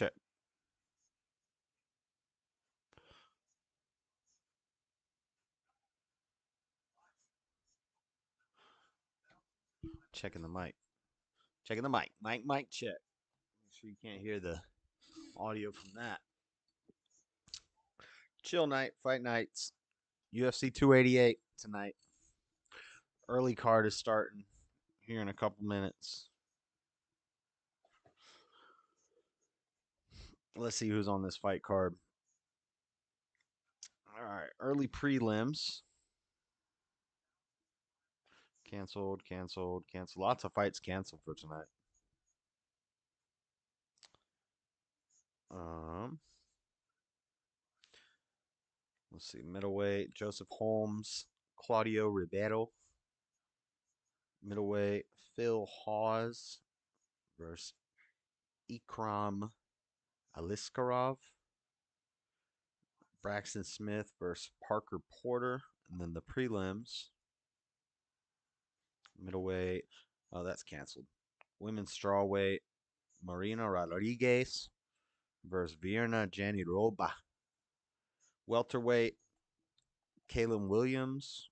Check. Checking the mic. Checking the mic. Mic, check. Make sure you can't hear the audio from that. Chill night, fight nights. UFC 288 tonight. Early card is starting here in a couple minutes. Let's see who's on this fight card. All right, early prelims. Canceled. Lots of fights canceled for tonight. Um, let's see. Middleweight, Joseph Holmes, Claudio Ribeiro. Middleweight, Phil Hawes versus Ikram Aliskarov. Braxton Smith versus Parker Porter. And then the prelims. Middleweight. Oh, that's canceled. Women's strawweight. Marina Rodriguez versus Vierna Janiroba. Welterweight. Kalen Williams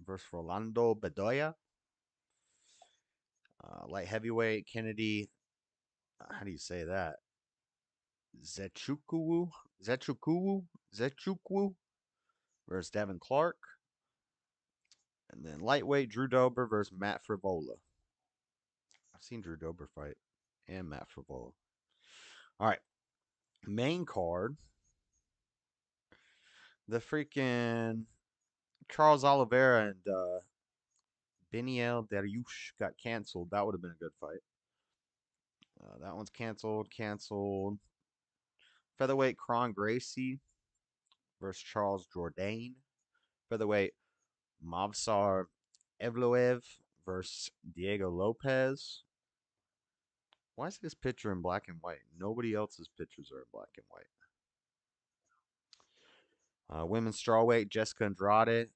versus Rolando Bedoya. Light heavyweight. Kennedy. How do you say that? Zechukwu versus Devin Clark. And then lightweight, Drew Dober versus Matt Frivola. I've seen Drew Dober fight and Matt Frivola. All right. Main card. The freaking Charles Oliveira and Beniel Dariush got canceled. That would have been a good fight. That one's canceled. Featherweight, Kron Gracie versus Charles Jourdain. Featherweight, Mavsar Evloev versus Diego Lopez. Why is this picture in black and white? Nobody else's pictures are in black and white. Women's strawweight, Jessica Andrade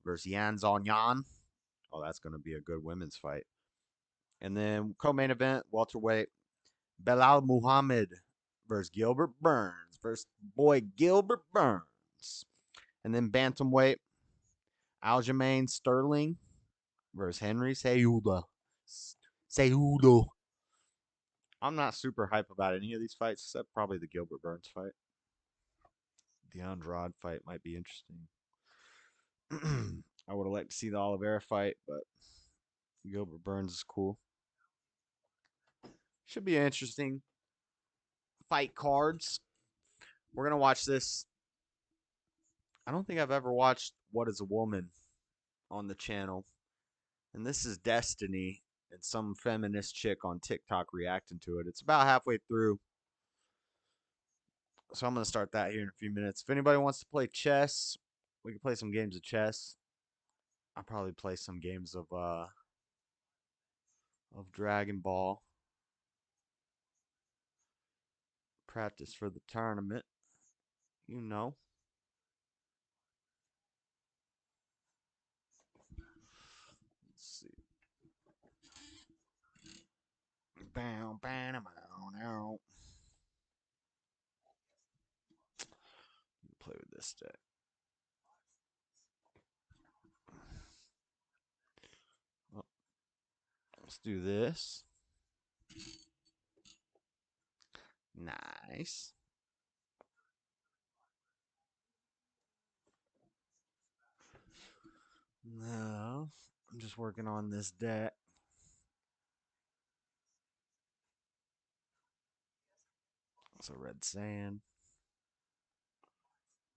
versus Yan Zhongyan. Oh, that's going to be a good women's fight. And then co-main event, welterweight, Belal Muhammad versus Gilbert Burns versus boy Gilbert Burns. And then bantamweight, Aljamain Sterling versus Henry Cejudo. I'm not super hype about any of these fights except probably the Gilbert Burns fight. The Andrade fight might be interesting. I would have liked to see the Oliveira fight, but Gilbert Burns is cool. Should be interesting fight cards. We're gonna watch this. I don't think I've ever watched What Is a Woman on the channel, and this is Destiny and some feminist chick on TikTok reacting to it. It's about halfway through, so I'm gonna start that here in a few minutes. If anybody wants to play chess, we can play some games of chess. I'll probably play some games of Dragon Ball. Practice for the tournament, you know. Let's see. Bow, bow, bow, now. Play with this deck. Well, let's do this. Nice. No, I'm just working on this deck. So red sand.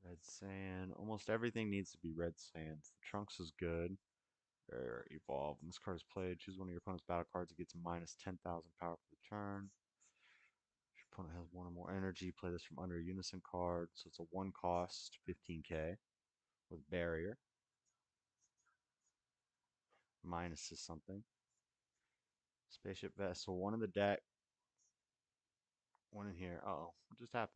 Red sand. Almost everything needs to be red sand. Trunks is good. Or evolve. When this card is played, choose one of your opponent's battle cards. It gets minus 10,000 power for the turn. If your opponent has one or more energy, play this from under a unison card. So it's a one cost, 15k with barrier. Minus is something. Spaceship vessel, one in the deck, one in here. Uh oh, what just happened?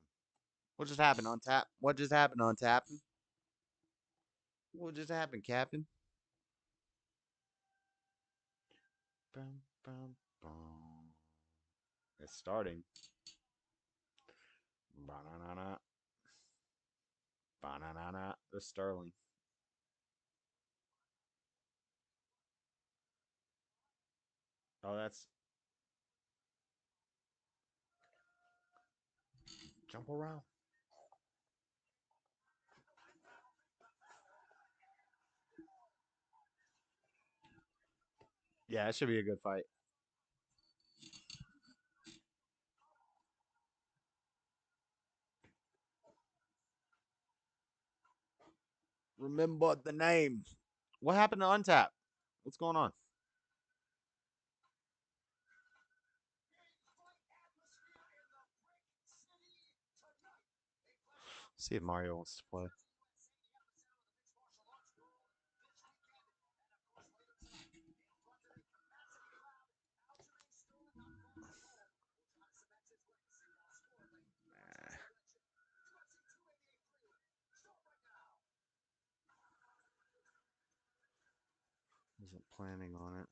What just happened on tap? What just happened on tap? What just happened, Captain? Bum, bum, bum. It's starting. Banana. Banana. The Sterling. Oh, that's jump around. Yeah, it should be a good fight. Remember the name. What happened to Untap? What's going on? See if Mario wants to play. Wasn't planning on it.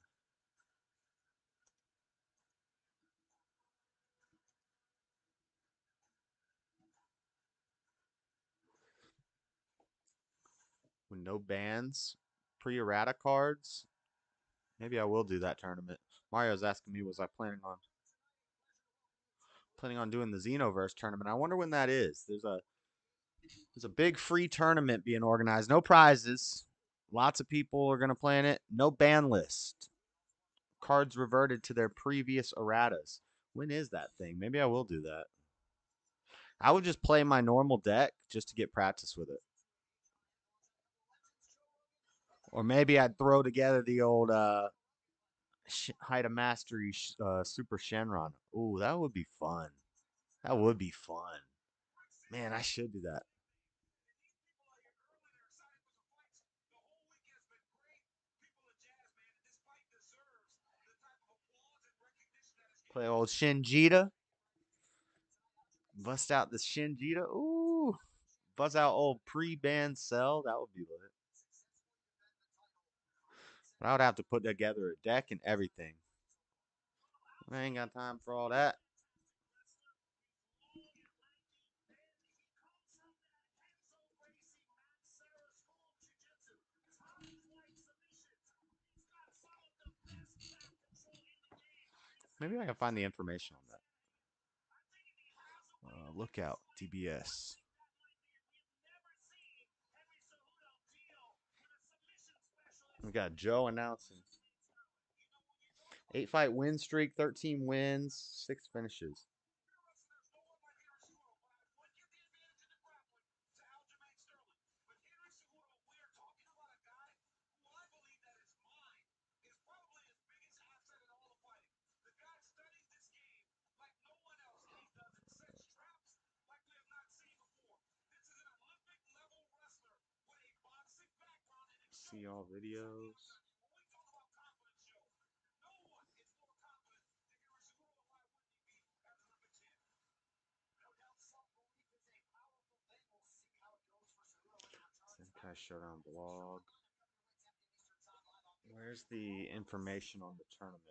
With no bans, pre-errata cards. Maybe I will do that tournament. Mario's asking me, was I planning on doing the Xenoverse tournament? I wonder when that is. There's a big free tournament being organized. No prizes. Lots of people are gonna play in it. No ban list. Cards reverted to their previous erratas. When is that thing? Maybe I will do that. I would just play my normal deck just to get practice with it. Or maybe I'd throw together the old Height of Mastery Super Shenron. Ooh, that would be fun. That would be fun. Man, I should do that. Play old Shinjita. Bust out the Shinjita. Ooh. Buzz out old pre-ban Cell. That would be lit. But I would have to put together a deck and everything. I ain't got time for all that. Maybe I can find the information on that. Look out, DBS. We got Joe announcing 8-fight win streak, 13 wins, 6 finishes. See all videos. Senkai Showdown blog. Where's the information on the tournament?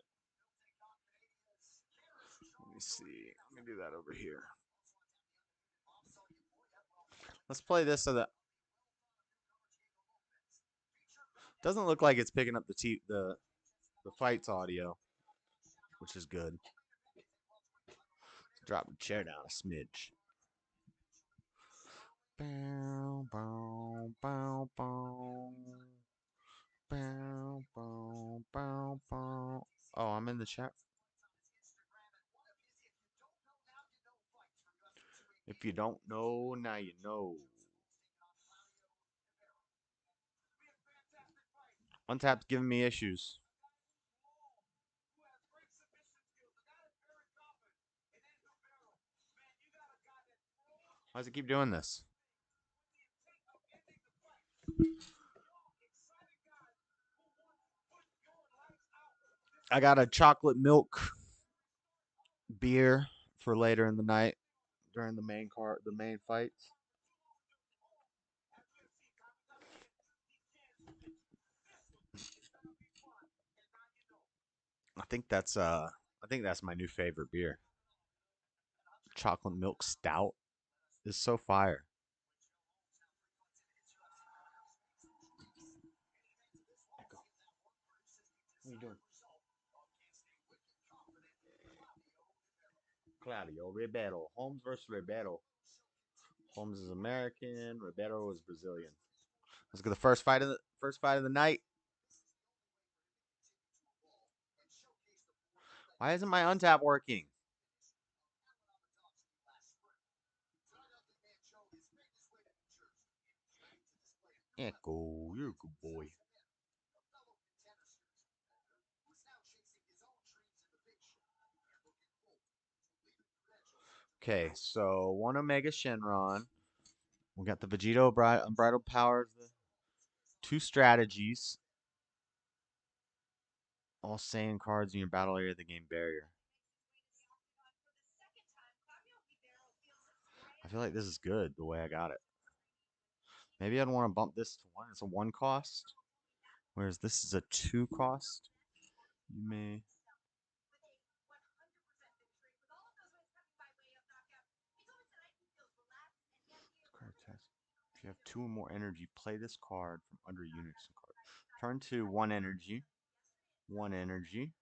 Let me see. Let me do that over here. Let's play this so that doesn't look like it's picking up the fights audio, which is good. Drop the chair down a smidge. Bow, bow, bow, bow. Bow, bow, bow, bow. Oh, I'm in the chat. If you don't know, now you know. Untap's giving me issues. Why does it keep doing this? I got a chocolate milk beer for later in the night during the main fights. I think that's my new favorite beer. chocolate milk stout is so fire. What are you doing? Claudio Ribeiro. Holmes versus Ribeiro. Holmes is American. Ribeiro is Brazilian. Let's get the first fight of the night. Why isn't my untap working? Echo, you're a good boy. Okay, so one Omega Shenron. We got the Vegito Unbridled Powers, the two strategies. All Saiyan cards in your battle area of the game barrier. I feel like this is good the way I got it. Maybe I'd want to bump this to 1. It's a 1 cost. Whereas this is a 2 cost. You may. If you have 2 or more energy, play this card from under Unix card. Turn to 1 energy. 1 energy.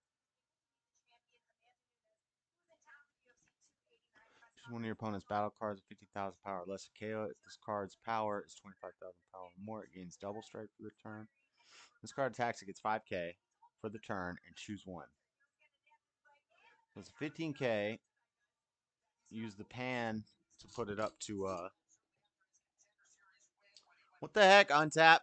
Choose one of your opponent's battle cards with 50,000 power or less. KO. If this card's power is 25,000 power or more, it gains double strike for the turn. This card attacks, it gets 5k for the turn, and choose 1. So it's a 15k. Use the pan to put it up to what the heck, untap?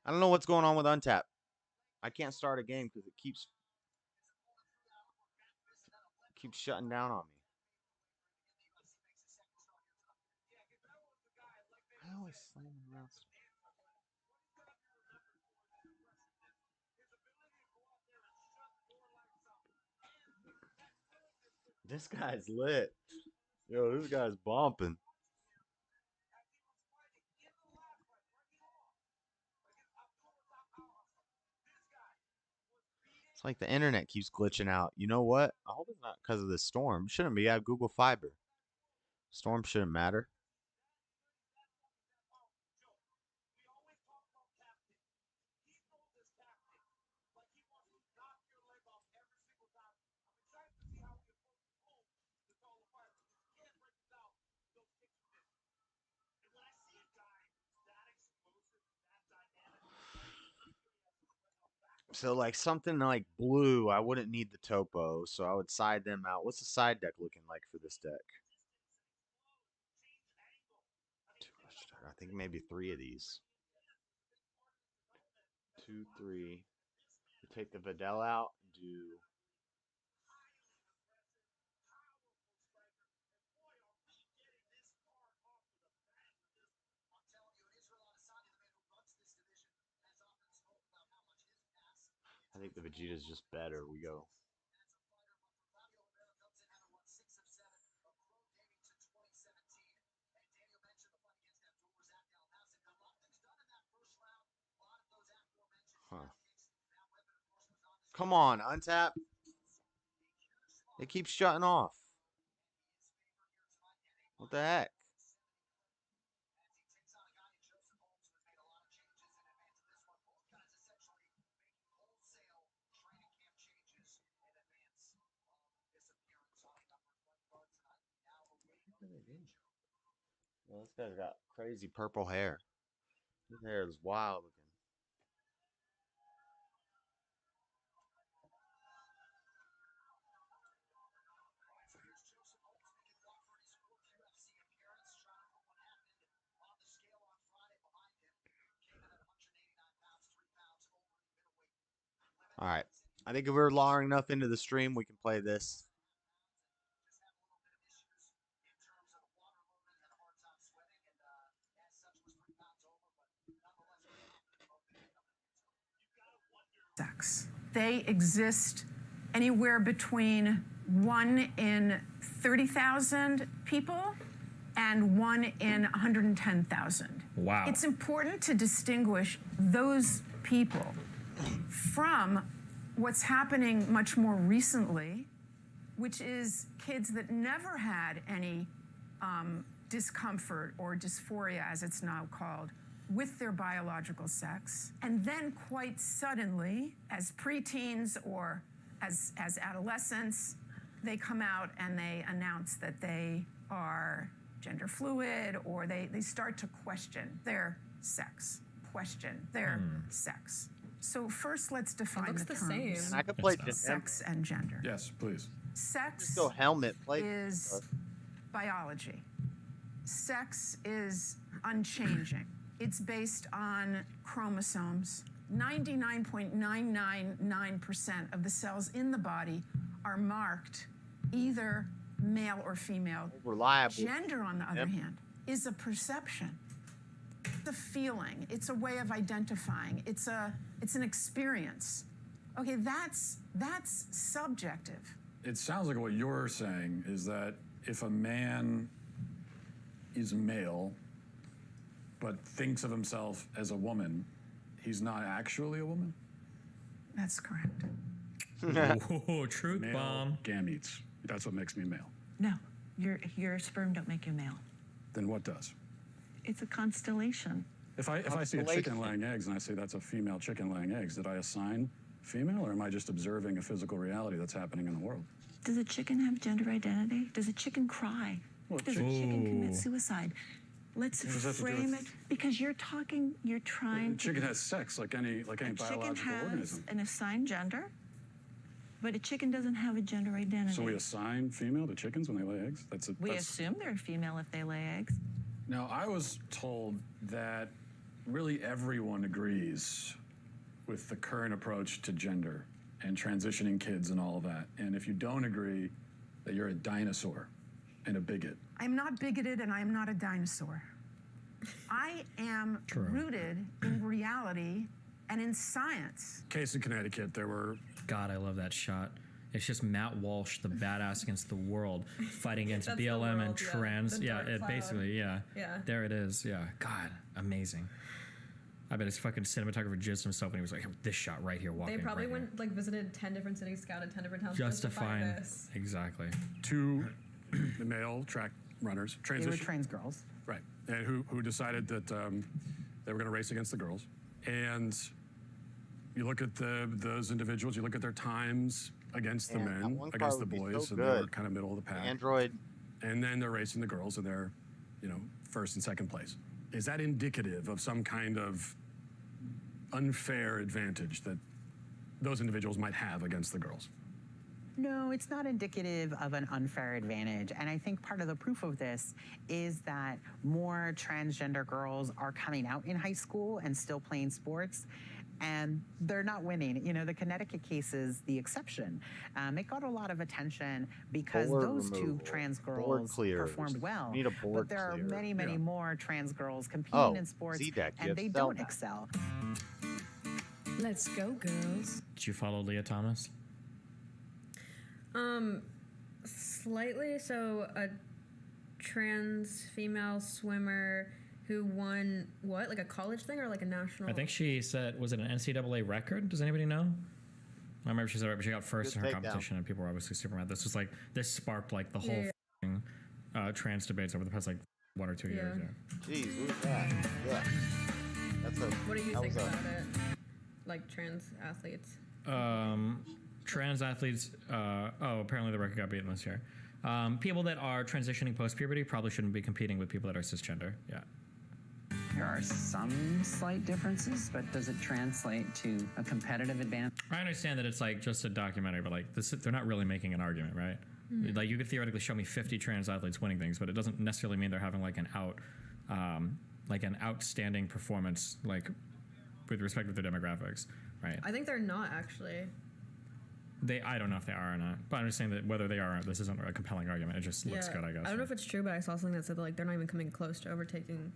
I don't know what's going on with untap. I can't start a game because it keeps shutting down on me. I always slam around. This guy's lit. Yo, this guy's bumping. It's like the internet keeps glitching out. You know what? I hope it's not because of this storm. It shouldn't be. I have Google Fiber. Storm shouldn't matter. So like something like blue, I wouldn't need the topo, so I would side them out. What's the side deck looking like for this deck? I think maybe 3 of these. 2, 3. Take the Videl out. Do I think the Vegeta's just better. We go. Huh. Come on, untap. It keeps shutting off. What the heck? Well, this guy's got crazy purple hair. His hair is wild looking. All right. I think if we're lowering enough into the stream, we can play this. They exist anywhere between 1 in 30,000 people and 1 in 110,000. Wow. It's important to distinguish those people from what's happening much more recently, which is kids that never had any discomfort or dysphoria, as it's now called, with their biological sex. And then quite suddenly, as preteens or as adolescents, they come out and they announce that they are gender fluid, or they start to question their sex. Sex. So first, let's define the terms. Same. I could play sex and gender. Yes, please. Sex go helmet play is biology. Sex is unchanging. It's based on chromosomes. 99.999% of the cells in the body are marked either male or female. Reliable. Gender, on the other hand, is a perception. It's a feeling. It's a way of identifying. It's an experience. Okay, that's subjective. It sounds like what you're saying is that if a man is male but thinks of himself as a woman, he's not actually a woman? That's correct. Oh, truth Male bomb. gametes. That's what makes me male. No, your sperm don't make you male. Then what does? It's a constellation. If I see a chicken laying eggs and I say that's a female chicken laying eggs, did I assign female, or am I just observing a physical reality that's happening in the world? Does a chicken have gender identity? Does a chicken cry? Well, Does a chicken commit suicide? Let's does that have to do frame with- it, because you're trying A to... chicken has sex like any A biological chicken has organism. an assigned gender, but a chicken doesn't have a gender identity. So we assign female to chickens when they lay eggs? We assume they're female if they lay eggs. Now, I was told that really everyone agrees with the current approach to gender and transitioning kids and all of that. And if you don't agree, that you're a dinosaur and a bigot. I'm not bigoted and I am not a dinosaur. I am rooted in reality and in science. Case in Connecticut, there were... God, I love that shot. It's just Matt Walsh, the badass against the world, fighting against That's the BLM and world, trans. the Yeah, dark it cloud. basically, yeah. Yeah. There it is. Yeah. God, amazing. I bet his fucking cinematographer jizzed himself when he was like, this shot right here, walking. They probably right went like visited 10 different cities, scouted 10 different towns here. just to find Justifying. this. Exactly. two male track runners, They were transition, trans girls. right, and who decided that they were going to race against the girls. And you look at those individuals, you look at their times against the Man, that men, one car against the would be boys, so and they were good. kind of middle of the pack. Android. And then they're racing the girls, and they're, first and second place. Is that indicative of some kind of unfair advantage that those individuals might have against the girls? No, it's not indicative of an unfair advantage. And I think part of the proof of this is that more transgender girls are coming out in high school and still playing sports. And they're not winning. The Connecticut case is the exception. It got a lot of attention because Board those two removal. trans Board girls clears. performed well. Need a but board there clear. are many, many Yeah. more trans girls competing Oh, in sports, Z-Deck, you and have they to sell don't that. excel. Let's go, girls. Did you follow Leah Thomas? Slightly. So a trans female swimmer who won what? Like a college thing or like a national? I think she said, was it an NCAA record? Does anybody know? I remember she said she got first Good in her takedown. competition, and people were obviously super mad. This sparked like the whole f***ing, trans debates over the past like 1 or 2 years. Yeah. Yeah. Jeez, who's that? Yeah. That's a. What do you that think was a- about it? Like trans athletes. Trans athletes. Apparently the record got beaten this year. People that are transitioning post-puberty probably shouldn't be competing with people that are cisgender. Yeah. There are some slight differences, but does it translate to a competitive advantage? I understand that it's like just a documentary, but like this, they're not really making an argument, right? Like you could theoretically show me 50 trans athletes winning things, but it doesn't necessarily mean they're having like an outstanding performance, like with respect to their demographics, right? I think they're not actually. I don't know if they are or not, but I'm just saying that whether they are or not, this isn't a compelling argument. It just looks good, I guess. I don't know if it's true, but I saw something that said that, like they're not even coming close to overtaking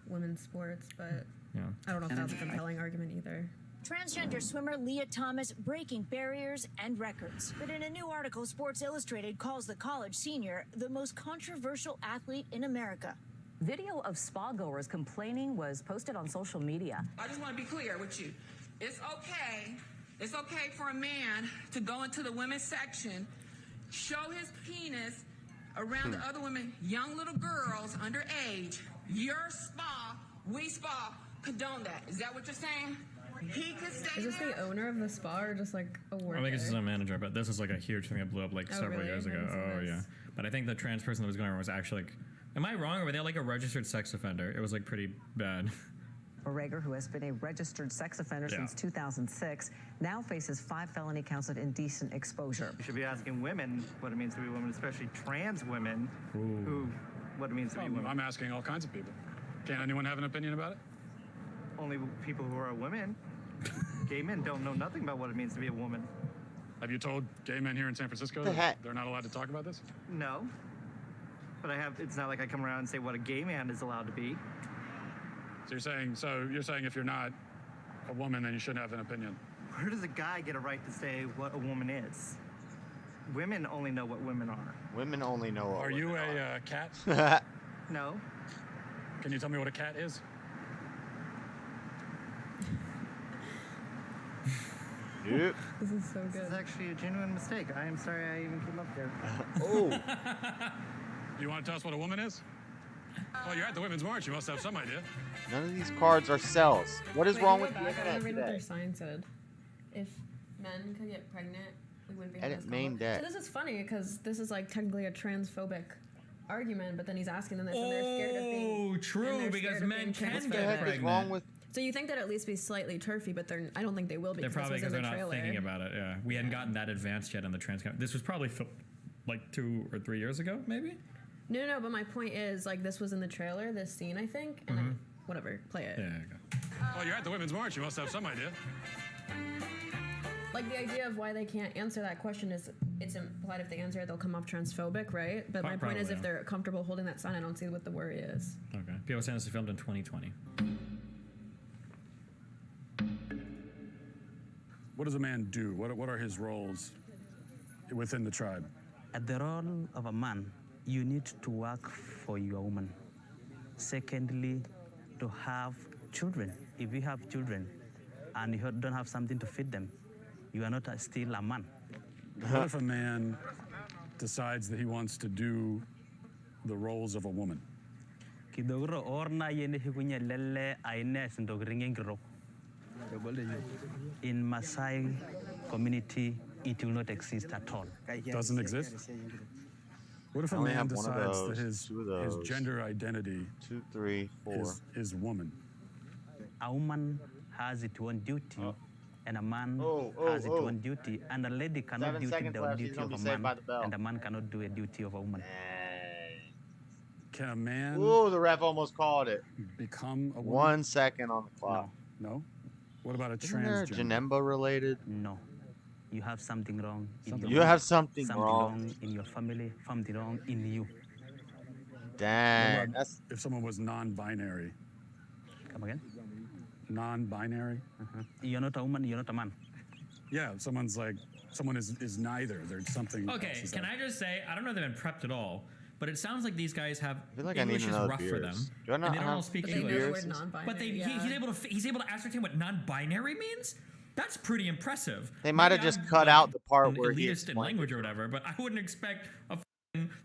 women's sports. But Yeah. I don't know if that's a compelling argument either. Transgender swimmer Leah Thomas breaking barriers and records. But in a new article, Sports Illustrated calls the college senior the most controversial athlete in America. Video of spa goers complaining was posted on social media. I just want to be clear with you. It's okay. It's okay for a man to go into the women's section, show his penis around the other women, young little girls underage. Your spa, we spa, condone that. Is that what you're saying? He could stay Is this there. the owner of the spa or just like a worker? I think this is a manager, but this is like a huge thing that blew up like several really? years I ago. didn't see Oh this. yeah. But I think the trans person that was going around was actually like, am I wrong? Or were they like a registered sex offender? It was like pretty bad. Rager, who has been a registered sex offender Yeah. since 2006, now faces 5 felony counts of indecent exposure. You should be asking women what it means to be women, especially trans women, who what it means to be women. I'm asking all kinds of people. Can anyone have an opinion about it? Only people who are women. Gay men don't know nothing about what it means to be a woman. Have you told gay men here in San Francisco The that heck? they're not allowed to talk about this? No. But I have. It's not like I come around and say what a gay man is allowed to be. So you're saying if you're not a woman, then you shouldn't have an opinion. Where does a guy get a right to say what a woman is? Women only know what women are. Women only know what Are you women a cat? are. No. Can you tell me what a cat is? Yep. This is so This is good. actually a genuine mistake. I am sorry I even came up here. Oh. Do you want to tell us what a woman is? Well, you're at the Women's March. You must have some idea. None of these cards are cells. What is Wait, wrong go with the back. I internet want to read what today? their sign said. If men could get pregnant, we wouldn't be having Edit this main convo. deck. So this is funny because this is like technically a transphobic argument, but then he's asking them this, and they're scared of being. Oh, true, and they're because scared of men being can transphobic. get What the heck is pregnant. wrong with? So you think that at least be slightly turfy, but I don't think they will be. They're probably because because they're this was not in the thinking trailer. about it. Yeah, we hadn't gotten that advanced yet in the trans. This was probably like 2 or 3 years ago, maybe. No, but my point is like this was in the trailer, this scene, I think, and then whatever, play it. Yeah. Okay. Well, you're at the Women's March. You must have some idea. Like the idea of why they can't answer that question is it's implied if they answer it they'll come off transphobic, right? But my point is Probably, if they're comfortable holding that sign, I don't see what the worry is. Okay. People saying this is filmed in 2020. What does a man do? What are his roles within the tribe? At the role of a man, you need to work for your woman. Secondly, to have children. If you have children and you don't have something to feed them, you are not still a man. What if a man decides that he wants to do the roles of a woman? Kidogro orna yene hikunya lele aine sindogringen gro. In Maasai community, it will not exist at all. Doesn't exist? What if I a only man have one of decides that those, two of his those. gender identity 2, 3, 4. is woman? A woman has its own duty, and a man Oh, has its own duty, and a lady cannot 7 do the seconds left. He's duty gonna of be a saved man, by the bell. and a man cannot do a duty of a woman. Can a man Ooh, the ref almost called it. become a woman? 1 second on the clock. No? What about a Isn't there transgender? Janemba related? No. You have something wrong. You have something wrong. wrong in your family, something wrong in you. Dang. What about That's if someone was non-binary? Come again? Non-binary? You're not a woman, you're not a man. Yeah, someone is neither. There's something. Okay, else is can that. I just say, I don't know if they've been prepped at all, but it sounds like these guys have I feel like I need English is another rough for them, beers. Do I not and they don't all have speak But they know English. the word non-binary. But he's able to ascertain what non-binary means. That's pretty impressive. They might have Maybe just I'm, cut like, out the part an where he elitist in explained language or whatever, but I wouldn't expect a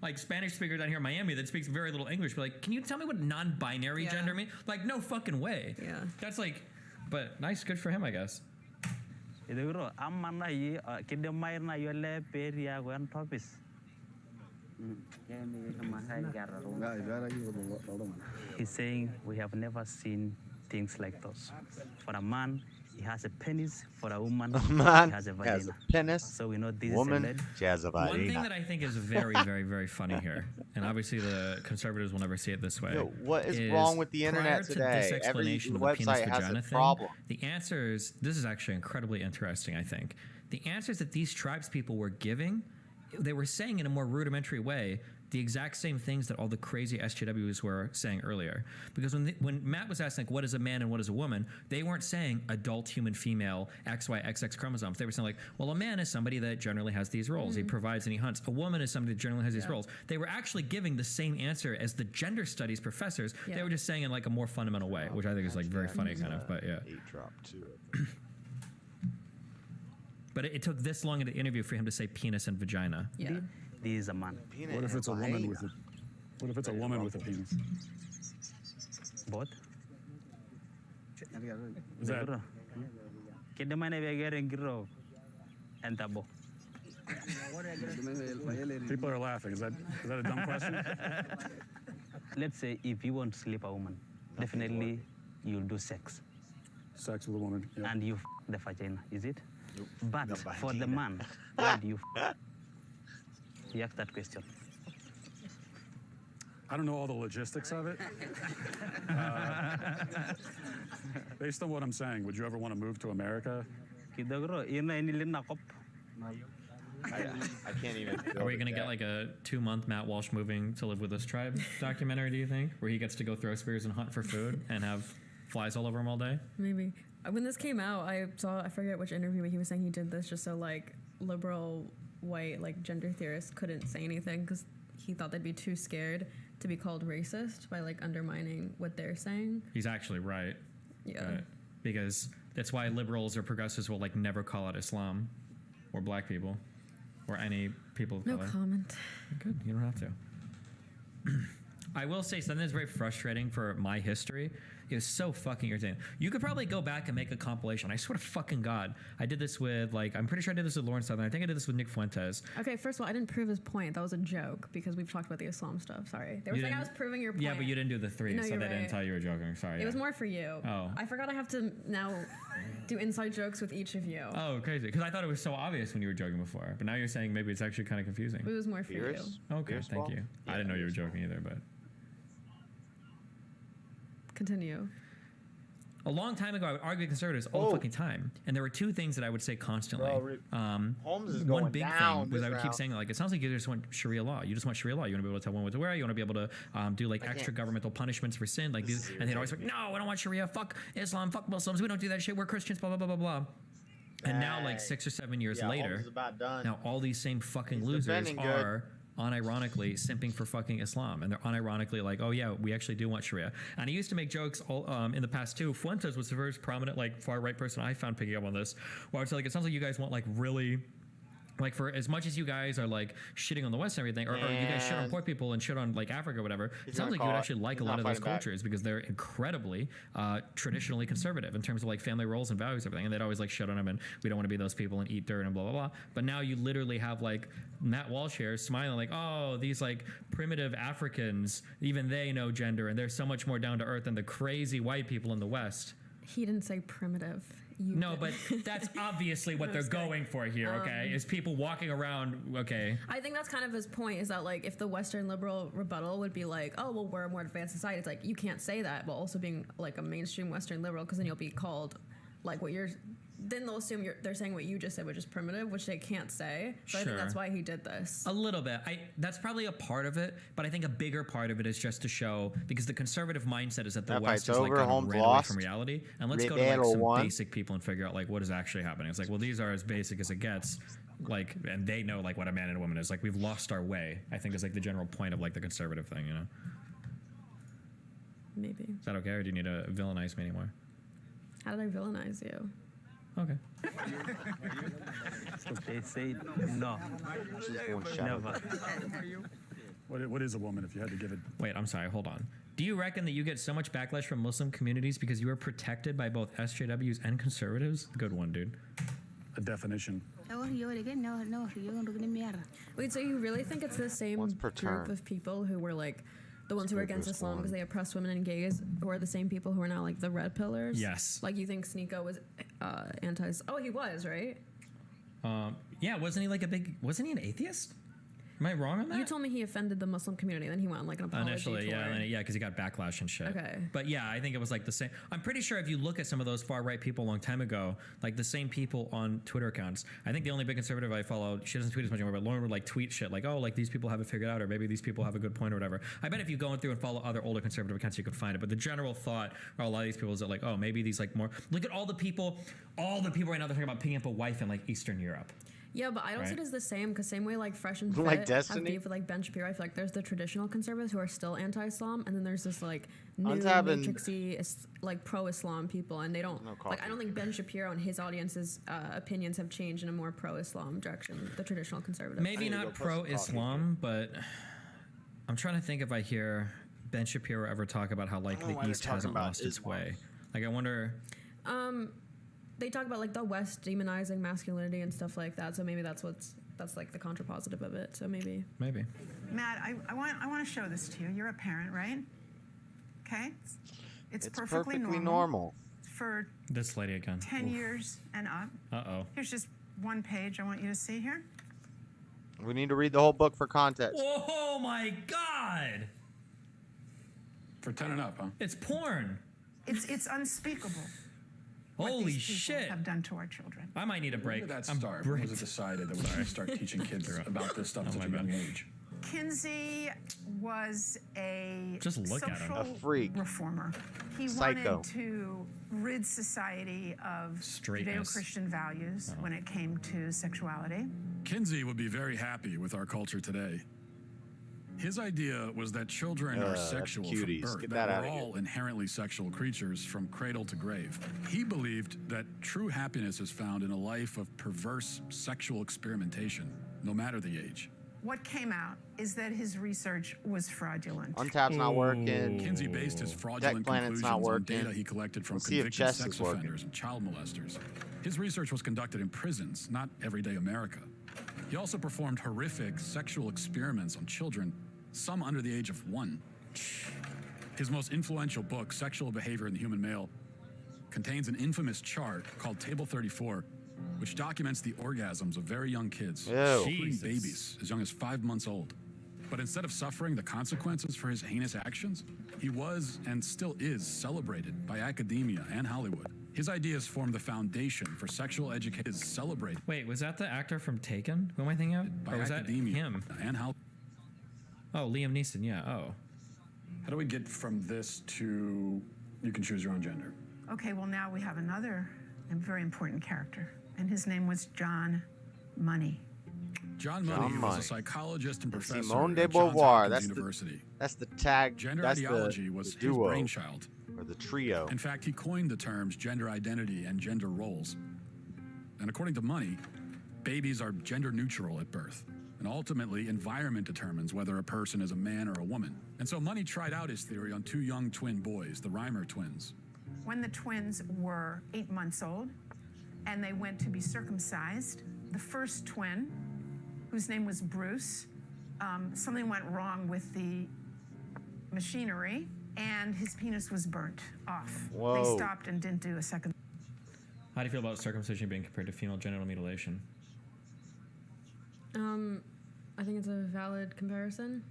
like Spanish speaker down here in Miami that speaks very little English. But like, can you tell me what non-binary gender means? Like, no fucking way. Yeah. That's like, but nice, good for him, I guess. Idugro amana yi kide mayna yole peria gwan topis. He's saying we have never seen things like those. For a man, he has a penis. For a woman, man he has a has vagina. a penis. So we know this Woman, is a lead. she has a One thing vagina. that I think is very, very, very funny here, and obviously the conservatives will never see it this way. Yo, what is wrong with the internet prior to today? this Every explanation of the website penis has a vagina thing, problem. the answers, this is actually incredibly interesting, I think. The answers that these tribes people were giving, they were saying in a more rudimentary way the exact same things that all the crazy SJWs were saying earlier. Because when Matt was asking, like, what is a man and what is a woman, they weren't saying adult human female XYXX chromosomes. They were saying, like, well, a man is somebody that generally has these roles. He provides and he hunts. A woman is somebody that generally has these roles. They were actually giving the same answer as the gender studies professors. They were just saying in like a more fundamental way, which I think is like very funny kind of, but yeah. He dropped 2 of them. But it took this long in the interview for him to say penis and vagina. Yeah. This is a man. What if it's a woman with a? What if it's a woman with a penis? Both. Is that? And tabo. People are laughing. Is that a dumb question? Let's say if you want to sleep a woman, definitely you'll do sex. Sex with a woman. Yep. And you the vagina, is it? But for the man, why do you you ask that question? I don't know all the logistics of it. Based on what I'm saying, would you ever want to move to America? I can't even. Are we going to get like a 2-month Matt Walsh moving to live with this tribe documentary, do you think? Where he gets to go throw spears and hunt for food and have flies all over him all day? Maybe. When this came out, I forget which interview, but he was saying he did this just so like liberal white like gender theorists couldn't say anything because he thought they'd be too scared to be called racist by like undermining what they're saying. He's actually right. Yeah. Because that's why liberals or progressives will like never call out Islam or black people or any people of No color. comment. Good. You don't have to. I will say something that's very frustrating for my history. It was so fucking irritating. You could probably go back and make a compilation. I swear to fucking God. I did this with, like, I'm pretty sure I did this with Lauren Southern. I think I did this with Nick Fuentes. Okay, first of all, I didn't prove his point. That was a joke because we've talked about the Islam stuff. Sorry. They were saying I was proving your point. Yeah, but you didn't do the 3, No, so you're they didn't right. tell you were joking. Sorry. It was more for you. Oh. I forgot I have to now do inside jokes with each of you. Oh, crazy. Because I thought it was so obvious when you were joking before. But now you're saying maybe it's actually kind of confusing. It was more for you. Okay, thank you. I didn't know you were joking either, but... Continue. A long time ago, I would argue with conservatives all the fucking time. And there were 2 things that I would say constantly. Holmes is one going big down thing was this I would keep round. saying, like, it sounds like you just want Sharia law. You just want Sharia law. You want to be able to tell women what to wear. You want to be able to do, like, extra governmental punishments for sin. Like these, and they'd always be like, no, I don't want Sharia. Fuck Islam. Fuck Muslims. We don't do that shit. We're Christians. Blah, blah, blah, blah, blah. And now, like, 6 or 7 years Holmes later, is about done. now all these same fucking He's losers defending good. are unironically simping for fucking Islam, and they're unironically like, oh yeah, we actually do want Sharia. And I used to make jokes all, in the past too. Fuentes was the first prominent like far right person I found picking up on this, where I was like, it sounds like you guys want like really, like, for as much as you guys are like shitting on the West and everything, or you guys shit on poor people and shit on like Africa or whatever, it sounds like you would actually like a lot of those cultures because they're incredibly traditionally conservative in terms of like family roles and values and everything. And they'd always like shit on them and we don't want to be those people and eat dirt and blah, blah, blah. But now you literally have like Matt Walsh here smiling like, oh, these like primitive Africans, even they know gender and they're so much more down to earth than the crazy white people in the West. He didn't say primitive. No, but that's obviously what they're going for here, okay? Is people walking around, okay? I think that's kind of his point, is that like if the Western liberal rebuttal would be like, oh, well, we're a more advanced society. It's like, you can't say that while also being like a mainstream Western liberal, because then you'll be called like what you're... Then they'll assume they're saying what you just said, which is primitive, which they can't say. So I think that's why he did this. A little bit. That's probably a part of it, but I think a bigger part of it is just to show, because the conservative mindset is that the West is like kind of ran away from reality. And let's go to like some basic people and figure out like what is actually happening. It's like, well, these are as basic as it gets. Like, and they know like what a man and a woman is. Like, we've lost our way, I think, is like the general point of like the conservative thing, you know? Maybe. Is that okay, or do you need to villainize me anymore? How did I villainize you? Okay. They say no. Never. What is a woman if you had to give it? Wait, I'm sorry. Hold on. Do you reckon that you get so much backlash from Muslim communities because you are protected by both SJWs and conservatives? Good one, dude. A definition. Wait, so you really think it's the same group term. of people who were like the ones who were against Islam because they oppressed women and gays, who are the same people who are now like the red pillars? Yes. Like, you think Sneeko was anti? Oh, he was, right? Yeah, wasn't he like wasn't he an atheist? Am I wrong on that? You told me he offended the Muslim community, then he went on like an apology Initially, tour. yeah, because he got backlash and shit. Okay. But yeah, I think it was like the same. I'm pretty sure if you look at some of those far right people a long time ago, like the same people on Twitter accounts. I think the only big conservative I follow, she doesn't tweet as much anymore, but Lauren would like tweet shit like, oh, like these people have it figured out, or maybe these people have a good point or whatever. I bet if you go through and follow other older conservative accounts, you could find it. But the general thought for a lot of these people is that like, oh, maybe these like more. Look at all the people right now. They're talking about picking up a wife in like Eastern Europe. Yeah, but I don't see Right. it as the same because same way like Fresh and Fit Like have Destiny? beef with like Ben Shapiro. I feel like there's the traditional conservatives who are still anti-Islam, and then there's this like new Untabbing- matrixy like pro-Islam people, and they don't No like. coffee. I don't think Ben Shapiro and his audience's opinions have changed in a more pro-Islam direction. The traditional conservatives. Maybe need to not go put some coffee pro-Islam, but I'm trying to think if I hear Ben Shapiro ever talk about how like I don't know why the they're East talking hasn't about lost its Islam. way. Like I wonder. They talk about like the West demonizing masculinity and stuff like that. So maybe that's like the contrapositive of it. So maybe. Matt, I want to show this to you. You're a parent, right? Okay. It's perfectly normal. for This lady again. 10 years and up. Uh-oh. Here's just one page I want you to see here. We need to read the whole book for context. Oh my God! For 10 and up, huh? It's porn. It's unspeakable. What Holy these people shit! have done to our children. I might need a When break. did that I'm start? When was it bricked. decided that we should start teaching kids about this stuff at such a young age? Kinsey was a Just look at him. social A freak. reformer. He Psycho. wanted to rid society of Straightness. Judeo-Christian values when it came to sexuality. Kinsey would be very happy with our culture today. His idea was that children are that's sexual cuties. from birth, Get that that we're outta here. all inherently sexual creatures from cradle to grave. He believed that true happiness is found in a life of perverse sexual experimentation, no matter the age. What came out is that his research was fraudulent. Untap's not working. Kinsey based his fraudulent Planet's conclusions not on working. data he collected from Let's see if convicted chess sex is working. offenders and child molesters. His research was conducted in prisons, not everyday America. He also performed horrific sexual experiments on children, some under the age of 1. His most influential book, Sexual Behavior in the Human Male, contains an infamous chart called Table 34, which documents the orgasms of very young kids, Ew. including Jesus. babies as young as 5 months old. But instead of suffering the consequences for his heinous actions, he was and still is celebrated by academia and Hollywood. His ideas formed the foundation for sexual education. Is celebrated Wait, was that the actor from Taken? Who am I thinking of? by Or was that academia him? and Hollywood. Oh, Liam Neeson. Yeah. Oh. How do we get from this to you can choose your own gender? Okay, well, now we have another very important character, and his name was John Money. John Money was Money. a psychologist and professor Simone de at Johns Beauvoir. Hopkins That's the University. that's the tag. Gender that's ideology the, was the his duo brainchild. or the trio. In fact, he coined the terms gender identity and gender roles. And according to Money, babies are gender neutral at birth. And ultimately, environment determines whether a person is a man or a woman. And so Money tried out his theory on 2 young twin boys, the Reimer twins. When the twins were 8 months old and they went to be circumcised, the first twin, whose name was Bruce, something went wrong with the machinery and his penis was burnt off. Whoa. They stopped and didn't do a second. How do you feel about circumcision being compared to female genital mutilation? I think it's a valid comparison.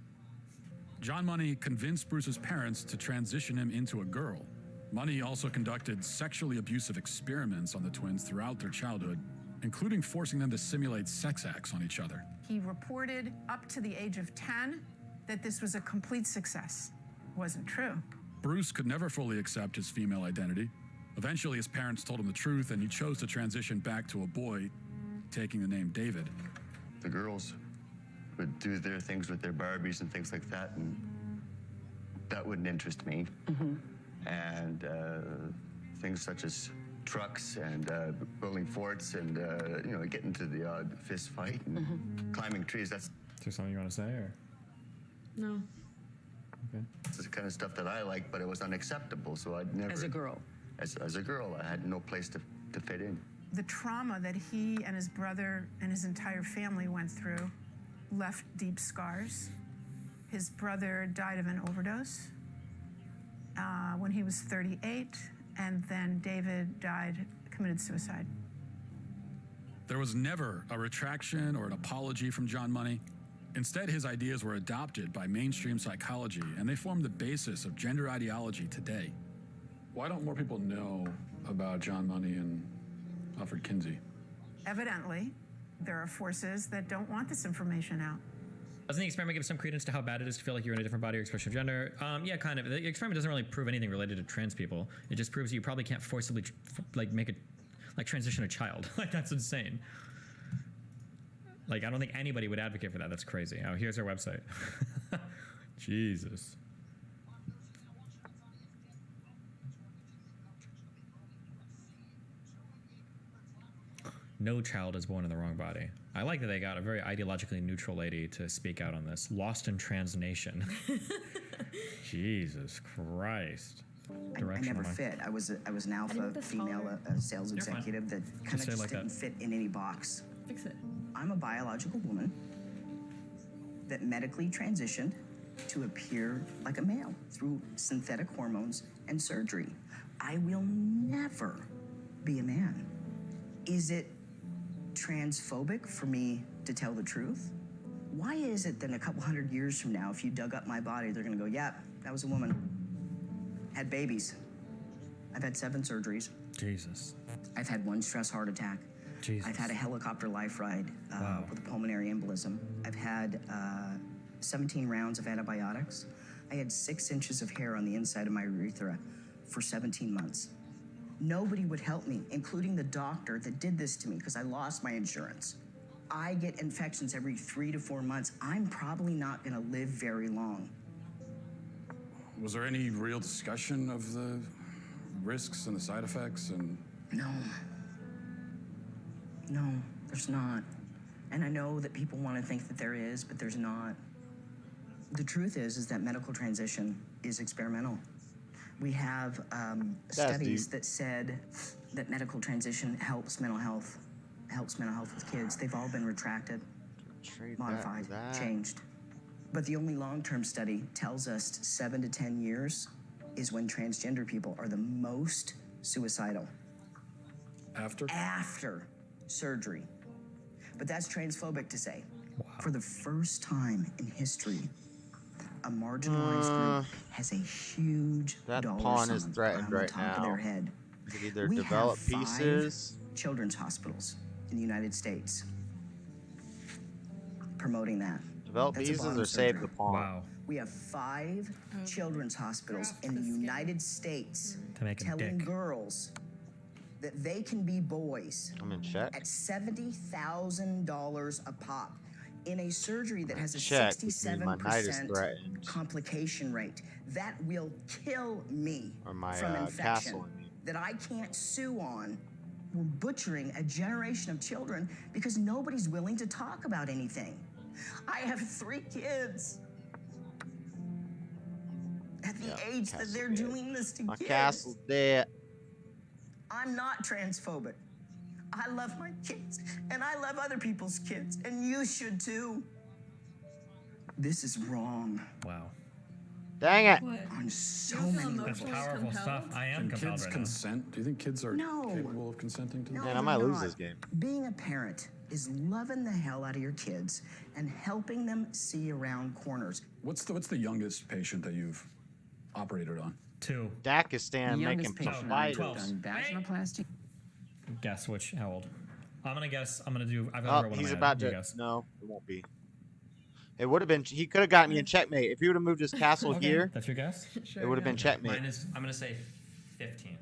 John Money convinced Bruce's parents to transition him into a girl. Money also conducted sexually abusive experiments on the twins throughout their childhood, including forcing them to simulate sex acts on each other. He reported up to the age of 10 that this was a complete success. Wasn't true. Bruce could never fully accept his female identity. Eventually, his parents told him the truth, and he chose to transition back to a boy, taking the name David. The girls would do their things with their Barbies and things like that, and that wouldn't interest me. And things such as trucks and building forts and getting to the odd fist fight and climbing trees. That's Is there something you want to say, or? No. Okay. the kind of stuff that I liked, but it was unacceptable. So I'd never. As a girl. As a girl, I had no place to fit in. The trauma that he and his brother and his entire family went through left deep scars. His brother died of an overdose when he was 38, and then David committed suicide. There was never a retraction or an apology from John Money. Instead, his ideas were adopted by mainstream psychology, and they form the basis of gender ideology today. Why don't more people know about John Money and Alfred Kinsey? Evidently, there are forces that don't want this information out. Doesn't the experiment give some credence to how bad it is to feel like you're in a different body or expression of gender? Yeah, kind of. The experiment doesn't really prove anything related to trans people. It just proves you probably can't forcibly, make it, transition a child. Like, that's insane. Like, I don't think anybody would advocate for that. That's crazy. Oh, here's our website. Jesus. No child is born in the wrong body. I like that they got a very ideologically neutral lady to speak out on this. Lost in Trans Nation. Jesus Christ. I never fit. I was an alpha female, a sales executive that kind of just didn't fit in any box. Fix it. I'm a biological woman that medically transitioned to appear like a male through synthetic hormones and surgery. I will never be a man. Is it transphobic for me to tell the truth? Why is it that a couple hundred years from now, if you dug up my body, they're gonna go, yeah, that was a woman. Had babies. I've had 7 surgeries. Jesus. I've had 1 stress heart attack. Jesus. I've had a helicopter life ride with a pulmonary embolism. I've had 17 rounds of antibiotics. I had 6 inches of hair on the inside of my urethra for 17 months. Nobody would help me, including the doctor that did this to me because I lost my insurance. I get infections every 3 to 4 months. I'm probably not gonna live very long. Was there any real discussion of the risks and the side effects? And No, there's not. And I know that people want to think that there is, but there's not. The truth is that medical transition is experimental. We have studies that said that medical transition helps mental health with kids. They've all been retracted, modified, changed. But the only long-term study tells us 7 to 10 years is when transgender people are the most suicidal. After? After surgery. But that's transphobic to say. For the first time in history, a marginalized group has a huge dollar pawn is sum threatened on the right top of now. their head. You could either We develop have 5 pieces. children's hospitals in the United States promoting that. Develop That's a pieces bottom or save surgery. the pawn. Wow. We have 5 children's hospitals in the United States To make a telling dick. girls that they can be boys I'm in check. at $70,000 a pop in a surgery that has a Check, which means my night is 67% threatened. complication rate. That will kill me Or my from infection castle, I mean. that I can't sue on. We're butchering a generation of children because nobody's willing to talk about anything. I have 3 kids. At the age that they're doing this to My kids. castle's dead. I'm not transphobic. I love my kids, and I love other people's kids, and you should too. This is wrong. Wow. Dang it. On so many That's levels. powerful stuff. I am Can compelled kids right consent? Do you think kids are capable of consenting to that? Man, I might they're lose not. this game. Being a parent is loving the hell out of your kids and helping them see around corners. What's the youngest patient that you've operated on? 2. Dakistan making Youngest patient providers. done vaginoplasty. Guess which, how old? I'm gonna guess. I'm gonna do. I've got Oh, one in he's my about head. You to. guess. No, it won't be. It would have been. He could have gotten me in checkmate if he would have moved his castle Okay, here. That's your guess. It would have been checkmate. Mine is. I'm gonna say 15.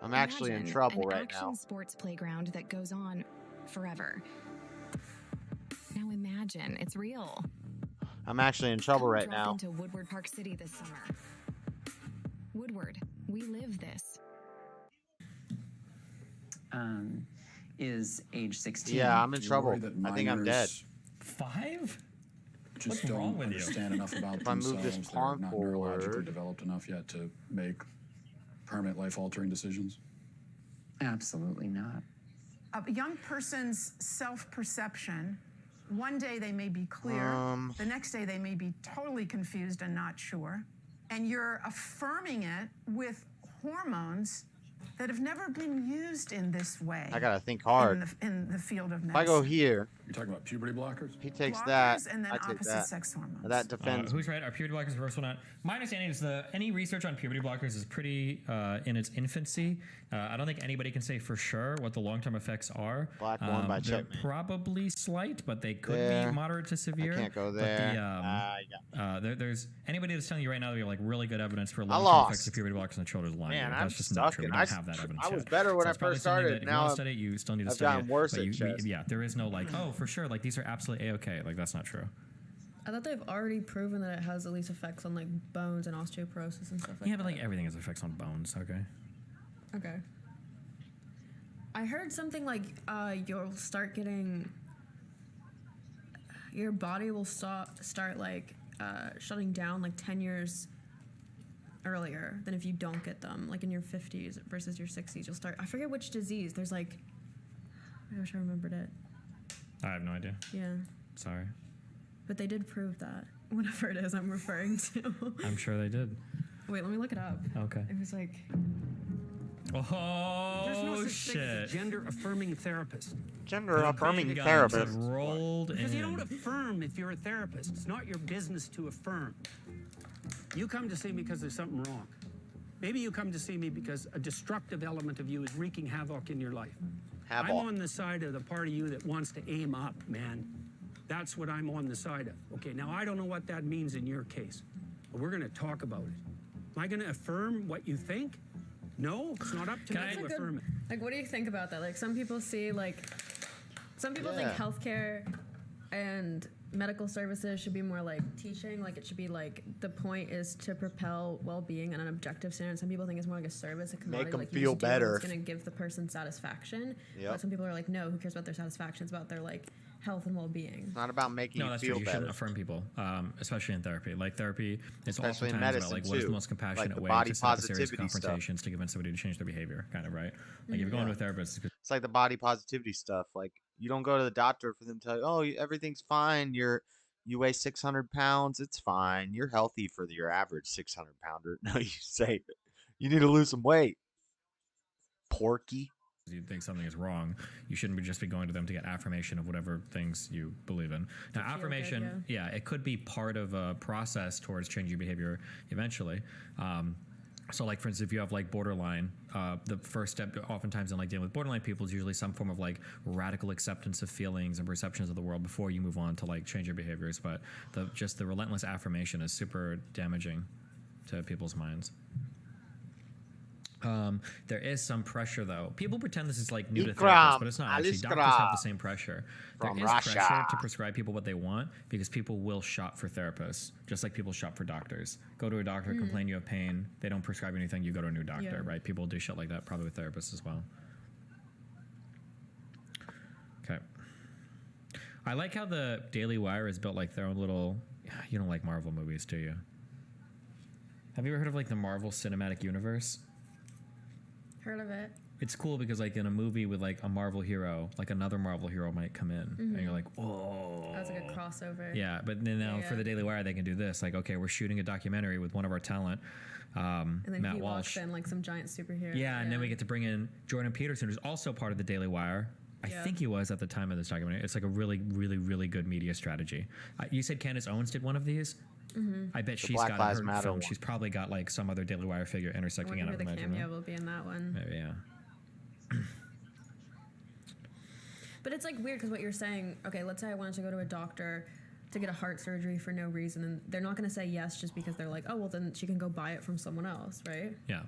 I'm actually in trouble an right action now. sports playground that goes on forever. Now imagine it's real. I'm actually in trouble Come right drop now. into Woodward Park City this summer. Woodward, we live this. Is age 16. Yeah, I'm in Do you trouble. worry that I think I'm dead. minors 5? Just What's don't wrong with you? understand enough about If I move themselves. this They're pawn not neurologically forward. developed enough yet to make permanent life-altering decisions. Absolutely not. A young person's self-perception, one day they may be clear, the next day they may be totally confused and not sure, and you're affirming it with hormones that have never been used in this way. I gotta think hard. in the field of medicine. If I go here, You're talking about puberty blockers? He takes Blockers that. and then I take opposite that. sex hormones. That defends. Who's right? Are puberty blockers reversible or not? My understanding is any research on puberty blockers is pretty in its infancy. I don't think anybody can say for sure what the long-term effects are. Black one by they're checkmate. probably slight, but they could There. be moderate to severe. I can't go But there. there's anybody that's telling you right now that you have like really good evidence for I long-term lost. effects of puberty blockers in children's lying. Man, That's I'm just not true. We sucking. don't have that evidence I was yet. better when So I it's probably first something started. that if you Now want to study it, you still need to I've study gotten it. worse But at chess. yeah, there is no like, oh, for sure, like these are absolutely A-okay. Like that's not true. I thought they've already proven that it has at least effects on like bones and osteoporosis and stuff like that. Yeah, but like everything has effects on bones. Okay. Okay. I heard something like you'll start getting your body will start like shutting down like 10 years earlier than if you don't get them, like in your 50s versus your 60s. You'll start, I forget which disease. There's like, I wish I remembered it. I have no idea. Yeah. Sorry. But they did prove that, whatever it is I'm referring to. I'm sure they did. Wait, let me look it up. Okay. It was like, oh, There's no such shit. thing as a gender-affirming therapist. Gender-affirming big guns therapist. have rolled Because you in. don't affirm if you're a therapist. It's not your business to affirm. You come to see me because there's something wrong. Maybe you come to see me because a destructive element of you is wreaking havoc in your life. I'm on the side of the part of you that wants to aim up, man. That's what I'm on the side of. Okay, now I don't know what that means in your case, but we're going to talk about it. Am I going to affirm what you think? No, it's not up to me to affirm it. like, what do you think about that? Like, some people see, like, some people think healthcare and medical services should be more like teaching. Like, it should be like, the point is to propel well-being and an objective standard. Some people think it's more like a service, a commodity. Make 'em like, you feel just do better. what's going to give the person satisfaction. Yep. But some people are like, no, who cares about their satisfaction? It's about their, like, health and well-being. It's not about making No, you that's feel true. You better. shouldn't affirm people, especially in therapy. Like therapy is Especially in oftentimes medicine, about like what is the too. most compassionate Like the way body to set up a series of positivity stuff. confrontations to convince somebody to change their behavior, kind of, right? Like if you're going to a therapist, It's like the body positivity stuff. Like you don't go to the doctor for them to tell you, oh, everything's fine. You weigh 600 pounds. It's fine. You're healthy for your average 600 pounder. No, you say you need to lose some weight. Porky. you think something is wrong, you shouldn't just be going to them to get affirmation of whatever things you believe in. Now, affirmation, yeah, it could be part of a process towards changing your behavior eventually. So, like, for instance, if you have, like, borderline, the first step oftentimes in, like, dealing with borderline people is usually some form of, like, radical acceptance of feelings and perceptions of the world before you move on to, like, change your behaviors. But just the relentless affirmation is super damaging to people's minds. There is some pressure, though. People pretend this is like new to therapists, but it's not actually. Doctors have the same pressure. There is pressure to prescribe people what they want because people will shop for therapists, just like people shop for doctors. Go to a doctor, complain you have pain. They don't prescribe anything. You go to a new doctor, right? People do shit like that, probably with therapists as well. Okay. I like how the Daily Wire is built like their own little. You don't like Marvel movies, do you? Have you ever heard of like the Marvel Cinematic Universe? Heard of it. It's cool because, like, in a movie with, like, a Marvel hero, like, another Marvel hero might come in. And you're like, whoa. That's like a crossover. Yeah, but then now for the Daily Wire, they can do this. Like, okay, we're shooting a documentary with one of our talent, And then Matt he Walsh. walks in like some giant superhero. Yeah, and then we get to bring in Jordan Peterson, who's also part of the Daily Wire. I think he was at the time of this documentary. It's like a really, really, really good media strategy. You said Candace Owens did one of these? I bet she's got in her film. She's probably got like some other Daily Wire figure intersecting in I it. wonder who the cameo will be in that one. Maybe, yeah. But it's like weird because what you're saying, okay, let's say I wanted to go to a doctor to get a heart surgery for no reason, and they're not going to say yes just because they're like, oh, well, then she can go buy it from someone else, right? Yeah.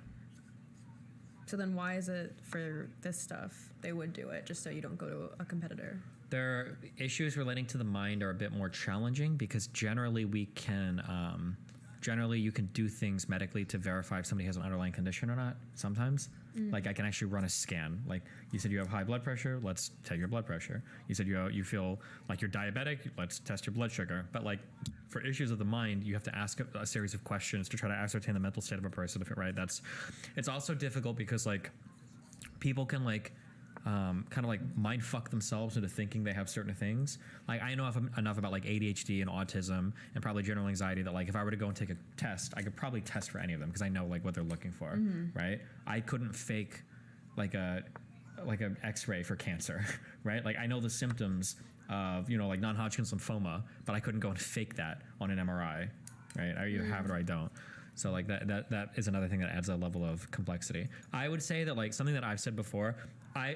So then why is it for this stuff they would do it just so you don't go to a competitor? Their issues relating to the mind are a bit more challenging because generally we can, generally you can do things medically to verify if somebody has an underlying condition or not sometimes. Like I can actually run a scan. Like you said you have high blood pressure, let's take your blood pressure. You said you feel like you're diabetic, let's test your blood sugar. But like for issues of the mind, you have to ask a series of questions to try to ascertain the mental state of a person, right? It's also difficult because like people can like kind of like mind fuck themselves into thinking they have certain things. Like I know enough about like ADHD and autism and probably general anxiety that like if I were to go and take a test, I could probably test for any of them because I know like what they're looking for, right? I couldn't fake like an X-ray for cancer, right? Like I know the symptoms of, you know, like non-Hodgkin's lymphoma, but I couldn't go and fake that on an MRI, right? I either have it or I don't. So like that is another thing that adds a level of complexity. I would say that like something that I've said before,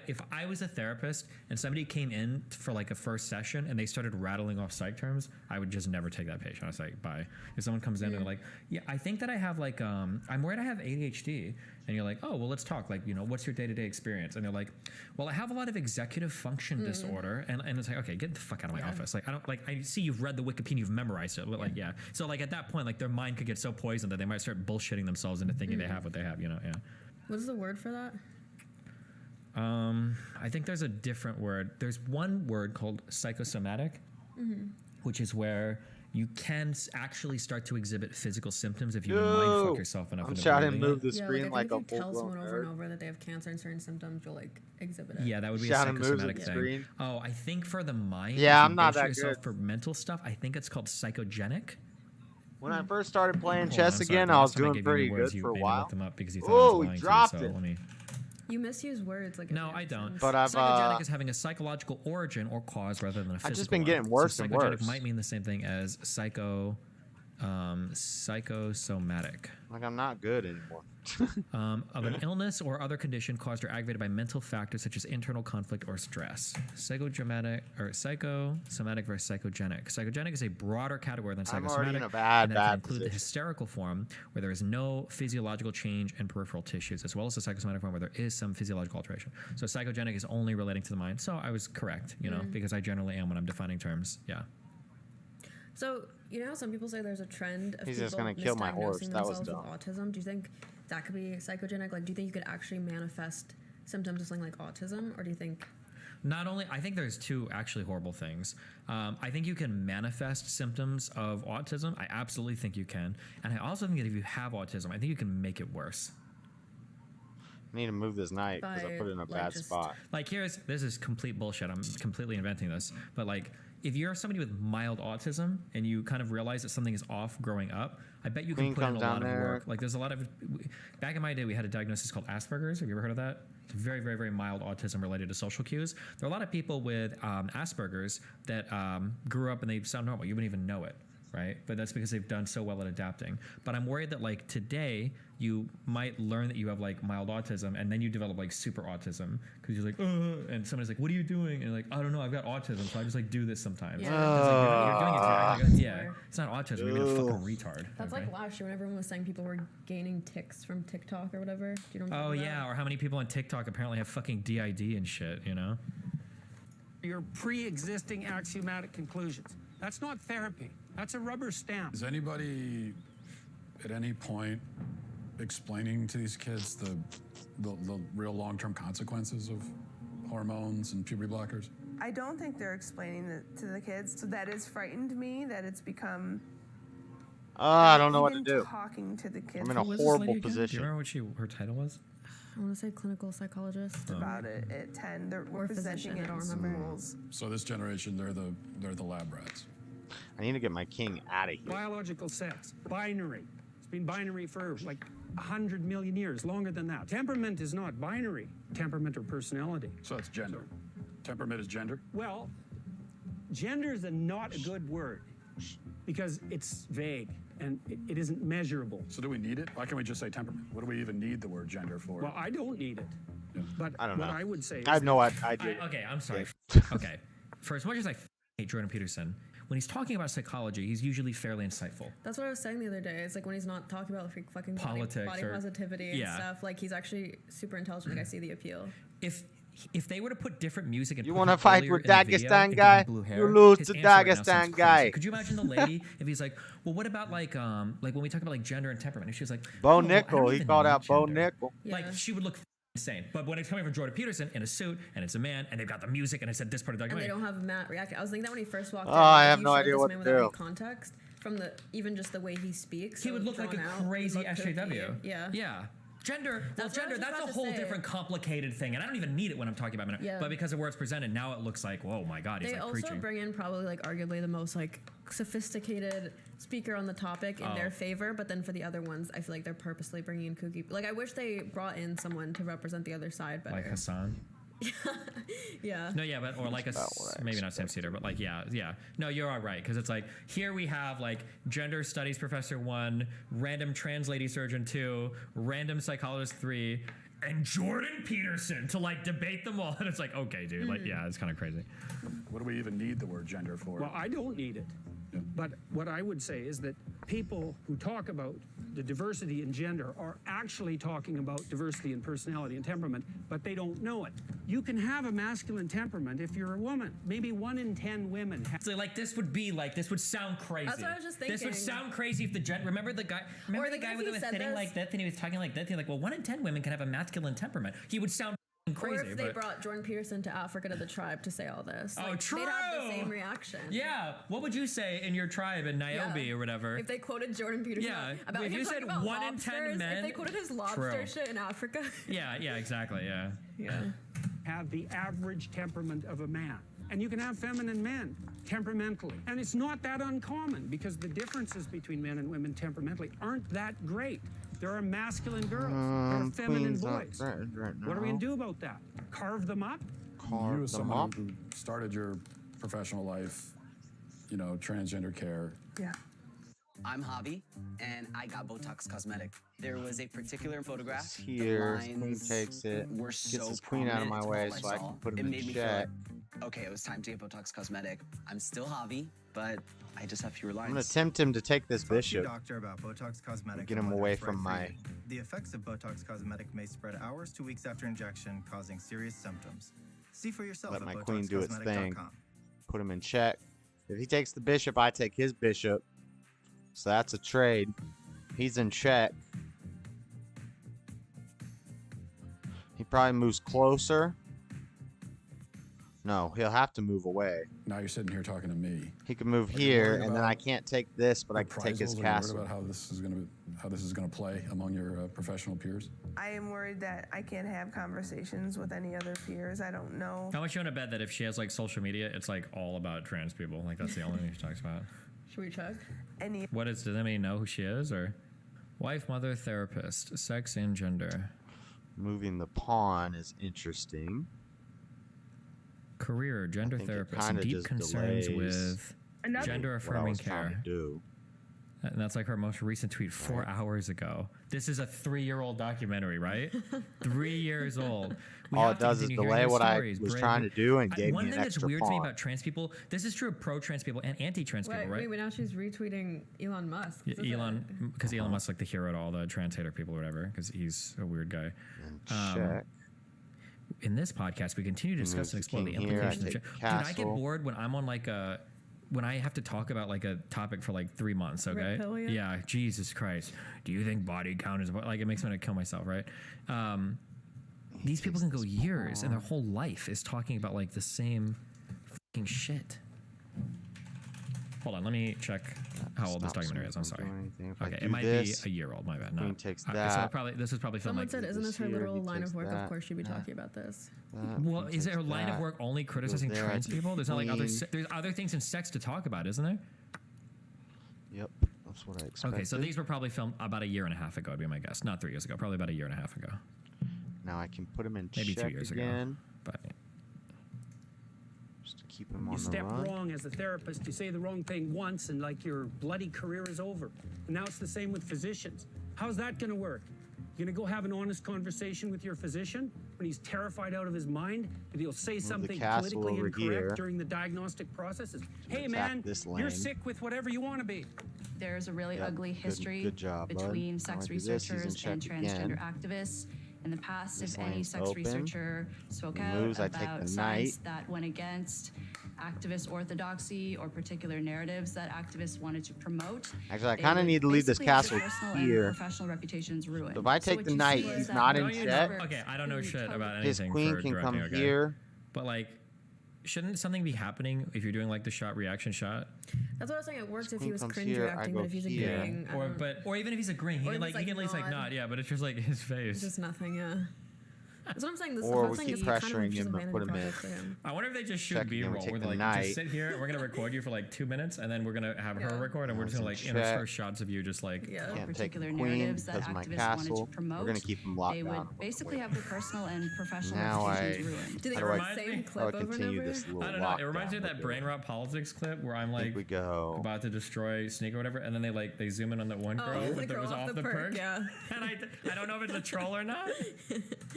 if I was a therapist and somebody came in for like a first session and they started rattling off psych terms, I would just never take that patient. I was like, bye. If someone comes in and they're like, yeah, I think that I have like, I'm worried I have ADHD. And you're like, oh, well, let's talk. Like, you know, what's your day-to-day experience? And they're like, well, I have a lot of executive function disorder. And it's like, okay, get the fuck out of my office. Like, I see you've read the Wikipedia, you've memorized it. But like, yeah. So like at that point, like their mind could get so poisoned that they might start bullshitting themselves into thinking they have what they have, you know? Yeah. What's the word for that? I think there's a different word. There's one word called psychosomatic, which is where you can actually start to exhibit physical symptoms if you mind fuck yourself enough. I'm trying to move the Yeah, screen like if a you tell full-blown someone over and nerd. over that they have cancer and certain symptoms, you'll like exhibit it. Yeah, that would be Shout a and moves psychosomatic the thing. screen. Oh, I think for the mind, Yeah, if you I'm not bullshit that yourself good. for mental stuff, I think it's called psychogenic. When I first started playing Hold on, chess I'm sorry, again, the I last was time I doing gave you pretty the words, good you for a made me while. look them up because you thought I Oh, was he lying to you, dropped so it. let me- You misuse words like No, I don't. But I've, psychogenic is having a psychological origin or cause rather than a physical I've just been one. getting worse so and psychogenic worse. might mean the same thing as psychosomatic. Like I'm not good anymore. Of an illness or other condition caused or aggravated by mental factors such as internal conflict or stress. Psychosomatic versus psychogenic. Psychogenic is a broader category than I'm psychosomatic. already in a bad, and that can bad include the position. hysterical form where there is no physiological change in peripheral tissues, as well as the psychosomatic form where there is some physiological alteration. So psychogenic is only relating to the mind. So I was correct, you know, because I generally am when I'm defining terms. Yeah. So, you know how some people say there's a trend of He's people just gonna kill my horse. misdiagnosing That was themselves with autism? Do you think that could be psychogenic? Like, do you think you could actually manifest symptoms of something like autism? Or do you think... Not only, I think there's two actually horrible things. I think you can manifest symptoms of autism. I absolutely think you can. And I also think that if you have autism, I think you can make it worse. I need to move this knife because I put it in a bad spot. Like this is complete bullshit. I'm completely inventing this. But like, if you're somebody with mild autism and you kind of realize that something is off growing up, I bet you can Queen put in a comes lot down of there. work. Like there's a lot of, back in my day, we had a diagnosis called Asperger's. Have you ever heard of that? It's very, very, very mild autism related to social cues. There are a lot of people with Asperger's that grew up and they sound normal. You wouldn't even know it, right? But that's because they've done so well at adapting. But I'm worried that like today, you might learn that you have like mild autism and then you develop like super autism because you're like, and somebody's like, what are you doing? And you're like, I don't know, I've got autism, so I just like do this sometimes. Yeah. You're doing it to yeah, it's not autism, you're being a fucking retard. That's okay? like last year when everyone was saying people were gaining tics from TikTok or whatever. Do you know Oh about yeah, or how many people on TikTok apparently have fucking DID and shit, you know? Your pre-existing axiomatic conclusions. That's not therapy. That's a rubber stamp. Is anybody at any point explaining to these kids the real long-term consequences of hormones and puberty blockers? I don't think they're explaining it to the kids. So that has frightened me that it's become. I don't know what to even do. Talking to the kids I'm in a Who was this horrible lady again? Do position. you remember what her title was? I want to say clinical psychologist. about it at 10. They're Or presenting physician, it I don't in remember. schools. So this generation, they're the lab rats. I need to get my king out of here. Biological sex, binary. It's been binary for like 100 million years, longer than that. Temperament is not binary, temperament or personality. So it's gender. Temperament is gender? Well, gender is not a good word because it's vague and it isn't measurable. So do we need it? Why can't we just say temperament? What do we even need the word gender for? Well, I don't need it. But I don't know. what I would say I have is no that- idea. Okay, I'm sorry. Okay. For as much as I hate Jordan Peterson, when he's talking about psychology, he's usually fairly insightful. That's what I was saying the other day. It's like when he's not talking about fucking Politics body or- positivity and yeah. stuff. Like he's actually super intelligent. Like I see the appeal. If they were to put different music and You put wanna him fight earlier with in the video Dagestan and give guy? him blue hair, You lose his to answer right now sounds Dagestan crazy. guy. Could you imagine the lady if he's like, well, what about like when we talk about like gender and temperament? And she's like, Bo oh, I Nickel. don't He even called need out Bo gender. Nickel. Like she would look insane. But when it's coming from Jordan Peterson in a suit and it's a man and they've got the music and I said this part of the And they documentary. don't have Matt react. I was thinking that when he first walked Oh, in. I if have you no showed idea this what man to without any do. context from the even just the way he speaks. He so would look like a drawn out, he crazy looked SJW. kooky. Yeah. Yeah. Gender, That's what I was just that's about a to whole say. different complicated thing. And I don't even need it when I'm talking about it. Yeah. But because of where it's presented, now it looks like, whoa, my God, he's They like also preaching. bring in probably like arguably the most like sophisticated speaker on the topic in Oh. their favor, but then for the other ones, I feel like they're purposely bringing in kooky. Like I wish they brought in someone to represent the other side better. Like Hassan. Yeah. No, yeah, but or like maybe not Sam Cedar, but like yeah. No, you're all right because it's like here we have like gender studies professor 1, random trans lady surgeon 2, random psychologist 3, and Jordan Peterson to like debate them all, and it's like okay, dude, like yeah, it's kind of crazy. What do we even need the word gender for? Well, I don't need it. But what I would say is that people who talk about the diversity in gender are actually talking about diversity in personality and temperament, but they don't know it. You can have a masculine temperament if you're a woman. Maybe 1 in 10 women have. So like this would sound crazy. That's what I was just This would thinking. sound crazy if the remember the guy with if he said sitting this. like this and he was talking like this. He's like, well, 1 in 10 women can have a masculine temperament. He would sound crazy. Or if they but brought Jordan Peterson to Africa to the tribe to say all this. Oh, like, true. They'd have the same reaction. yeah, what would you say in your tribe in Niobe or whatever? If they quoted Jordan Peterson about if him you talking said about 1 in 10 lobsters, men, if they quoted his lobster True. shit in Africa. Yeah, exactly, yeah. Have the average temperament of a man. And you can have feminine men temperamentally. And it's not that uncommon because the differences between men and women temperamentally aren't that great. There are masculine girls, there are feminine Queen's not boys. threatened right What are we now. going to do about that? Carve them up? You as someone who started your professional life, transgender care. Yeah. I'm Javi, and I got Botox Cosmetic. There was a particular photograph. Here, The Queen lines takes it, were gets so his queen out of my prominent. way It's so I all can put him It in made me feel check. like, okay, it was time to get Botox Cosmetic. I'm still Javi, but I just have fewer lines. I'm gonna tempt him to take this Talk to your bishop. doctor about Botox Cosmetic. Get and him whether away it's right from for my. you. The effects of Botox Cosmetic may spread hours to weeks after injection, causing serious symptoms. See for yourself Let at my queen do its thing. BotoxCosmetic.com. Put him in check. If he takes the bishop, I take his bishop. So that's a trade. He's in check. He probably moves closer. No, he'll have to move away. Now you're sitting here talking to me. He can move Are you here, worried and then about I can't take this, but I can take his reprisals? Are you castle. worried about how this is gonna play among your professional peers? I am worried that I can't have conversations with any other peers. I don't know. How much you want to bet that if she has like social media, it's like all about trans people? Like that's the only thing she talks about. Should we check? Does anybody know who she is or? Wife, mother, therapist, sex and gender. Moving the pawn is interesting. Career, gender I think it therapist, kinda deep just concerns delays with Another- gender what I affirming was trying to care. do. And that's like her most recent tweet 4 hours ago. This is a 3-year-old documentary, right? 3 years old. We All have it to does is continue delay hearing what the I stories, was Brig. trying to do and gave One me an thing that's extra weird to me pawn. about trans people, this is true of pro-trans people and anti-trans people, right? Wait, now she's retweeting Elon Musk. Elon, because Elon Musk's like the hero to all the trans hater people or whatever, because he's a weird guy. Check. In this podcast, we continue to discuss and explore the implications of. Dude, I get bored when I'm on like a. When I have to talk about like a topic for like 3 months, okay? Red pill, yeah? Yeah, Jesus Christ. Do you think body count is like it makes me want to kill myself, right? These people can go years and their whole life is talking about like the same fucking shit. Hold on, let me check how old this documentary is. I'm sorry. Okay, it might be a year old. My bad. No. Queen takes Okay, that. So this is probably filmed Someone like. said, isn't this her here, literal he line takes of work? Of that. course she'd be talking about this. Well, is her line of that. work only criticizing there, trans I take people? There's not like other. queen. There's other things in sex to talk about, isn't there? Yep, that's what I expected. Okay, so these were probably filmed about a year and a half ago, would be my guess. Not 3 years ago, probably about a year and a half ago. Now I can put him in Maybe check 2 years again. ago. But Just to keep him on You the step run. wrong as a therapist, you say the wrong thing once and like your bloody career is over. And now it's the same with physicians. How's that going to work? You're going to go have an honest conversation with your physician when he's terrified out of his mind that he'll say something castle politically over incorrect here. during the diagnostic processes? Hey attack man, this you're lane. sick with whatever you want to be. There's a really Yep, ugly good- history good job, bud. between Now sex I do this, he's in researchers and check transgender again. activists. In the past, This if any lane's sex open. researcher spoke He out moves, I take about the science knight. that went against activist orthodoxy or particular narratives that activists wanted to promote, Actually, I they kind of would need to leave this basically have castle their personal and here. professional reputations ruined. So if I So take what the you knight, see is he's that not in Don't you check. know- Okay, I don't know shit about His anything. queen for can come directing, okay? here. But like, shouldn't something be happening if you're doing like the shot reaction shot? That's what I was saying. It works if he queen was comes cringe here, I reacting, go but if he's here. agreeing, I Or don't- but or even if he's agreeing, he Or can if like he's, he can at least like nod. nod, yeah. But it's just like his face. just nothing. Yeah. That's what I'm saying. This Or whole we thing keep is kind of pressuring just a him and vanity put him in. project for him. I wonder if they just shoot Check, B-roll. we take We're the like, night. just sit here. We're gonna record you for like 2 minutes, and then we're gonna have her record, and we're just gonna like Check. intersperse shots of you just like. Yeah. Can't take Particular the queen narratives that because of my activists wanted castle. to promote. We're gonna keep him locked They down. would basically have their personal and professional Now reputations I- ruined. Do they How do have I- the same How clip I'll over and continue over? this little I don't know. It reminds me of lockdown that we're brain doing. rot politics clip where I'm I like think we go. about to destroy Sneak or whatever, and then they zoom in on that one girl the that girl was off the perk. Yeah. And I don't know if it's a troll or not.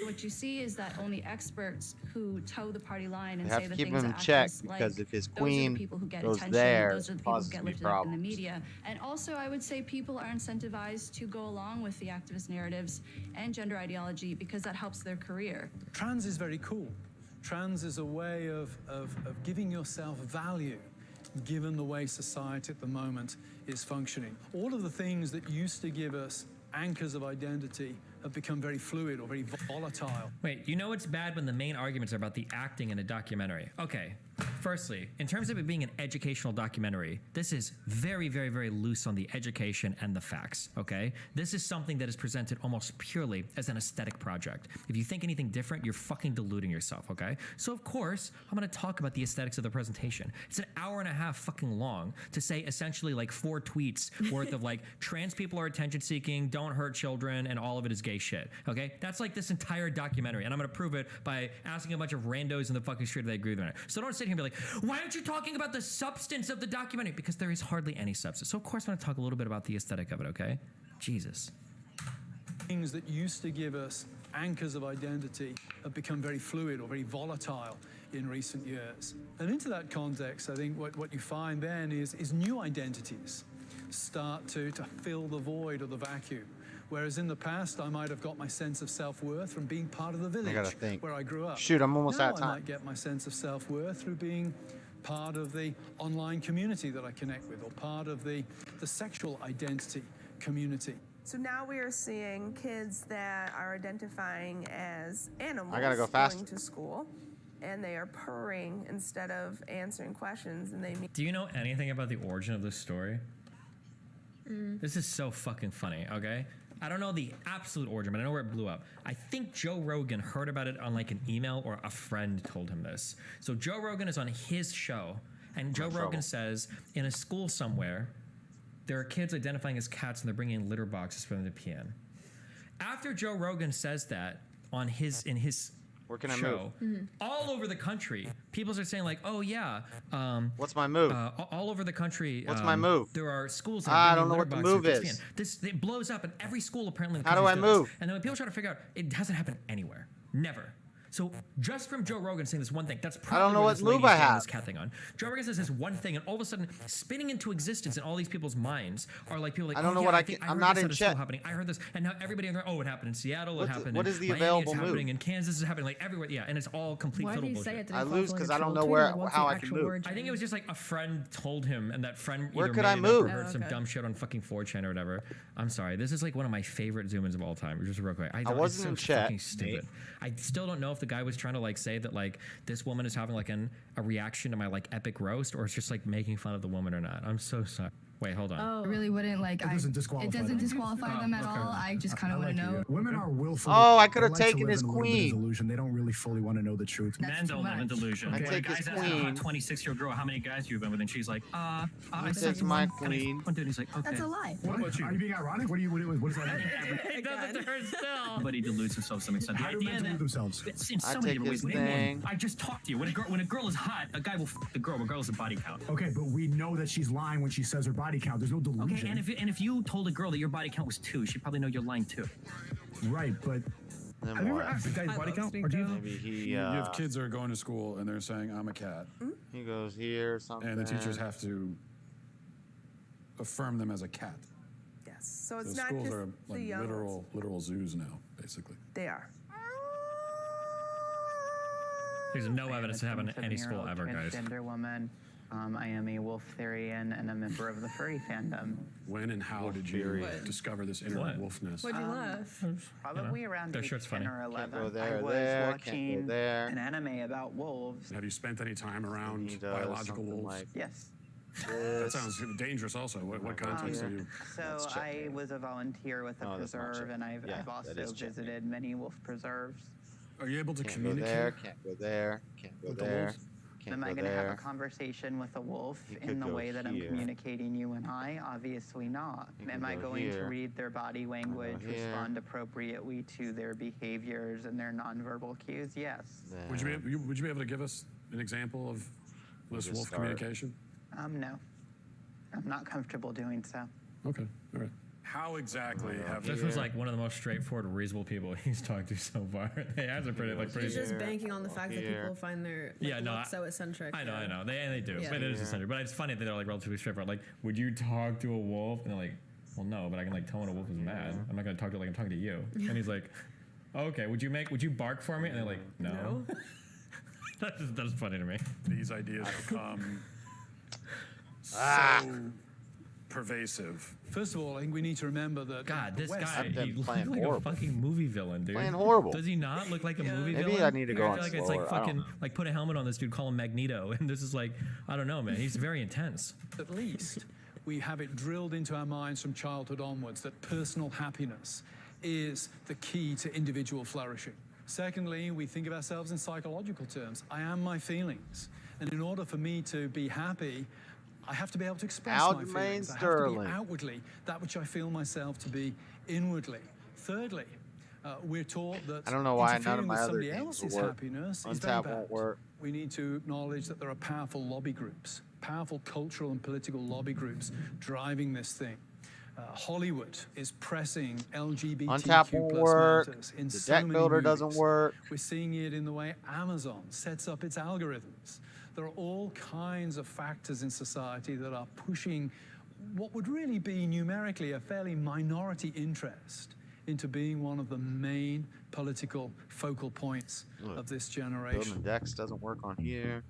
What you see is that only experts who toe the party line and We have say to the keep things him that in check activists because like, if his those are queen the people who get goes attention, there, those are the it people who causes get me lifted up in the problems. media. And also, I would say people are incentivized to go along with the activist narratives and gender ideology because that helps their career. Trans is very cool. Trans is a way of giving yourself value, given the way society at the moment is functioning. All of the things that used to give us anchors of identity have become very fluid or very volatile. Wait, you know it's bad when the main arguments are about the acting in a documentary. Okay, firstly, in terms of it being an educational documentary, this is very, very, very loose on the education and the facts, okay? This is something that is presented almost purely as an aesthetic project. If you think anything different, you're fucking deluding yourself, okay? So of course, I'm gonna talk about the aesthetics of the presentation. It's an hour and a half fucking long to say essentially like 4 tweets worth of like, trans people are attention seeking, don't hurt children, and all of it is gay shit, okay? That's like this entire documentary, and I'm gonna prove it by asking a bunch of randos in the fucking street if they agree with it. So don't sit here and be like, why aren't you talking about the substance of the documentary? Because there is hardly any substance. So of course I'm gonna talk a little bit about the aesthetic of it, okay? Jesus. Things that used to give us anchors of identity have become very fluid or very volatile in recent years. And into that context, I think what you find then is new identities start to fill the void or the vacuum. Whereas in the past, I might have got my sense of self-worth from being part of the village where I grew up. Shoot, I'm almost now out of time. I might get my sense of self-worth through being part of the online community that I connect with, or part of the sexual identity community. So now we are seeing kids that are identifying as animals I gotta go fast. going to school, and they are purring instead of answering questions, and they meet. Do you know anything about the origin of this story? This is so fucking funny, okay? I don't know the absolute origin, but I know where it blew up. I think Joe Rogan heard about it on like an email, or a friend told him this. So Joe Rogan is on his show, and Joe Rogan says in a school somewhere, there are kids identifying as cats and they're bringing in litter boxes for them to pee in. After Joe Rogan says that in his Where can I show, move? all over the country, people are saying like, "Oh yeah, what's my move? All over the country, What's my move? There are schools. That I are don't know bringing what the litter move boxes for kids is. to pee in. This it blows up in every school apparently. In the How do I country does. move? And then when people try to figure out, it hasn't happened anywhere, never. So just from Joe Rogan saying this one thing, that's probably I don't know where what this move lady I is getting have. this cat thing on. Joe Rogan says this one thing, and all of a sudden, spinning into existence in all these people's minds are like people like, I don't oh, know yeah, what I think can- I'm heard not this in at a school check. happening. I heard this, and now everybody in there, oh, it happened in Seattle, What's it happened. what in is the Miami, available it's happening move? in Kansas, is happening like everywhere. Yeah, and it's all complete Why total did he say bullshit. it? Did he I fall lose for, like, 'cause a I don't troll know tweet, where- or what's how the I can actual move. origin? I think it was just like a friend told him, and that friend Where either could made I it up move? or heard Oh, some okay. dumb shit on fucking 4chan or whatever. I'm sorry. This is like one of my favorite zoom-ins of all time. Just real quick. I wasn't in it's so chat, fucking stupid. I still don't know if the guy was trying to like say that like this woman is having like a reaction to my like epic roast, or it's just like making fun of the woman or not. I'm so sorry. Wait, hold on. I really wouldn't like. It doesn't disqualify It doesn't them. disqualify them at all. I just kind of want to know. Women are willfully. Oh, I could they have like to taken live his in a little bit of queen. delusion. They don't really fully want to know the truth. Men don't live in delusion. I take his queen. A 26-year-old girl, how many guys you've been with? And she's like, I This is my queen. One dude, he's like, okay. That's a lie. What about you? Are you being ironic? What does that mean? It doesn't to her still. Everybody deludes themselves to some extent. The How do idea men delude that themselves? it's in I so many take different his ways. thing. I just talked to you. When a girl is hot, a guy will f the girl regardless of body count. Okay, but we know that she's lying when she says her body count. There's no delusion. Okay, and if you told a girl that your body count was 2, she'd probably know you're lying too. Right, but Then have you ever what? asked the guy's body count? Or do you? Maybe he You have kids that are going to school and they're saying, I'm a cat. he goes here or something. And the teachers have to affirm them as a cat. Yes. So it's The not schools just are the like young ones. literal zoos now, basically. They are. There's no evidence to have in I'm a any school 7-year-old ever, guys. transgender woman. I am a wolf theorian and a member of the furry fandom. When and how did you discover this inner What? wolfness? Why'd you laugh? Probably around their age shirt's 10 funny. or 11. go there, I was there, can't watching go there. an anime about wolves. Have you spent any time around He does biological something wolves? like Yes. That this. sounds dangerous also. What context are you? So Let's check I it. was a volunteer with a No, that's not preserve, check. and I've Yeah, also that is check. visited many wolf preserves. Are you able to Can't communicate? go there, can't go there, can't go With the there. wolves? Can't Am I go going to have a there. conversation with a wolf You in could the go way that I'm here. communicating you and I? Obviously not. You Am could I go going to here. read their body language, here. respond appropriately to their behaviors and their nonverbal cues? Yes. Would you be able to give us an example of this just wolf start. communication? No. I'm not comfortable doing so. Okay, all right. How exactly have This was like one of the most straightforward, reasonable people he's talked to so far. They answer pretty pretty. He's just banking on the fact that people find their look so eccentric. I know. They do. Yeah. But it is eccentric. But it's funny that they're like relatively straightforward. Like, would you talk to a wolf? And they're like, well, no, but I can like tell when a wolf is mad. I'm not gonna talk to it like I'm talking to you. And he's like, okay, would you bark for me? And they're like, no. That's funny to me. These ideas become so pervasive. First of all, I think we need to remember that God, the this West, guy, he looks like a fucking movie villain, dude. Playing horrible. Does he not look like a movie Maybe villain? I need to go I on feel like slower. it's like I don't fucking know. like put a helmet on this dude, call him Magneto, and this is like I don't know, man. He's very intense. at least, we have it drilled into our minds from childhood onwards that personal happiness is the key to individual flourishing. Secondly, we think of ourselves in psychological terms. I am my feelings. And in order for me to be happy, I have to be able to express my Aljamain feelings. I have to Sterling. be outwardly that which I feel myself to be inwardly. Thirdly, we're taught that I don't know why none of interfering my with other somebody games else's will work. happiness is very Untap bad. won't work. We need to acknowledge that there are powerful lobby groups, powerful cultural and political lobby groups driving this thing. Hollywood is pressing LGBTQ Untap won't work. matters in The so deck many builder movies. doesn't work. We're seeing it in the way Amazon sets up its algorithms. There are all kinds of factors in society that are pushing what would really be numerically a fairly minority interest into being one of the main political focal points of this generation. Building decks doesn't work on here.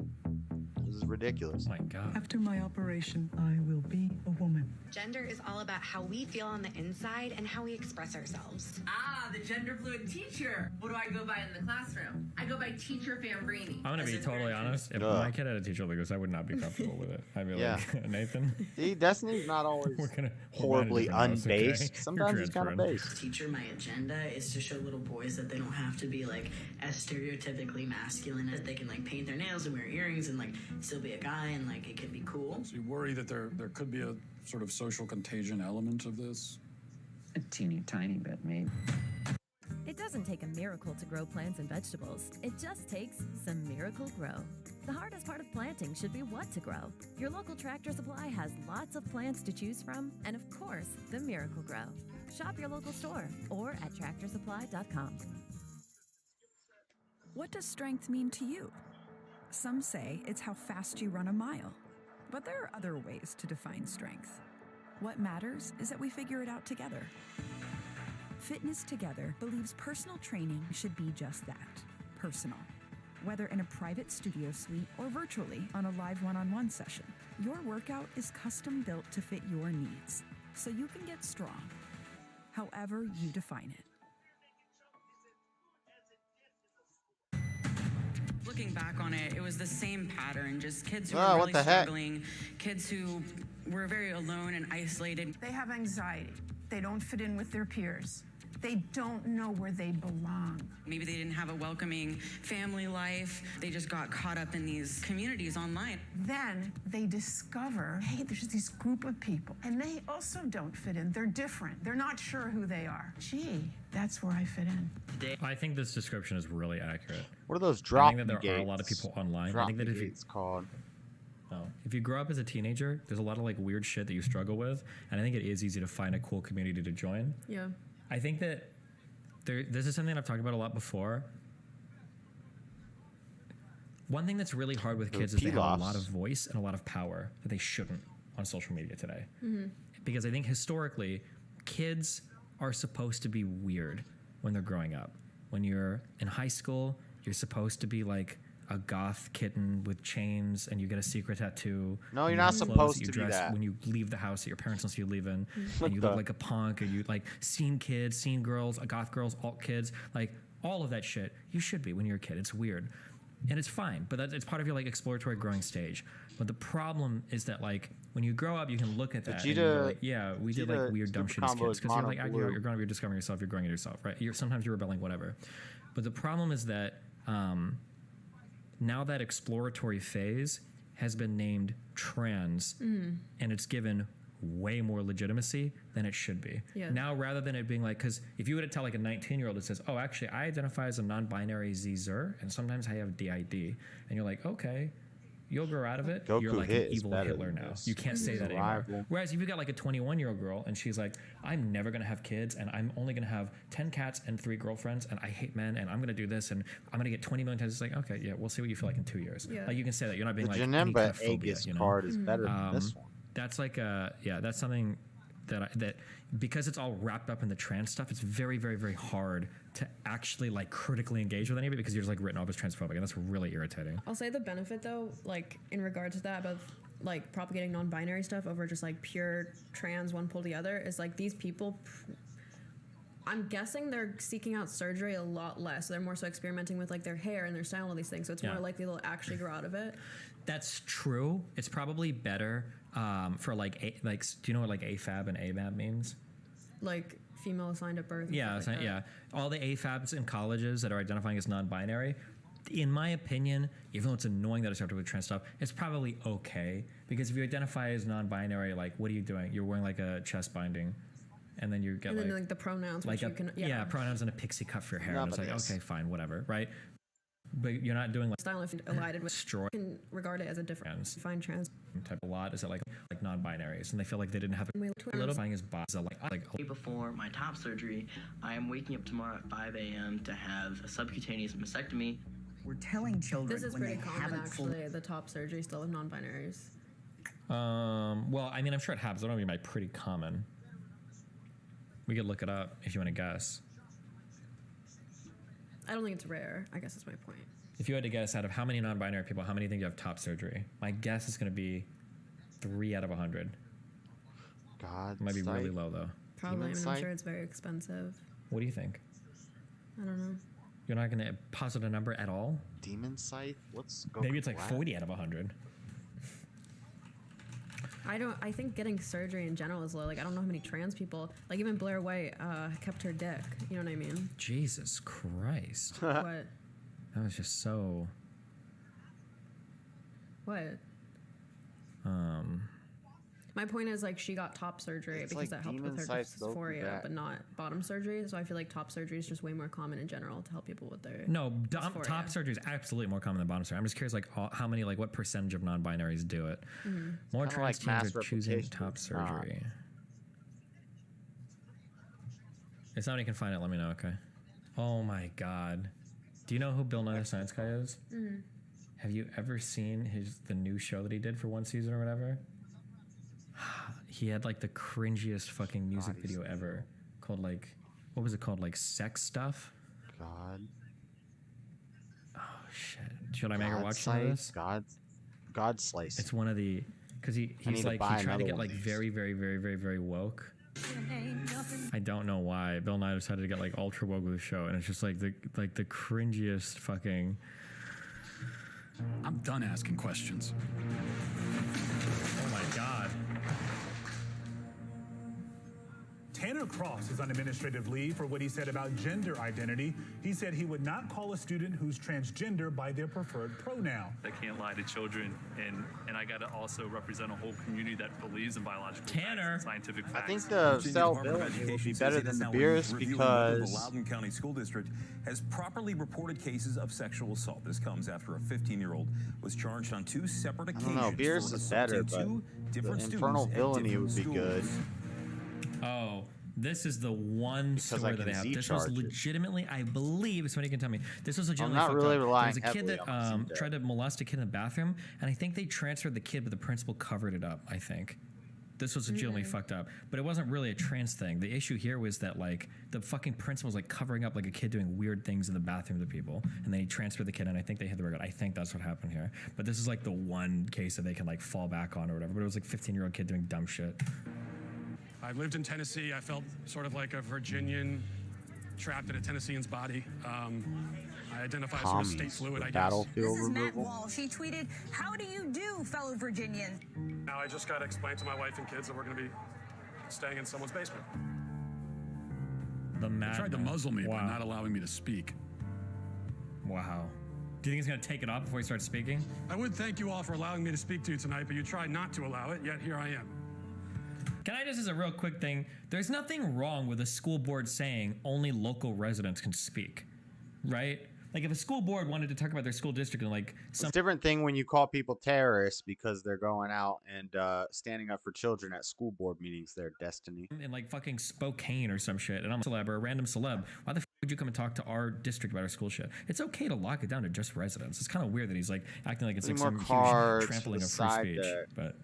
This is ridiculous. My God. After my operation, I will be a woman. Gender is all about how we feel on the inside and how we express ourselves. Ah, the gender fluid teacher. What do I go by in the classroom? I go by Teacher Fambrini. I'm gonna be totally honest. If my kid had a teacher like this, I would not be comfortable with it. I'd be like, Nathan. See, Destiny's not always we're horribly different house, okay? unbased. Sometimes You're it's kind of transferring. based. Teacher, my agenda is to show little boys that they don't have to be like as stereotypically masculine, that they can like paint their nails and wear earrings and like still be a guy and like it can be cool. So you worry that there could be a sort of social contagion element of this? A teeny tiny bit, maybe. It doesn't take a miracle to grow plants and vegetables. It just takes some Miracle Grow. The hardest part of planting should be what to grow. Your local Tractor Supply has lots of plants to choose from, and of course, the Miracle Grow. Shop your local store or at tractorsupply.com. What does strength mean to you? Some say it's how fast you run a mile, but there are other ways to define strength. What matters is that we figure it out together. Fitness Together believes personal training should be just that, personal. Whether in a private studio suite or virtually on a live one-on-one session, your workout is custom built to fit your needs, so you can get strong, however you define it. Looking back on it, it was the same pattern, just kids who Oh, were what really the heck? struggling, kids who were very alone and isolated. They have anxiety. They don't fit in with their peers. They don't know where they belong. Maybe they didn't have a welcoming family life. They just got caught up in these communities online. Then they discover, hey, there's this group of people, and they also don't fit in. They're different. They're not sure who they are. Gee, that's where I fit in. I think this description is really accurate. What are those I drop think that there are a lot of gates? people online. Drop I think that if you, gates called. if you grow up as a teenager, there's a lot of like weird shit that you struggle with, and I think it is easy to find a cool community to join. Yeah. I think that this is something I've talked about a lot before. One thing that's really hard with kids is they have a Pilafs. lot of voice and a lot of power that they shouldn't on social media today. Mm-hmm. Because I think historically, kids are supposed to be weird when they're growing up. When you're in high school, you're supposed to be like a goth kitten with chains and you get a secret tattoo. No, you're You not have clothes supposed you to be dress that. when you leave the house that your parents don't see you leave in. What And you the- look like a punk, or you like scene kids, scene girls, goth girls, alt kids, like all of that shit. You should be when you're a kid. It's weird. and it's fine, but it's part of your like exploratory growing stage. But the problem is that like when you grow up, you can look at that. And you go, like, yeah, we did like weird dumb shit as kids because you're like you're growing up, you're discovering yourself, you're growing yourself, right? Sometimes you're rebelling, whatever. But the problem is that now that exploratory phase has been named trans, and it's given way more legitimacy than it should be. Yeah. Now, rather than it being like, because if you were to tell like a 19-year-old that says, oh, actually, I identify as a non-binary Zer, and sometimes I have DID, and you're like, okay, you'll grow out of it. Goku you're like Hit an is evil better Hitler than now. this. You can't say that Survival. anymore. Whereas if you got like a 21-year-old girl and she's like, I'm never going to have kids and I'm only going to have 10 cats and 3 girlfriends and I hate men and I'm going to do this and I'm going to get 20 million times. It's like, okay, yeah, we'll see what you feel like in 2 years. Yeah. Like you can say that. You're not being The like, Janemba any kind of phobia, Aegis you know? card is better than this one. That's like that's something that because it's all wrapped up in the trans stuff, it's very, very, very hard to actually like critically engage with any of it because you're just like written off as transphobic, and that's really irritating. I'll say the benefit though, like in regards to that about like propagating non-binary stuff over just like pure trans one pull the other is like these people, I'm guessing they're seeking out surgery a lot less. They're more so experimenting with like their hair and their style and all these things, so it's more likely they'll actually grow out of it. That's true. It's probably better for like do you know what like AFAB and AMAB means? Like female assigned at birth. Yeah, like that. yeah. All the AFABs in colleges that are identifying as non-binary, in my opinion, even though it's annoying that it's after with trans stuff, it's probably okay because if you identify as non-binary, like what are you doing? You're wearing like a chest binding, and then you get And then like the pronouns, like which you can pronouns and a pixie cut for your hair. And it's like okay, fine, whatever, right? But you're not doing like style if elided with destroy. You can regard it as a different find trans type a lot. Is it like non-binaries and they feel like they didn't have a little thing as boss like before my top surgery, I am waking up tomorrow at 5 a.m. to have a subcutaneous mastectomy. We're telling children This is when pretty they common haven't actually. The top surgery still with non-binaries. Well, I mean, I'm sure it happens. I don't mean by pretty common. We could look it up if you want to guess. I don't think it's rare. I guess that's my point. If you had to guess out of how many non-binary people, how many think you have top surgery? My guess is going to be 3 out of 100. God, it might be really low though. Probably. I mean, I'm sure it's very expensive. What do you think? I don't know. You're not going to posit a number at all? Demon Scythe? What's going Maybe it's like 40 out of 100. I think getting surgery in general is low. Like I don't know how many trans people, like even Blair White, kept her dick. You know what I mean? Jesus Christ. What? That was just so. What? My point is like she got top surgery because that helped with her dysphoria, but not bottom surgery. So I feel like top surgery is just way more common in general to help people with their dysphoria. Top surgery is absolutely more common than bottom surgery. I'm just curious, like how many, like what percentage of non-binaries do it? More trans teens are choosing top surgery. If somebody can find it, let me know. Okay. Oh my God. Do you know who Bill Nye the Science Guy is? Have you ever seen the new show that he did for one season or whatever? He had like the cringiest fucking music video ever called like, what was it called? Like Sex Stuff? God. Oh shit. Should I make her watch some of this? God Slice. It's one of the, because he's like, he tried to get like very, very, very, very, very woke. I don't know why. Bill Nye decided to get like ultra woke with the show, and it's just like the cringiest fucking. I'm done asking questions. Oh my God. Tanner Cross is on administrative leave for what he said about gender identity. He said he would not call a student who's transgender by their preferred pronoun. I can't lie to children, and I got to also represent a whole community that believes in biological facts and scientific facts. I think the cell-ability will be better than the beers because the Loudoun County School District has properly reported cases of sexual assault. This comes after a 15-year-old was charged on 2 separate occasions. I don't know, beers is better, but the infernal villainy would be good. Oh, this is the one story that they have. This was legitimately, I believe, somebody can tell me, this was legitimately fucked up. There was a kid that tried to molest a kid in the bathroom, and I think they transferred the kid, but the principal covered it up, I think. This was legitimately fucked up. But it wasn't really a trans thing. The issue here was that, like, the fucking principal was, like, covering up, like, a kid doing weird things in the bathroom to people, and then he transferred the kid, and I think they hit the record. I think that's what happened here. But this is, like, the one case that they can, like, fall back on or whatever. But it was, like, 15-year-old kid doing dumb shit. I lived in Tennessee. I felt sort of like a Virginian trapped in a Tennessean's body. I identify as sort of state Commies, fluid, the I guess. battlefield This is Matt removal. Walsh. He tweeted, "How do you do, fellow Virginians?" Now I just got to explain to my wife and kids that we're going to be staying in someone's basement. The They madness. tried to muzzle me by Wow. not allowing me to speak. Wow. Do you think he's going to take it off before he starts speaking? I would thank you all for allowing me to speak to you tonight, but you tried not to allow it, yet here I am. Can I just, as a real quick thing, there's nothing wrong with a school board saying only local residents can speak, right? Like if a school board wanted to talk about their school district and like It's a different thing when you call people terrorists because they're going out and standing up for children at school board meetings. Their destiny. in like fucking Spokane or some shit, and I'm a celeb or a random celeb, why the f would you come and talk to our district about our school shit? It's okay to lock it down to just residents. It's kind of weird that he's like acting like it's Need like more some huge cards trampling to of the free side speech. there. But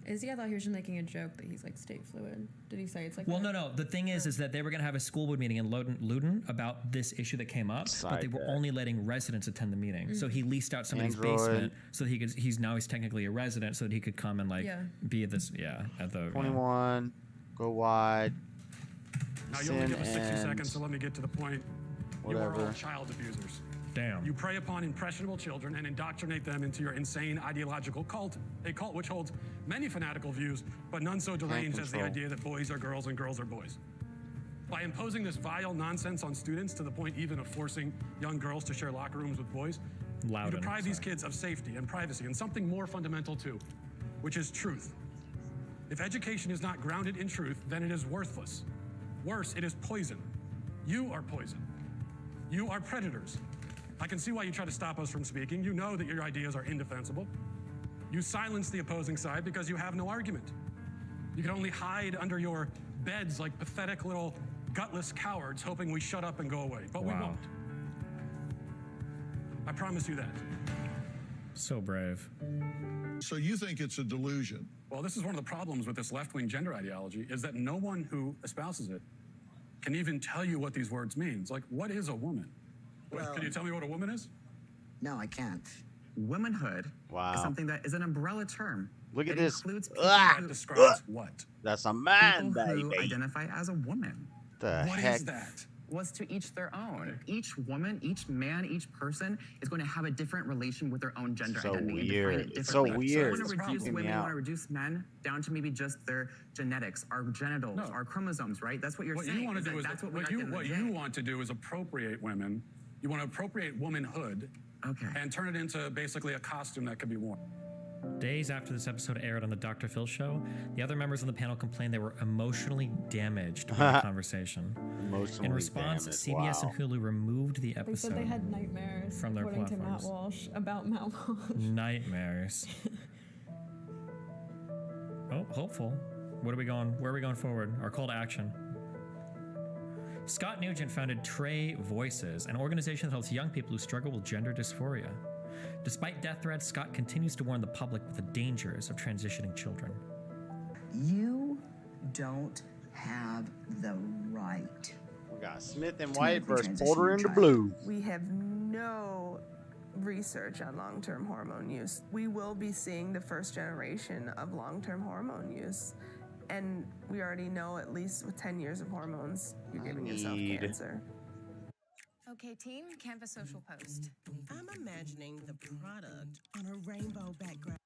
Is he? I thought he was just making a joke that he's like state fluid. Did he say it's like? well, no. The thing is that they were gonna have a school board meeting in Loudoun about this issue that came up, but they were Side only letting residents attend the meeting. So he leased out somebody's Android. basement so that he could. He's technically a resident, so that he could come and like Yeah. be at this. Yeah, at the 21. Go wide. Now you only Sin give us 60 and seconds, so let me get to the point. You are all whatever. child abusers. Damn. You prey upon impressionable children and indoctrinate them into your insane ideological cult, a cult which holds many fanatical views, but none so deranged as the control. idea that boys are girls and girls are boys. By imposing this vile nonsense on students to the point even of forcing young girls to share locker rooms with boys, Loudon, you deprive these sorry. kids of safety and privacy and something more fundamental too, which is truth. If education is not grounded in truth, then it is worthless. Worse, it is poison. You are poison. You are predators. I can see why you try to stop us from speaking. You know that your ideas are indefensible. You silence the opposing side because you have no argument. You can only hide under your beds like pathetic little gutless cowards, hoping we shut up and go away. But we Wow. won't. I promise you that. So brave. So you think it's a delusion? Well, this is one of the problems with this left-wing gender ideology, is that no one who espouses it can even tell you what these words mean. It's like, what is a woman? Can you tell me what a woman is? No, I can't. Womanhood Wow. is something that is an umbrella term. Look at It this. includes people Ah! That describes what? That's a man, who baby. identify as a woman. The What heck? is that? Was to each their own. Each woman, each man, each person is going to have a different relation with their own gender So identity weird. and define it It's so differently. weird. You want It's to reduce freaking me women, you out. want to reduce men down to maybe just their genetics, our genitals, No. our chromosomes, right? That's what you're What saying. you want to do is that's what, what we you are what you want to do is appropriate women. You want to appropriate womanhood, and turn it into basically a costume that could be worn. Days after this episode aired on the Dr. Phil show, the other members of the panel complained they were emotionally damaged by the conversation. Emotionally In response, damaged, CBS wow. and Hulu removed the They episode. said they had nightmares from their according to Matt platforms. Walsh about Matt Walsh. Nightmares. Oh, hopeful. Where are we going forward? Our call to action. Scott Nugent founded Trey Voices, an organization that helps young people who struggle with gender dysphoria. Despite death threats, Scott continues to warn the public of the dangers of transitioning children. You don't have the right. We got Smith and to White make the versus transition Porter of and the child. Blue. We have no research on long-term hormone use. We will be seeing the first generation of long-term hormone use. And we already know, at least with 10 years of hormones, you're giving yourself need- cancer. Okay, team, Canvas social post. I'm imagining the product on a rainbow background.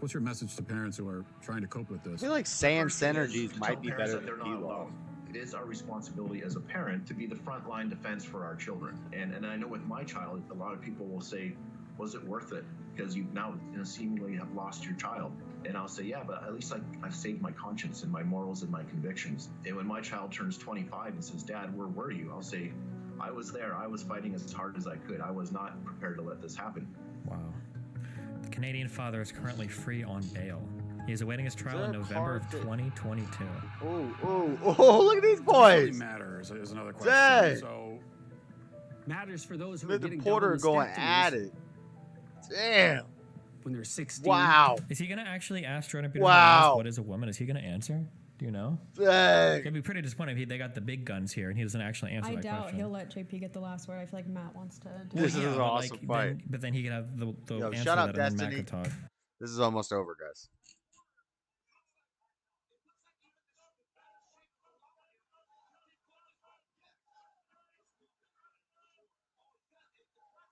What's your message to parents who are trying to cope with I this? feel like saying First thing is synergies to might tell be parents better that they're than not P-Law. alone. It is our responsibility as a parent to be the frontline defense for our children. And I know with my child, a lot of people will say, was it worth it? Because you now seemingly have lost your child. And I'll say, yeah, but at least I've saved my conscience and my morals and my convictions. And when my child turns 25 and says, Dad, where were you? I'll say, I was there. I was fighting as hard as I could. I was not prepared to let this happen. Wow. The Canadian father is currently free on bail. He is awaiting his trial in there a November of card that- 2022. Oh, look at these What really boys. matters is another Dang. question. So matters for those who Smith are getting and Porter double going at mastectomies it. Damn. when they're 16. Wow. Is he going to actually ask Jordan Peterson Wow. what is a woman? Is he going to answer? Do you know? Dang. It'd be pretty disappointing if they got the big guns here and he doesn't actually answer I that doubt question. he'll let JP get the last word. I feel like Matt wants to. This is an but, awesome fight. But then he could have the Yo, answer shut to up, that and then Matt Destiny. could talk. This is almost over, guys.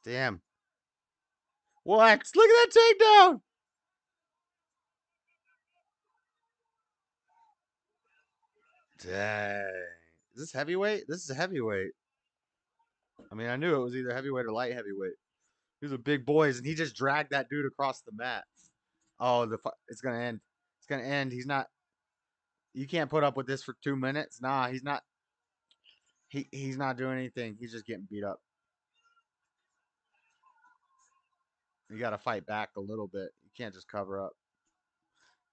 Damn. What? Look at that takedown. Dang. Is this heavyweight? This is heavyweight. I mean, I knew it was either heavyweight or light heavyweight. These are big boys, and he just dragged that dude across the mat. Oh, it's gonna end. It's gonna end. He's not. You can't put up with this for 2 minutes. Nah, he's not. He's not doing anything. He's just getting beat up. You got to fight back a little bit. You can't just cover up.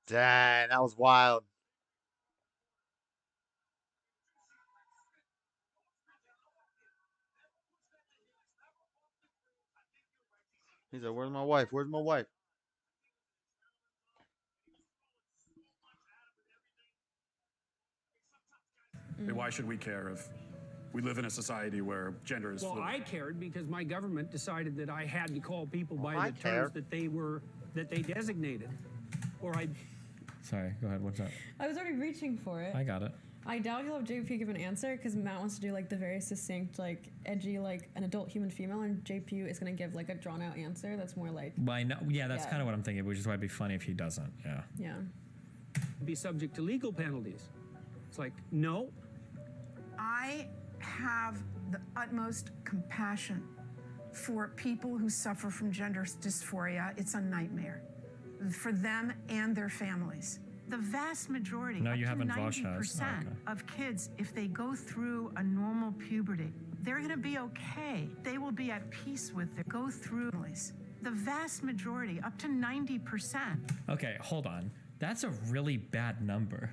Dang, that was wild. He said, "Where's my wife? Where's my wife?" Why should we care if we live in a society where gender is Well, fluid? I cared because my government decided that I had to call people by I the care. terms that they designated, or I. Sorry, go ahead. What's up? I was already reaching for it. I got it. I doubt he'll have JP give an answer because Matt wants to do like the very succinct, like edgy, like an adult human female, and JP is gonna give like a drawn out answer that's more like. Well, I know. Yeah, that's Yeah. kind of what I'm thinking, which is why it'd be funny if he doesn't. Yeah. Yeah. Be subject to legal penalties. It's like, no. I have the utmost compassion for people who suffer from gender dysphoria. It's a nightmare for them and their families. The vast majority, No, up you to haven't Vosh 90% has. Oh, okay. of kids, if they go through a normal puberty, they're going to be okay. They will be at peace with their go through families. The vast majority, up to 90%. Okay, hold on. That's a really bad number.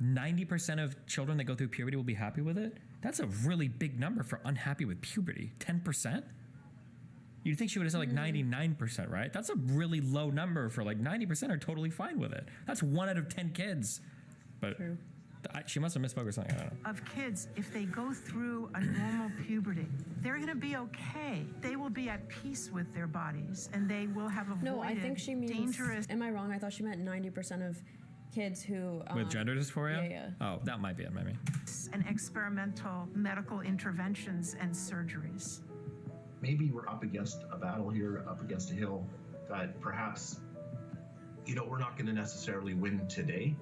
90% of children that go through puberty will be happy with it? That's a really big number for unhappy with puberty. 10%? You'd think she would have said like 99%, right? That's a really low number for like 90% are totally fine with it. That's 1 out of 10 kids. But she must have misspoke or something. I don't know. Of kids, if they go through a normal puberty, they're going to be okay. They will be at peace with their bodies, and they will have avoided No, I think she means. dangerous. Am I wrong? I thought she meant 90% of kids who. With gender dysphoria? Yeah. Oh, that might be it, maybe. And experimental medical interventions and surgeries. Maybe we're up against a battle here, up against a hill that perhaps, we're not going to necessarily win today.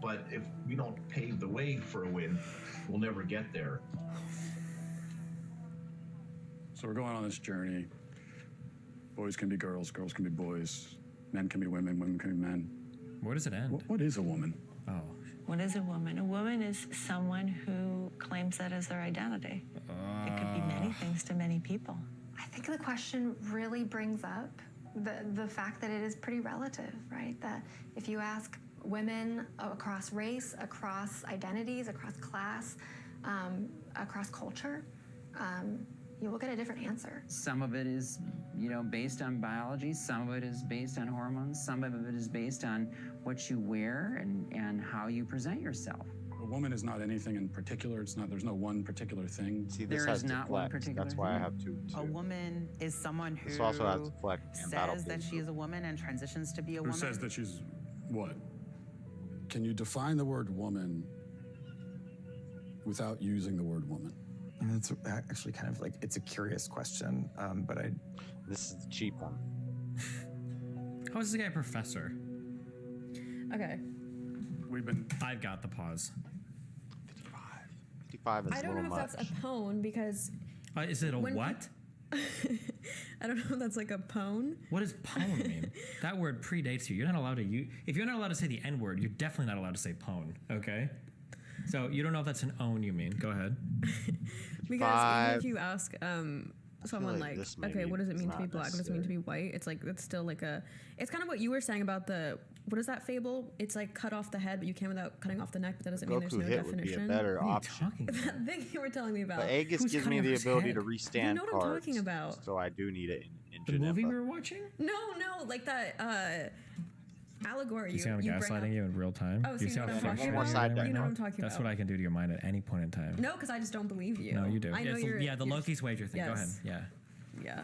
But if we don't pave the way for a win, we'll never get there. So we're going on this journey. Boys can be girls, girls can be boys, men can be women, women can be men. Where does it end? What is a woman? Oh. What is a woman? A woman is someone who claims that as their identity. It could be many things to many people. I think the question really brings up the fact that it is pretty relative, right? That if you ask women across race, across identities, across class, across culture, you will get a different answer. Some of it is, based on biology. Some of it is based on hormones. Some of it is based on what you wear and how you present yourself. A woman is not anything in particular. There's no one particular thing. See, this has deflect. That's why I have two. A woman is someone who This also has deflect and says battlefield. that she is a woman and transitions to be a Who woman. says that she's what? Can you define the word woman without using the word woman? It's actually kind of like, it's a curious question, but This is the cheap one. How is this guy a professor? Okay. I've got the pause. 55 is I a don't little know if much. that's a pone because. Is it a when what? I don't know if that's like a pone. What does pone mean? That word predates you. You're not allowed to use. If you're not allowed to say the N word, you're definitely not allowed to say pone. Okay. So you don't know if that's an own you mean. Go ahead. Because even if you ask someone like like, this okay, maybe what does it is mean to be not black? What does it mean to be white? It's like, it's still like it's kind of what you were saying about what is that fable? It's like cut off the head, but you can without cutting off the neck, but that doesn't mean there's Goku no hit would be a definition. better What are you option. talking about? That thing you were telling me about. But Aegis Who's gives cutting me off the his ability head? to restand You know what I'm cards, talking about. so I do need it in The Geneva. movie we were watching? No, like that allegory. Do you see how I'm bring gaslighting up. you in real time? Oh, Do you so see you how know what I'm frustrated talking I am about? right You know now? what I'm talking That's about. what I can do to your mind at any point in time. No, because I just don't believe you. No, you do. I know It's you're. yeah, the you're- Loki's wager thing. Go ahead. Yes. Yeah. Yeah.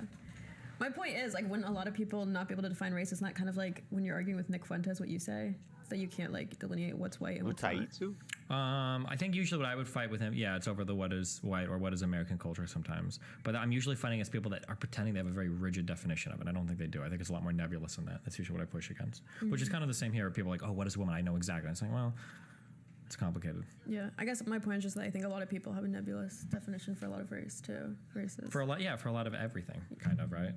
My point is, like, when a lot of people not be able to define race, isn't that kind of like when you're arguing with Nick Fuentes, what you say? That you can't, like, delineate what's white and what's not. I think usually what I would fight with him, it's over the what is white or what is American culture sometimes. But I'm usually fighting against people that are pretending they have a very rigid definition of it. I don't think they do. I think it's a lot more nebulous than that. That's usually what I push against. Which is kind of the same here. People are like, oh, what is a woman? I know exactly. I'm saying, well, it's complicated. Yeah, I guess my point is just that I think a lot of people have a nebulous definition for a lot of races. For a lot of everything, kind of, right?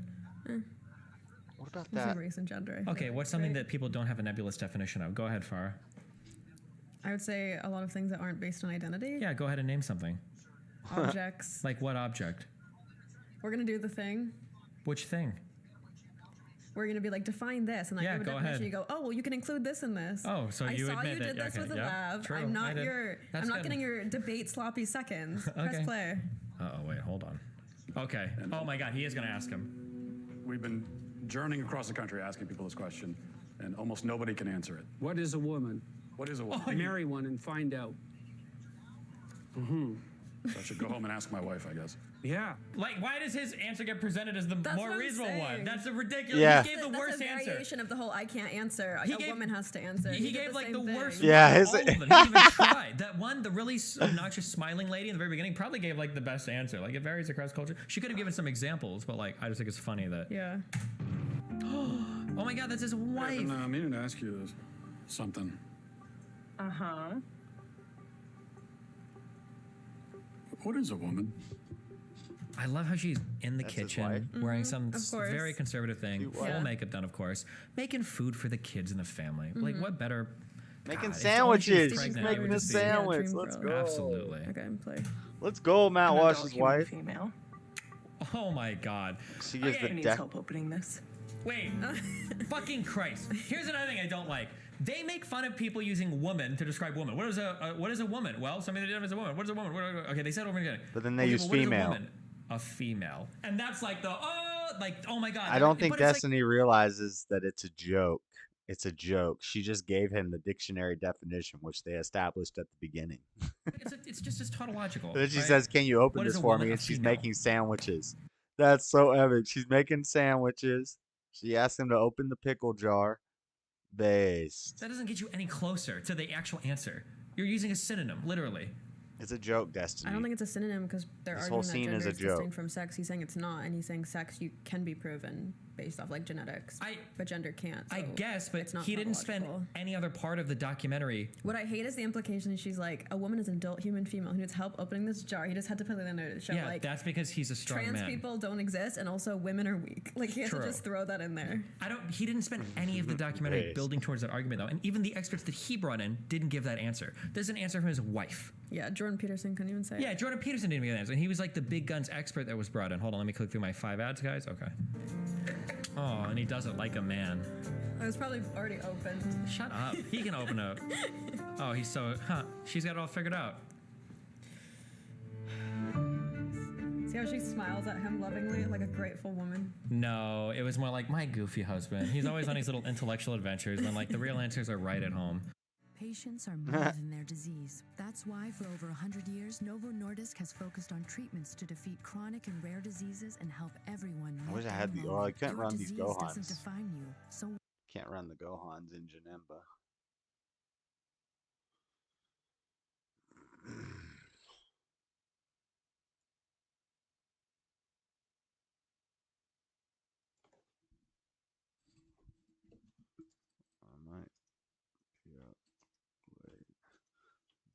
What about that? Race and gender. Okay, what's something that people don't have a nebulous definition of? Go ahead, Farah. I would say a lot of things that aren't based on identity. Yeah, go ahead and name something. Objects. Like what object? We're gonna do the thing. Which thing? We're gonna be like, define this, and like give a definition. Ahead. You go, oh well, you can include this in this. Oh, so you admit I saw you did that, this with a lab. True, I'm not That's I'm not good. getting your debate sloppy seconds. Okay. Press play. Oh wait, hold on. Okay. Oh my God, he is gonna ask him. We've been journeying across the country asking people this question, and almost nobody can answer it. What is a woman? What is a woman? Marry one and find out. So I should go home and ask my wife, I guess. Yeah. Like, why does his answer get presented as the more reasonable one? That's a ridiculous. Yeah. He gave the That's worst a answer. variation of the whole I can't answer. A woman has to answer. He did gave like same the thing. worst. Yeah, one of all of them. He didn't even tried. That one, the really obnoxious smiling lady in the very beginning, probably gave like the best answer. Like it varies across culture. She could have given some examples, but like I just think it's funny that. Yeah. Oh my God, that's his wife. I've been meaning to ask you something. What is a woman? I love how she's in the That's his kitchen wife? wearing some Of course. very conservative thing, Cute full wife. makeup done, of course, making food for the kids and the family. Like, what better? Making God, if only she was sandwiches. She's pregnant, it making would a just be- sandwich. dream Let's girl. go. Absolutely. Okay, play. Let's go, Matt Wash's wife. Female. Oh my God. She gives Okay. the Needs deck. help opening this. Wait, fucking Christ! Here's another thing I don't like. They make fun of people using "woman" to describe woman. What is a woman? Well, something that is a woman. What is a woman? Okay, they said over again. But then they Okay, use well, what is female. A woman? A female, and that's like oh my God. I don't think but it's like- Destiny realizes that it's a joke. It's a joke. She just gave him the dictionary definition, which they established at the beginning. it's just as tautological. Then she right? says, "Can you open What is this a for woman? me?" A And she's female. making sandwiches. That's so epic. She's making sandwiches. She asks him to open the pickle jar. Based. That doesn't get you any closer to the actual answer. You're using a synonym, literally. It's a joke, Destiny. I don't think it's a synonym because they're This arguing whole that scene gender is a is distinct joke. from sex. He's saying it's not, and he's saying sex can be proven based off like genetics, but gender can't. I so guess, but it's not he didn't spend tautological. any other part of the documentary. What I hate is the implication. She's like, a woman is an adult human female who needs help opening this jar. He just had to put it in there to show Yeah, like that's because he's a strong trans man. people don't exist, and also women are weak. Like he has to True. just throw that in there. He didn't spend any of the documentary Based. building towards that argument, though. And even the experts that he brought in didn't give that answer. There's an answer from his wife. Yeah, Jordan Peterson couldn't even say Yeah, it. Jordan Peterson didn't give that answer. And he was like the big guns expert that was brought in. Hold on, let me click through my 5 ads, guys. Okay. Oh, and he does it like a man. It was probably already open. Shut up. He can open it. Oh, he's so, she's got it all figured out. See how she smiles at him lovingly, like a grateful woman. No, it was more like my goofy husband. He's always on these little intellectual adventures when like the real answers are right at home. Patients are more than their disease. That's why for over 100 years, Novo Nordisk has focused on treatments to defeat chronic and rare diseases and help everyone. I wish I had the. the. Oh, I couldn't Your run these disease doesn't Gohans. define you. So Can't run the Gohans in Janemba. I might be up late,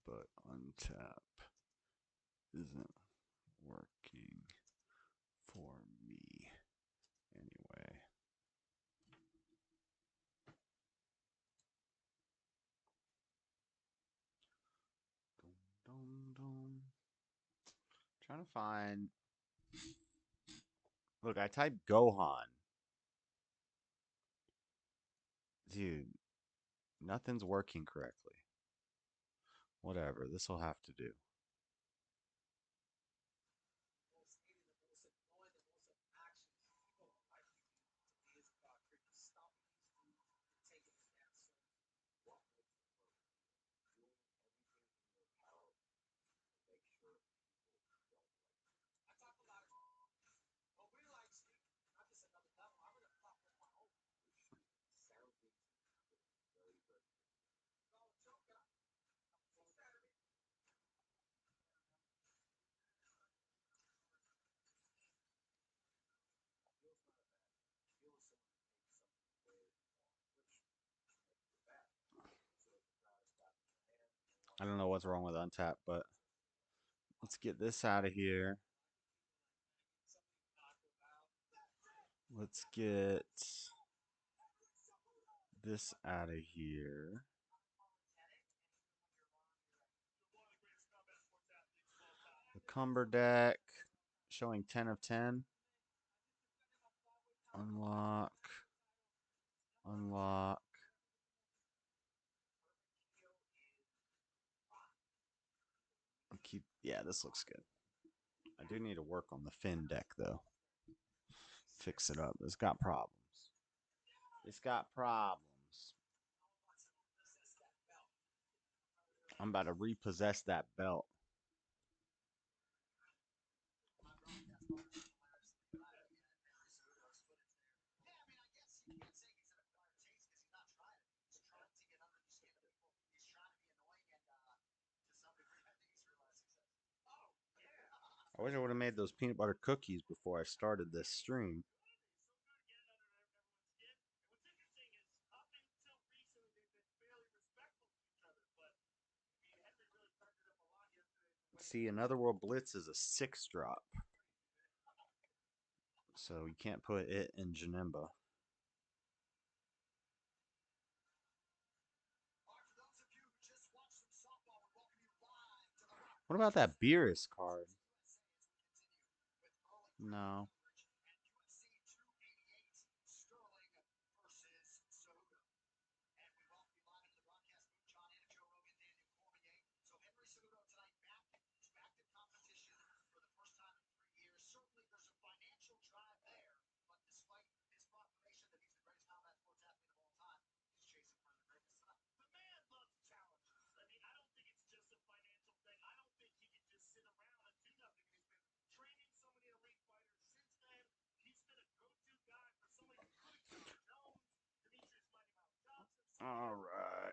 but untap isn't working for me anyway. Dum. Trying to find. Look, I typed Gohan. Dude, nothing's working correctly. Whatever, this will have to do. I don't know what's wrong with Untap, but let's get this out of here. Let's get this out of here. The Cumber deck showing 10 of 10. Unlock. Unlock. I'll keep. Yeah, this looks good. I do need to work on the Finn deck though. Fix it up. It's got problems. It's got problems. I'm about to repossess that belt. I wish I would have made those peanut butter cookies before I started this stream. See, Another World Blitz is a 6-drop. So you can't put it in Janemba. What about that Beerus card? No.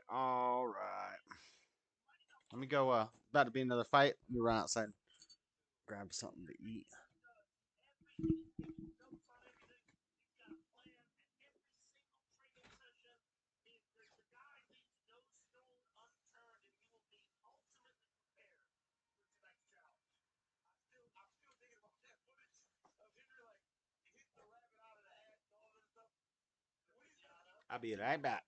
All right. Let me go. About to be another fight. Let me run outside, grab something to eat. I'll be right back.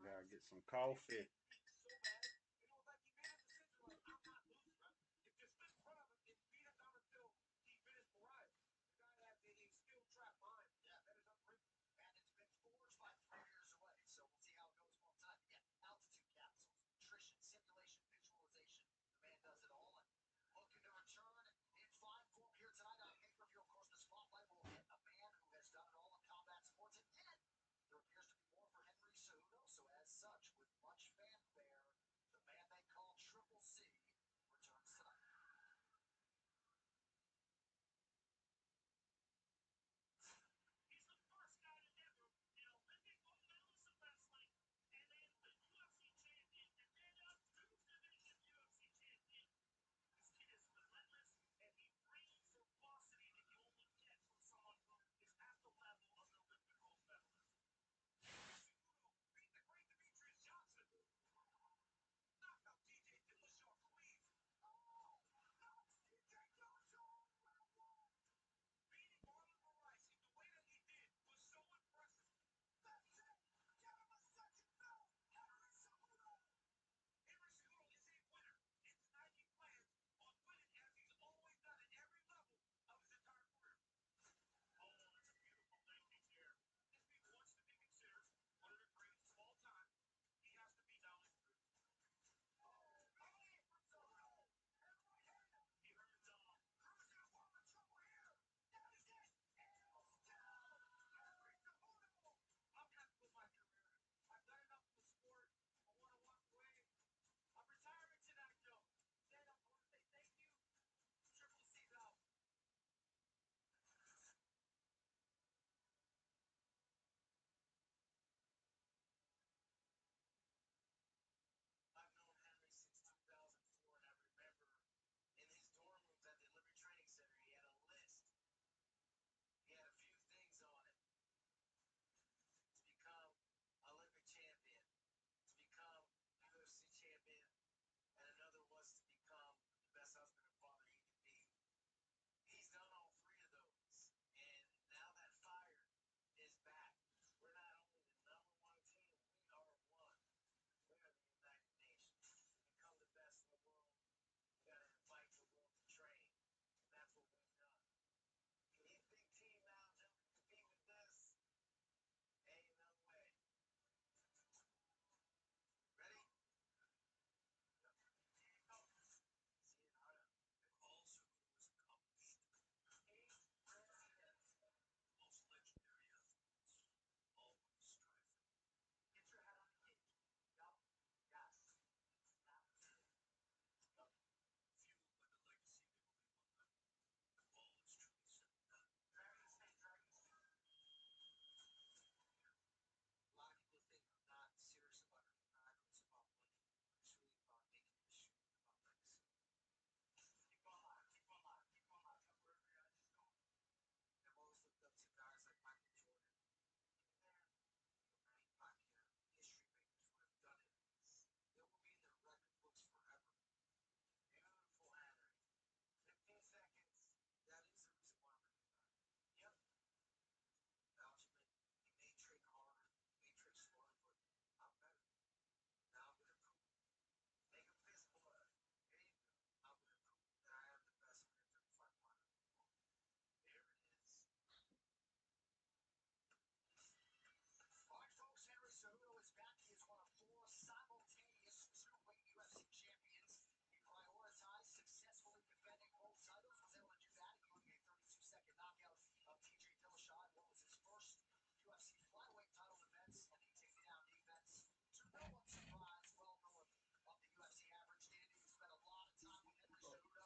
Gotta get some coffee.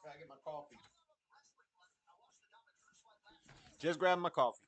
Gotta get my coffee. Just grab my coffee.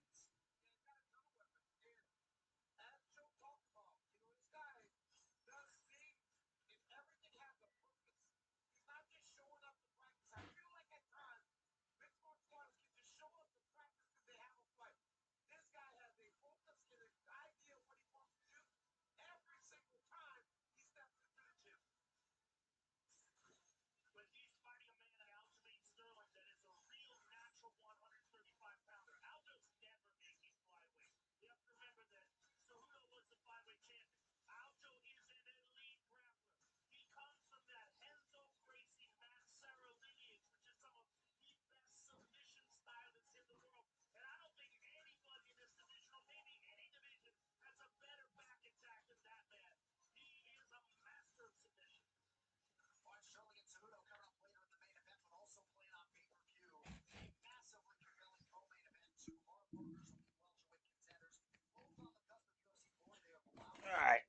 All right,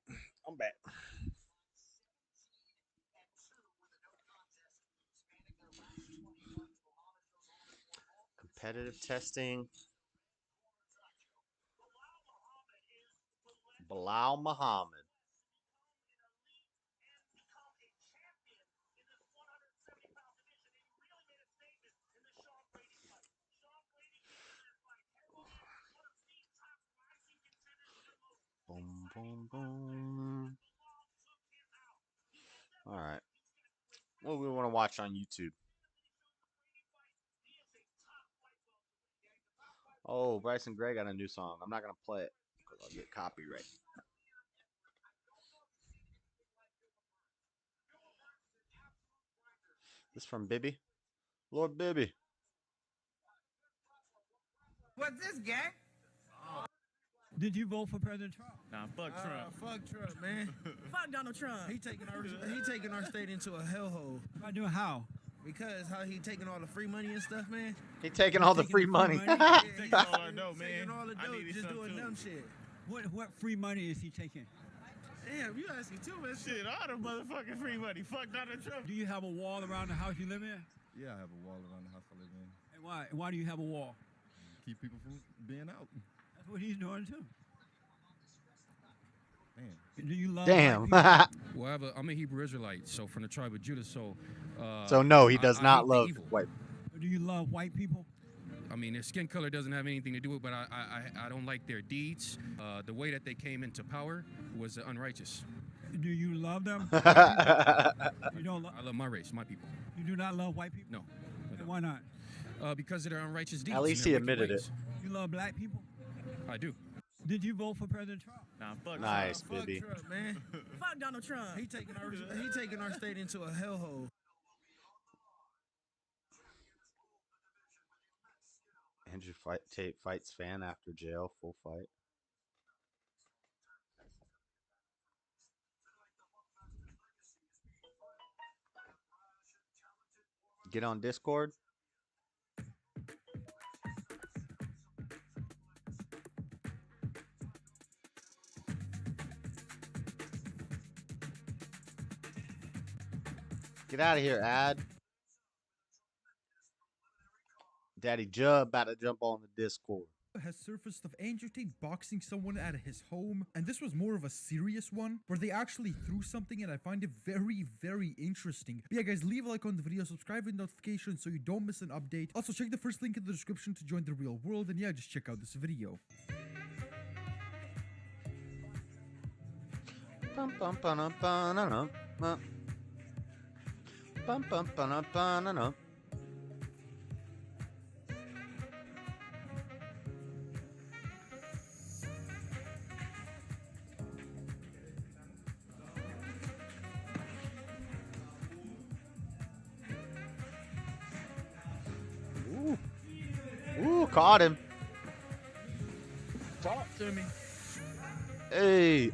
I'm back. Competitive testing. Bilal Muhammad. Boom, boom, boom. All right. What do we want to watch on YouTube? Oh, Bryson Gray got a new song. I'm not going to play it because I'll get copyright. This from Bibby. Lord Bibby. What's this, gang? Did you vote for President Trump? Nah, fuck Trump. Fuck Trump, man. Fuck Donald Trump. He taking our state into a hellhole. By doing how? Because how he taking all the free money and stuff, man. He taking all the free money. Taking all the dough, man. Taking all the dough, just doing dumb shit. What free money is he taking? Damn, you asking too much shit. All the motherfucking free money. Fuck Donald Trump. Do you have a wall around the house you live in? Yeah, I have a wall around the house I live in. And why? Why do you have a wall? Keep people from being out. That's what he's doing too. Man. Do you love? Damn. Well, I'm a Hebrew Israelite, so from the tribe of Judah. So. So no, he does not hate love evil. white. Do you love white people? I mean, their skin color doesn't have anything to do with it, but I don't like their deeds. The way that they came into power was unrighteous. Do you love them? You don't. I love my race, my people. You do not love white people? No. And why not? Because of their unrighteous deeds. At least and he their wicked admitted it. ways. You love black people? I do. Did you vote for President Trump? Nah, fuck Nice, Trump. Bibby. Fuck Trump, man. Fuck Donald Trump. He taking our state into a hellhole. Andrew Tate fights fan after jail. Full fight. Get on Discord. Get out of here, ad. Daddy Jub about to jump on the Discord. Has surfaced of Andrew Tate boxing someone at his home, and this was more of a serious one where they actually threw something, and I find it very, very interesting. But yeah, guys, leave a like on the video, subscribe with notifications so you don't miss an update. Also, check the first link in the description to join the real world, and yeah, just check out this video. Bum, bum, ba-dum, ba-dum, bum. Bum, bum, ba-dum, ba-dum. Ooh, caught him. Talk to me. Hey,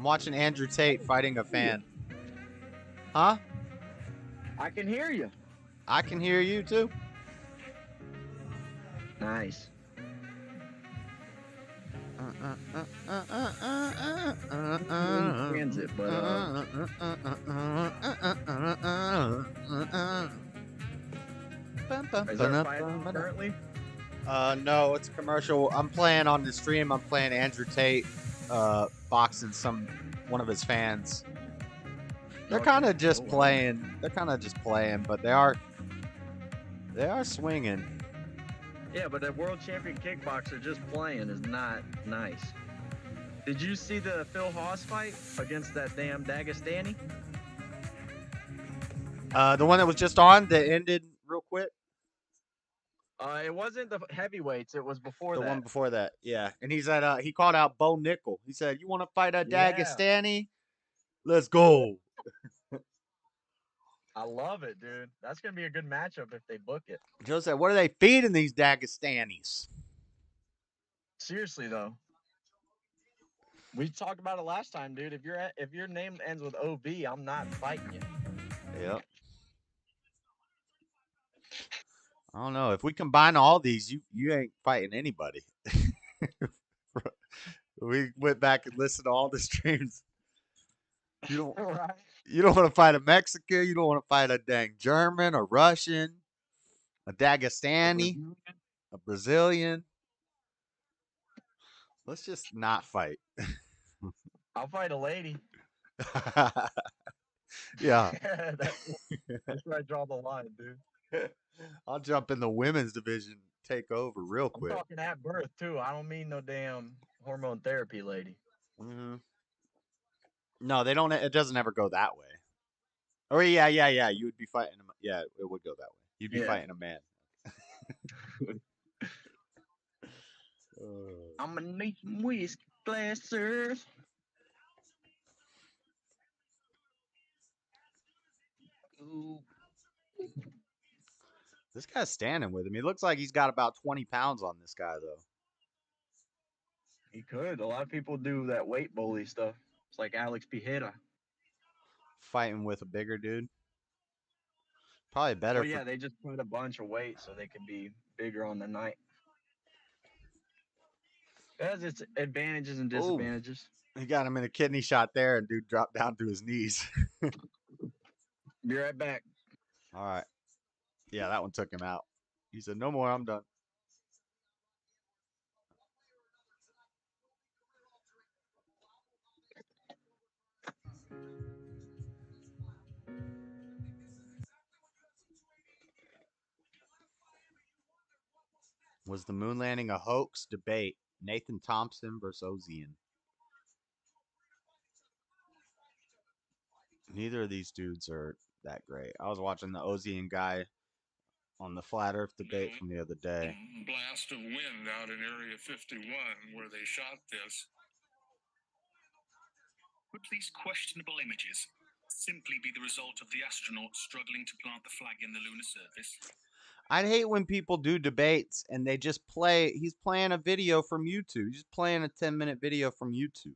I'm watching Andrew Tate fighting a fan. Huh? I can hear you. I can hear you too. Nice. Transit, but is there a fight on currently? No, it's a commercial. I'm playing on the stream. I'm playing Andrew Tate boxing one of his fans. They're kind of just playing. They're kind of just playing, but they are swinging. Yeah, but a world champion kickboxer just playing is not nice. Did you see the Phil Haas fight against that damn Dagestani? The one that was just on that ended real quick. It wasn't the heavyweights. It was before The that. one before that, yeah. And he's at he called out Bo Nickel. He said, "You want to fight a Dagestani? Let's go." I love it, dude. That's gonna be a good matchup if they book it. Joe said, "What are they feeding these Dagestanis?" Seriously though, we talked about it last time, dude. If your name ends with OB, I'm not fighting you. Yep. I don't know. If we combine all these, you ain't fighting anybody. We went back and listened to all the streams. You don't. Right. You don't want to fight a Mexican. You don't want to fight a dang German, a Russian, a Dagestani, a Brazilian. Let's just not fight. I'll fight a lady. Yeah. That's where I draw the line, dude. I'll jump in the women's division, take over real I'm quick. talking at birth too. I don't mean no damn hormone therapy lady. Mm-hmm. No, they don't. It doesn't ever go that way. Or yeah. You would be fighting. Yeah, it would go that way. You'd be fighting a man. I'm gonna need some whiskey glasses. Ooh. This guy's standing with him. He looks like he's got about 20 pounds on this guy, though. He could. A lot of people do that weight bully stuff. It's like Alex Pijera. Fighting with a bigger dude. Probably better. Well, yeah, they just put a bunch of weight so they can be bigger on the night. It has its advantages and disadvantages. Ooh, he got him in a kidney shot there, and dude dropped down to his knees. Be right back. All right. Yeah, that one took him out. He said, "No more, I'm done." Was the moon landing a hoax? Debate. Nathan Thompson versus Ozian. Neither of these dudes are that great. I was watching the Ozian guy on the Flat Earth debate from the other day. Blast of wind out in Area 51 where they shot this. Could these questionable images simply be the result of the astronauts struggling to plant the flag in the lunar surface? I'd hate when people do debates and they just play. He's playing a video from YouTube. He's just playing a 10-minute video from YouTube.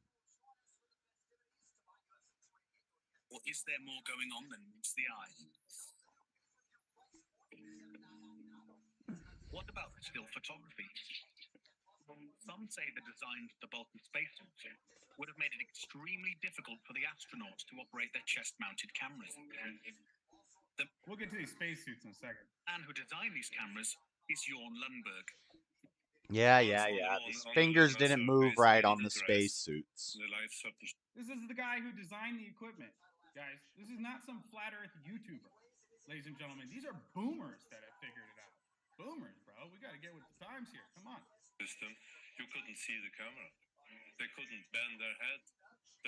Or is there more going on than meets the eye? What about still photography? Some say the design of the bulky spacesuits would have made it extremely difficult for the astronauts to operate their chest-mounted cameras. We'll get to these spacesuits in a second. And who designed these cameras is Jorn Lundberg. Yeah. His fingers didn't move right on the spacesuits. This is the guy who designed the equipment, guys. This is not some flat Earth YouTuber, ladies and gentlemen. These are boomers that have figured it out. Boomers, bro. We got to get with the times here. Come on. System, you couldn't see the camera. They couldn't bend their head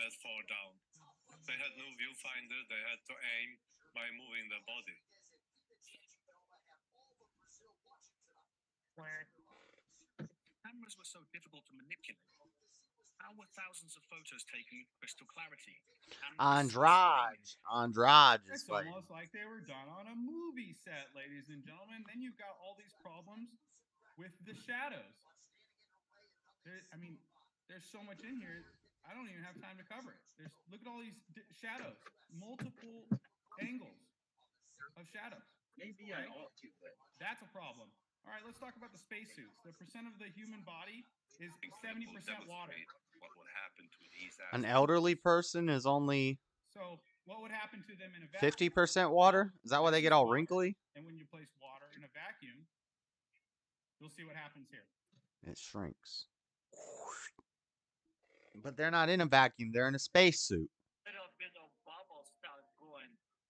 that far down. They had no viewfinder. They had to aim by moving their body. Cameras were so difficult to manipulate. How were thousands of photos taken with crystal clarity? Andrade is It's fighting. almost like they were done on a movie set, ladies and gentlemen. Then you've got all these problems with the shadows. There's so much in here. I don't even have time to cover it. Look at all these shadows, multiple angles of shadows. Maybe I ought to, but that's a problem. All right, let's talk about the spacesuits. The percent of the human body is 70% water. What would happen to these An astronauts? elderly person is only So what would happen to them in a 50% vacuum? water? Is that why they This get is all water. wrinkly? And when you place water in a vacuum, you'll see what happens here. It shrinks. But they're not in a vacuum. They're in a spacesuit.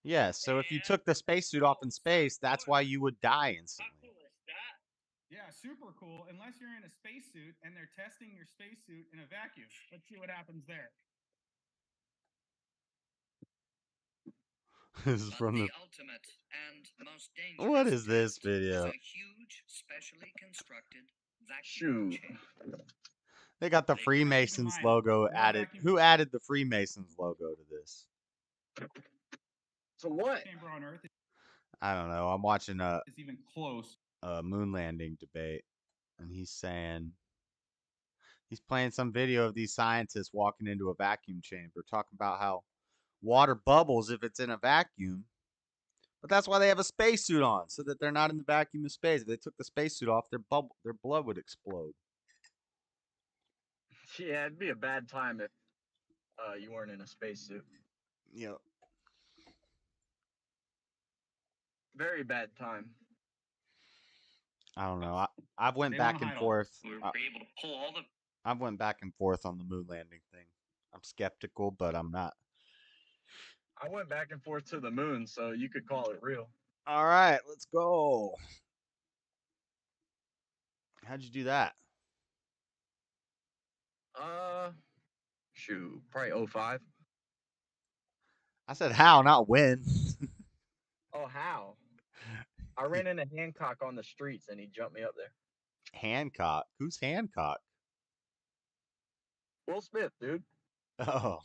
Yeah, so if you took the spacesuit off in space, that's why you would die instantly. Yeah, super cool. Unless you're in a spacesuit and they're testing your spacesuit in a vacuum. Let's see what happens there. This is from the ultimate and most dangerous. What is this video? A huge, specially constructed vacuum chamber. They got the Freemasons logo added. Who added the Freemasons logo to this? So what? Chamber on Earth I don't know. I'm watching a is even close. moon landing debate, and he's playing some video of these scientists walking into a vacuum chamber, talking about how water bubbles if it's in a vacuum. But that's why they have a spacesuit on, so that they're not in the vacuum of space. If they took the spacesuit off, their blood would explode. Yeah, it'd be a bad time if you weren't in a spacesuit. Yep. Very bad time. I don't know. I've went back and forth. I've went back and forth on the moon landing thing. I'm skeptical, but I'm not. I went back and forth to the moon, so you could call it real. All right, let's go. How'd you do that? Shoot, probably 05. I said how, not when. Oh, how? I ran into Hancock on the streets, and he jumped me up there. Hancock? Who's Hancock? Will Smith, dude. Oh.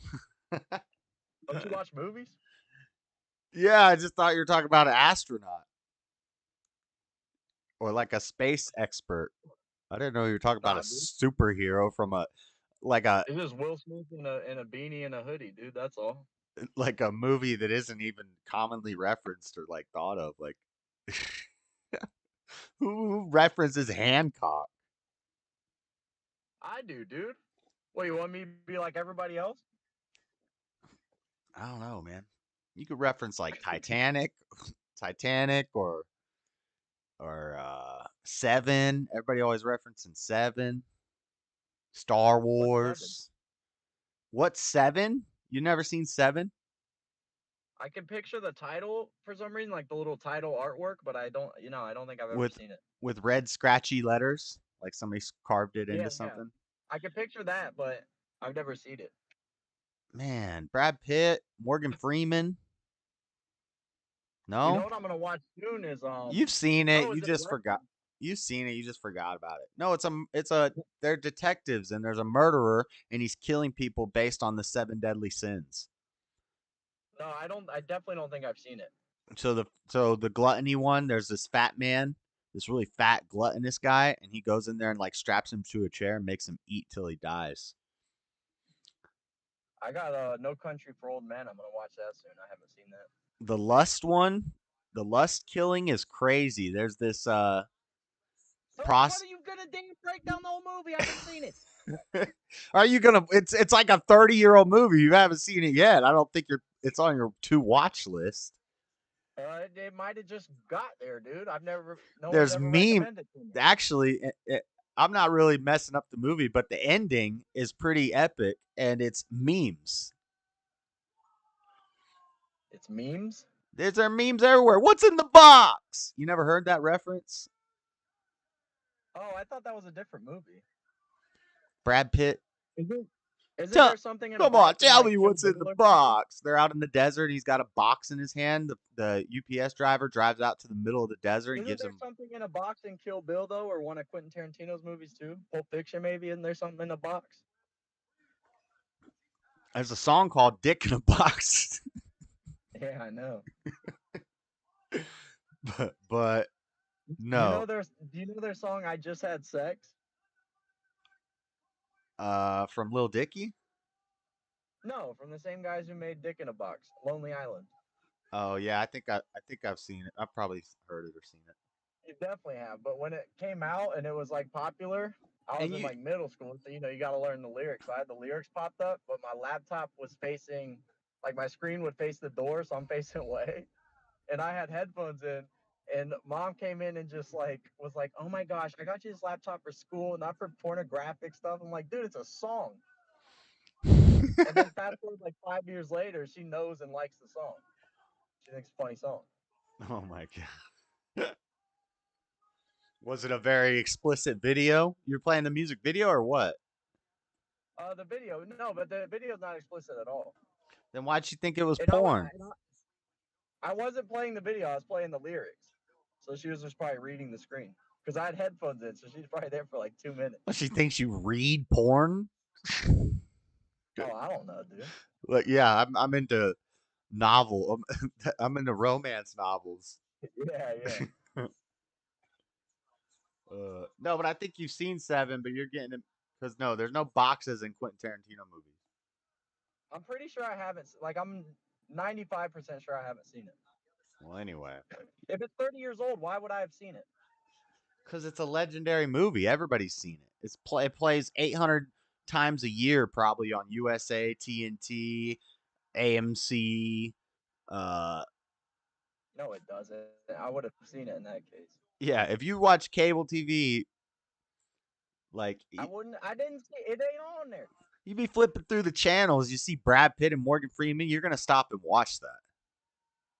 Don't you watch movies? Yeah, I just thought you were talking about an astronaut. Or like a space expert. I didn't know you were talking about a superhero from It's just Will Smith in a beanie and a hoodie, dude. That's all. like a movie that isn't even commonly referenced or like thought of. Like who references Hancock? I do, dude. What, you want me to be like everybody else? I don't know, man. You could reference like Titanic or Seven. Everybody always referencing Seven. Star Wars. What's Seven? You never seen Seven? I can picture the title for some reason, like the little title artwork, but I don't think I've ever seen it. With red scratchy letters, like somebody carved it into something. I can picture that, but I've never seen it. Man, Brad Pitt, Morgan Freeman. No? You know what I'm gonna watch soon is You've seen it. Oh, You is it just forgot. You've seen it. You just forgot about it. No, they're detectives and there's a murderer and he's killing people based on the 7 deadly sins. No, I definitely don't think I've seen it. So the gluttony one, there's this fat man, this really fat gluttonous guy, and he goes in there and like straps him to a chair and makes him eat till he dies. I got No Country for Old Men. I'm gonna watch that soon. I haven't seen that. The lust one, the lust killing is crazy. There's this What are you gonna break down the whole movie? I haven't seen it. Are you gonna? It's like a 30-year-old movie. You haven't seen it yet. I don't think it's on your to watch list. It might have just got there, dude. There's meme. Actually, I'm not really messing up the movie, but the ending is pretty epic, and it's memes. It's memes? There are memes everywhere. What's in the box? You never heard that reference? Oh, I thought that was a different movie. Brad Pitt. Isn't there something in a Come on, box tell like me what's in the box. They're out in the desert. He's got a box in his hand. The UPS driver drives out to the middle of the desert and Isn't gives there him. something in a box in Kill Bill though, or one of Quentin Tarantino's movies too? Pulp Fiction, maybe. Isn't there something in a box? There's a song called "Dick in a Box." Yeah, I know. but no. Do you know their song "I Just Had Sex"? From Lil Dicky. No, from the same guys who made Dick in a Box, Lonely Island. Oh yeah, I think I've seen it. I've probably heard it or seen it. You definitely have. But when it came out and it was like popular, I was And in you like middle school, so you got to learn the lyrics. So I had the lyrics popped up, but my laptop was facing, like my screen would face the door, so I'm facing away, and I had headphones in. And mom came in and just like was like, "Oh my gosh, I got you this laptop for school, not for pornographic stuff." I'm like, "Dude, it's a song." And then fast forward like 5 years later, she knows and likes the song. She thinks it's a funny song. Oh my god. Was it a very explicit video? You're playing the music video or what? The video, no, but the video's not explicit at all. Then why'd you think it was And porn? I wasn't playing the video, I was playing the lyrics. So she was just probably reading the screen. Because I had headphones in, so she's probably there for like 2 minutes. Well, she thinks you read porn? Oh, I don't know, dude. Like, yeah, I'm into novel. I'm into romance novels. Yeah. No, but I think you've seen Seven, but you're getting it because no, there's no boxes in Quentin Tarantino movies. I'm pretty sure I haven't. Like, I'm 95% sure I haven't seen it. Well, anyway, If it's 30 years old, why would I have seen it? because it's a legendary movie. Everybody's seen it. It plays 800 times a year, probably on USA, TNT, AMC. No, it doesn't. I would have seen it in that case. Yeah, if you watch cable TV, like I wouldn't. I didn't see it. Ain't on there. you be flipping through the channels, you see Brad Pitt and Morgan Freeman, you're gonna stop and watch that.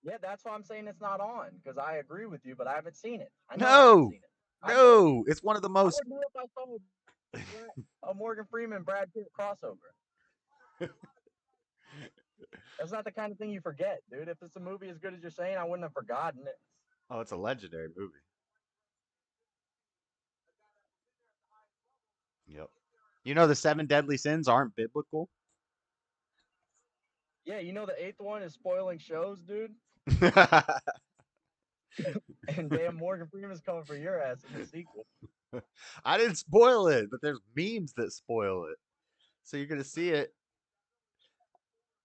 Yeah, that's why I'm saying it's not on, because I agree with you, but I haven't seen it. I No, I haven't seen it. no, it's one of the I most. would know if I saw a Morgan Freeman Brad Pitt crossover. That's not the kind of thing you forget, dude. If it's a movie as good as you're saying, I wouldn't have forgotten it. Oh, it's a legendary movie. Yep. You know the seven deadly sins aren't biblical. Yeah, you know the 8th one is spoiling shows, dude. And damn, Morgan Freeman's coming for your ass in the sequel. I didn't spoil it, but there's memes that spoil it, so you're gonna see it.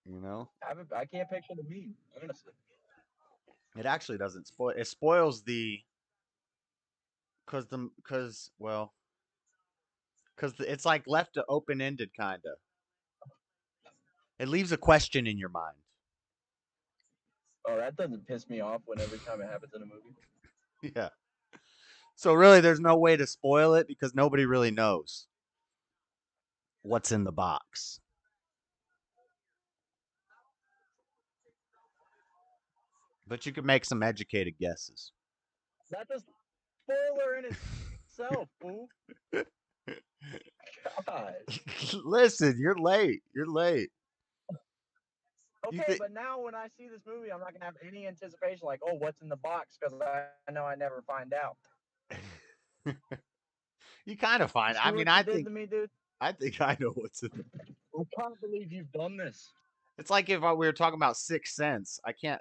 You know, I can't picture the meme, honestly. it actually doesn't spoil. It spoils the because it's like left to open ended, kind of. It leaves a question in your mind. Oh, that doesn't piss me off when every time it happens in a movie. Yeah. So really, there's no way to spoil it because nobody really knows what's in the box. But you can make some educated guesses. That's a spoiler in itself, fool. God. Listen, you're late. You're late. Okay, but now when I see this movie, I'm not gonna have any anticipation, like, oh, what's in the box? Because I know I never find out. You kind of find. I mean, I think. To me, dude? I think I know what's in. I can't believe you've done this. It's like if we were talking about Sixth Sense. I can't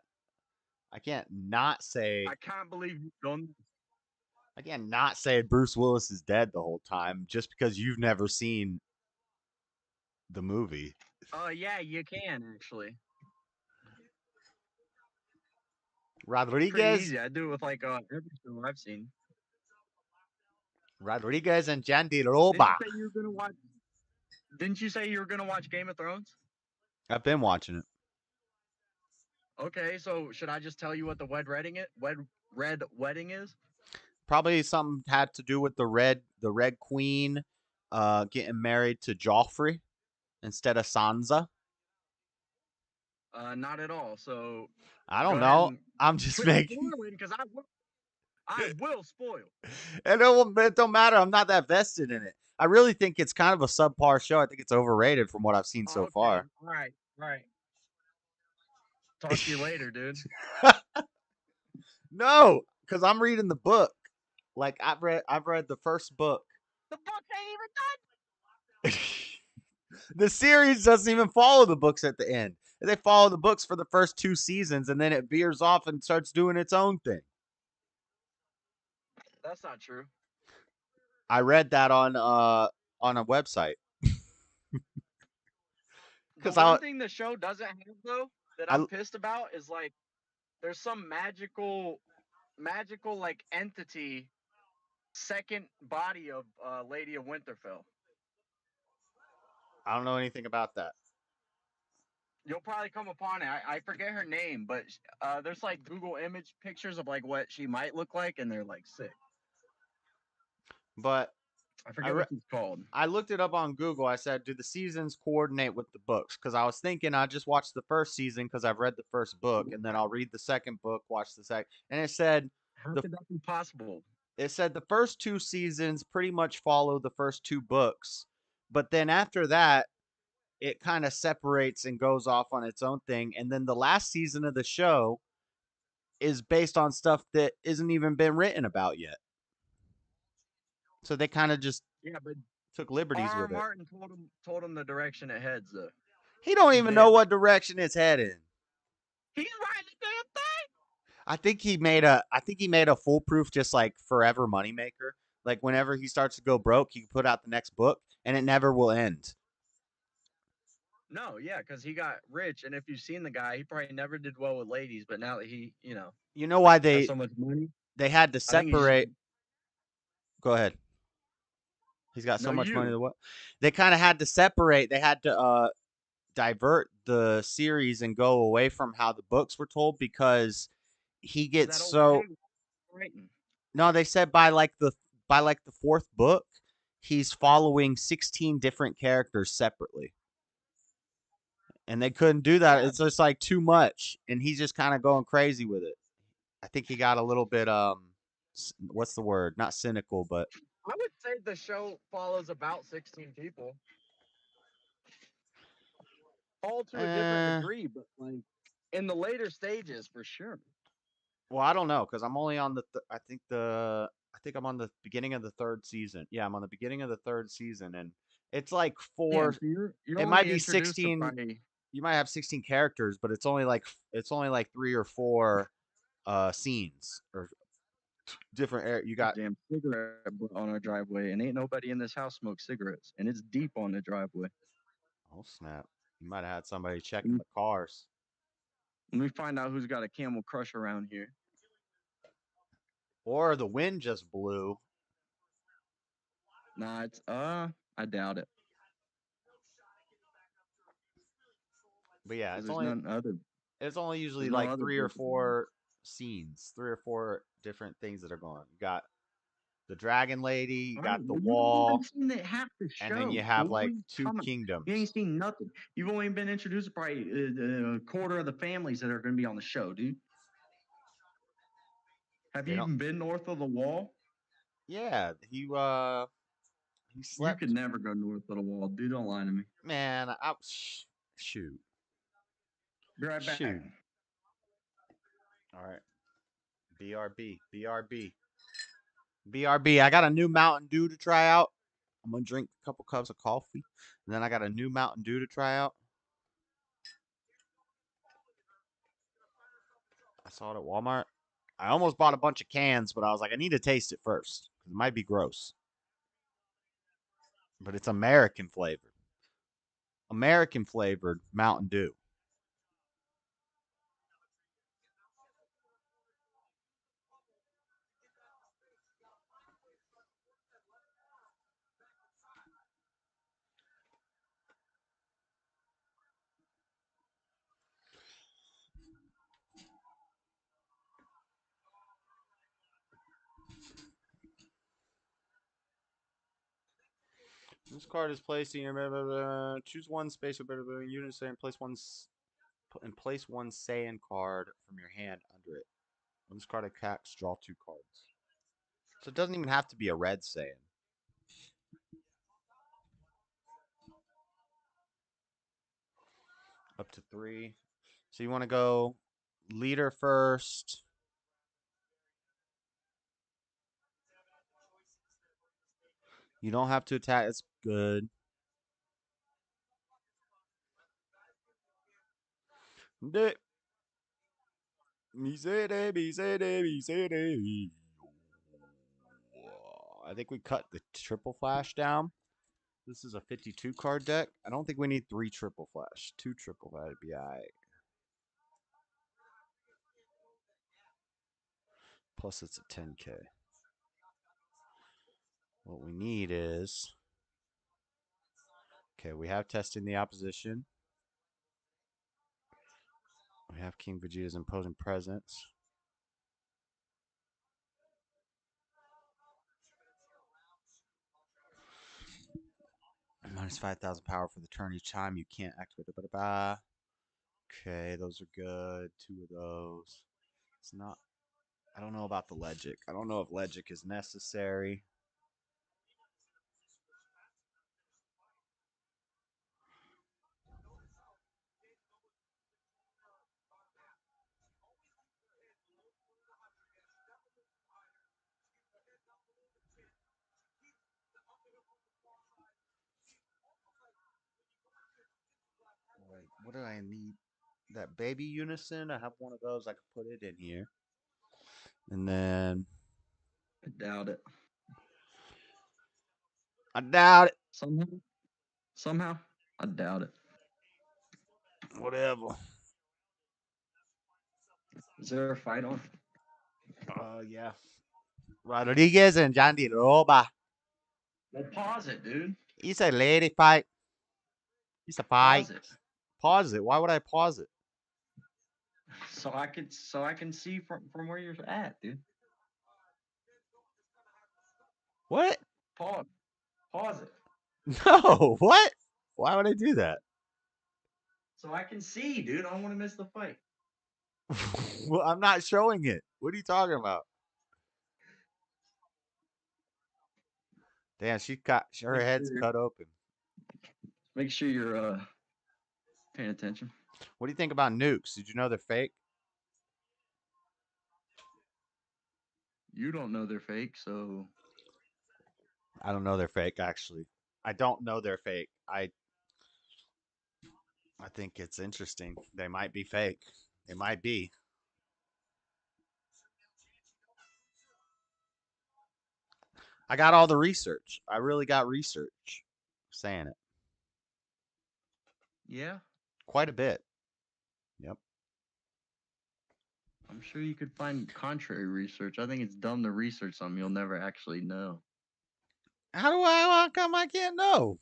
not say. I can't believe you've done this. I can't not say Bruce Willis is dead the whole time just because you've never seen the movie. Yeah, you can actually. Rodriguez. Pretty easy. I do it with like every film I've seen. Rodriguez and Jandiroba. Didn't you say you were gonna watch Game of Thrones? I've been watching it. Okay, so should I just tell you what the red wedding is? Probably something had to do with the Red Queen getting married to Joffrey instead of Sansa. Not at all. So I don't know. I'm just making because I will spoil. And it don't matter. I'm not that vested in it. I really think it's kind of a subpar show. I think it's overrated from what I've seen so far. All right. Talk to you later, dude. No, because I'm reading the book. Like I've read the first book. The book ain't even done. The series doesn't even follow the books at the end. They follow the books for the first 2 seasons, and then it veers off and starts doing its own thing. That's not true. I read that on a website. The 'Cause one thing the show doesn't have though that I I'm pissed about is like there's some magical like entity second body of Lady of Winterfell. don't know anything about that. You'll probably come upon it. I forget her name, but there's like Google image pictures of like what she might look like, and they're like sick. But I forget what she's called. I looked it up on Google. I said, do the seasons coordinate with the books? Because I was thinking I just watched the first season because I've read the first book, and then I'll read the second book, watch the second. And it said How could that be possible? It said the first two seasons pretty much follow the first two books, but then after that, it kind of separates and goes off on its own thing. And then the last season of the show is based on stuff that isn't even been written about yet. So they kind of just but took liberties R. with it. Martin told him the direction it heads though. He don't even know what direction it's heading. He's writing the damn thing. I think he made a foolproof just like forever moneymaker. Like whenever he starts to go broke, he can put out the next book and it never will end. No, yeah, because he got rich, and if you've seen the guy, he probably never did well with ladies. But now that he, You know why has so much money, they had to I think he's just- separate. Go ahead. He's got so No, much money. you. What they kind of had to separate. They had to divert the series and go away from how the books were told because he gets that old so. pig writing. No, they said by like the fourth book, he's following 16 different characters separately. And they couldn't do that. It's just like too much. And he's just kind of going crazy with it. I think he got a little bit what's the word? Not cynical, but I would say the show follows about 16 people. All to a different degree, but like in the later stages for sure. well, I don't know cuz I'm only on I think I'm on the beginning of the third season. Yeah, I'm on the beginning of the third season and it's like four. Yeah, so you're it only might be introduced to 16. probably- You might have 16 characters, but it's only like 3 or 4 scenes or different you got damn cigarette butt on our driveway, and ain't nobody in this house smokes cigarettes, and it's deep on the driveway. Oh snap. You might have had somebody checking the cars. Let me find out who's got a Camel Crush around here. Or the wind just blew. Nah, it's I doubt it. But yeah, it's There's none other. It's only usually There's no like other 3 or purpose. 4 scenes, 3 or 4 different things that are going. You got the dragon lady, you got the wall, Seen that half the show, and then you have like fool. 2 Come on. kingdoms. You ain't seen nothing. You've only been introduced to probably a quarter of the families that are going to be on the show, dude. Have you even been north of the wall? Yeah, he slept. You could never go north of the wall, dude. Don't lie to me. Man, shoot. Be right back. Shoot. All right. BRB. I got a new Mountain Dew to try out. I'm going to drink a couple cups of coffee. And then I got a new Mountain Dew to try out. I saw it at Walmart. I almost bought a bunch of cans, but I was like, I need to taste it first. Because it might be gross. But it's American flavored. American flavored Mountain Dew. This card is placed in your choose one space with unit say and place one sand card from your hand under it. When this card attacks, draw 2 cards. So it doesn't even have to be a red sand. Up to 3. So you want to go leader first. You don't have to attack. It's good. I think we cut the triple flash down. This is a 52 card deck. I don't think we need 3 triple flash. 2 triple flash would be alright. Plus it's a 10k. What we need is... Okay, we have testing the opposition. We have King Vegeta's imposing presence. Minus 5,000 power for the turn each time. You can't activate it. Okay, those are good. 2 of those. It's not... I don't know about the Legic. I don't know if Legic is necessary. Wait, what do I need? That baby unison? I have one of those. I could put it in here. And then... I doubt it. I doubt it. Somehow, I doubt it. Whatever. Is there a fight on? Yeah. Rodriguez and Jandy Roba. Well, pause it, dude. It's a lady fight. It's a fight. Pause it. Pause it. Why would I pause it? So I can see from where you're at, dude. What? Pause it. No. What? Why would I do that? So I can see, dude. I don't want to miss the fight. Well, I'm not showing it. What are you talking about? Damn, her head's cut open. Make sure you're paying attention. What do you think about nukes? Did you know they're fake? You don't know they're fake, so I don't know they're fake, actually. I don't know they're fake. I think it's interesting. They might be fake. They might be. I got all the research. I really got research saying it. yeah. Quite a bit. Yep. I'm sure you could find contrary research. I think it's dumb to research something you'll never actually know. How come I can't know?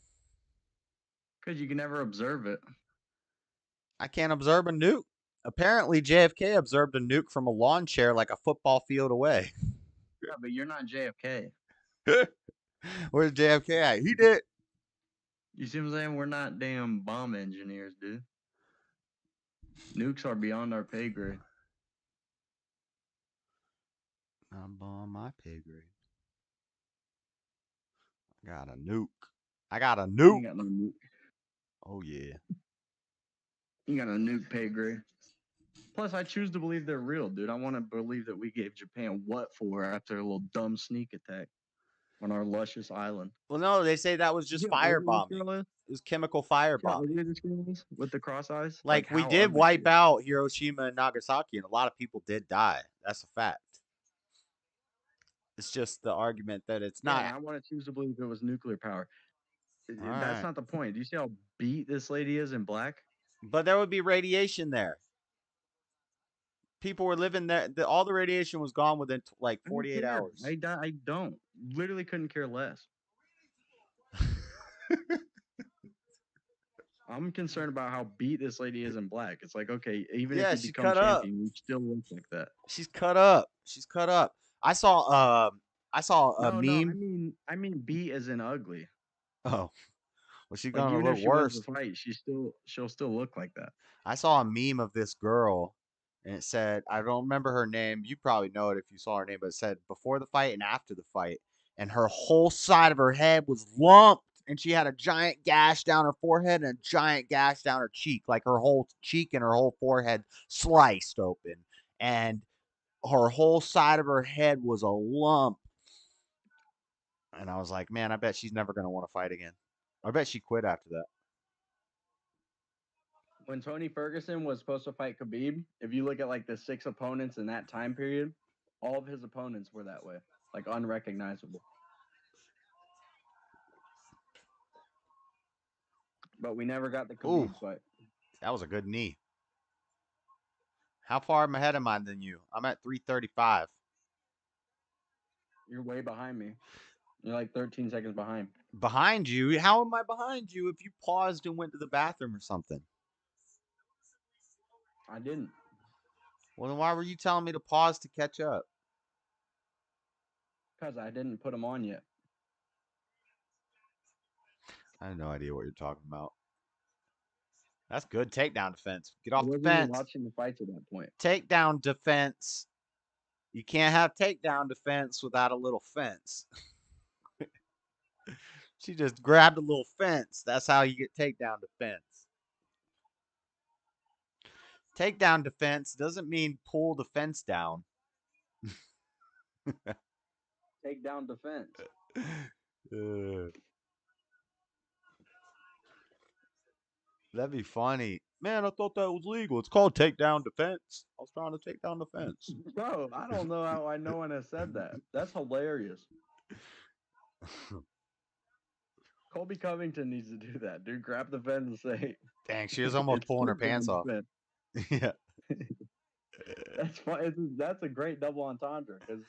Because you can never observe it. I can't observe a nuke. Apparently, JFK observed a nuke from a lawn chair like a football field away. Yeah, but you're not JFK. Where's JFK at? He did. You see what I'm saying? We're not damn bomb engineers, dude. Nukes are beyond our pay grade. I'm on my pay grade. I got a nuke. I got a nuke. You got no nuke. Oh, yeah. You got a nuke pay grade. Plus, I choose to believe they're real, dude. I want to believe that we gave Japan what for after a little dumb sneak attack on our luscious island. Well, no, they say that was just firebombing. It was chemical firebombing. With the cross eyes? Like we did wipe out Hiroshima and Nagasaki, and a lot of people did die. That's a fact. It's just the argument that it's not. Yeah, I want to choose to believe it was nuclear power. That's right. not the point. Do you see how beat this lady is in black? But there would be radiation there. People were living there. All the radiation was gone within like 48 hours. I don't. Literally couldn't care less. I'm concerned about how beat this lady is in black. It's like, okay, even if you become champion, you still look like that. She's cut up. She's cut up. I saw a meme. No, I mean beat as in ugly. Oh. Well, she's Like, gonna even look if she worse. wins the fight, she'll still look like that. I saw a meme of this girl, and it said, I don't remember her name. You probably know it if you saw her name, but it said before the fight and after the fight, and her whole side of her head was lumped, and she had a giant gash down her forehead and a giant gash down her cheek, like her whole cheek and her whole forehead sliced open, and her whole side of her head was a lump. And I was like, man, I bet she's never gonna want to fight again. I bet she quit after that. When Tony Ferguson was supposed to fight Khabib, if you look at like the 6 opponents in that time period, all of his opponents were that way, like unrecognizable. but we never got the Ooh, Khabib fight. that was a good knee. How far ahead am I than you? I'm at 335. You're way behind me. You're like 13 seconds behind. Behind you? How am I behind you if you paused and went to the bathroom or something? I didn't. Well, then why were you telling me to pause to catch up? Because I didn't put them on yet. I have no idea what you're talking about. That's good takedown defense. Get I off the wasn't even fence. watching the fights at that point. Takedown defense. You can't have takedown defense without a little fence. She just grabbed a little fence. That's how you get takedown defense. Takedown defense doesn't mean pull the fence down. Takedown defense. That'd be funny. Man, I thought that was legal. It's called takedown defense. I was trying to take down the fence. Bro, I don't know how I no one has said that. That's hilarious. Colby Covington needs to do that, dude. Grab the fence and say, Dang, she was almost it's pulling her takedown pants off. defense. Yeah. That's fine. That's a great double entendre because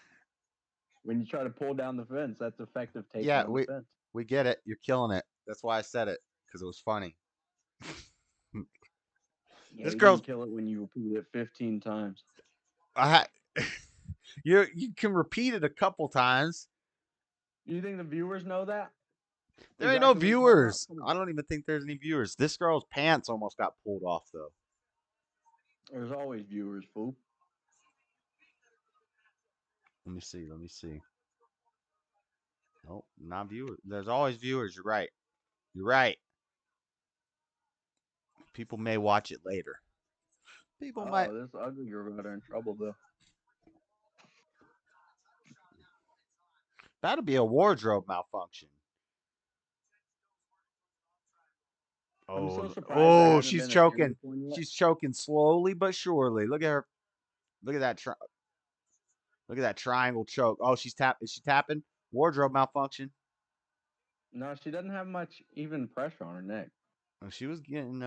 when you try to pull down the fence, that's effective takedown Yeah, defense. we get it. You're killing it. That's why I said it, because it was funny. Yeah, This you girl's didn't kill it when you repeated it 15 times. you can repeat it a couple times. You think the viewers know that? There ain't no viewers. I don't even think there's any viewers. This girl's pants almost got pulled off though. There's always viewers, fool. Let me see. Let me see. Nope, not viewers. There's always viewers. You're right. You're right. People may watch it later. People might. This ugly girl got her in trouble though. That'll be a wardrobe malfunction. I'm so Oh, surprised there oh, hasn't she's been a choking. serious one yet. She's choking slowly but surely. Look at her. Look at that. Look at that triangle choke. Oh, she's tap. Is she tapping? Wardrobe malfunction. No, she doesn't have much even pressure on her neck. Oh, she was getting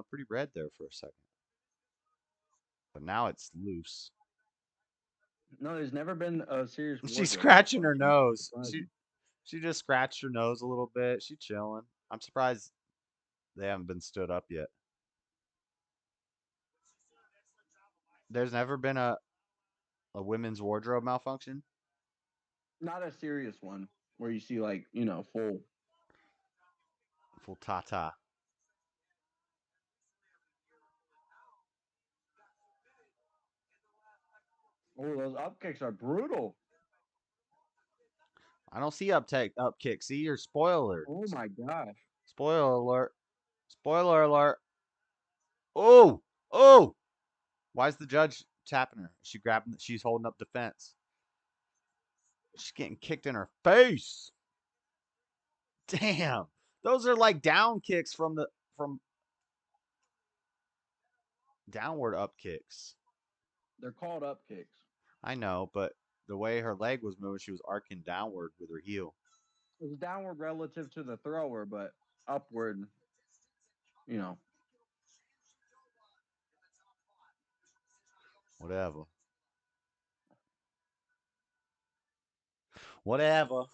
pretty red there for a second, but now it's loose. No, there's never been a serious. She's wardrobe scratching her malfunction. nose. Surprising. She just scratched her nose a little bit. She's chilling. I'm surprised they haven't been stood up yet. There's never been a women's wardrobe malfunction. Not a serious one where you see like full ta-ta. Oh, those up kicks are brutal. I don't see up kick. See your spoiler. Oh my gosh. Spoiler alert. Spoiler alert. Oh, oh. Why is the judge tapping her? She grabbing. She's holding up defense. She's getting kicked in her face. Damn. Those are like down kicks from downward up kicks. They're called up kicks. I know, but the way her leg was moving, she was arcing downward with her heel. It was downward relative to the thrower, but upward, Whatever. Whatever.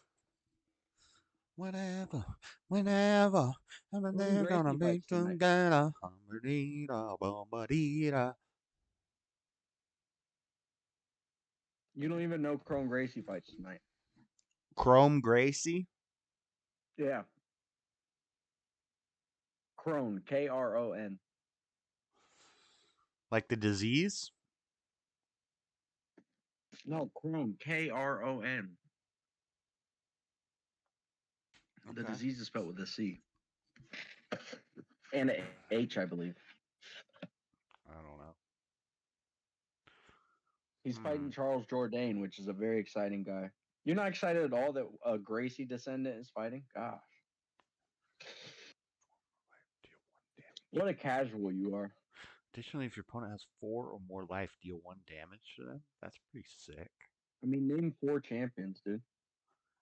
Whenever they're gonna be together. You don't even know Chrome Gracie fights tonight. Chrome Gracie? Yeah. Crohn, Kron. Like the disease? No, Crohn, Kron. The disease is spelled with a C. And an H, I believe. I don't know. He's fighting Charles Jourdain, which is a very exciting guy. You're not excited at all that a Gracie descendant is fighting? Gosh. What a casual you are. Additionally, if your opponent has 4 or more life, deal 1 damage to them. That's pretty sick. I mean, name 4 champions, dude.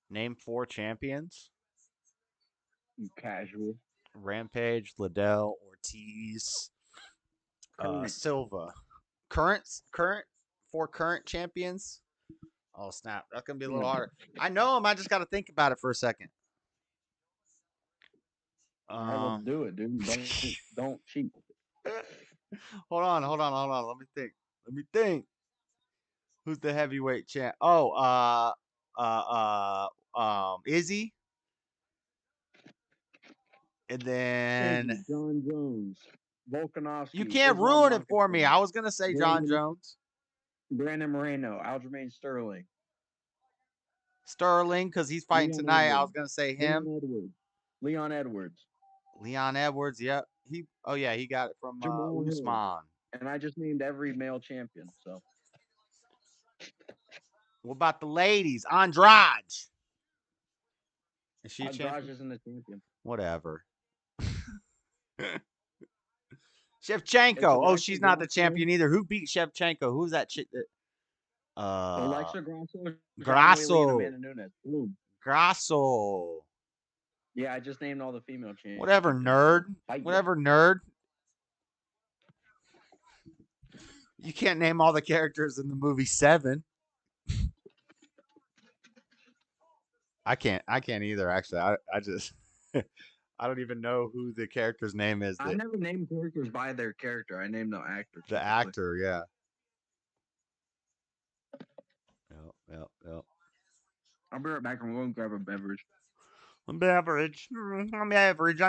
Name 4 champions? You casual. Rampage, Liddell, Ortiz, Current. Silva. Four current champions. Oh snap! That's gonna be a little harder. I know him. I just got to think about it for a second. All right, let's do it, dude. Don't cheat. Hold on. Let me think. Who's the heavyweight champ? Oh, Izzy, and then John Jones, Volkanovski. you can't Islam ruin it for Makhachev, me. I was gonna say John Jones, Brandon Moreno, Aljamain Sterling, Sterling, because he's fighting Leon tonight. I was Edwards. gonna say him. Leon Edwards. Leon Edwards. Yep. He got it from Jamal Hill. Usman. And I just named every male champion. So What about the ladies? Andrade. Is she a Andrade champion? isn't a champion. Whatever. Shevchenko. Oh, she's not the champion either. Who beat Shevchenko? Who's that chick? Alexa Grasso. Grasso. Amanda Nunes. Boom. Grasso. Yeah, I just named all the female champions. Whatever, nerd. Whatever, nerd. You can't name all the characters in the movie Seven. I can't either. Actually, I just I don't even know who the character's name is. I never named characters by their character. I named the actor. The actor, yeah. Yep. I'll be right back. I'm going to grab a beverage. I'm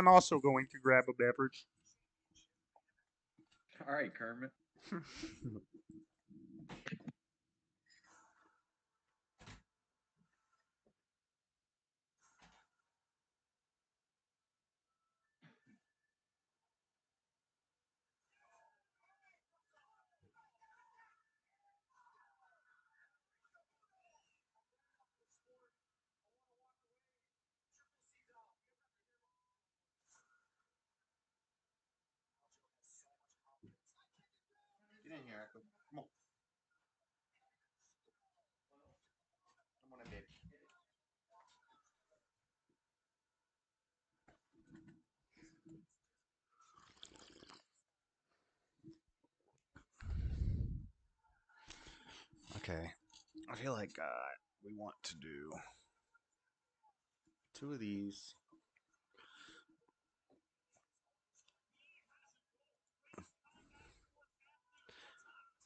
also going to grab a beverage. All right, Kermit. Get in here, Echo. Come on. Come on in, baby. Okay. I feel like we want to do 2 of these.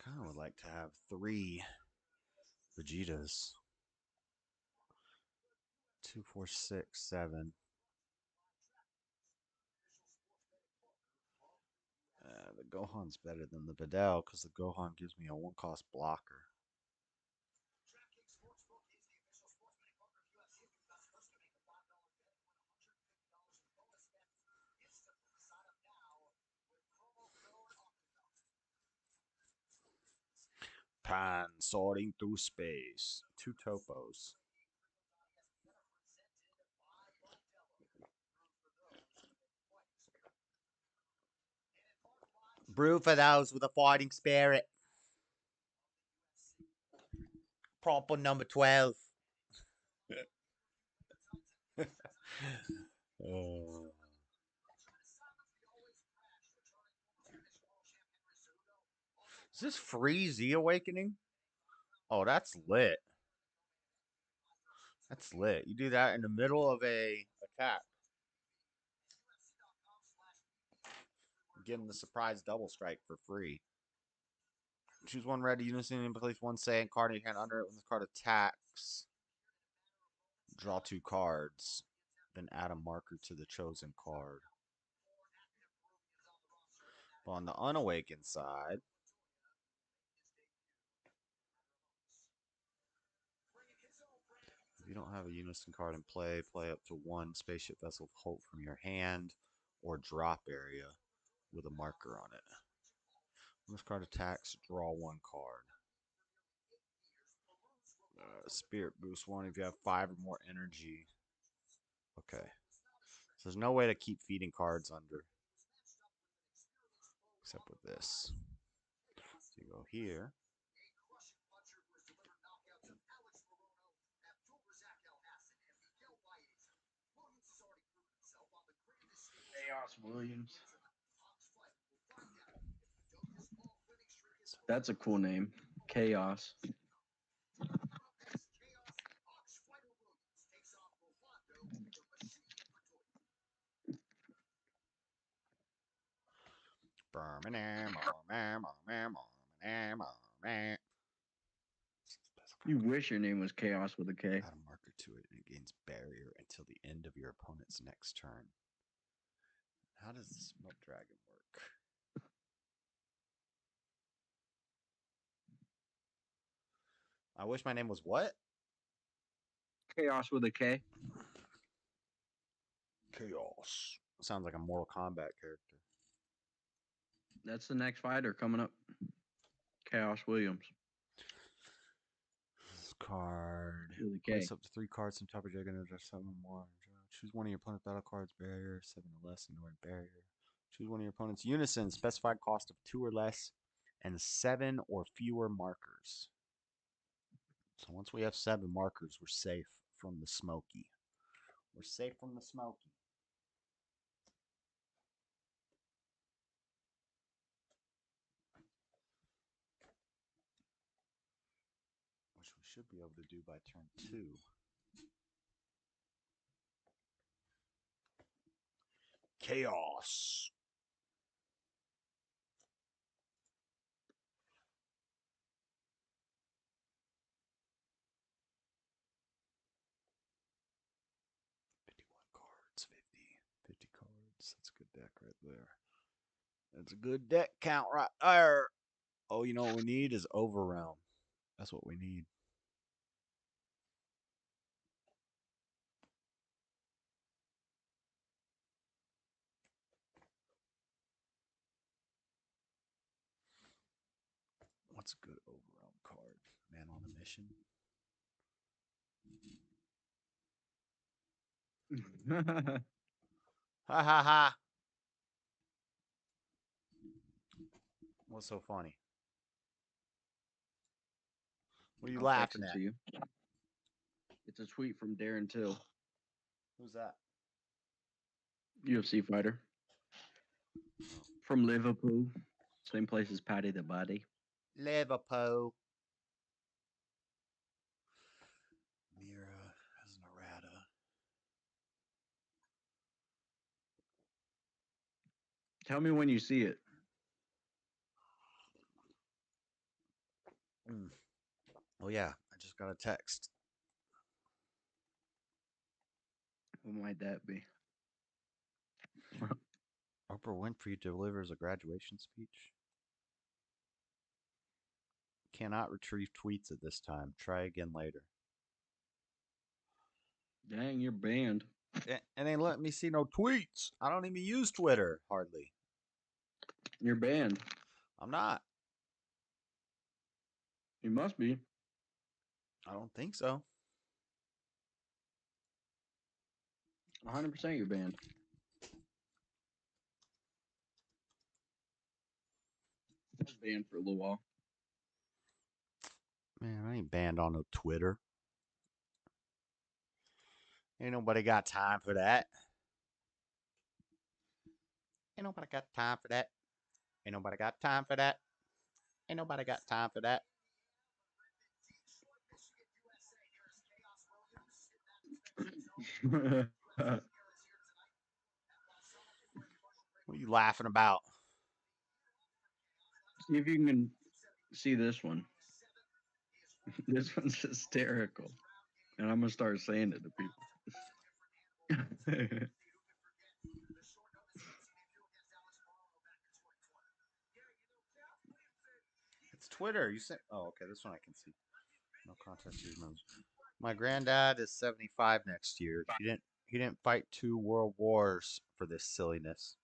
Kind of would like to have 3 Vegetas. 2, 4, 6, 7. The Gohan's better than the Videl because the Gohan gives me a 1-cost blocker. Pan soaring through space. 2 topos. Brew for those with a fighting spirit. Proper number 12. Is this free Z Awakening? Oh, that's lit. That's lit. You do that in the middle of a attack. Give him the surprise double strike for free. Choose one red unison and place 1 Saiyan card in your hand under it. When this card attacks, draw 2 cards. Then add a marker to the chosen card. But on the unawakened side, if you don't have a unison card in play, play up to 1 spaceship vessel of hope from your hand or drop area with a marker on it. When this card attacks, draw 1 card. Spirit boost 1 if you have 5 or more energy. Okay. So there's no way to keep feeding cards under. Except with this. So you go here. Williams. That's a cool name. Chaos. You wish your name was Chaos with a K. Add a marker to it and it gains barrier until the end of your opponent's next turn. How does the smoke dragon work? I wish my name was what? Chaos with a K. Chaos. Sounds like a Mortal Kombat character. That's the next fighter coming up. Chaos Williams. This card. With a K. Place up to 3 cards from top of your deck and address 7 or more. Choose one of your opponent's battle cards, barrier, 7 or less, ignoring barrier. Choose one of your opponent's unison, specified cost of 2 or less, and 7 or fewer markers. So once we have 7 markers, we're safe from the smoky. We're safe from the smoky. Which we should be able to do by turn 2. Chaos. Cards, 50 cards. That's a good deck right there. That's a good deck count right there. Oh, you know what we need is Overrealm. That's what we need. What's a good Overrealm card? Man on a mission. Ha ha ha. What's so funny? What are you laughing at? To you. It's a tweet from Darren Till. Who's that? UFC fighter. From Liverpool. Same place as Paddy the Body. Liverpool. Mira has an errata. Tell me when you see it. Oh yeah, I just got a text. What might that be? Oprah Winfrey delivers a graduation speech. Cannot retrieve tweets at this time. Try again later. Dang, you're banned. And they let me see no tweets. I don't even use Twitter, hardly. You're banned. I'm not. You must be. I don't think so. 100% you're banned. I was banned for a little while. Man, I ain't banned on no Twitter. Ain't nobody got time for that. Ain't nobody got time for that. Ain't nobody got time for that. Ain't nobody got time for that. What are you laughing about? See if you can see this one. This one's hysterical. And I'm going to start saying it to people. It's Twitter. You said, oh, okay, this one I can see. No contest. My granddad is 75 next year. He didn't fight 2 world wars for this silliness.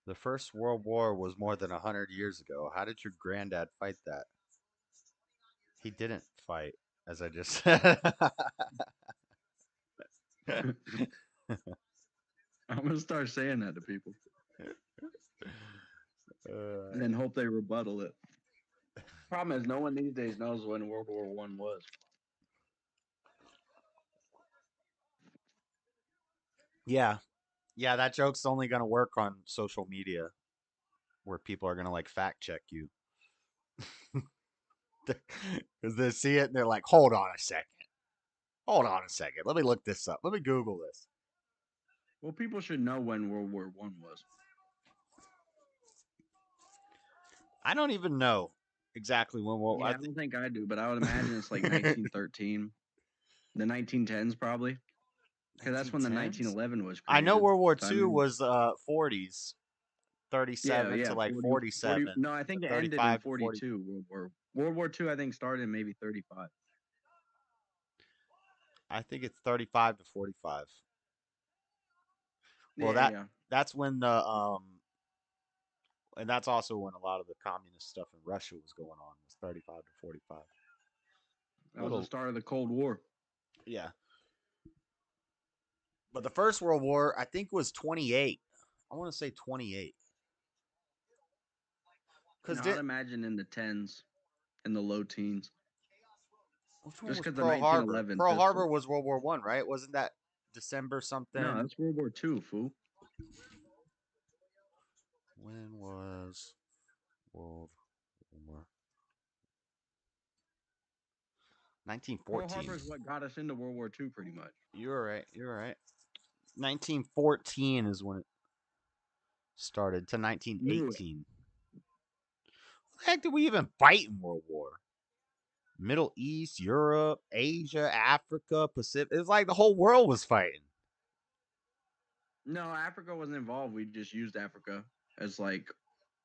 The first world war was more than 100 years ago. How did your granddad fight that? He didn't fight, as I just said. I'm going to start saying that to people. And then hope they rebuttal it. Problem is, no one these days knows when World War I was. Yeah, Yeah, that joke's only gonna work on social media where people are gonna like fact check you. Because they see it and they're like, hold on a second. Hold on a second. Let me look this up. Let me Google this. Well, people should know when World War One was. I don't even know exactly when. Well, Yeah, I don't think I do, but I would imagine it's like 1913, the 1910s probably, because that's when the 1910s? 1911 was I created. know World War So, I II mean, was 40s, 37 to like 40, 47. no, I think it ended in 35 to 40. 42. World War II, I think started in maybe 35. I think it's 35 to 45. Well, Yeah. that's when and that's also when a lot of the communist stuff in Russia was going on. Was 35 to 45. That was the start of the Cold War. Yeah. But the First World War, I think, was 28. I want to say 28. No, I'd imagine in the tens, in the low teens. Which one Just was because the Pearl Harbor? 1911. Pearl Harbor was World War One, right? Wasn't that December something? No, that's World War II, fool. When was World War? 1914. Pearl Harbor is what got us into World War II, pretty much. You're right. You're right. 1914 is when it started to 1918. What the heck did we even fight in World War? Middle East, Europe, Asia, Africa, Pacific. It's like the whole world was fighting. No, Africa wasn't involved. We just used Africa as like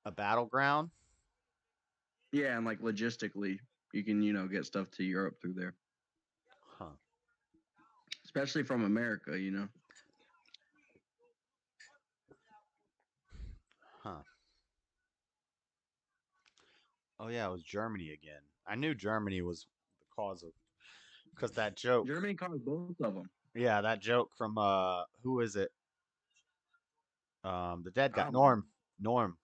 a battleground. Yeah, and like logistically, you can get stuff to Europe through there. Huh. Especially from America, Huh. Oh yeah, it was Germany again. I knew Germany was the cause of, because that joke. Germany caused both of them. Yeah, that joke from who is it? The dead guy, Oh. Norm.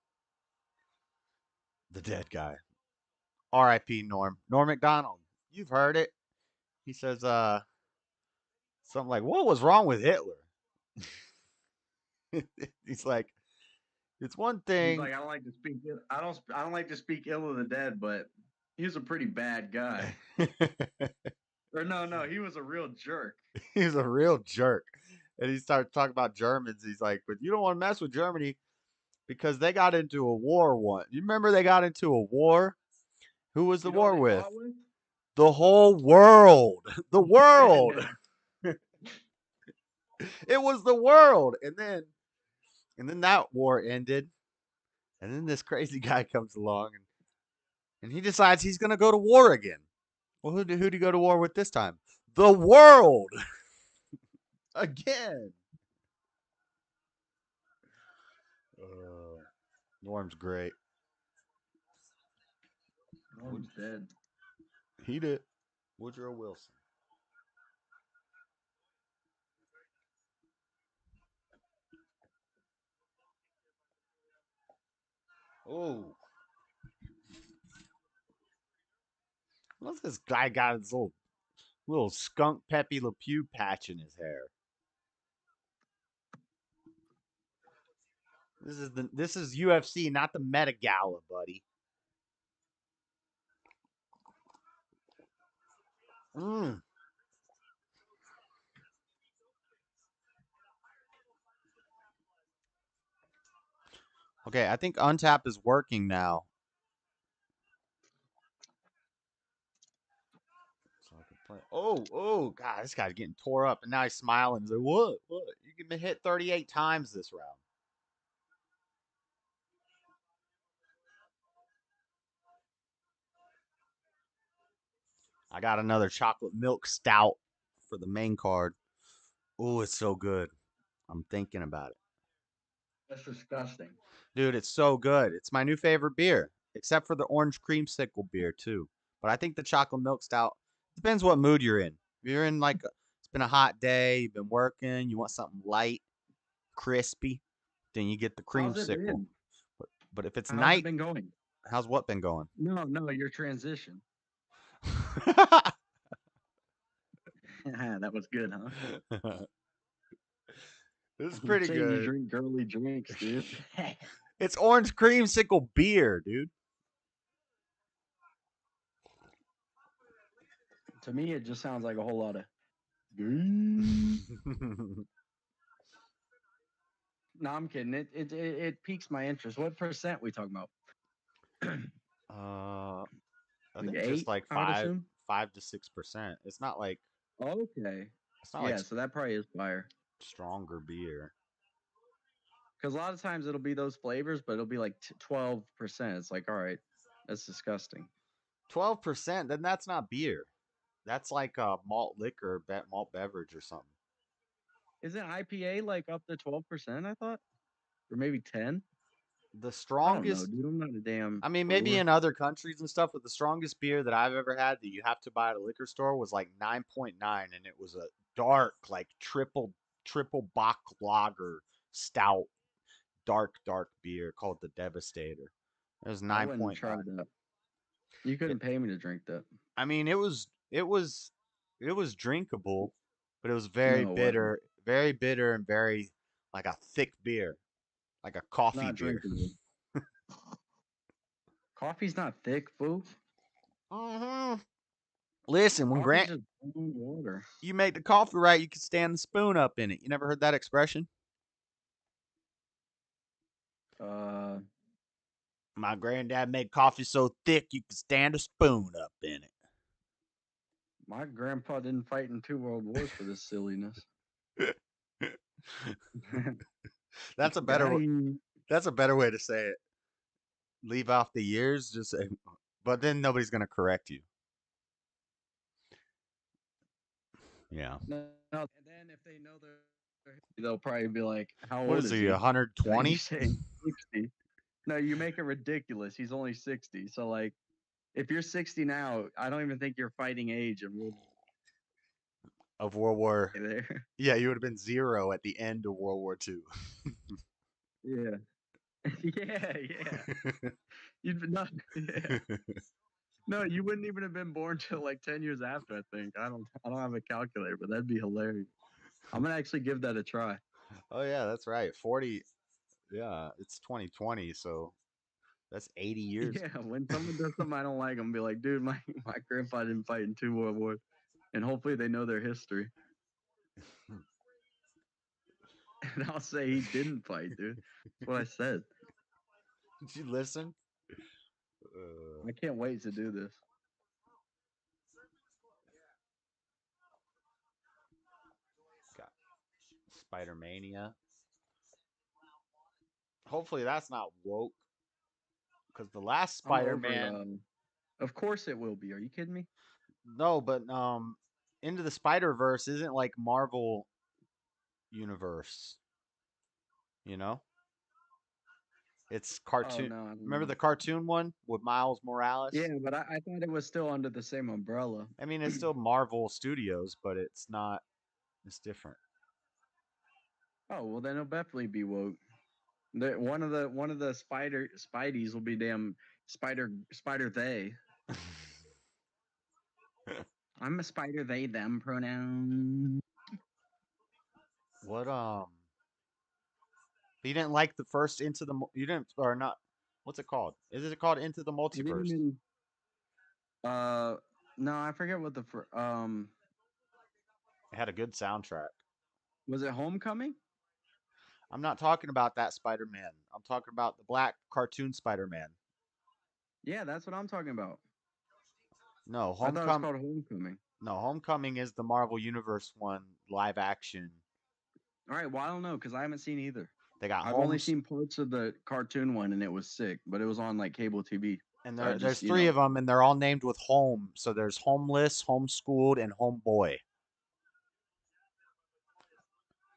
The dead guy. R.I.P. Norm. Norm Macdonald. You've heard it. He says something like, "What was wrong with Hitler?" He's like, "It's one thing." He's like, I don't like to speak. I don't like to speak ill of the dead, but he was a pretty bad guy. Or no, he was a real jerk. He's a real jerk. And he starts talking about Germans. He's like, but you don't want to mess with Germany because they got into a war once. You remember they got into a war? Who was the war with? The whole world. The world. It was the world. And then that war ended. And then this crazy guy comes along and he decides he's going to go to war again. Well, who'd he go to war with this time? The world. Again. Norm's great. Norm's dead. He did. Woodrow Wilson. Oh. What's this guy got his little skunk Pepe Le Pew patch in his hair? This is UFC, not the Meta Gala, buddy. Okay, I think Untap is working now. So I can play. Oh, God, this guy's getting tore up, and now he's smiling. He's like, what? You can hit 38 times this round. I got another chocolate milk stout for the main card. Oh, it's so good. I'm thinking about it. That's disgusting. Dude, it's so good. It's my new favorite beer, except for the orange creamsicle beer, too. But I think the chocolate milk stout, depends what mood you're in. If you're in it's been a hot day, you've been working, you want something light, crispy, then you get the How's it creamsicle. been? But if it's How's night, it been going? How's what been going? No, your transition. That was good, huh? This is I'm pretty saying you good. drink girly drinks, dude. It's orange creamsicle beer, dude. To me, it just sounds like a whole lot of. No, I'm kidding. It piques my interest. What percent we talking about? I Like think just 8, like I would five, assume. 5 to 6%. It's not like Okay. it's not like Yeah, so that probably is fire. stronger beer. Because a lot of times it'll be those flavors, but it'll be like 12%. It's like, all right, that's disgusting. 12%. Then that's not beer. That's like a malt liquor, malt beverage or something. Isn't IPA like up to 12%? I thought, or maybe 10. The I don't know, strongest. dude. I'm not a damn. I mean, maybe brewer. in other countries and stuff, but the strongest beer that I've ever had that you have to buy at a liquor store was like 9.9, and it was a dark, like triple Bock lager stout, dark beer called the Devastator. It was I wouldn't try 9.9. that. You couldn't pay me to drink that. I mean, it was drinkable, but it was No, it wasn't. very bitter, and very like a thick beer, like a coffee Not beer. drinkable. Coffee's not thick, fool. Listen, when Coffee's Grant, just plain water. you make the coffee right, you can stand the spoon up in it. You never heard that expression? My granddad made coffee so thick you could stand a spoon up in it. My grandpa didn't fight in 2 world wars for this silliness. That's a better. That's a better way to say it. Leave off the years, just say, but then nobody's gonna correct you. Yeah. No, and then if they know they'll probably be like, "How What old is is he? he?" 120? You say 60. No, you make it ridiculous. He's only 60. So like, if you're 60 now, I don't even think you're fighting age of World War. There. Yeah, you would have been 0 at the end of World War II. Yeah. yeah. You'd not. Yeah. No, you wouldn't even have been born till like 10 years after. I think. I don't have a calculator, but that'd be hilarious. I'm gonna actually give that a try. Oh yeah, that's right. 40. Yeah, it's 2020, so that's 80 years. Yeah, when someone does something I don't like, I'm gonna be like, dude, my grandpa didn't fight in 2 world wars, and hopefully they know their history. And I'll say he didn't fight, dude. That's what I said. Did you listen? I can't wait to do this. Got Spider-Mania. Hopefully that's not woke. Because the last Spider-Man. Of course it will be. Are you kidding me? No, but Into the Spider-Verse isn't like Marvel universe. You know? It's cartoon. Oh, no, Remember the cartoon one with Miles Morales? Yeah, but I thought it was still under the same umbrella. I mean, it's still Marvel Studios, but it's not. It's different. Oh well, then it'll definitely be woke. One of the Spideys will be damn spider they. I'm a spider they them pronoun. What you didn't like the first you didn't, or not? What's it called? Is it called Into the Multiverse? No, I forget what the It had a good soundtrack. Was it Homecoming? I'm not talking about that Spider-Man. I'm talking about the black cartoon Spider-Man. Yeah, that's what I'm talking about. No, I thought it was called Homecoming. No, Homecoming is the Marvel Universe one, live action. All right, well I don't know because I haven't seen either. They got. I've only seen parts of the cartoon one, and it was sick, but it was on like cable TV. And there's 3 of them, and they're all named with home. So there's homeless, homeschooled, and homeboy.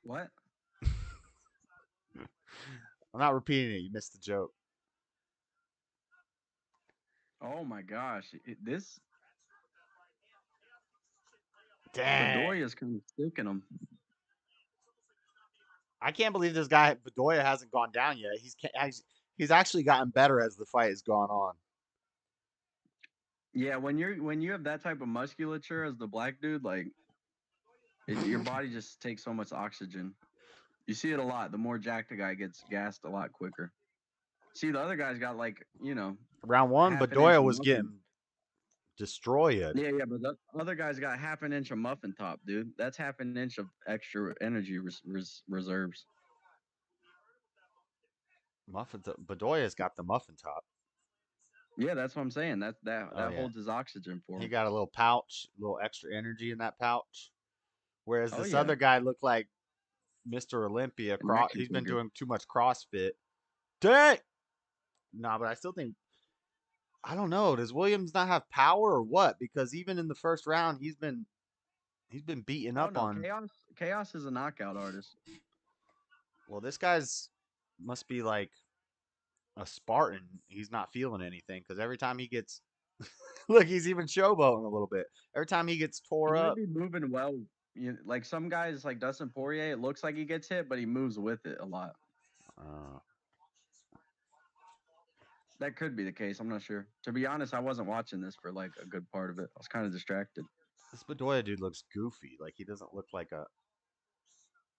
What? I'm not repeating it. You missed the joke. Oh my gosh, this. Dang. Bedoya's kind of sticking him. I can't believe this guy Bedoya hasn't gone down yet. He's actually gotten better as the fight has gone on. Yeah, when you have that type of musculature as the black dude, like your body just takes so much oxygen. You see it a lot. The more jacked the guy gets, gassed a lot quicker. See, the other guy's got like, you know, Round one, half an inch Bedoya of was muffin. getting destroyed. Yeah, but the other guy's got half an inch of muffin top, dude. That's half an inch of extra energy reserves. Bedoya's got the muffin top. Yeah, that's what I'm saying. That Oh, yeah. holds his oxygen for him. He got a little pouch, a little extra energy in that pouch. Whereas Oh, this yeah. other guy looked like Mr. Olympia. An action He's been figure. doing too much CrossFit. Dang! Nah, but I still think, I don't know. Does Williams not have power or what? Because even in the first round, he's been beaten Oh up no, on. Chaos is a knockout artist. Well, this guy's must be like a Spartan. He's not feeling anything because every time he gets, look, he's even showboating a little bit. Every time he gets He tore might up. be moving well. Like some guys, like Dustin Poirier, it looks like he gets hit, but he moves with it a lot. That could be the case. I'm not sure. To be honest, I wasn't watching this for like a good part of it. I was kind of distracted. This Bedoya dude looks goofy. Like he doesn't look like a.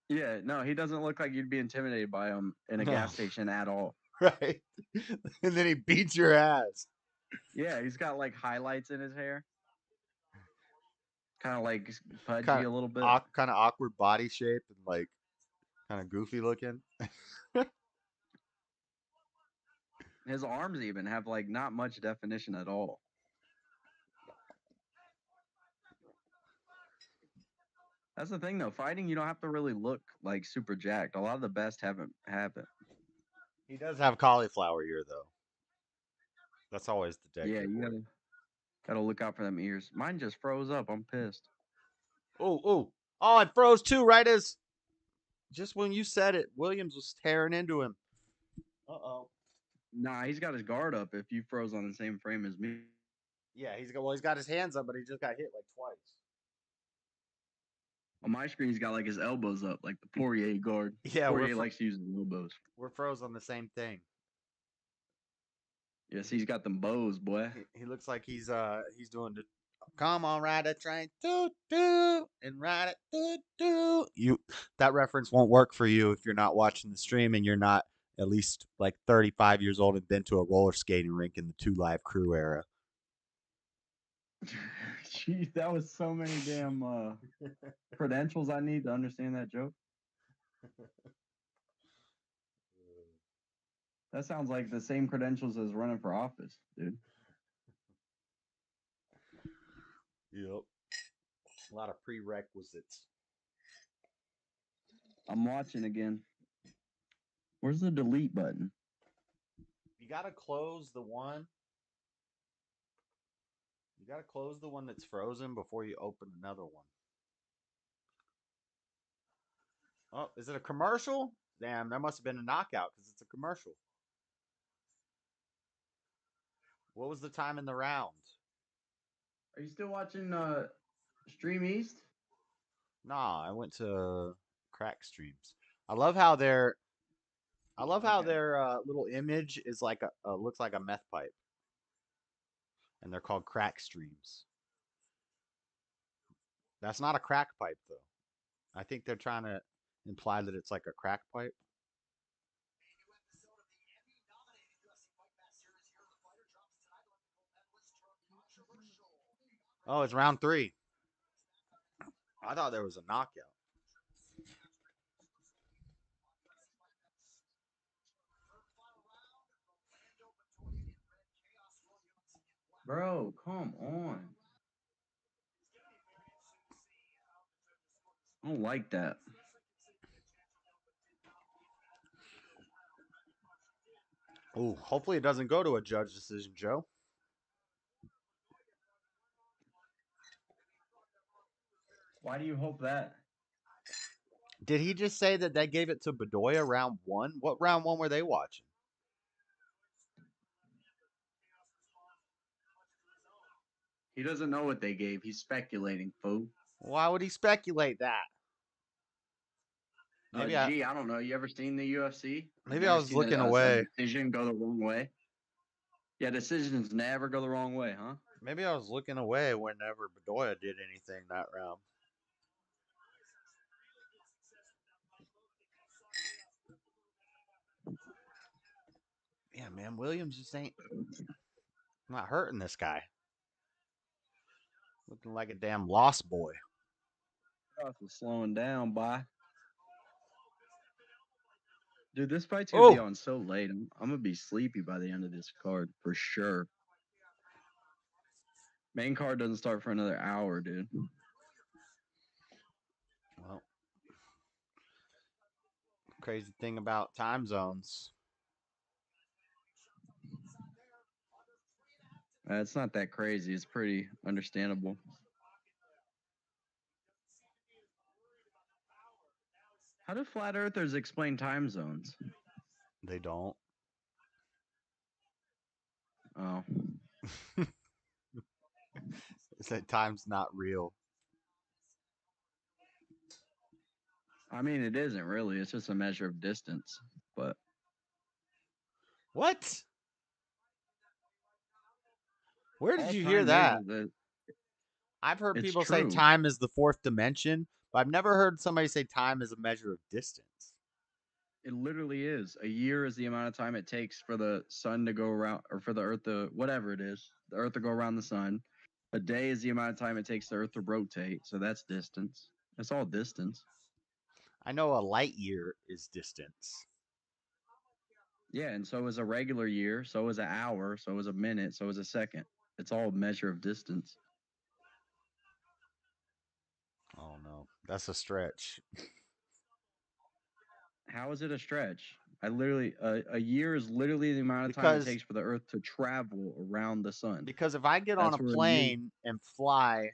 Yeah, no, he doesn't look like you'd be intimidated by him in a No. gas station at all. Right. And then he beats your ass. Yeah, he's got like highlights in his hair. Kind of like pudgy a little bit. Kind of awkward body shape and like kind of goofy looking. His arms even have like not much definition at all. That's the thing though. Fighting, you don't have to really look like super jacked. A lot of the best haven't have it. He does have cauliflower ear though. That's always the deck. Yeah, you gotta look out for them ears. Mine just froze up. I'm pissed. Oh, it froze too, right as just when you said it, Williams was tearing into him. Uh-oh. Nah, he's got his guard up if you froze on the same frame as me. Yeah, he's got his hands up, but he just got hit like twice. On my screen, he's got like his elbows up, like the Poirier guard. Yeah, Poirier likes to use his elbows. We're froze on the same thing. Yes, he's got them bows, boy. He looks like he's doing the come on, ride a train, doo doo, and ride it, doo doo. That reference won't work for you if you're not watching the stream and you're not at least like 35 years old and been to a roller skating rink in the 2 Live Crew era. Jeez, that was so many damn credentials I need to understand that joke. That sounds like the same credentials as running for office, dude. Yep. A lot of prerequisites. I'm watching again. Where's the delete button? You gotta close the one. You gotta close the one that's frozen before you open another one. Oh, is it a commercial? Damn, that must have been a knockout because it's a commercial. What was the time in the round? Are you still watching Stream East? Nah, I went to Crack Streams. I love how their little image is like looks like a meth pipe, and they're called Crack Streams. That's not a crack pipe though. I think they're trying to imply that it's like a crack pipe. Oh, it's round 3. I thought there was a knockout. Bro, come on. I don't like that. Oh, hopefully it doesn't go to a judge decision, Joe. Why do you hope that? Did he just say that they gave it to Bedoya round 1? What round 1 were they watching? He doesn't know what they gave. He's speculating, fool. Why would he speculate that? Maybe I don't know. You ever seen the UFC? Maybe I was looking away. Decision go the wrong way. Yeah, decisions never go the wrong way, huh? Maybe I was looking away whenever Bedoya did anything that round. Yeah, man, Williams just ain't not hurting this guy. Looking like a damn lost boy. Cross is slowing down, bye. Dude, this fight's gonna be Oh, on so late. I'm gonna be sleepy by the end of this card for sure. Main card doesn't start for another hour, dude. well, crazy thing about time zones. It's not that crazy. It's pretty understandable. How do flat earthers explain time zones? They don't. Oh. It's that time's not real. I mean, it isn't really. It's just a measure of distance. But what? Where did all you time hear is that? that I've heard it's people say true. time is the fourth dimension, but I've never heard somebody say time is a measure of distance. It literally is. A year is the amount of time it takes for the sun to go around, or for the earth to, whatever it is, the earth to go around the sun. A day is the amount of time it takes the earth to rotate. So that's distance. It's all distance. I know a light year is distance. Yeah, and so is a regular year. So is an hour. So is a minute. So is a second. It's all a measure of distance. Oh no, that's a stretch. How is it a stretch? I literally, a year is literally the amount of time Because- it takes for the earth to travel around the sun. Because if I get on That's a where a year- plane and fly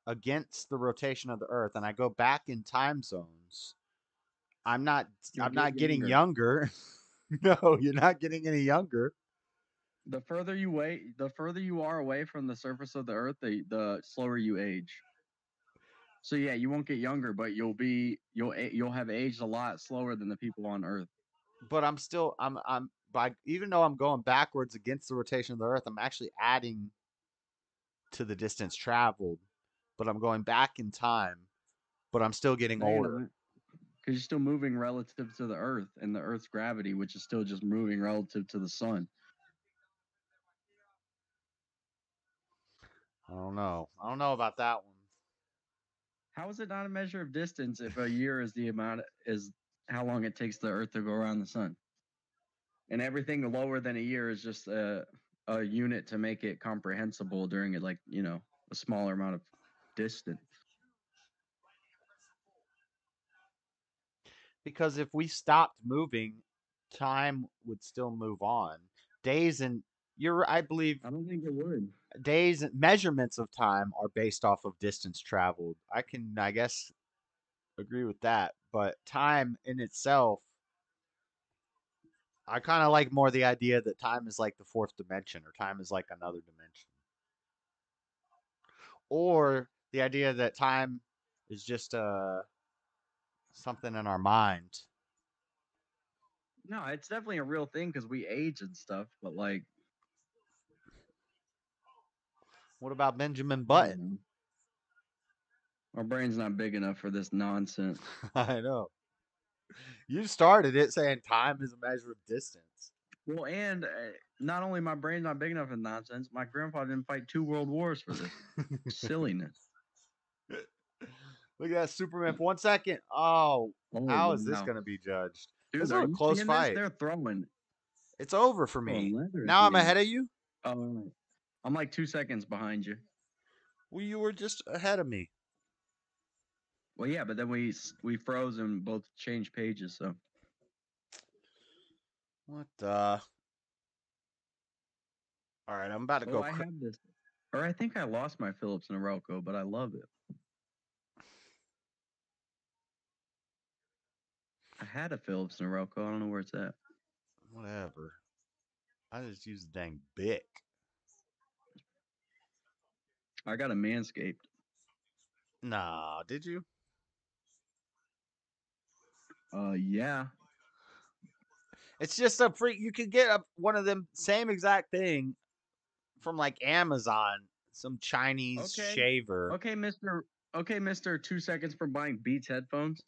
against the rotation of the earth and I go back in time zones, I'm not getting younger. No, you're not getting any younger. The further you are away from the surface of the earth, the slower you age. So yeah, you won't get younger, but you'll have aged a lot slower than the people on Earth. But I'm still by even though I'm going backwards against the rotation of the earth, I'm actually adding to the distance traveled. But I'm going back in time, but I'm still getting older. Because you're still moving relative to the Earth and the Earth's gravity, which is still just moving relative to the sun. I don't know. I don't know about that one. How is it not a measure of distance if a year is how long it takes the Earth to go around the sun? And everything lower than a year is just a unit to make it comprehensible during it, like, a smaller amount of distance. Because if we stopped moving, time would still move on. Days and I believe I don't think it would. Days measurements of time are based off of distance traveled. I guess agree with that, but time in itself, I kind of like more the idea that time is like the fourth dimension, or time is like another dimension, or the idea that time is just something in our mind. No, it's definitely a real thing because we age and stuff, but like, what about Benjamin Button? Our brain's not big enough for this nonsense. I know. You started it saying time is a measure of distance. Well, and not only my brain's not big enough for nonsense, my grandpa didn't fight 2 world wars for this silliness. Look at that Superman for 1 second. Oh, how is this wow. going to be judged? Dude, This is are a you close seeing fight. this? They're throwing. It's over for me. leather Now at I'm the ahead end. of you? Oh, I'm like 2 seconds behind you. Well, you were just ahead of me. Well, yeah, but then we froze and both changed pages, so. What the? All right, I'm about to go. I have this. Or I think I lost my Phillips and Arauco, but I love it. I had a Phillips and Arauco. I don't know where it's at. Whatever. I just used the dang Bic. I got a Manscaped. Nah, did you? Yeah. It's just a free. You could get one of them same exact thing from like Amazon. Some Chinese shaver. Okay, Mister. 2 seconds for buying Beats headphones.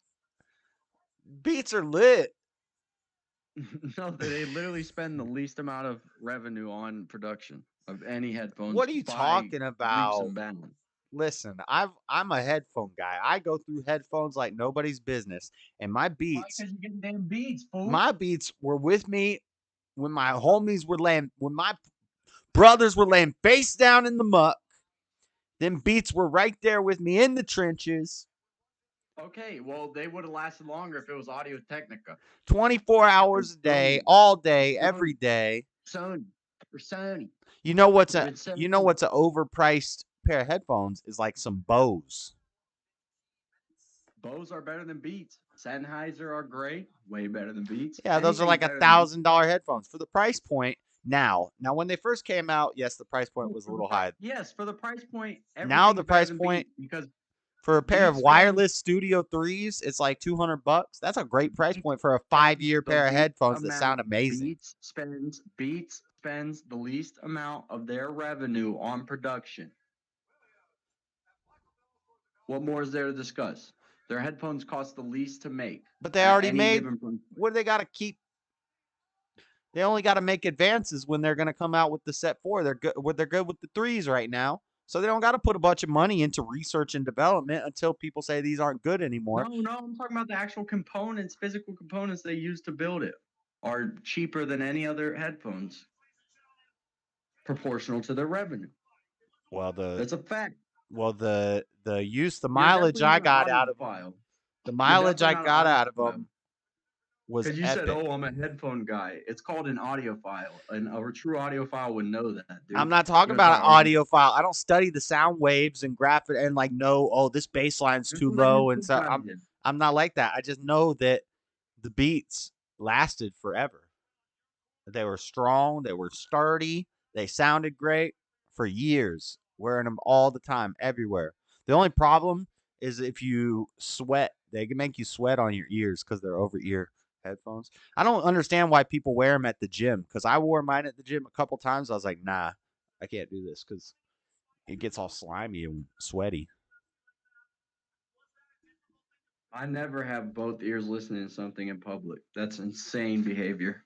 Beats are lit. No, they literally spend the least amount of revenue on production of any headphones. What are you by talking leaps about? and bounds. Listen, I'm a headphone guy. I go through headphones like nobody's business, and my beats, Because you getting damn beats, fool. my beats were with me when my homies were laying, when my brothers were laying face down in the muck. Them beats were right there with me in the trenches. Okay, well, they would have lasted longer if it was Audio Technica. 24 hours a day, all day, every day. Sony. Or Sony. You know what's If a it's you know Sony. what's an overpriced pair of headphones is like some Bose. Bose are better than Beats. Sennheiser are great. Way better than Beats. Yeah, those are like Anything's better than Beats. $1,000 headphones for the price point now. Now, when they first came out, yes, the price point was a For the little pri- high. Yes, for the price point. Now the everything's better price than point Beats because for a pair of Beats wireless Studio 3s, it's like $200. That's a great price point for a 5-year the pair of least headphones that sound amount- amazing. Beats spends the least amount of their revenue on production. What more is there to discuss? Their headphones cost the least to make. But they at already any made. given price. What do they got to keep? They only got to make advances when they're going to come out with the set 4. They're good. They're good with the 3s right now, so they don't got to put a bunch of money into research and development until people say these aren't good anymore. No, I'm talking about the actual components, physical components they use to build it are cheaper than any other headphones, proportional to their revenue. Well, That's a fact. Well, the use, the You're mileage definitely I not an got out of audiophile. the You're mileage I definitely not got an out of audiophile. them was Because you epic. said, "Oh, I'm a headphone guy." It's called an audiophile, and a true audiophile would know that, dude. I'm not talking You about an gotta argue. audiophile. I don't study the sound waves and graph it and like know, oh, this bass line's That's too what I low, just and so decided. I'm not like that. I just know that the beats lasted forever. They were strong, they were sturdy, they sounded great for years. Wearing them all the time, everywhere. The only problem is if you sweat, they can make you sweat on your ears because they're over ear headphones. I don't understand why people wear them at the gym, because I wore mine at the gym a couple times. I was like, nah, I can't do this because it gets all slimy and sweaty. I never have both ears listening to something in public. That's insane behavior.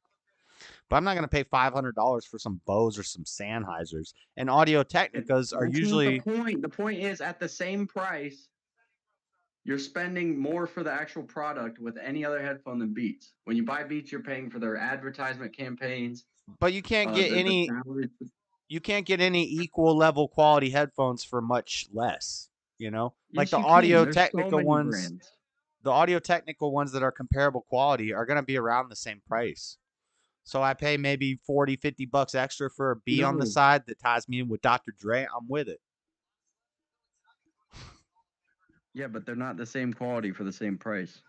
But I'm not going to pay $500 for some Bose or some Sennheisers. And Audio Technicas are That's usually. not the point. The point is, at the same price, you're spending more for the actual product with any other headphone than Beats. When you buy Beats, you're paying for their advertisement campaigns. But you can't get the any. salaries. You can't get any equal level quality headphones for much less. You know, like Yes, the you can. Audio There's so Technica many ones. brands. The Audio Technica ones that are comparable quality are going to be around the same price. So I pay maybe $40-$50 extra for a B on the No. side that ties me in with Dr. Dre. I'm with it. Yeah, but they're not the same quality for the same price.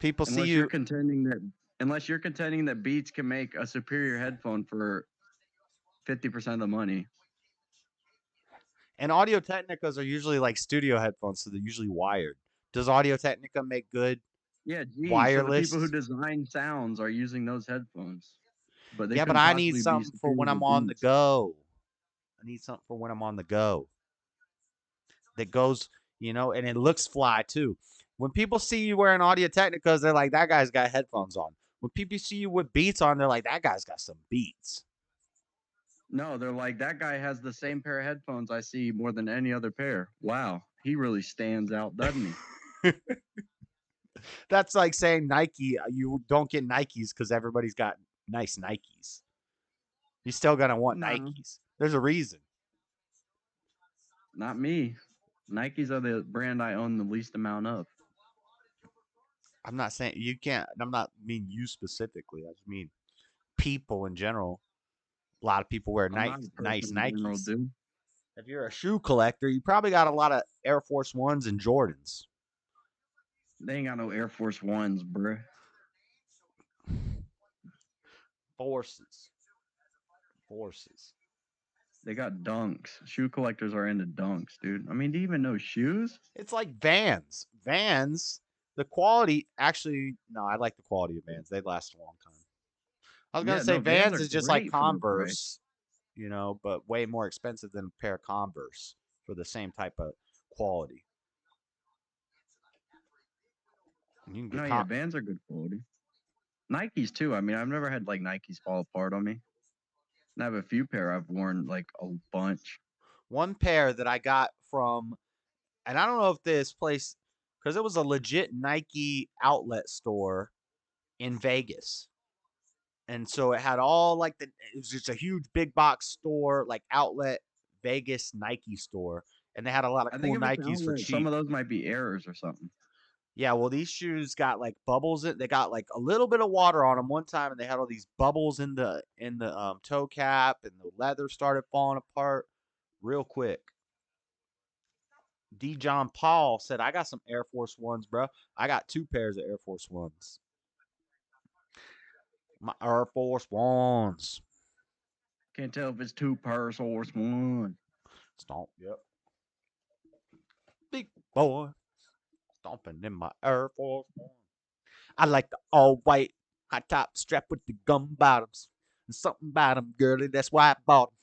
People see Unless you. you're contending that Beats can make a superior headphone for 50% of the money. And Audio Technicas are usually like studio headphones, so they're usually wired. Does Audio Technica make good Yeah, geez, wireless? So the people who design sounds are using those headphones. But they Yeah, but couldn't I need possibly be something for when superior I'm to on the Beats. go. I need something for when I'm on the go that goes, and it looks fly too. When people see you wearing Audio Technicas, they're like, that guy's got headphones on. When people see you with Beats on, they're like, that guy's got some beats. No, they're like, that guy has the same pair of headphones I see more than any other pair. Wow, he really stands out, doesn't he? That's like saying Nike. You don't get Nikes because everybody's got nice Nikes. You're still going to want No. Nikes. There's a reason. Not me. Nikes are the brand I own the least amount of. I'm not saying you can't. I'm not mean you specifically. I just mean people in general. A lot of people wear I'm not nice a person in general, Nikes. dude. If you're a shoe collector, you probably got a lot of Air Force Ones and Jordans. They ain't got no Air Force Ones, bruh. Forces. They got dunks. Shoe collectors are into dunks, dude. I mean, do you even know shoes? It's like Vans. Vans, the quality, actually, no, I like the quality of Vans. They last a long time. I was going to say Vans is just like Converse, but way more expensive than a pair of Converse for the same type of quality. You can No, get yeah, Vans are good quality. Nikes too. I mean, I've never had like Nikes fall apart on me. I have a few pair I've worn like a bunch. one pair that I got from, and I don't know if this place, because it was a legit Nike outlet store in Vegas. And so it had all like it was just a huge big box store, like outlet Vegas Nike store. And they had a lot of I think cool if it's Nikes for outlet, some cheap. of those might be errors or something. Yeah, well, these shoes got like bubbles in. They got like a little bit of water on them one time, and they had all these bubbles in the toe cap, and the leather started falling apart real quick. D. John Paul said, "I got some Air Force Ones, bro. I got 2 pairs of Air Force Ones. My Air Force Ones. Can't tell if it's 2 pairs or it's 1. Stomp. Yep. Big boy stomping in my Air Force One. I like the all white high top strap with the gum bottoms. And something about them, girly, that's why I bought them.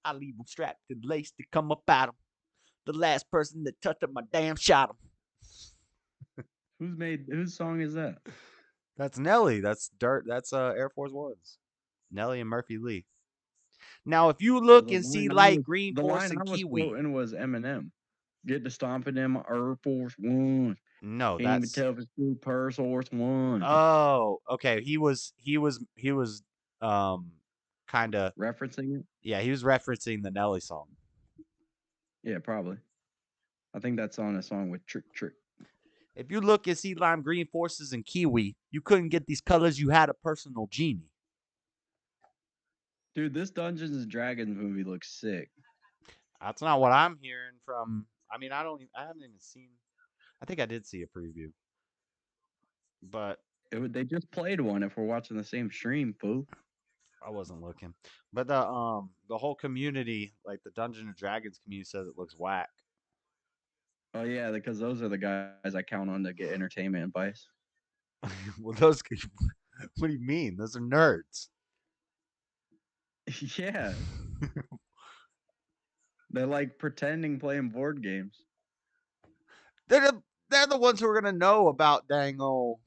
I leave them strapped and laced to come up at them. The last person that touched them, my damn shot them. Whose song is that? That's Nelly. That's Dirt. That's Air Force Ones. Nelly and Murphy Lee. Now, if you look and see light green Force and Kiwi. Quoting was Eminem. Get to stomping them Air Force One. No, Can't even that's tell if it's 2 pairs or it's 1. Oh, okay. He was kind of referencing it. Yeah, he was referencing the Nelly song. Yeah, probably. I think that's on a song with Trick Trick. If you look and see lime green forces and kiwi, you couldn't get these colors. You had a personal genie. Dude, this Dungeons and Dragons movie looks sick. That's not what I'm hearing from. I mean, I haven't even seen. I think I did see a preview, but they just played one. If we're watching the same stream, fool. I wasn't looking. But the whole community, like the Dungeons and Dragons community, says it looks whack. Oh yeah, because those are the guys I count on to get entertainment advice. Well, those. What do you mean? Those are nerds. Yeah. They're like pretending playing board games. They're the ones who are gonna know about dang old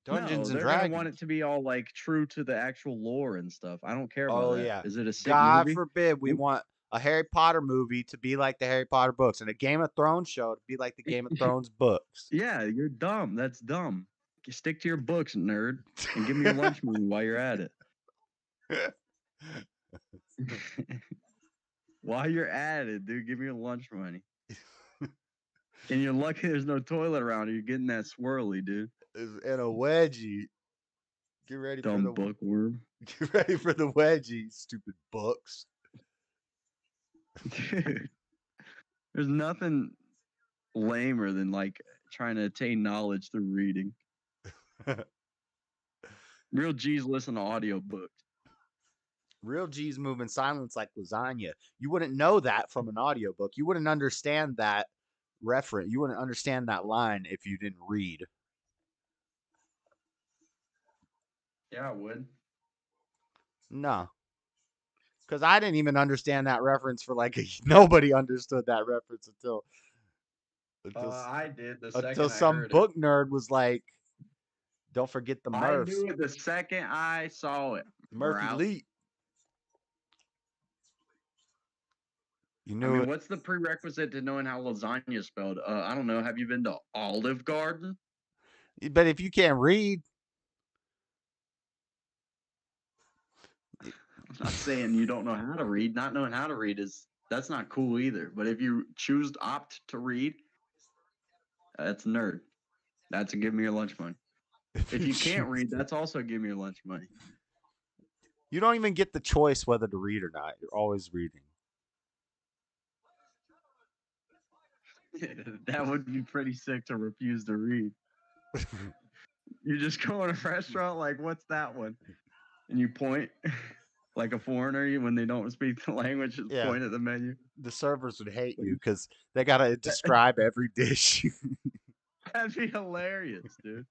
Dungeons and they're Dragons. gonna want it to be all like true to the actual lore and stuff. I don't care about Oh that. yeah. Is it a sick God movie? forbid we want a Harry Potter movie to be like the Harry Potter books and a Game of Thrones show to be like the Game of Thrones books. Yeah, you're dumb. That's dumb. Stick to your books, nerd, and give me your lunch money while you're at it. While you're at it, dude, give me your lunch money. And you're lucky there's no toilet around you. You're getting that swirly, dude. And a wedgie. Get ready Dumb for the bookworm. Get ready for the wedgie, stupid books. Dude, there's nothing lamer than like trying to attain knowledge through reading. Real G's listen to audiobooks. Real G's move in silence like lasagna. You wouldn't know that from an audiobook. You wouldn't understand that reference. You wouldn't understand that line if you didn't read. Yeah, I would. No. Because I didn't even understand that reference for like nobody understood that reference until I did the second until I some heard book nerd was like, "Don't forget the I Murphs." knew it the second I saw it. Murphy Lee. You knew I mean, it. what's the prerequisite to knowing how lasagna is spelled? I don't know. Have you been to Olive Garden? But if you can't read, I'm not saying you don't know how to read. Not knowing how to read that's not cool either. But if you choose to opt to read, that's nerd. That's a give me your lunch money. If you can't read, that's also give me your lunch money. You don't even get the choice whether to read or not. You're always reading. That would be pretty sick to refuse to read. You just go in a restaurant like, what's that one? And you point like a foreigner when they don't speak the language, just point at the menu. The servers would hate you because they got to describe every dish. That'd be hilarious, dude.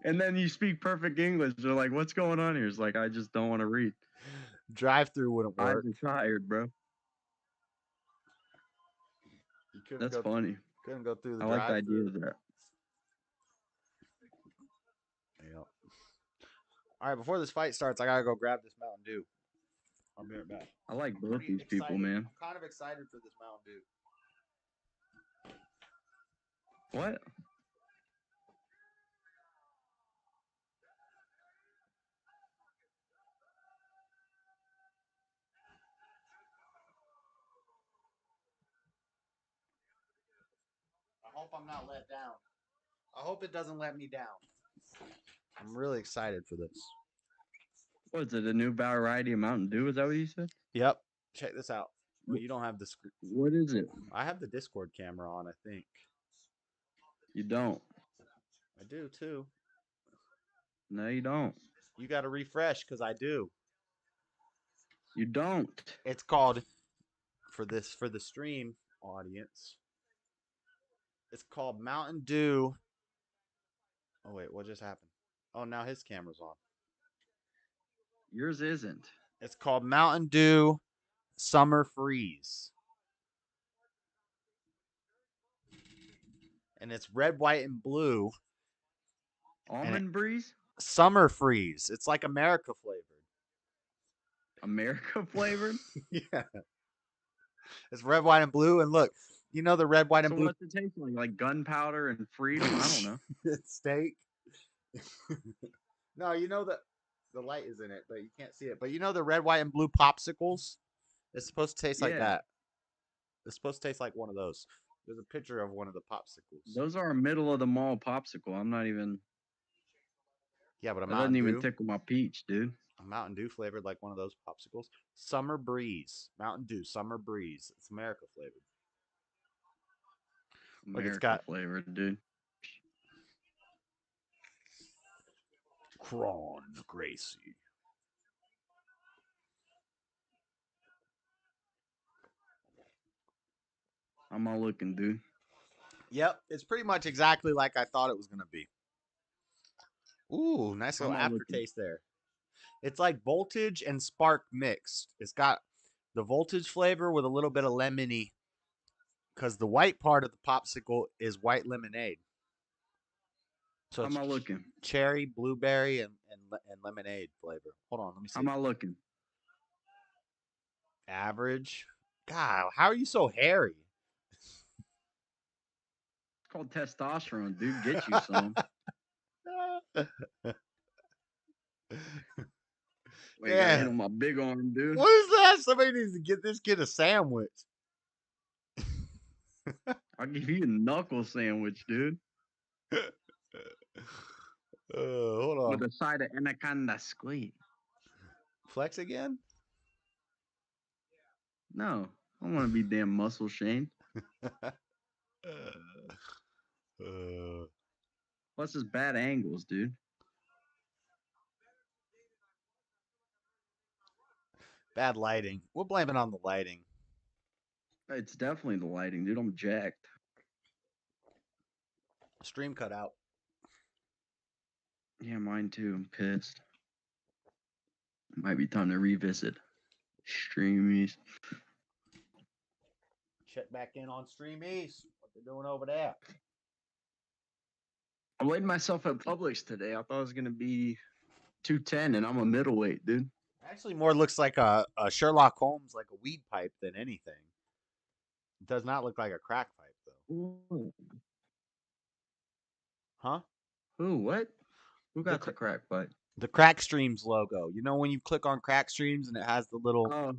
And then you speak perfect English. They're like, what's going on here? It's like, I just don't want to read. Drive-through wouldn't work. I'm tired, bro. That's funny. Couldn't go through the I like the idea drive-through. of that. Yep. All right, before this fight starts, I gotta go grab this Mountain Dew. I'll be right back. I like both these people, man. I'm kind of excited for this Mountain Dew. What? I hope I'm not let down. I hope it doesn't let me down. I'm really excited for this. What is it? A new variety of Mountain Dew? Is that what you said? Yep. Check this out. Well, you don't have the screen. What is it? I have the Discord camera on, I think. You don't. I do too. No, you don't. You got to refresh because I do. You don't. It's called for the stream audience. It's called Mountain Dew. Oh wait, what just happened? Oh, now his camera's on. Yours isn't. It's called Mountain Dew Summer Freeze. And it's red, white, and blue. Almond Breeze? Summer Freeze. It's like America flavored. America flavored? Yeah. It's red, white, and blue. And look, you know the red, white, and So blue. what's it taste like? Like gunpowder and freedom? I don't know. It's steak. No, you know the light is in it, but you can't see it. But you know the red, white, and blue popsicles? It's supposed to taste like that. It's supposed to taste like one of those. There's a picture of one of the popsicles. Those are a middle of the mall popsicle. I'm not even. Yeah, but a That Mountain doesn't Dew. even tickle my peach, dude. A Mountain Dew flavored like one of those popsicles. Summer Breeze. Mountain Dew Summer Breeze. It's America flavored. America Look, it's got flavored, dude. Cron Gracie. I'm all looking, dude. Yep, it's pretty much exactly like I thought it was gonna be. Ooh, nice little aftertaste there. It's like voltage and spark mixed. It's got the voltage flavor with a little bit of lemony, because the white part of the popsicle is white lemonade. So I'm not looking. Cherry, blueberry, and lemonade flavor. Hold on, let me see. I'm not looking. Average. God, how are you so hairy? It's called testosterone, dude. Get you some. Wait, I hit on my big arm, dude. What is that? Somebody needs to get this kid a sandwich. I'll give you a knuckle sandwich, dude. Hold on. With a side of anaconda squid. Flex again? No, I don't want to be damn muscle shamed. Plus, it's bad angles, dude. Bad lighting. We'll blame it on the lighting. It's definitely the lighting, dude. I'm jacked. Stream cut out. Yeah, mine too. I'm pissed. Might be time to revisit Streamies. Check back in on Streamies. What they're doing over there. I weighed myself at Publix today. I thought it was going to be 210, and I'm a middleweight, dude. Actually, more looks like a Sherlock Holmes, like a weed pipe than anything. It does not look like a crack pipe, though. Ooh. Huh? Who? What? Who got the crack pipe? The Crack Streams logo. You know when you click on Crack Streams and it has the little... Oh.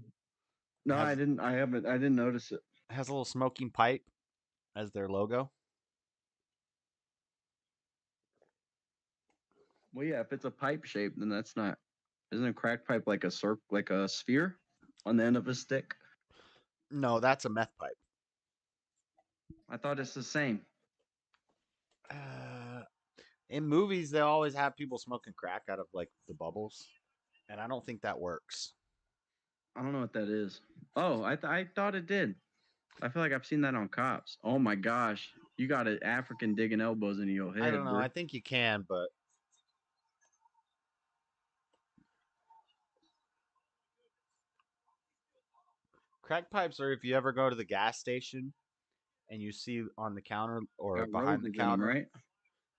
No, I didn't. I didn't notice it. It has a little smoking pipe as their logo. Well, yeah, if it's a pipe shape, then that's not. Isn't a crack pipe like a circle, like a sphere on the end of a stick? No, that's a meth pipe. I thought it's the same. In movies, they always have people smoking crack out of like the bubbles, and I don't think that works. I don't know what that is. Oh, I thought it did. I feel like I've seen that on Cops. Oh my gosh, you got an African digging elbows into your head. I don't know. Bro. I think you can, but crack pipes are if you ever go to the gas station and you see on the counter or Got behind the roses in 'em, counter, right?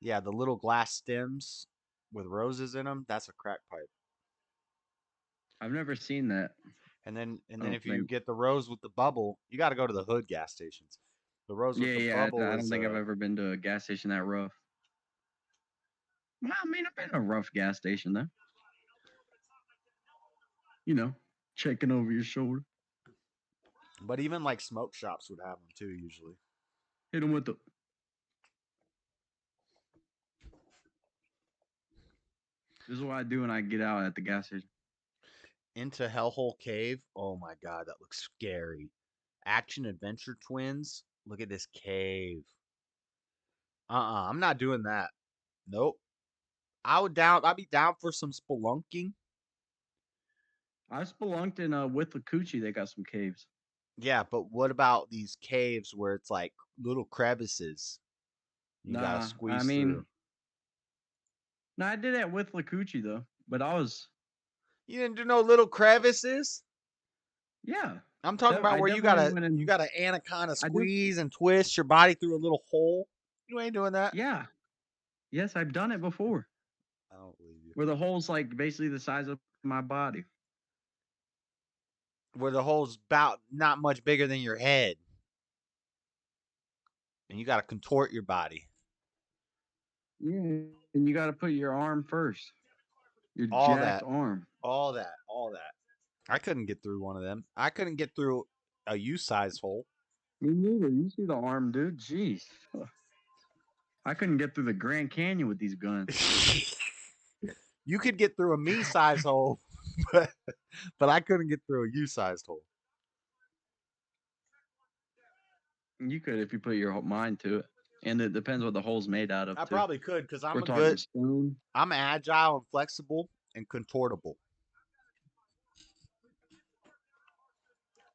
yeah, the little glass stems with roses in them. That's a crack pipe. I've never seen that. And then I don't if you think. get the rose with the bubble, you got to go to the hood gas stations. The rose with Yeah, the yeah. bubble I is don't think I've ever been to a gas station that rough. Well, I mean, I've been to a rough gas station though. You know, checking over your shoulder. But even like smoke shops would have them too usually. Hit them with the. This is what I do when I get out at the gas station. Into Hellhole Cave. Oh my god, that looks scary. Action Adventure Twins. Look at this cave. I'm not doing that. Nope. I'd be down for some spelunking. I spelunked in Withlacoochee. They got some caves. Yeah, but what about these caves where it's like little crevices? You gotta Nah, squeeze I mean, through. no, I did that with Withlacoochee though, but I was. You didn't do no little crevices? Yeah. I'm talking about I where you definitely gotta went in. anaconda squeeze and twist your body through a little hole. You ain't doing that. Yeah. Yes, I've done it before. I don't believe you. Where the hole's like basically the size of my body. Where the hole's about not much bigger than your head. And you gotta contort your body. Yeah, and you got to put your arm first. Your All jacked that. arm. All that. I couldn't get through one of them. I couldn't get through a U-size hole. Me neither. You see the arm, dude? Jeez. I couldn't get through the Grand Canyon with these guns. You could get through a me-size hole, but I couldn't get through a U-sized hole. You could if you put your mind to it. And it depends what the hole's made out of. I too. probably could because We're talking stone. I'm agile and flexible and contortable.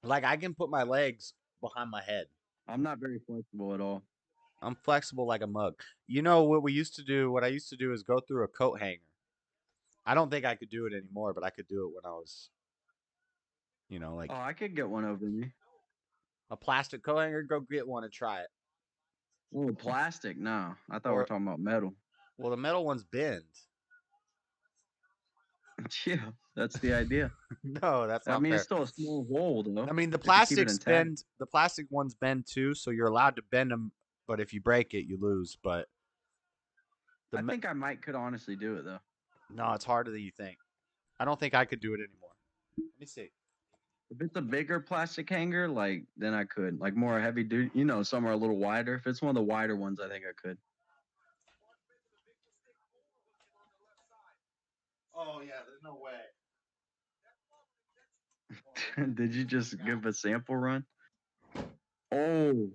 Like I can put my legs behind my head. I'm not very flexible at all. I'm flexible like a mug. You know what we used to do? What I used to do is go through a coat hanger. I don't think I could do it anymore, but I could do it when I was, like. Oh, I could get one over me. A plastic coat hanger. Go get one and try it. Oh, plastic? No, I thought we were talking about metal. Well, the metal ones bend. Yeah, that's the idea. No, that's not. I mean, fair. it's still a small hole, though. I mean, the If you keep it plastics intact. bend. The plastic ones bend too, so you're allowed to bend them. But if you break it, you lose. But I think I could honestly do it though. no, it's harder than you think. I don't think I could do it anymore. Let me see. If it's a bigger plastic hanger, then I could. Like more heavy duty, some are a little wider. If it's one of the wider ones, I think I could. Oh yeah, there's no way. Did you just give a sample run? Oh.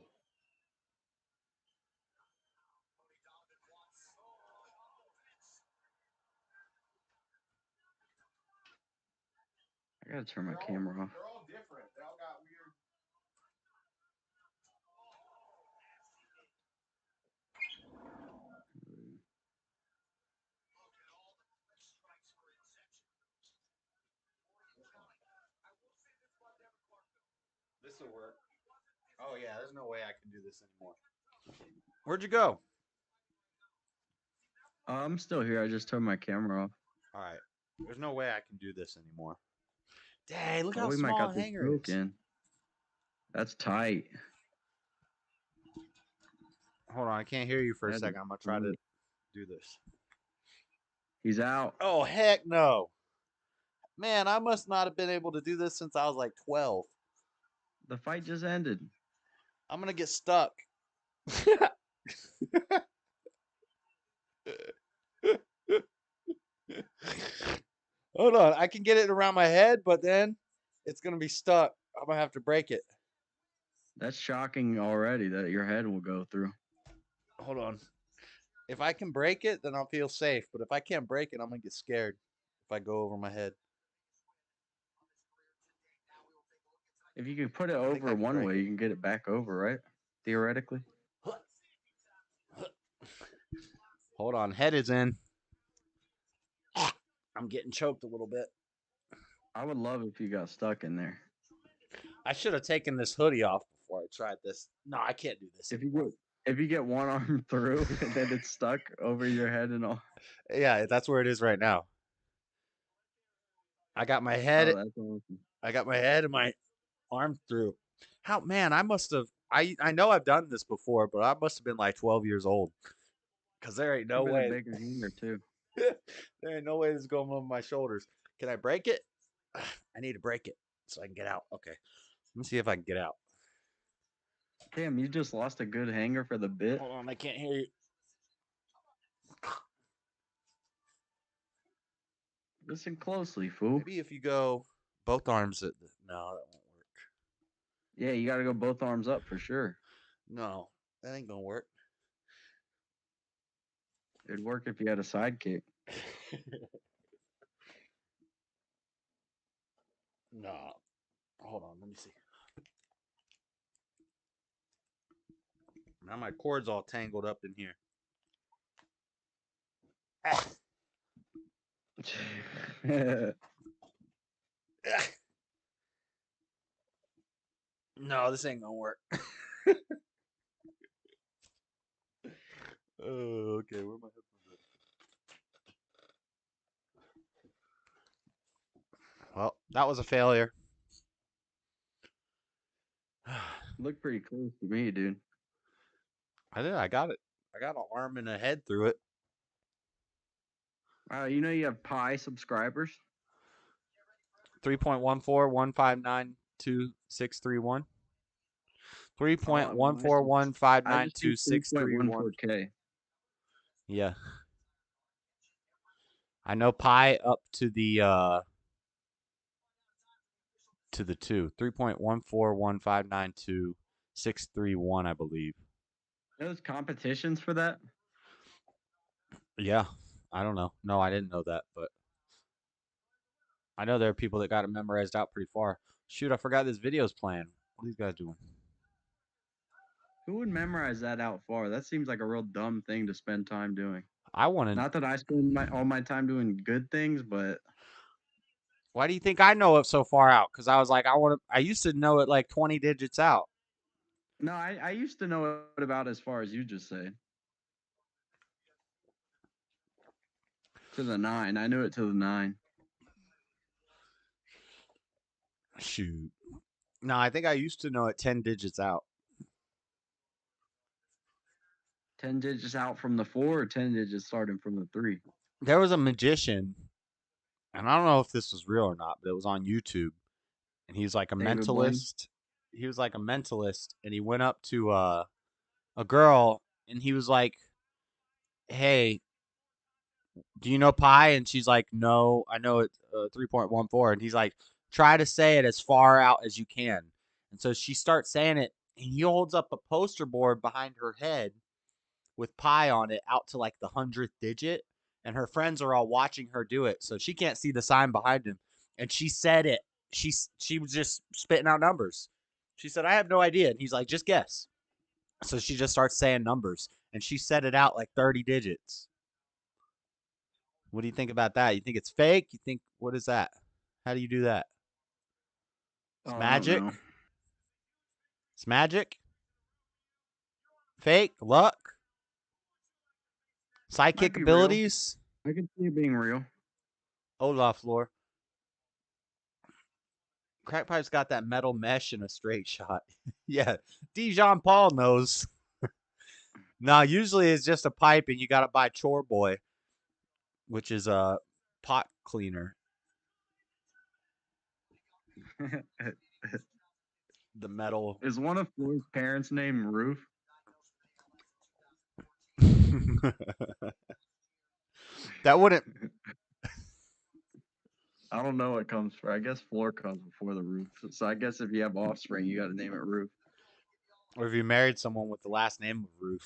I gotta turn my camera off. They're all different. They all got weird. This will work. Oh yeah, there's no way I can do this anymore. Where'd you go? I'm still here. I just turned my camera off. All right. There's no way I can do this anymore. Dang, look Oh, how we might small got a this hanger is. broken. That's tight. Hold on, I can't hear you for a That is second. I'm gonna try to tight. do this. He's out. Oh heck no. Man, I must not have been able to do this since I was like 12. The fight just ended. I'm gonna get stuck. Hold on, I can get it around my head, but then it's gonna be stuck. I'm gonna have to break it. That's shocking already that your head will go through. Hold on. If I can break it, then I'll feel safe. But if I can't break it, I'm gonna get scared if I go over my head. If you can put it I think I over can one break way, it. you can get it back over, right? Theoretically. Hold on, head is in. I'm getting choked a little bit. I would love if you got stuck in there. I should have taken this hoodie off before I already tried this. No, I can't do this. If you get one arm through and then it's stuck over your head and all. Yeah, that's where it is right now. I got my head. Oh, that's awesome. I got my head and my arm through. How, man, I must have. I know I've done this before, but I must have been like 12 years old. Because there ain't no You've been a way. bigger hanger too. There ain't no way this is going over my shoulders. Can I break it? I need to break it so I can get out. Okay. Let me see if I can get out. Damn, you just lost a good hanger for the bit. Hold on, I can't hear you. Listen closely, fool. Maybe if you go both arms at the... No, that won't work. Yeah, you got to go both arms up for sure. No, that ain't gonna work. It'd work if you had a sidekick. No. Hold on, let me see. Now my cord's all tangled up in here. No, this ain't gonna work. Oh, okay. Where my headphones at? Well, that was a failure. Looked pretty close to me, dude. I did. I got it. I got an arm and a head through it. You know you have Pi subscribers? 3.14159261. 3.14159261. Yeah. I know pi up to the 2. 3.14159261, I believe. Those competitions for that? Yeah. I don't know. No, I didn't know that, but I know there are people that got it memorized out pretty far. Shoot, I forgot this video's playing. What are these guys doing? Who would memorize that out far? That seems like a real dumb thing to spend time doing. I want to. Not that I spend all my time doing good things, but why do you think I know it so far out? Because I was like, I used to know it like 20 digits out. No, I used to know it about as far as you just said. To the 9. I knew it to the 9. Shoot. No, I think I used to know it 10 digits out. 10 digits out from the 4 or 10 digits starting from the 3? There was a magician, and I don't know if this was real or not, but it was on YouTube. And he's like a David mentalist. Blaine? He was like a mentalist, and he went up to a girl, and he was like, "Hey, do you know pi?" And she's like, "No, I know it's 3.14." And he's like, "Try to say it as far out as you can." And so she starts saying it, and he holds up a poster board behind her head with pi on it out to like the 100th digit, and her friends are all watching her do it, so she can't see the sign behind him. And she said it. She was just spitting out numbers. She said, "I have no idea." And he's like, "Just guess." So she just starts saying numbers, and she said it out like 30 digits. What do you think about that? You think it's fake? You think, what is that? How do you do that? It's magic. It's magic. Fake luck. Psychic abilities. I can see it being real. Olaf lore. Crack Pipe's got that metal mesh in a straight shot. Yeah, Dijon Paul knows. No, usually it's just a pipe, and you got to buy Chore Boy, which is a pot cleaner. The metal. Is one of Floyd's parents named Roof? That wouldn't. I don't know what comes first. I guess floor comes before the roof. So I guess if you have offspring, you got to name it Roof. Or if you married someone with the last name of Roof.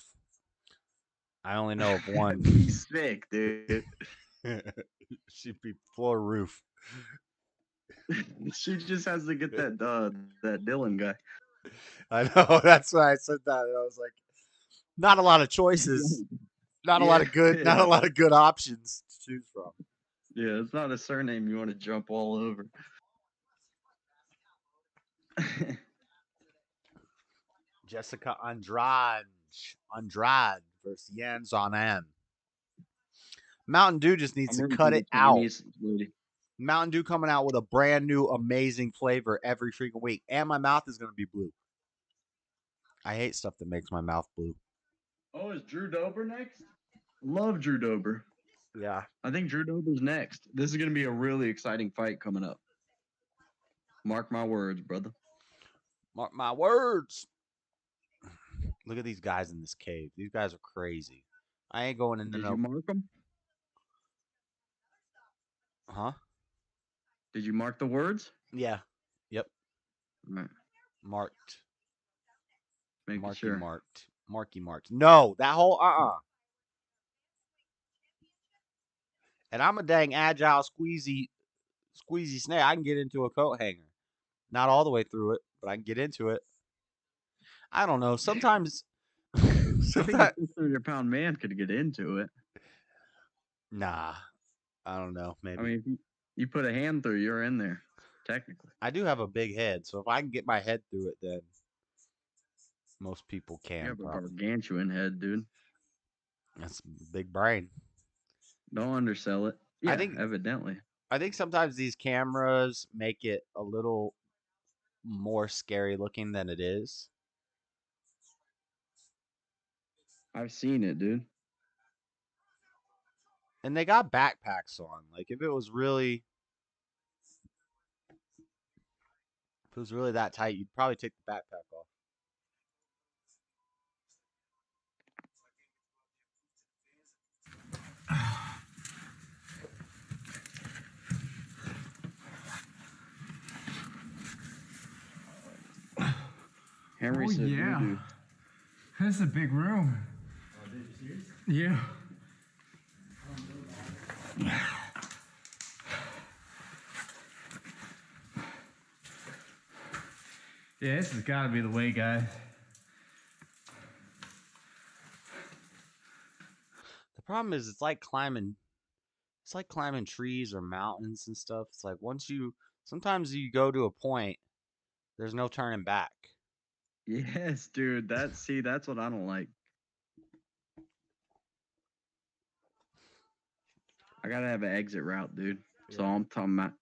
I only know of one. He's sick, dude. She'd be Floor Roof. She just has to get that Dylan guy. I know. That's why I said that. And I was like, not a lot of choices. Not a lot of good. Not a lot of good options to choose from. Yeah, it's not a surname you want to jump all over. Jessica Andrade versus Yan Zonan. Mountain Dew just needs I'm to rooting cut for the it out. Chinese lady. Mountain Dew coming out with a brand new amazing flavor every freaking week. And my mouth is going to be blue. I hate stuff that makes my mouth blue. Oh, is Drew Dober next? Love Drew Dober. Yeah. I think Drew Dober's next. This is going to be a really exciting fight coming up. Mark my words, brother. Mark my words. Look at these guys in this cave. These guys are crazy. I ain't going into Did no... you mark them? Huh? Did you mark the words? Yeah. Yep. Right. Marked. Making Marky sure. marked. Marky marked. No, that whole And I'm a dang agile squeezy snake. I can get into a coat hanger. Not all the way through it, but I can get into it. I don't know. Sometimes I think a 600-pound man could get into it. Nah. I don't know. Maybe. I mean, if you put a hand through, you're in there, technically. I do have a big head, so if I can get my head through it, then most people can. You have a probably. gargantuan head, dude. That's a big brain. Don't undersell it. Yeah, I think evidently. I think sometimes these cameras make it a little more scary looking than it is. I've seen it, dude. And they got backpacks on. Like if it was really that tight, you'd probably take the backpack off. Henry said, yeah. doo-doo. This is a big room. Yeah. Yeah, this has got to be the way, guys. The problem is it's like climbing trees or mountains and stuff. It's like sometimes you go to a point, there's no turning back. Yes, dude. That's what I don't like. I gotta have an exit route, dude. So I'm talking about.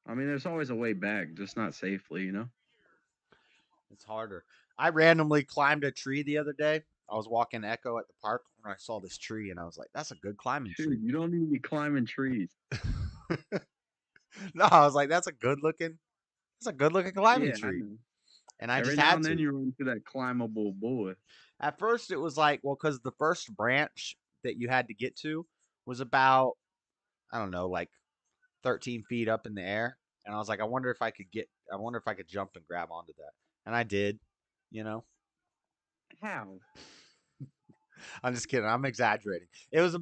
I mean, there's always a way back, just not safely, you know? It's harder. I randomly climbed a tree the other day. I was walking Echo at the park and I saw this tree and I was like, that's a good climbing tree. Dude, you don't need to be climbing trees. No, I was like, that's a good looking climbing Yeah, I tree. know. And I Every just now had and to. then you run into that climbable boy. At first, it was like, well, because the first branch that you had to get to was about, I don't know, like 13 feet up in the air. And I was like, I wonder if I could jump and grab onto that. And I did, you know. How? I'm just kidding. I'm exaggerating. It was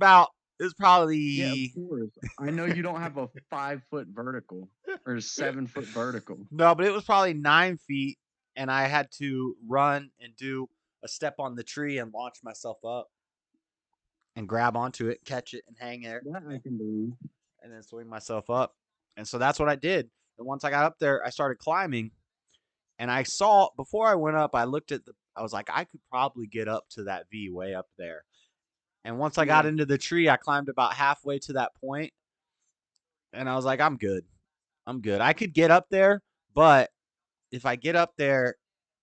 probably. Yeah, of course. I know you don't have a 5-foot vertical or 7-foot vertical. No, but it was probably 9 feet. And I had to run and do a step on the tree and launch myself up and grab onto it, catch it, and hang there. That I can believe. And then swing myself up. And so that's what I did. And once I got up there, I started climbing. And I saw, before I went up, I looked at I was like, I could probably get up to that V way up there. And once I got into the tree, I climbed about halfway to that point. And I was like, I'm good. I could get up there, but if I get up there,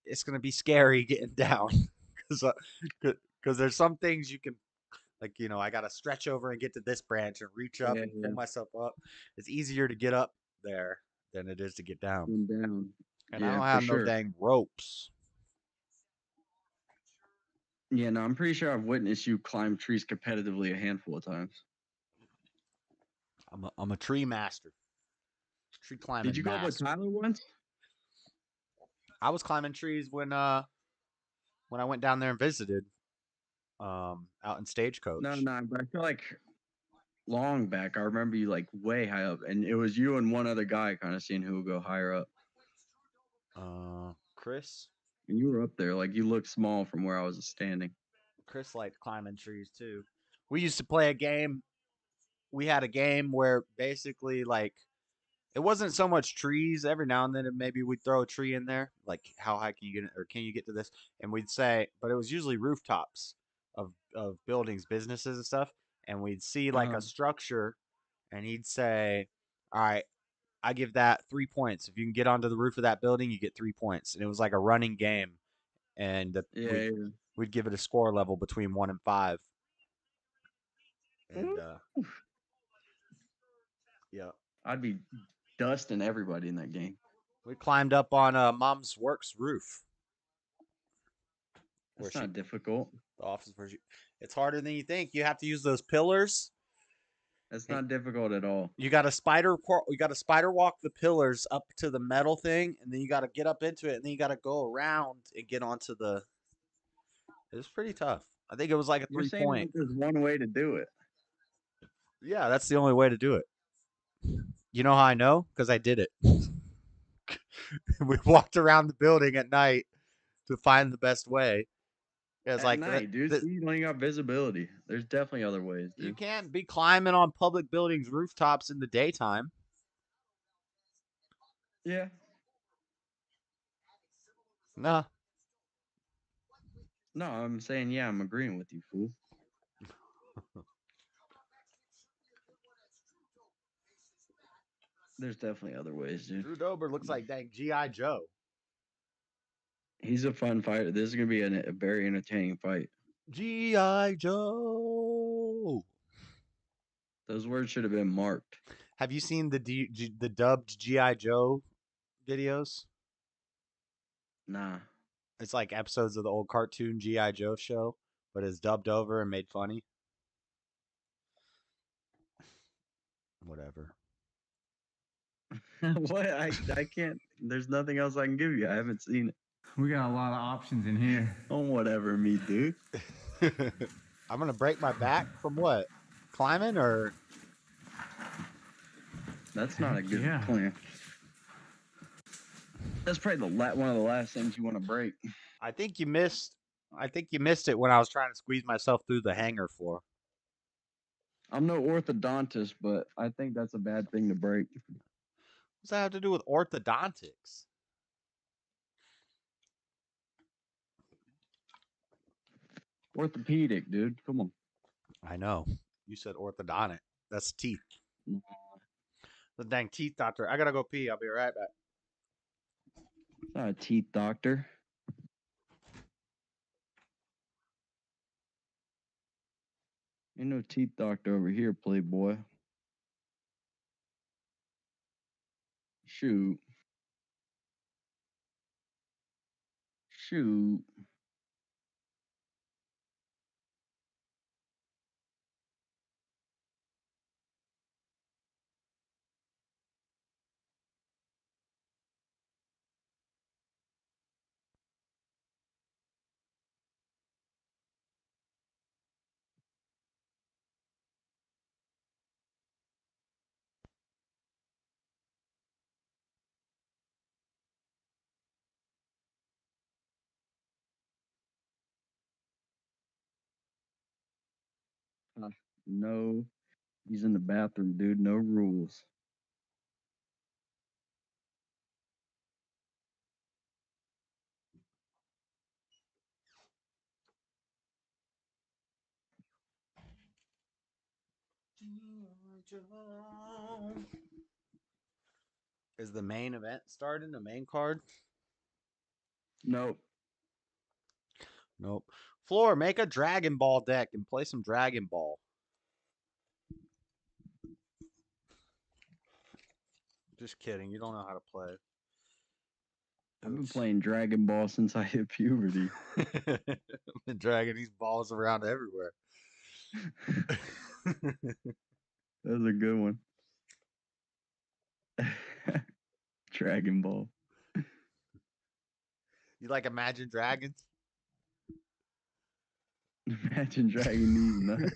it's going to be scary getting down. Because there's some things you can, like, you know, I got to stretch over and get to this branch and reach up and pull myself up. It's easier to get up there than it is to get down. And I don't have no dang ropes. Yeah, no, I'm pretty sure I've witnessed you climb trees competitively a handful of times. I'm a tree master. Tree climbing. Did you go up with Tyler once? I was climbing trees when I went down there and visited out in Stagecoach. No, but I feel like long back, I remember you like way high up, and it was you and one other guy kind of seeing who would go higher up. Chris. And you were up there, like you looked small from where I was standing. Chris liked climbing trees too. We used to play a game. We had a game where basically like It wasn't so much trees. Every now and then, maybe we'd throw a tree in there, like how high can you get, or can you get to this? And we'd say, but it was usually rooftops of buildings, businesses and stuff. And we'd see like a structure, and he'd say, "All right, I give that 3 points. If you can get onto the roof of that building, you get 3 points." And it was like a running game, and we'd give it a score level between 1 and 5. And yeah, I'd be dusting everybody in that game. we climbed up on Mom's work's roof. That's not difficult. The office where it's harder than you think. You have to use those pillars. That's not difficult at all. You got to spider walk the pillars up to the metal thing, and then you got to get up into it, and then you got to go around and get onto the. It was pretty tough. I think it was like a 3-point. There's one way to do it. Yeah, that's the only way to do it. You know how I know? Because I did it. We walked around the building at night to find the best way. It's At like night, dude. You only got visibility. There's definitely other ways, dude. You can't be climbing on public buildings' rooftops in the daytime. Yeah. No. No, I'm saying, yeah, I'm agreeing with you, fool. There's definitely other ways, dude. Drew Dober looks like dang G.I. Joe. He's a fun fighter. This is going to be a very entertaining fight. G.I. Joe. Those words should have been marked. Have you seen the dubbed G.I. Joe videos? Nah. It's like episodes of the old cartoon G.I. Joe show, but it's dubbed over and made funny. Whatever. What? I can't. There's nothing else I can give you. I haven't seen it. We got a lot of options in here. Oh, whatever, me, dude. I'm going to break my back from what? Climbing or? That's not a good plan. That's probably one of the last things you want to break. I think you missed it when I was trying to squeeze myself through the hangar floor. I'm no orthodontist, but I think that's a bad thing to break. What's that have to do with orthodontics? Orthopedic, dude. Come on. I know. You said orthodontic. That's teeth. The dang teeth doctor. I gotta go pee. I'll be right back. Not a teeth doctor. Ain't no teeth doctor over here, playboy. Shoot. Shoot. No. He's in the bathroom, dude. No rules. Is the main event starting? The main card? Nope. Nope. Floor, make a Dragon Ball deck and play some Dragon Ball. Just kidding. You don't know how to play. I've been playing Dragon Ball since I hit puberty. I've been dragging these balls around everywhere. That was a good one. Dragon Ball. You like Imagine Dragons? Imagine dragging these nuts.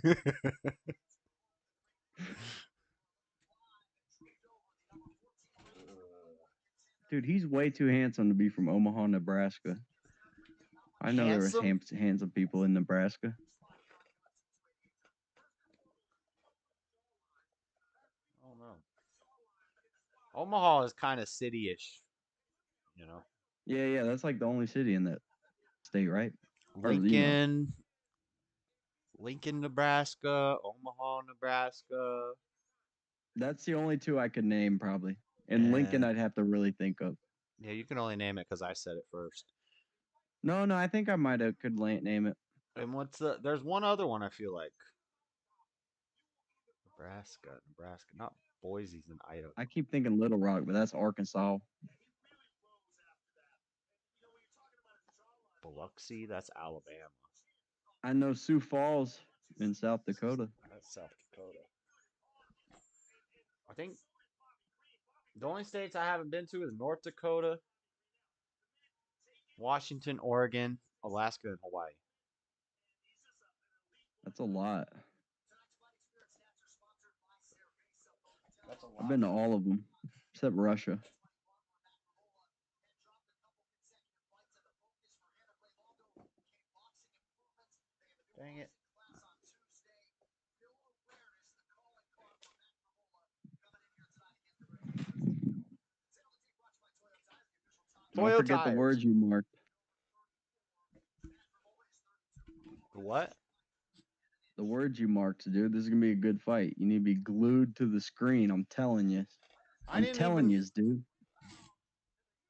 Dude, he's way too handsome to be from Omaha, Nebraska. I know there was handsome people in Nebraska. Oh no. Omaha is kind of city-ish, you know. Yeah, that's like the only city in that state, right? Or, Lincoln, Lincoln, Nebraska, Omaha, Nebraska. That's the only two I could name probably. And Lincoln, I'd have to really think of. Yeah, you can only name it because I said it first. No, I think I might have could name it. And there's one other one I feel like. Nebraska, not Boise's in Idaho. I keep thinking Little Rock, but that's Arkansas. Biloxi, that's Alabama. I know Sioux Falls in South Dakota. That's South Dakota. I think the only states I haven't been to is North Dakota, Washington, Oregon, Alaska, and Hawaii. That's a lot. That's a lot. I've been to all of them except Russia. Dang it. Don't forget the words you marked. What? The words you marked, dude. This is gonna be a good fight. You need to be glued to the screen. I'm telling you. I'm telling you, dude.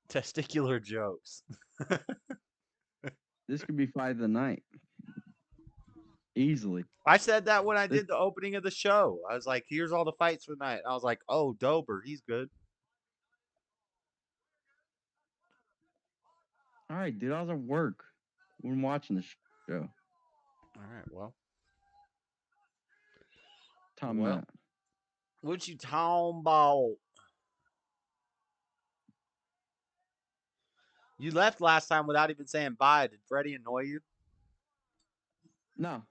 Testicular jokes. This could be fight of the night. Easily. I said that when I did the opening of the show. I was like, here's all the fights for the night. I was like, oh, Dober, he's good. All right, dude. I was at work when watching the show. All right, well. Tom, well, what you talking about? You left last time without even saying bye. Did Freddie annoy you? No.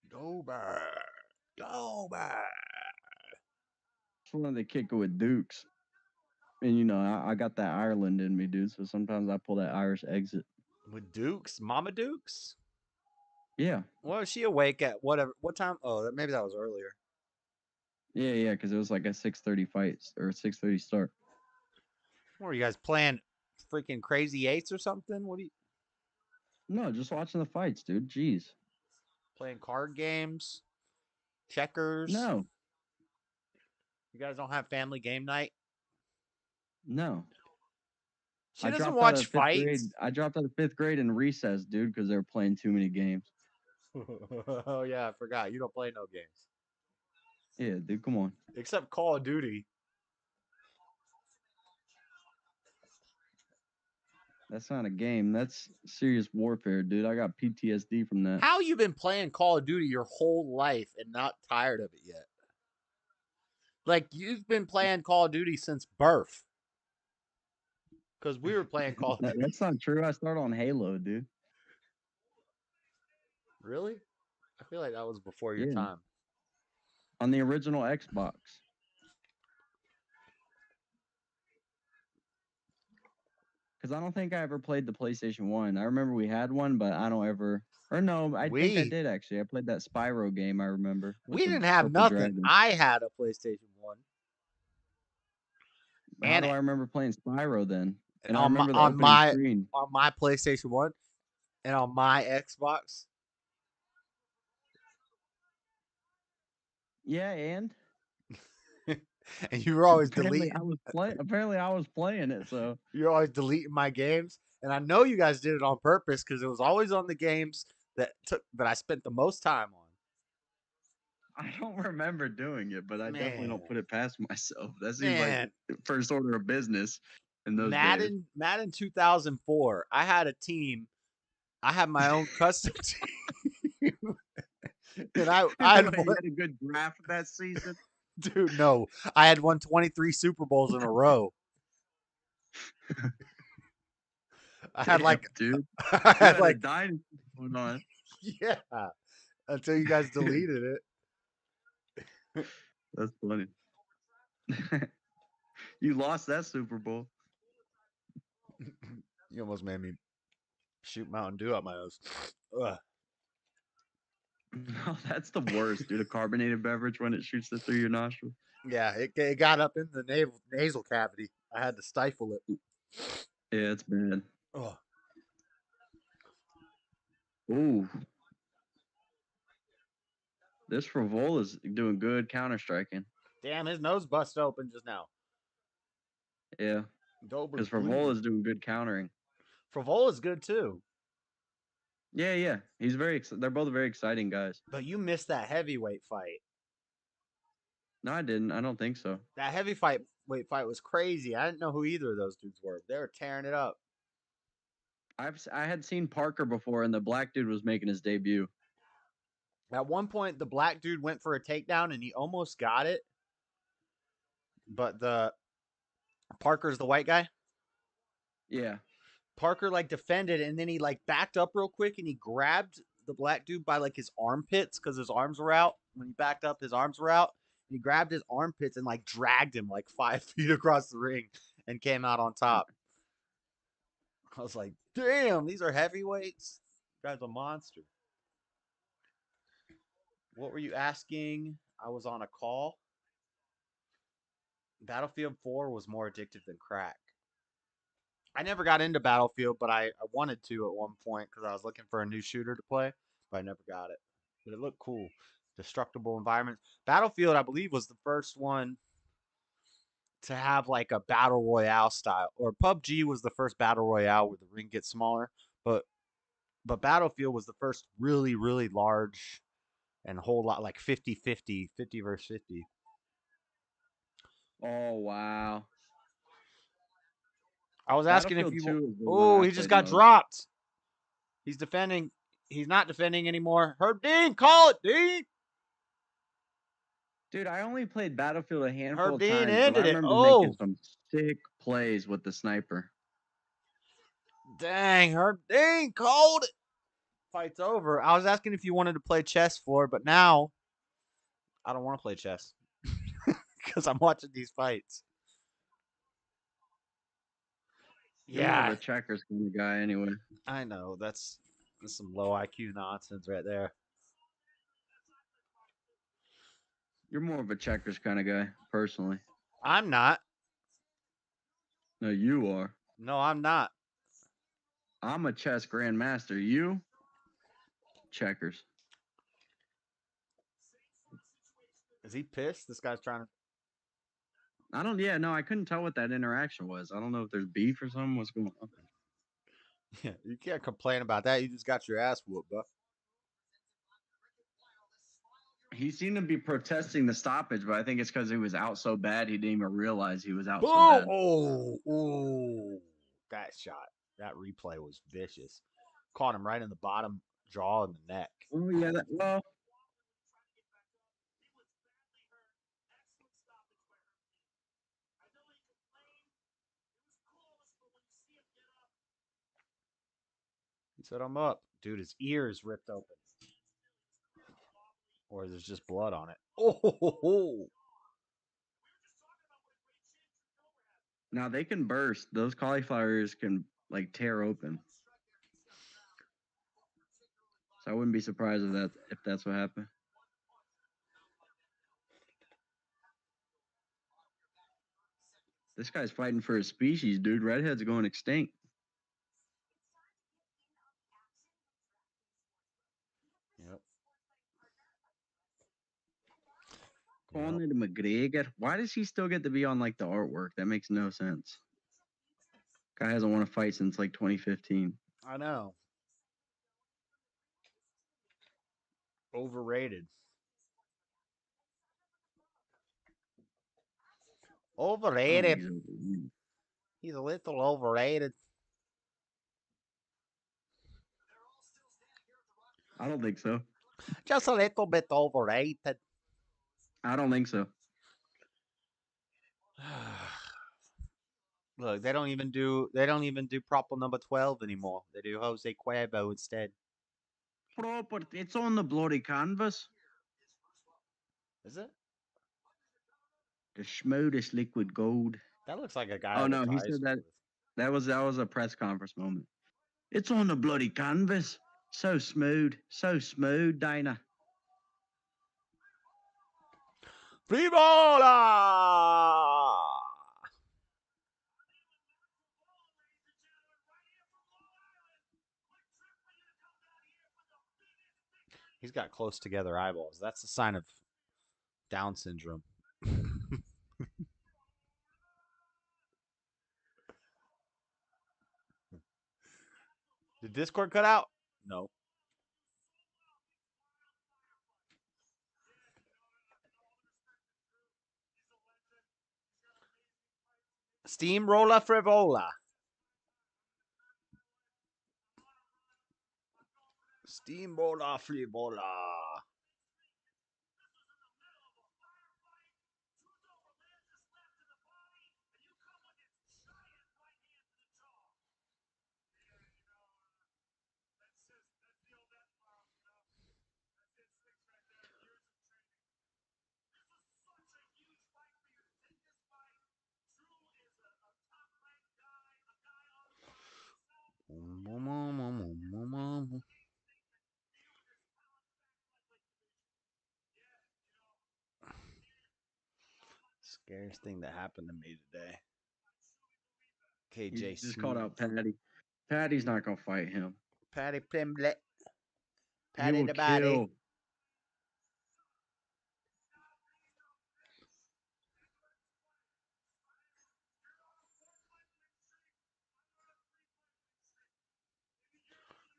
Dober. Just wanted to kick it with Dukes. And, you know, I got that Ireland in me, dude. So sometimes I pull that Irish exit. With Dukes? Mama Dukes? Yeah. Well, was she awake at whatever? What time? Oh, maybe that was earlier. Yeah, because it was like a 6:30 fight or a 6:30 start. What are you guys playing? Freaking Crazy Eights or something? What do you? No, just watching the fights, dude. Jeez. Playing card games? Checkers? No. You guys don't have family game night? No. She doesn't watch fights. Grade. I dropped out of 5th grade in recess, dude, because they were playing too many games. Oh, yeah, I forgot. You don't play no games. Yeah, dude, come on. Except Call of Duty. That's not a game. That's serious warfare, dude. I got PTSD from that. How you been playing Call of Duty your whole life and not tired of it yet? Like, you've been playing Call of Duty since birth. Because we were playing Call of Duty. That's not true. I started on Halo, dude. Really? I feel like that was before your time. On the original Xbox. Because I don't think I ever played the PlayStation 1. I remember we had one, but I don't ever... Or no, I think I did, actually. I played that Spyro game, I remember. We didn't have nothing. Dragon. I had a PlayStation 1. How do I remember playing Spyro then? And I on remember my screen. On my PlayStation 1 and on my Xbox. Yeah, and? And you were always apparently deleting. Apparently, I was playing it, so. You're always deleting my games. And I know you guys did it on purpose because it was always on the games that I spent the most time on. I don't remember doing it, but I definitely don't put it past myself. That seems like first order of business in those days. Madden 2004. I had a team. I had my own custom team. And I had a good draft that season. Dude, no. I had won 23 Super Bowls in a row. I had dude. I had like a dynasty going on. Yeah. Until you guys deleted it. That's funny. You lost that Super Bowl. You almost made me shoot Mountain Dew out my nose. Ugh. No, that's the worst, dude. A carbonated beverage when it shoots it through your nostril. Yeah, it got up in the nasal cavity. I had to stifle it. Yeah, it's bad. Oh, Ooh. This Frivol is doing good counter striking. damn, his nose busted open just now. Yeah. Dober's Because Frivol is doing good countering. Frivol is good too. Yeah, yeah. He's they're both very exciting guys. But you missed that heavyweight fight. No, I didn't. I don't think so. That heavyweight fight was crazy. I didn't know who either of those dudes were. They were tearing it up. I had seen Parker before, and the black dude was making his debut. At one point, the black dude went for a takedown, and he almost got it. But the Parker's the white guy. Yeah. Parker like defended, and then he like backed up real quick, and he grabbed the black dude by like his armpits because his arms were out. When he backed up, his arms were out. And he grabbed his armpits and like dragged him like 5 feet across the ring, and came out on top. I was like, damn, these are heavyweights. This guy's a monster. What were you asking? I was on a call. Battlefield 4 was more addictive than crack. I never got into Battlefield, but I wanted to at one point because I was looking for a new shooter to play, but I never got it. But it looked cool. Destructible environments. Battlefield, I believe, was the first one to have like a battle royale style, or PUBG was the first battle royale where the ring gets smaller, but Battlefield was the first really, really large and a whole lot like 50-50 versus 50. Oh, wow. I was asking if you. Oh, he just got dropped. He's defending. He's not defending anymore. Herb Dean, call it, Dean. Dude, I only played Battlefield a handful Herb of Dean times. ended I it. remember making some sick plays with the sniper. Dang, Herb Dean called it. Fight's over. I was asking if you wanted to play chess for, but now I don't want to play chess because I'm watching these fights. You're more of a checkers kind of guy anyway. I know. That's some low IQ nonsense right there. You're more of a checkers kind of guy, personally. I'm not. No, you are. No, I'm not. I'm a chess grandmaster. You? Checkers. Is he pissed? This guy's trying to. I couldn't tell what that interaction was. I don't know if there's beef or something. What's going on? Yeah, you can't complain about that. You just got your ass whooped, bro. He seemed to be protesting the stoppage, but I think it's because he was out so bad he didn't even realize he was out so bad. Oh, that shot. That replay was vicious. Caught him right in the bottom jaw and the neck. Oh, yeah. Well, he said, I'm up. Dude, his ear is ripped open. Or there's just blood on it. Oh, now they can burst. Those cauliflowers can like tear open. So I wouldn't be surprised if that's what happened. This guy's fighting for his species, dude. Redheads are going extinct. Yep. Conor McGregor. Why does he still get to be on like the artwork? That makes no sense. Guy hasn't won a fight since like 2015. I know. Overrated. Overrated. He's a little overrated. I don't think so. Just a little bit overrated. I don't think so. Look, they don't even do proper number 12 anymore. They do Jose Cuervo instead. Proper. It's on the bloody canvas. Is it? The smoothest liquid gold. That looks like a guy. Oh no, he said that. That was a press conference moment. It's on the bloody canvas. So smooth, Dana. Free baller! He's got close together eyeballs. That's a sign of Down syndrome. Did Discord cut out? No. Steamroller Frivola. Steamroller Frivola. Scariest thing that happened to me today. KJ He just called out Patty. Patty's not gonna fight him. Patty Pimblett. He Patty will the body. kill.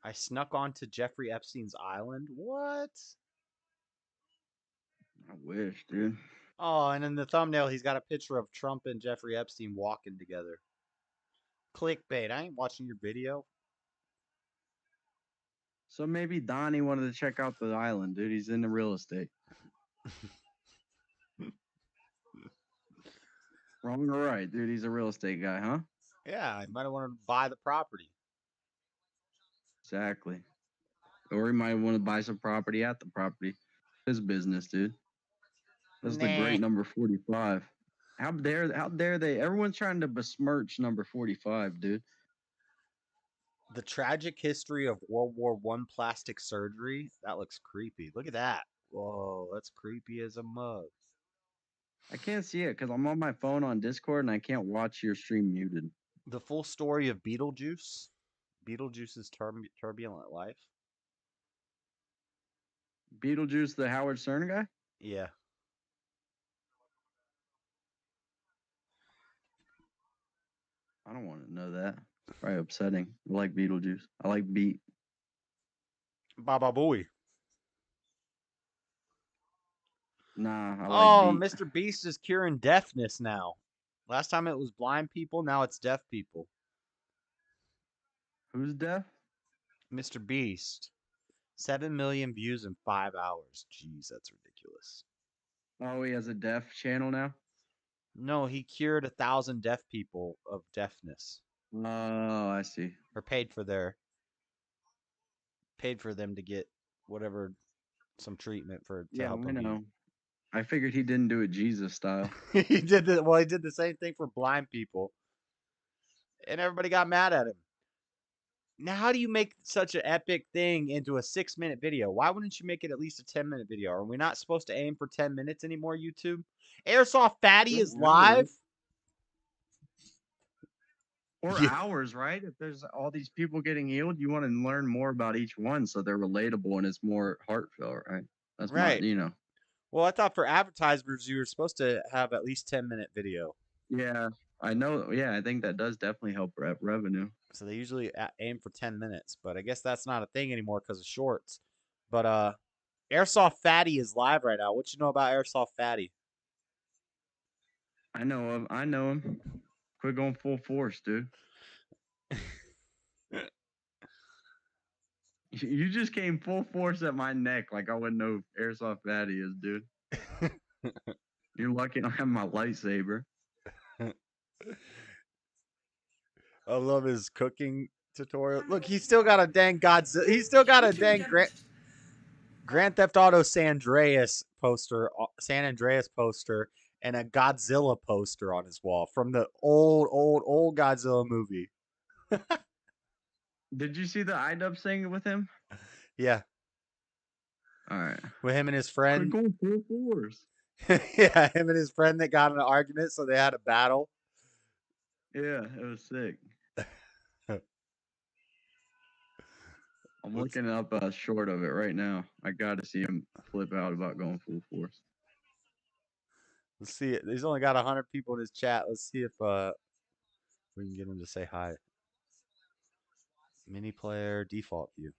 I snuck onto Jeffrey Epstein's island. What? I wish, dude. Oh, and in the thumbnail, he's got a picture of Trump and Jeffrey Epstein walking together. Clickbait. I ain't watching your video. So maybe Donnie wanted to check out the island, dude. He's into real estate. Wrong or right, dude? He's a real estate guy, huh? Yeah, I might have wanted to buy the property. Exactly. Or he might want to buy some property at the property. His business, dude. That's the great number 45. How dare they? Everyone's trying to besmirch number 45, dude. The tragic history of World War I plastic surgery. That looks creepy. Look at that. Whoa, that's creepy as a mug. I can't see it because I'm on my phone on Discord and I can't watch your stream muted. The full story of Beetlejuice. Beetlejuice's turbulent life. Beetlejuice, the Howard Stern guy? Yeah. I don't want to know that. It's probably upsetting. I like Beetlejuice. I like Beat. Baba Booey. Nah, I Oh, like Beat. Mr. Beast is curing deafness now. Last time it was blind people, now it's deaf people. Who's deaf? Mr. Beast. 7 million views in 5 hours. Jeez, that's ridiculous. Oh, he has a deaf channel now? No, he cured 1,000 deaf people of deafness. Oh, I see. Or paid for them to get whatever, some treatment to help I them. know. I figured he didn't do it Jesus style. He did the same thing for blind people. And everybody got mad at him. Now, how do you make such an epic thing into a 6-minute video? Why wouldn't you make it at least a 10-minute video? Are we not supposed to aim for 10 minutes anymore, YouTube? Airsoft Fatty is live? Or hours, right? If there's all these people getting healed, you want to learn more about each one so they're relatable and it's more heartfelt, right? That's right. Well, I thought for advertisers, you were supposed to have at least 10-minute video. Yeah, I know. Yeah, I think that does definitely help revenue. So they usually aim for 10 minutes, but I guess that's not a thing anymore because of shorts. But Airsoft Fatty is live right now. What you know about Airsoft Fatty? I know him. Quit going full force, dude. You just came full force at my neck like I wouldn't know who Airsoft Fatty is, dude. You're lucky I don't have my lightsaber. I love his cooking tutorial. Look, he's still got a dang Godzilla. He's still got a dang Grand Theft Auto San Andreas poster, and a Godzilla poster on his wall from the old Godzilla movie. Did you see the iDub thing with him? Yeah. All right. With him and his friend. We're going full force. Yeah, him and his friend that got in an argument, so they had a battle. Yeah, it was sick. I'm looking up a short of it right now. I got to see him flip out about going full force. Let's see it. He's only got 100 people in his chat. Let's see if we can get him to say hi. Mini player default view.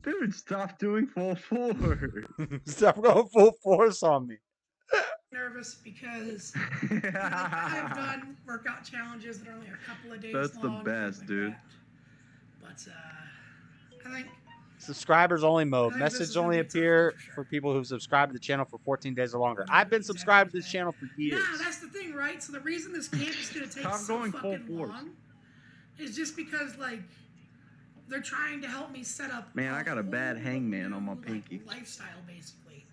Dude, stop doing full force. Stop going full force on me. Nervous because I've done workout challenges that are only a couple of days That's the long. best, dude. But I think Subscribers only mode. I think this Message is gonna only be a tough appear for people who've subscribed to the channel for 14 days or longer. I've been subscribed to this channel for years. nah, that's the thing, right? So the reason this camp is gonna take Stop so going full fucking force. long is just because like they're trying to help me set up. Man, I got a bad hangman on my pinky. Lifestyle basically,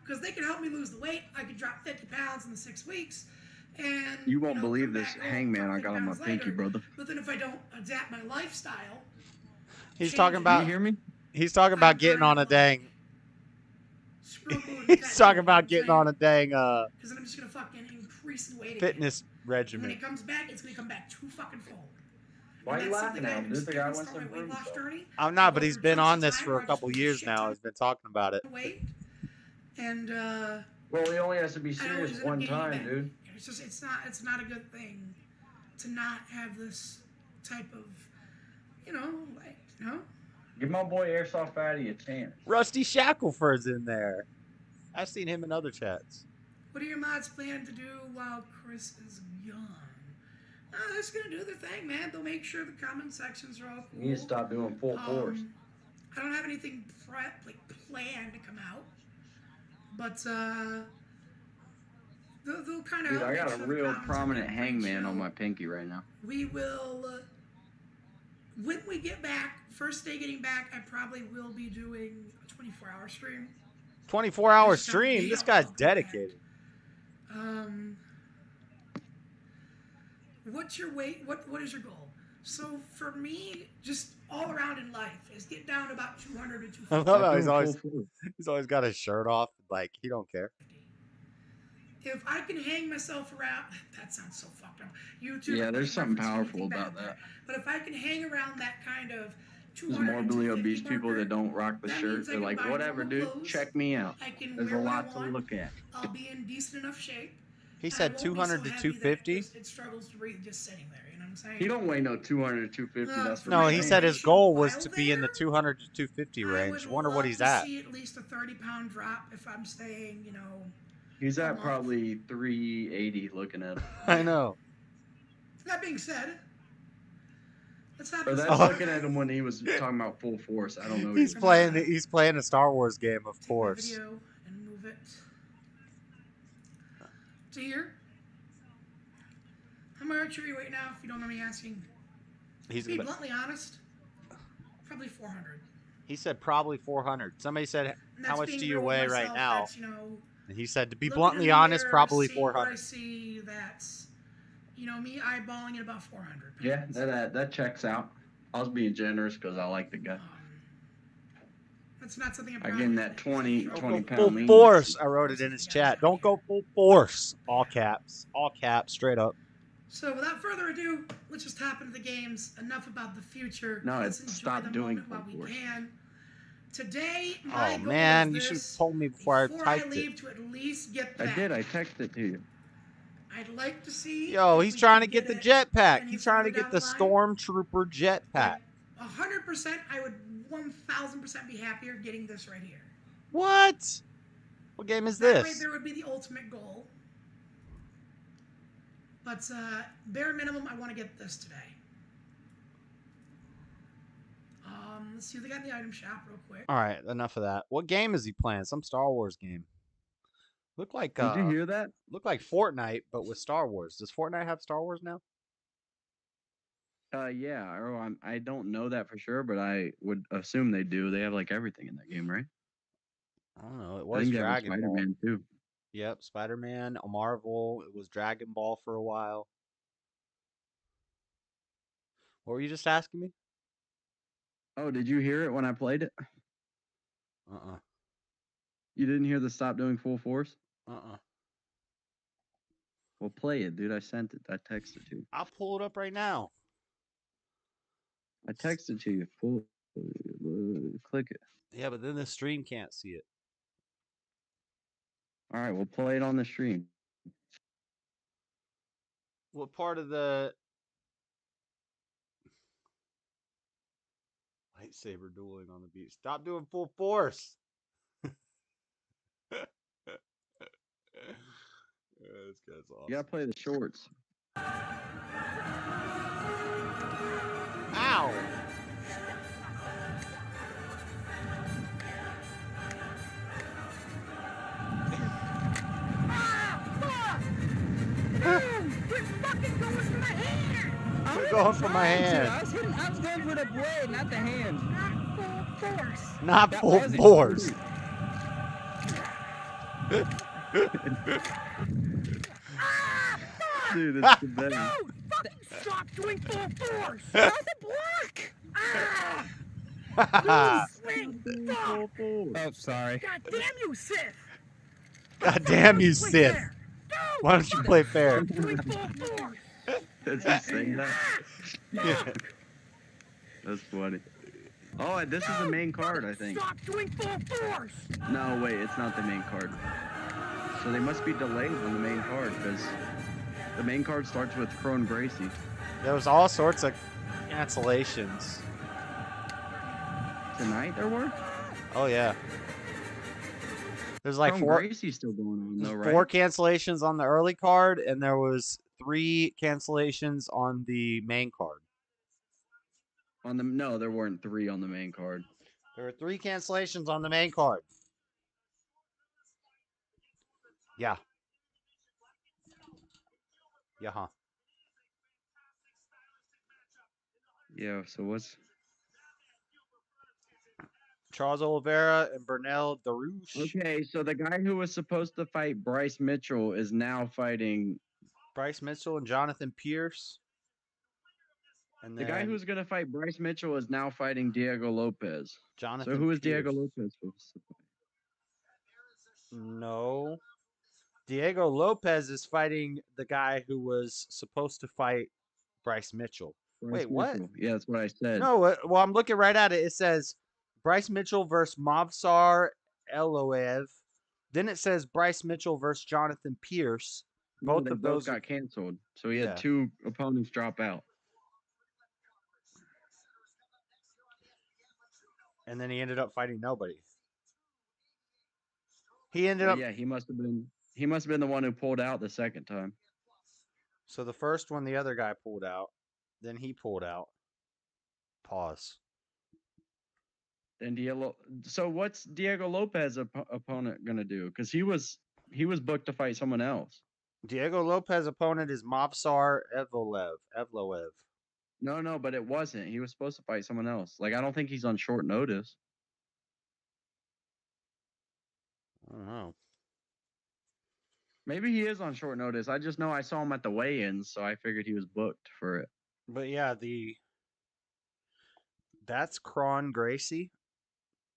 because they can help me lose the weight. I could drop 50 pounds in the 6 weeks, and You won't believe this hangman I got on my pinky, brother. But then if I don't adapt my lifestyle, He's talking about. You hear me? He's talking about getting on a dang. He's talking about getting on a dang because then I'm just gonna fucking increase in weight again. fitness When regimen. it comes back, it's gonna come back too fucking full. Why are And you that's laughing something I at him? Dude, the guy didn't wants start to my weight improve loss himself. journey. I'm not, but he's Over been chunks on of this time for where a I couple just years shit now. ton He's been talking about it. of weight, and Well, he only has to be I always serious end up one gaining time, back. dude. It's just it's not a good thing to not have this type of, Give my boy Airsoft Fatty a chance. Rusty Shackelford's in there. I've seen him in other chats. What are your mods planning to do while Chris is gone? Oh, they're just gonna do their thing, man. They'll make sure the comment sections are all cool. You need to stop doing full force. I don't have anything planned to come out, but they'll kind of. Dude, I got a real prominent hangman on my pinky right now. We will. When we get back, first day getting back, I probably will be doing a 24-hour stream. 24-hour stream. This guy's dedicated. What's your weight? What is your goal? So for me, just all around in life is get down to about 200 to I 250. love how he's always got his shirt off. Like, he don't care. If I can hang myself around, that sounds so fucked up. YouTube. Yeah, there's something reference powerful anything about bad there. that. But if I can hang around that kind of There's 200 morbidly to obese 250 people marker, that don't rock the that shirt. means I They're can like, buy whatever, normal dude. clothes, Check me out. I can There's a wear what I lot to want, look at. I'll be in decent enough shape. He and I said won't be 200 so to heavy that 250. It struggles to breathe just sitting there. You know what I'm saying? He don't weigh no 200 to 250. That's for No, my he thing. said his goal was to be in the 200 to 250 range. Wonder what he's at. See at least a 30-pound drop if I'm staying, He's at probably 380 looking at him. I know. That being said, let's have But this. that's looking at him when he was talking about full force. I don't know. He's playing a Star Wars game, of course. Video and move it to here. How much are you weight now, if you don't mind me asking? He's To be gonna- bluntly honest, probably 400. He said probably 400. Somebody said, And how that's much being do you real with weigh right myself, now? that's, And he said, to be looking bluntly in the honest, mirror, probably seeing what I 400. see that's, me eyeballing at about 400. Yeah, that checks out. I was being generous because I like the guy. That's not something I'm I proud give him of. that 20 Full pound lean. force. I wrote it in his chat. Don't go full force. All caps. All caps. Straight up. So without further ado, let's just hop into the games. Enough about the future. No, Let's enjoy stop the doing moment while full we force. can. Today, my Oh, goal man. is You should have this. told me before I Before typed I leave it. to at least get I that. did. I texted it to you. I'd like to see. Yo, if he's we trying to can get the it jetpack. any He's trying to further get the down line. Stormtrooper jetpack. 100%, I would 1,000% be happier getting this right here. What? What game is That right this? there would be the ultimate goal. But bare minimum, I want to get this today. Let's see what they got in the item shop real quick. All right, enough of that. What game is he playing? Some Star Wars game. Look like Did you hear that? Look like Fortnite, but with Star Wars. Does Fortnite have Star Wars now? Yeah. Or I don't know that for sure, but I would assume they do. They have like everything in that game, right? I don't know. It I was think they have Dragon Ball. Spider-Man too. Yep, Spider-Man, Marvel. It was Dragon Ball for a while. What were you just asking me? Oh, did you hear it when I played it? You didn't hear the stop doing full force? Well, play it, dude. I sent it. I texted you. I'll pull it up right now. I texted to you. Click it. Yeah, but then the stream can't see it. All right, we'll play it on the stream. What part of the lightsaber dueling on the beach? Stop doing full force. This guy's awesome. You gotta play the shorts. Ow! Quit going for my hand. I was going for the blade, not the hand. Not full force. Dude, it's the best. Stop doing full force! How's it block? Swing! Fuck! Oh, sorry. God damn you, Sith! God damn you, Sith. Why don't you play fair? Doing full force! Does he sing that? Yeah. That's funny. Oh, this is the main card, I think. Stop doing full force! No, wait, it's not the main card. So they must be delayed on the main card, because the main card starts with Crone Gracie. There was all sorts of cancellations. Tonight there were? Oh, yeah. There's like Crone Gracie's still going on, though, right? 4 cancellations on the early card, and there was 3 cancellations on the main card. No, there weren't 3 on the main card. There were 3 cancellations on the main card. Yeah. Yeah, huh. Yeah, so what's... Charles Oliveira and Bernal Darouche. Okay, so the guy who was supposed to fight Bryce Mitchell is now fighting... Bryce Mitchell and Jonathan Pierce. And the guy who's going to fight Bryce Mitchell is now fighting Diego Lopez. Jonathan So who is Pierce. Diego Lopez supposed to fight? No. Diego Lopez is fighting the guy who was supposed to fight Bryce Mitchell. Bryce Wait, what? Mitchell. Yeah, that's what I said. No, well, I'm looking right at it. It says Bryce Mitchell versus Mavsar Eloev. Then it says Bryce Mitchell versus Jonathan Pierce. Both They of those got canceled. So he Yeah. had 2 opponents drop out. And then he ended up fighting nobody. He ended Well, up. yeah, he must have been the one who pulled out the second time. So the first one, the other guy pulled out. Then he pulled out. Pause. And so what's Diego Lopez opponent gonna do? Because he was booked to fight someone else. Diego Lopez opponent is Mavsar Evloev. No, but it wasn't. He was supposed to fight someone else. Like, I don't think he's on short notice. I don't know. Maybe he is on short notice. I just know I saw him at the weigh-ins, so I figured he was booked for it. But yeah, that's Crone Gracie.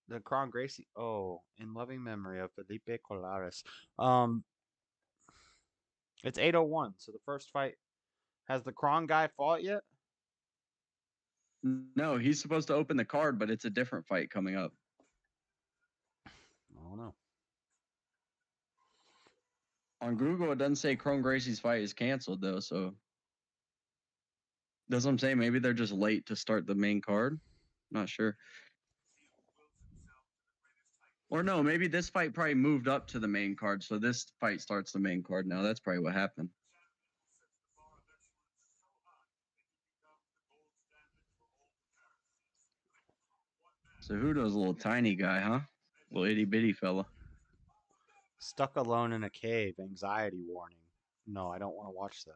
The Crone Gracie. Oh, in loving memory of Felipe Colares. It's 8:01. So the first fight. Has the Crone guy fought yet? No, he's supposed to open the card, but it's a different fight coming up. I don't know. On Google, it doesn't say Crone Gracie's fight is canceled, though, so... That's what I'm saying. Maybe they're just late to start the main card. Not sure. Or no, maybe this fight probably moved up to the main card, so this fight starts the main card now. That's probably what happened. Cejudo's a little tiny guy, huh? Little itty-bitty fella. Stuck alone in a cave. Anxiety warning. No, I don't want to watch that.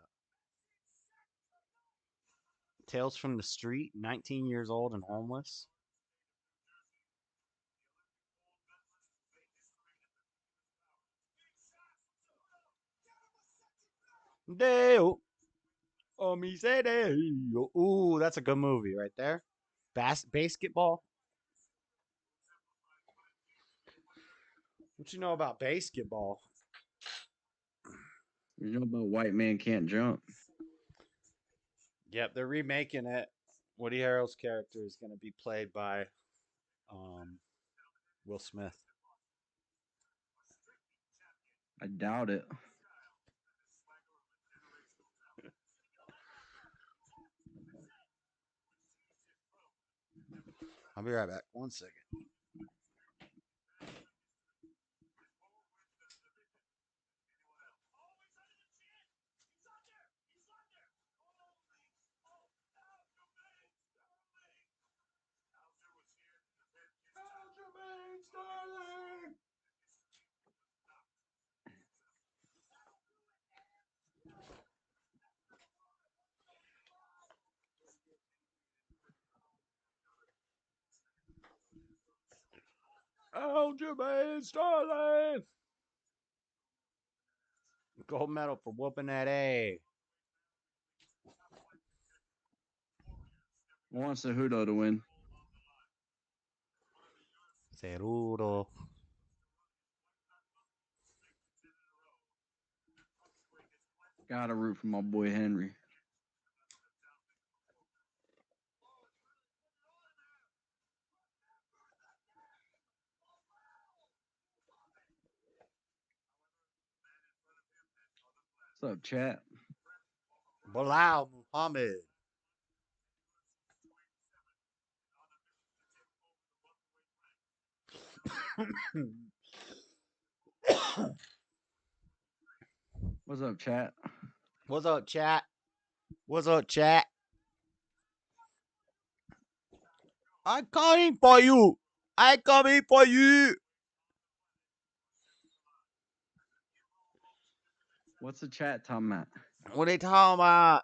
Tales from the Street. 19 years old and homeless. Deo. Oh, me say Deo. Ooh, that's a good movie right there. Basketball? What you know about basketball? You know about White Man Can't Jump? Yep, they're remaking it. Woody Harrel's character is going to be played by Will Smith. I doubt it. I'll be right back. 1 second. Aljamain Sterling! Gold medal for whooping that A. I want Cejudo to win. Cejudo. Gotta root for my boy Henry. What's up, chat? Bilal Muhammad. What's up, chat? What's up, chat? What's up, chat? I'm coming for you. I'm coming for you. What's the chat talking about? What they talking about?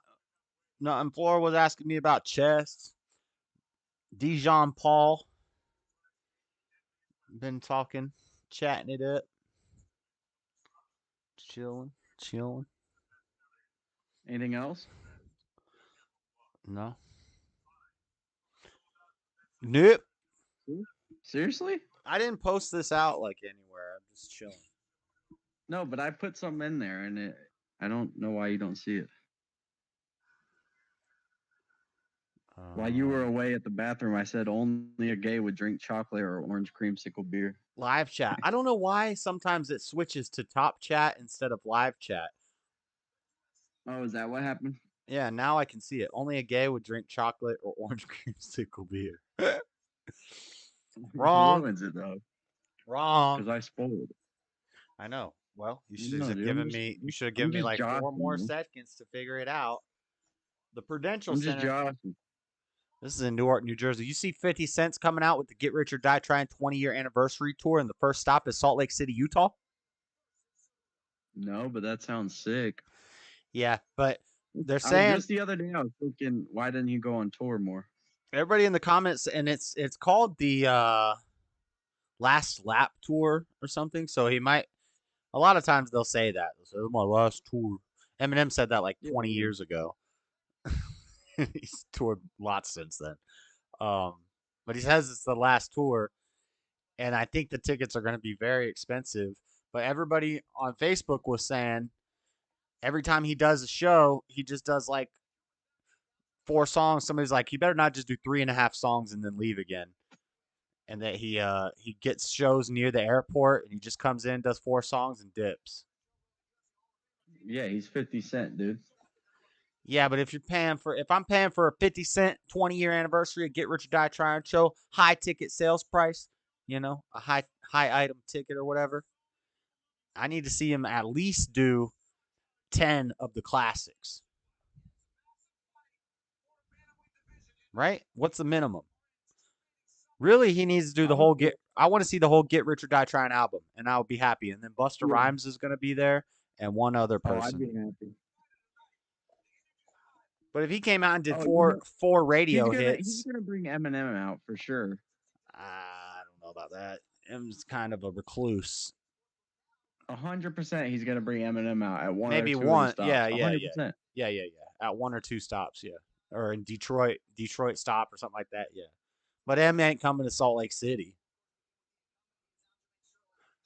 Nothing. Flora was asking me about chess. Dijon Paul. Been talking, chatting it up. Chilling. Anything else? No. Nope. Seriously? I didn't post this out like anywhere. I'm just chilling. No, but I put something in there, and I don't know why you don't see it. While you were away at the bathroom, I said only a gay would drink chocolate or orange creamsicle beer. Live chat. I don't know why sometimes it switches to top chat instead of live chat. Oh, is that what happened? Yeah, now I can see it. Only a gay would drink chocolate or orange creamsicle beer. Wrong. Ruins it though. Wrong. Because I spoiled. I know. Well, you No, should have dude, given me. You should have I'm given me just like 4 joshing, more man. seconds to figure it out. The Prudential I'm just Center. joshing. This is in Newark, New Jersey. You see 50 Cent's coming out with the Get Rich or Die Trying 20-year anniversary tour, and the first stop is Salt Lake City, Utah. No, but that sounds sick. Yeah, but they're saying Just the other day, I was thinking, why didn't he go on tour more? everybody in the comments, and it's called the Last Lap Tour or something. So he might. A lot of times they'll say that. They'll say, "Oh, my last tour." Eminem said that like 20 years ago. He's toured lots since then. But he says it's the last tour, and I think the tickets are going to be very expensive. But everybody on Facebook was saying every time he does a show, he just does like 4 songs. Somebody's like, he better not just do 3.5 songs and then leave again. And that he gets shows near the airport and he just comes in, does 4 songs and dips. Yeah, he's 50 Cent, dude. Yeah, but if I'm paying for a 50 Cent 20-year anniversary of Get Rich or Die Trying show, high ticket sales price, a high item ticket or whatever, I need to see him at least do 10 of the classics. Right? What's the minimum? Really, he needs to do the whole I want to see the whole Get Rich or Die Trying album, and I'll be happy. And then Busta Rhymes is going to be there, and one other person. I'd be happy. But if he came out and did four radio hits, he's gonna bring Eminem out for sure. I don't know about that. Eminem's kind of a recluse. 100%, he's gonna bring Eminem out at one. Maybe or two one. stops. Yeah. 100%. Yeah. At 1 or 2 stops. Yeah, or in Detroit stop or something like that. Yeah. But M ain't coming to Salt Lake City.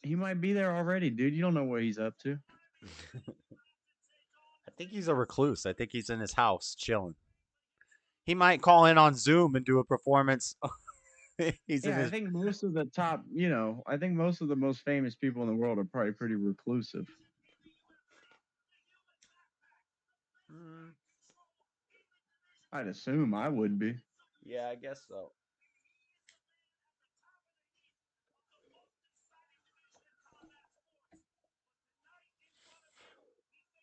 He might be there already, dude. You don't know what he's up to. I think he's a recluse. I think he's in his house chilling. He might call in on Zoom and do a performance. He's in Yeah, I his. think most of the top, I think most of the most famous people in the world are probably pretty reclusive. I'd assume I would be. Yeah, I guess so.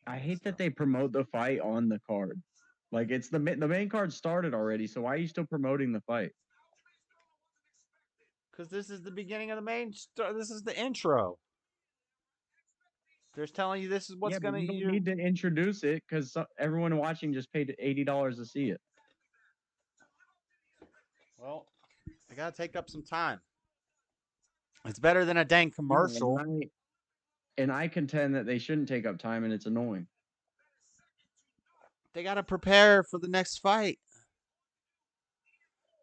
I hate that they promote the fight on the card. Like it's the main card started already, so why are you still promoting the fight? Because this is the beginning of the main. This is the intro. They're telling you this is what's But gonna. you don't need to introduce it because everyone watching just paid $80 to see it. Well, I gotta take up some time. It's better than a dang commercial. And I contend that they shouldn't take up time, and it's annoying. They gotta prepare for the next fight.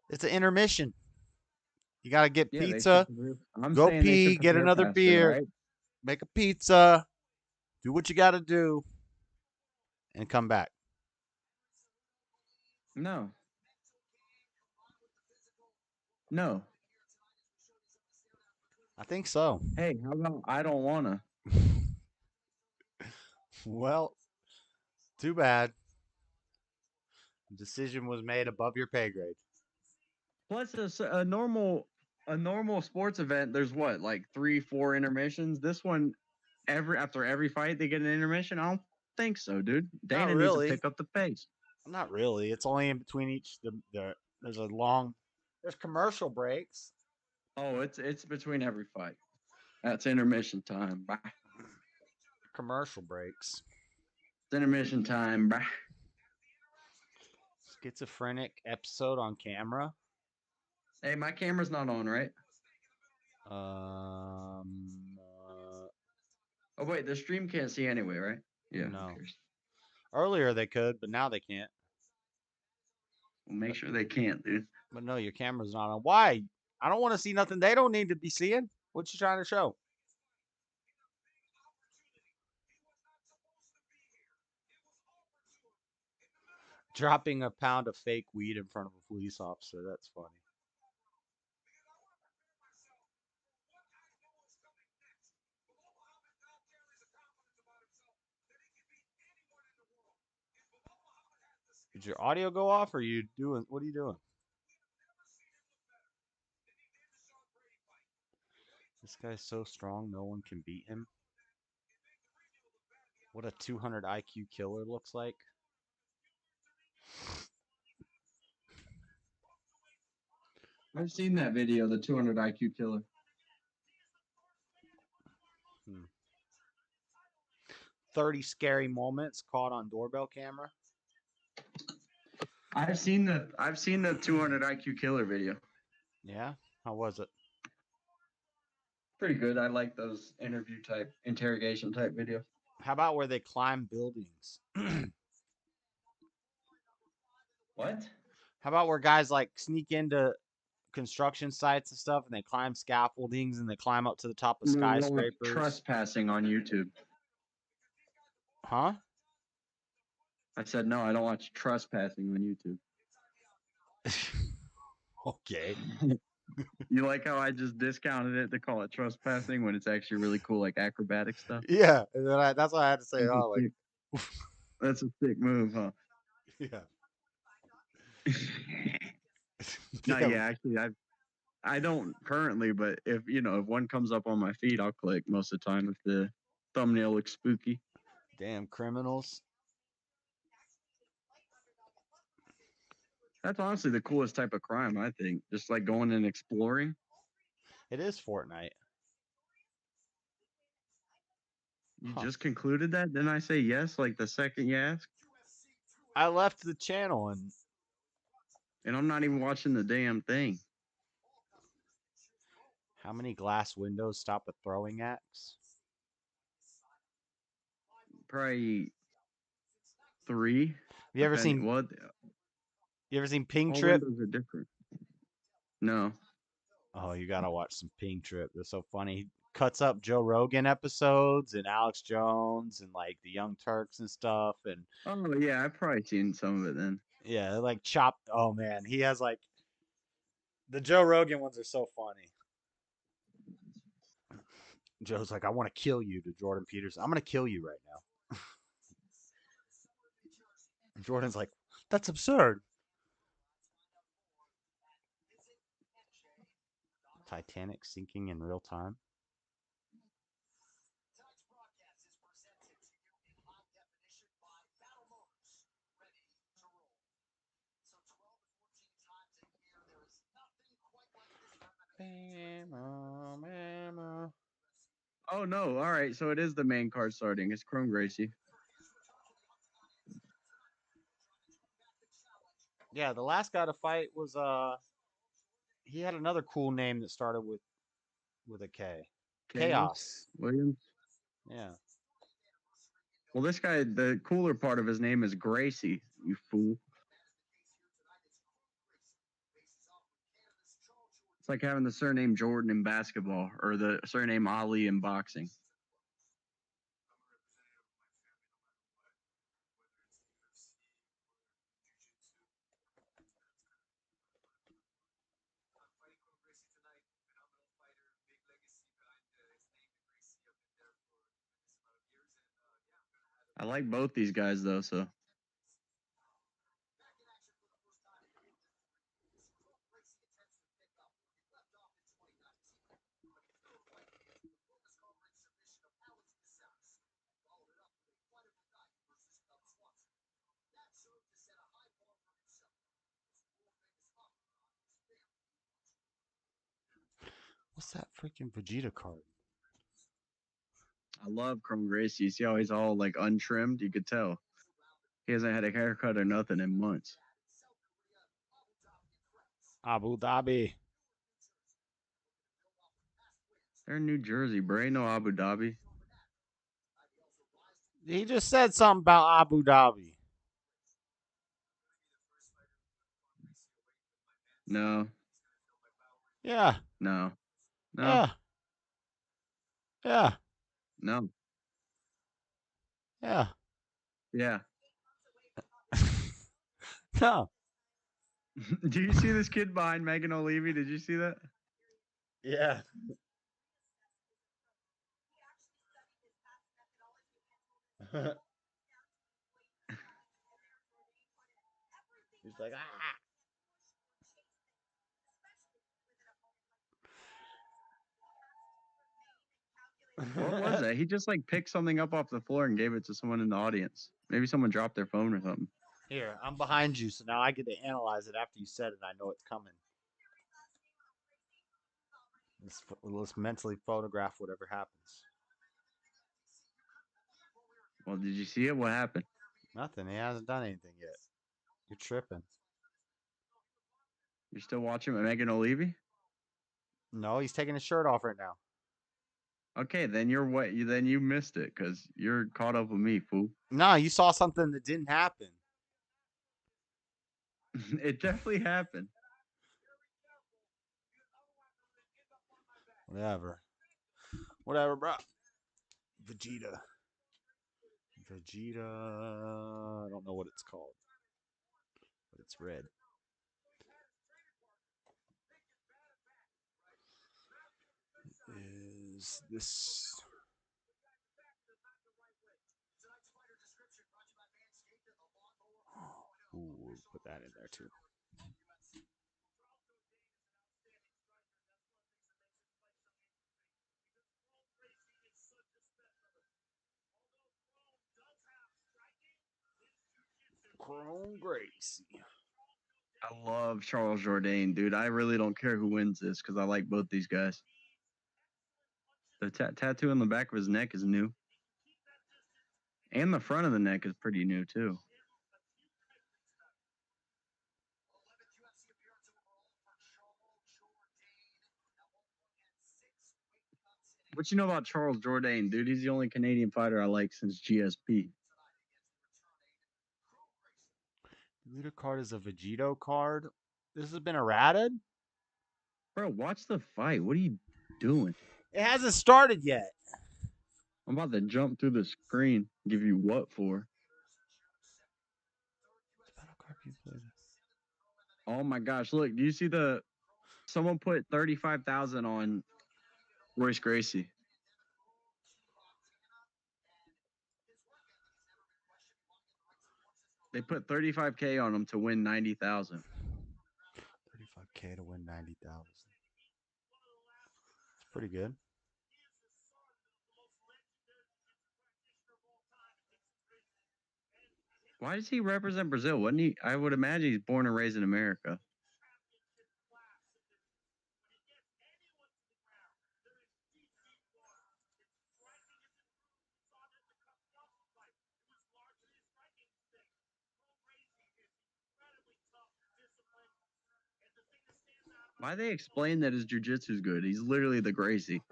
It's an intermission. You gotta get pizza. Go pee, get another beer, right? make a pizza, do what you gotta do, and come back. No. I think so. Hey, how about I don't wanna? Well, too bad. The decision was made above your pay grade. Plus, a normal sports event, there's what, like 3-4 intermissions. This one, after every fight, they get an intermission. I don't think so, dude. Dana needs to pick up the pace. Not really. It's only in between each. There's commercial breaks. Oh, it's between every fight. That's intermission time. Bye. Commercial breaks. It's intermission time. Bye. Schizophrenic episode on camera. Hey, my camera's not on, right? Oh wait, the stream can't see anyway, right? Yeah. No. Earlier they could, but now they can't. Well, make sure they can't, dude. But no, your camera's not on. Why? I don't want to see nothing they don't need to be seeing. What you trying to show? Dropping a pound of fake weed in front of a police officer. That's funny. Did your audio go off, or are you doing? What are you doing? This guy's so strong, no one can beat him. What a 200 IQ killer looks like. I've seen that video, the 200 IQ killer. 30 scary moments caught on doorbell camera. I've seen the 200 IQ killer video. Yeah, how was it? Pretty good. I like those interrogation type videos. How about where they climb buildings? What? How about where guys like sneak into construction sites and stuff, and they climb scaffoldings and they climb up to the top of skyscrapers? Trespassing on YouTube. Huh? I said no. I don't watch trespassing on YouTube. Okay. You like how I just discounted it to call it trespassing when it's actually really cool, like acrobatic stuff? Yeah, and then that's why I had to say, That's a sick move, huh? Yeah. No, yeah, actually, I don't currently, but if one comes up on my feed, I'll click most of the time if the thumbnail looks spooky. Damn criminals. That's honestly the coolest type of crime, I think. Just like going and exploring. It is Fortnite. You just concluded that? Didn't I say yes like the second you asked? I left the channel and I'm not even watching the damn thing. How many glass windows stop a throwing axe? Probably 3. You ever seen what? You ever seen Ping All Trip? windows are different. No. Oh, you gotta watch some Pink Trip. They're so funny. He cuts up Joe Rogan episodes and Alex Jones and like the Young Turks and stuff. And Oh yeah, I've probably seen some of it then. yeah, like chopped. Oh man, he has like the Joe Rogan ones are so funny. Joe's like, I want to kill you to Jordan Peterson. I'm gonna kill you right now. Jordan's like, that's absurd. Titanic sinking in real time. Oh no! All right, so it is the main card starting. It's Chrome Gracie. Yeah, the last guy to fight was he had another cool name that started with a K. Chaos. Williams. Yeah. Well, this guy, the cooler part of his name is Gracie. You fool. It's like having the surname Jordan in basketball or the surname Ali in boxing. I like both these guys though, so. What's that freaking Vegeta card? I love Chrome Gracie. You see how he's all like untrimmed? You could tell. He hasn't had a haircut or nothing in months. Abu Dhabi. They're in New Jersey, bro. Ain't no Abu Dhabi. He just said something about Abu Dhabi. No. Yeah. No. No. Yeah. Yeah. No. Yeah. Yeah. No. Do you see this kid behind Megan O'Leary? Did you see that? Yeah. He's like, ah. What was that? He just like picked something up off the floor and gave it to someone in the audience. Maybe someone dropped their phone or something. Here, I'm behind you, so now I get to analyze it after you said it. And I know it's coming. Let's mentally photograph whatever happens. Well, did you see it? What happened? Nothing. He hasn't done anything yet. You're tripping. You're still watching Megan O'Leary? No, he's taking his shirt off right now. Okay, then you're what? Then you missed it because you're caught up with me, fool. No, you saw something that didn't happen. It definitely happened. Whatever, bro. Vegeta. I don't know what it's called, but it's red. Is this? Ooh, we'll put that in there too. Chrome Gracie. I love Charles Jourdain, dude. I really don't care who wins this because I like both these guys. The tattoo on the back of his neck is new. And the front of the neck is pretty new, too. What you know about Charles Jourdain, dude? He's the only Canadian fighter I like since GSP. The leader card is a Vegito card. This has been errated? Bro, watch the fight. What are you doing? It hasn't started yet. I'm about to jump through the screen. Give you what for? Oh my gosh! Look, do you see the? Someone put 35,000 on Royce Gracie. They put 35K on him to win 90,000. 35K to win 90,000. It's pretty good. Why does he represent Brazil? Wasn't he? I would imagine he's born and raised in America. Why they explain that his jiu-jitsu's good? He's literally the Gracie.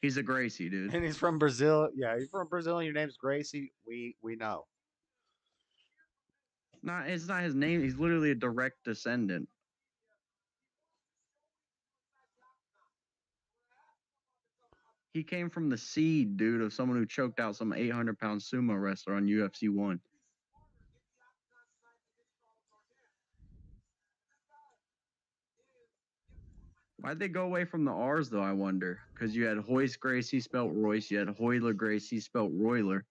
He's a Gracie, dude. And he's from Brazil. Yeah, you're from Brazil and your name's Gracie. We know. Nah, it's not his name. He's literally a direct descendant. He came from the seed, dude, of someone who choked out some 800-pound sumo wrestler on UFC 1. Why'd they go away from the R's, though, I wonder? Because you had Royce Gracie spelt Royce, you had Hoyler Gracie spelt Royler,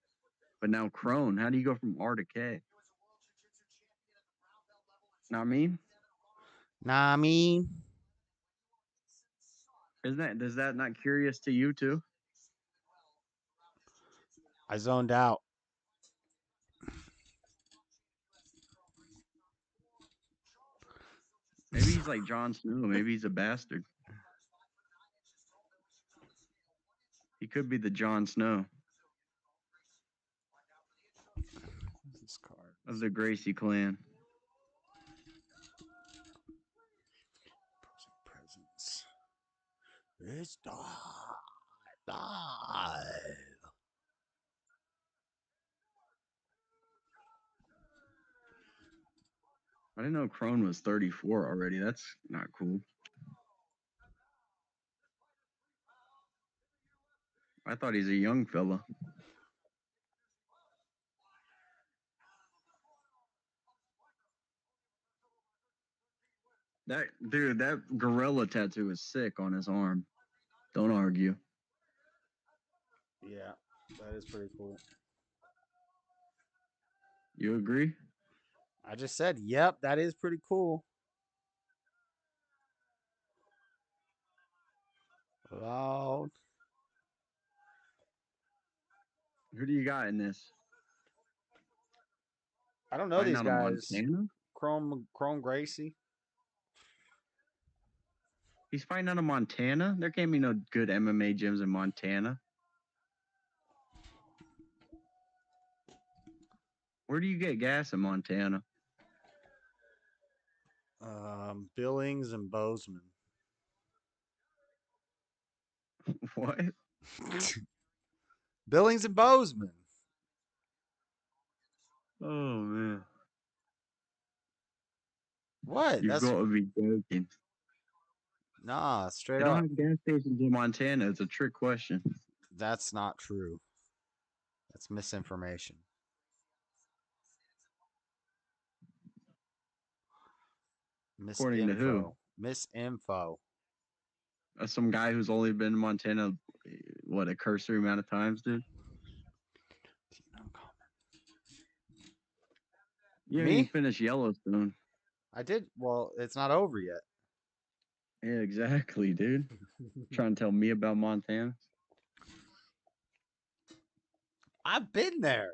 but now Crone. How do you go from R to K? Know what I mean? Nah, I mean. Is that not curious to you, too? I zoned out. Maybe he's like Jon Snow. Maybe he's a bastard. He could be the Jon Snow This card of the Gracie clan. Presents. It's die. I didn't know Crone was 34 already. That's not cool. I thought he's a young fella. That dude, that gorilla tattoo is sick on his arm. Don't argue. Yeah, that is pretty cool. You agree? I just said, yep, that is pretty cool. Loud. Who do you got in this? I don't know Fighting these out of guys. Montana? Chrome Gracie. He's fighting out of Montana? There can't be no good MMA gyms in Montana. Where do you get gas in Montana? Billings and Bozeman. What? Billings and Bozeman. Oh, man. What? You've got to be joking. Nah, straight They up. don't have gas stations in Montana. It's a trick question. That's not true. That's misinformation. According to who? Misinfo. Some guy who's only been in Montana, what, a cursory amount of times, dude? You haven't even finished Yellowstone. I did. Well, it's not over yet. Yeah, exactly, dude. Trying to tell me about Montana? I've been there.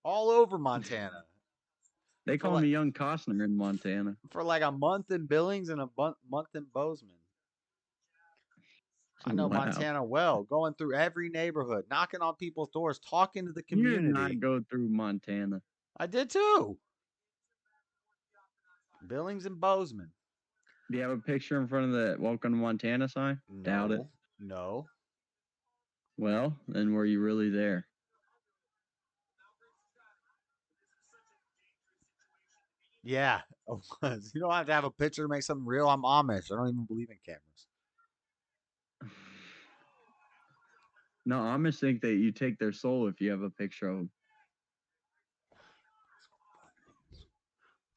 All over Montana. They call me Young Costner in Montana. For like a month in Billings and a month in Bozeman. I know Wow. Montana well. Going through every neighborhood, knocking on people's doors, talking to the community. You did not go through Montana. I did too. Billings and Bozeman. Do you have a picture in front of the Welcome to Montana sign? No, Doubt it. No. Well, then were you really there? Yeah, it was. You don't have to have a picture to make something real. I'm Amish. I don't even believe in cameras. No, Amish think that you take their soul if you have a picture of them.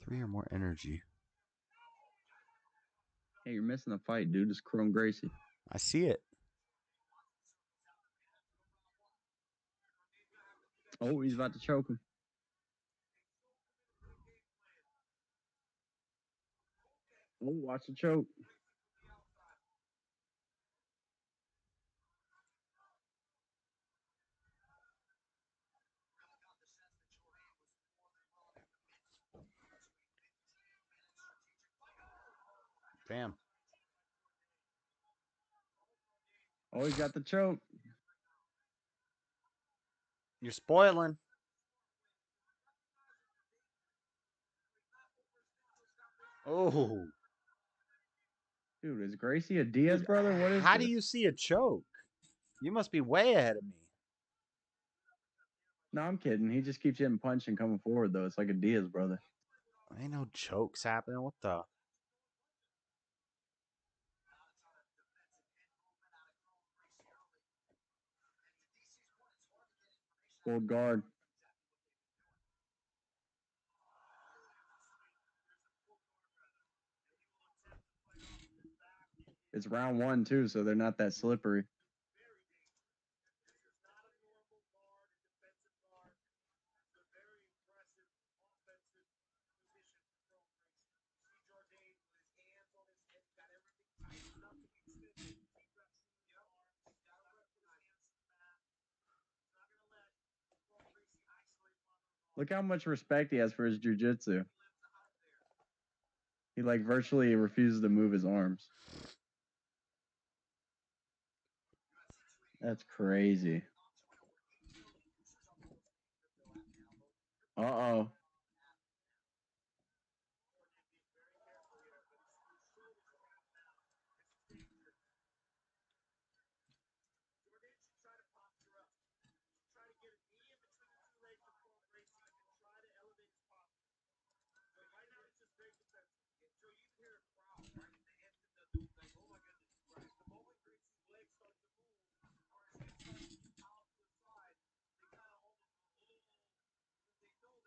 3 or more energy. Hey, you're missing a fight, dude. It's Chrome Gracie. I see it. Oh, he's about to choke him. Oh, watch the choke. Bam. Oh, he got the choke. You're spoiling. Oh. Dude, is Gracie a Diaz brother? What is How this? do you see a choke? You must be way ahead of me. No, I'm kidding. He just keeps getting punched and coming forward, though. It's like a Diaz brother. Ain't no chokes happening. What the? Full guard. It's round 1, too, so they're not that slippery. Look how much respect he has for his jiu-jitsu. He, like, virtually refuses to move his arms. That's crazy. Uh-oh.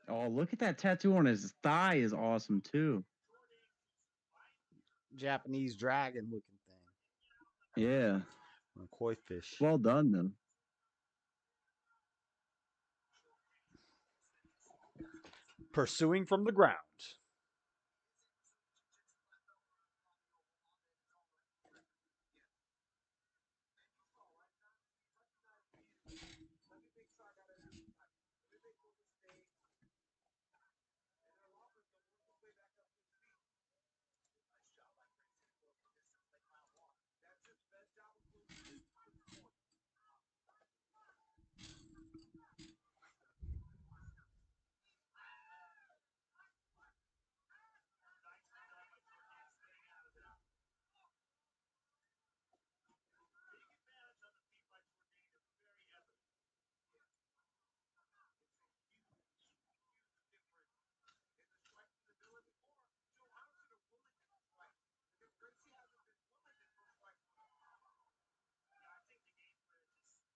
Oh, look at that tattoo on his thigh is awesome, too. Japanese dragon looking thing. Yeah. A koi fish. Well done, though. Pursuing from the ground.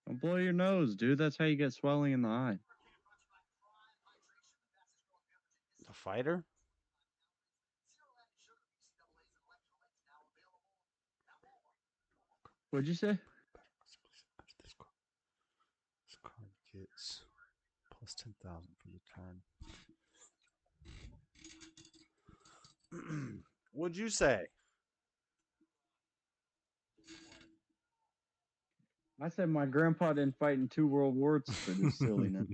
Don't blow your nose, dude. That's how you get swelling in the eye. The fighter? What'd you say? This card gets plus 10,000 for the turn. What'd you say? I said my grandpa didn't fight in 2 world wars for this silliness.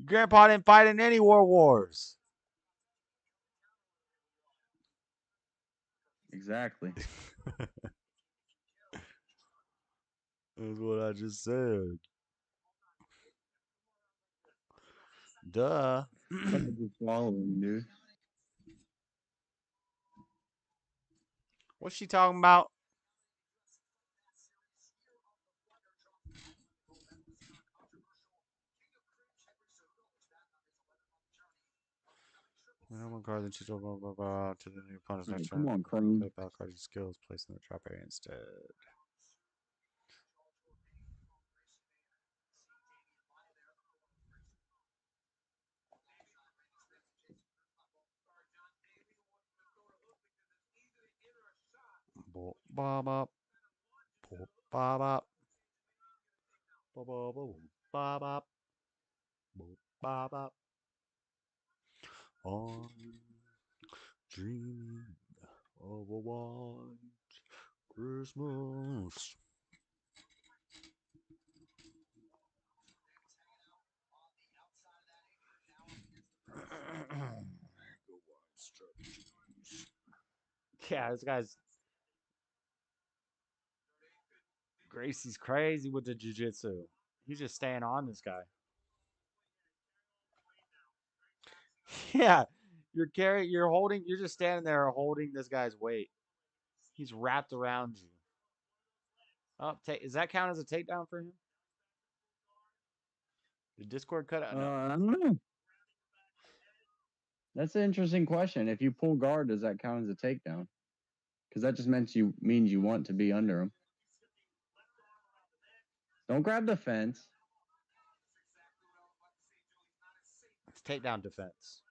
Grandpa didn't fight in any world wars. Exactly. That's what I just said. Duh. Just swallowing, dude. What's she talking about? When one card, then choose blah, blah, blah, to the new opponent's next Come turn. on, Chrome. Play battle card skills, placed in the trap area instead. Bop, bop, bop. Bop, bop, bop. Bop, bop, bop, bop, bop. Bop, bop, bop. I'm dreaming of a white Christmas. Yeah, this guy's Gracie's crazy with the jiu-jitsu. He's just staying on this guy. Yeah, you're just standing there holding this guy's weight. He's wrapped around you. Oh, does that count as a takedown for him? Did Discord cut out? No. I don't know. That's an interesting question. If you pull guard, does that count as a takedown? Because that just means you want to be under him. Don't grab the fence. It's takedown defense.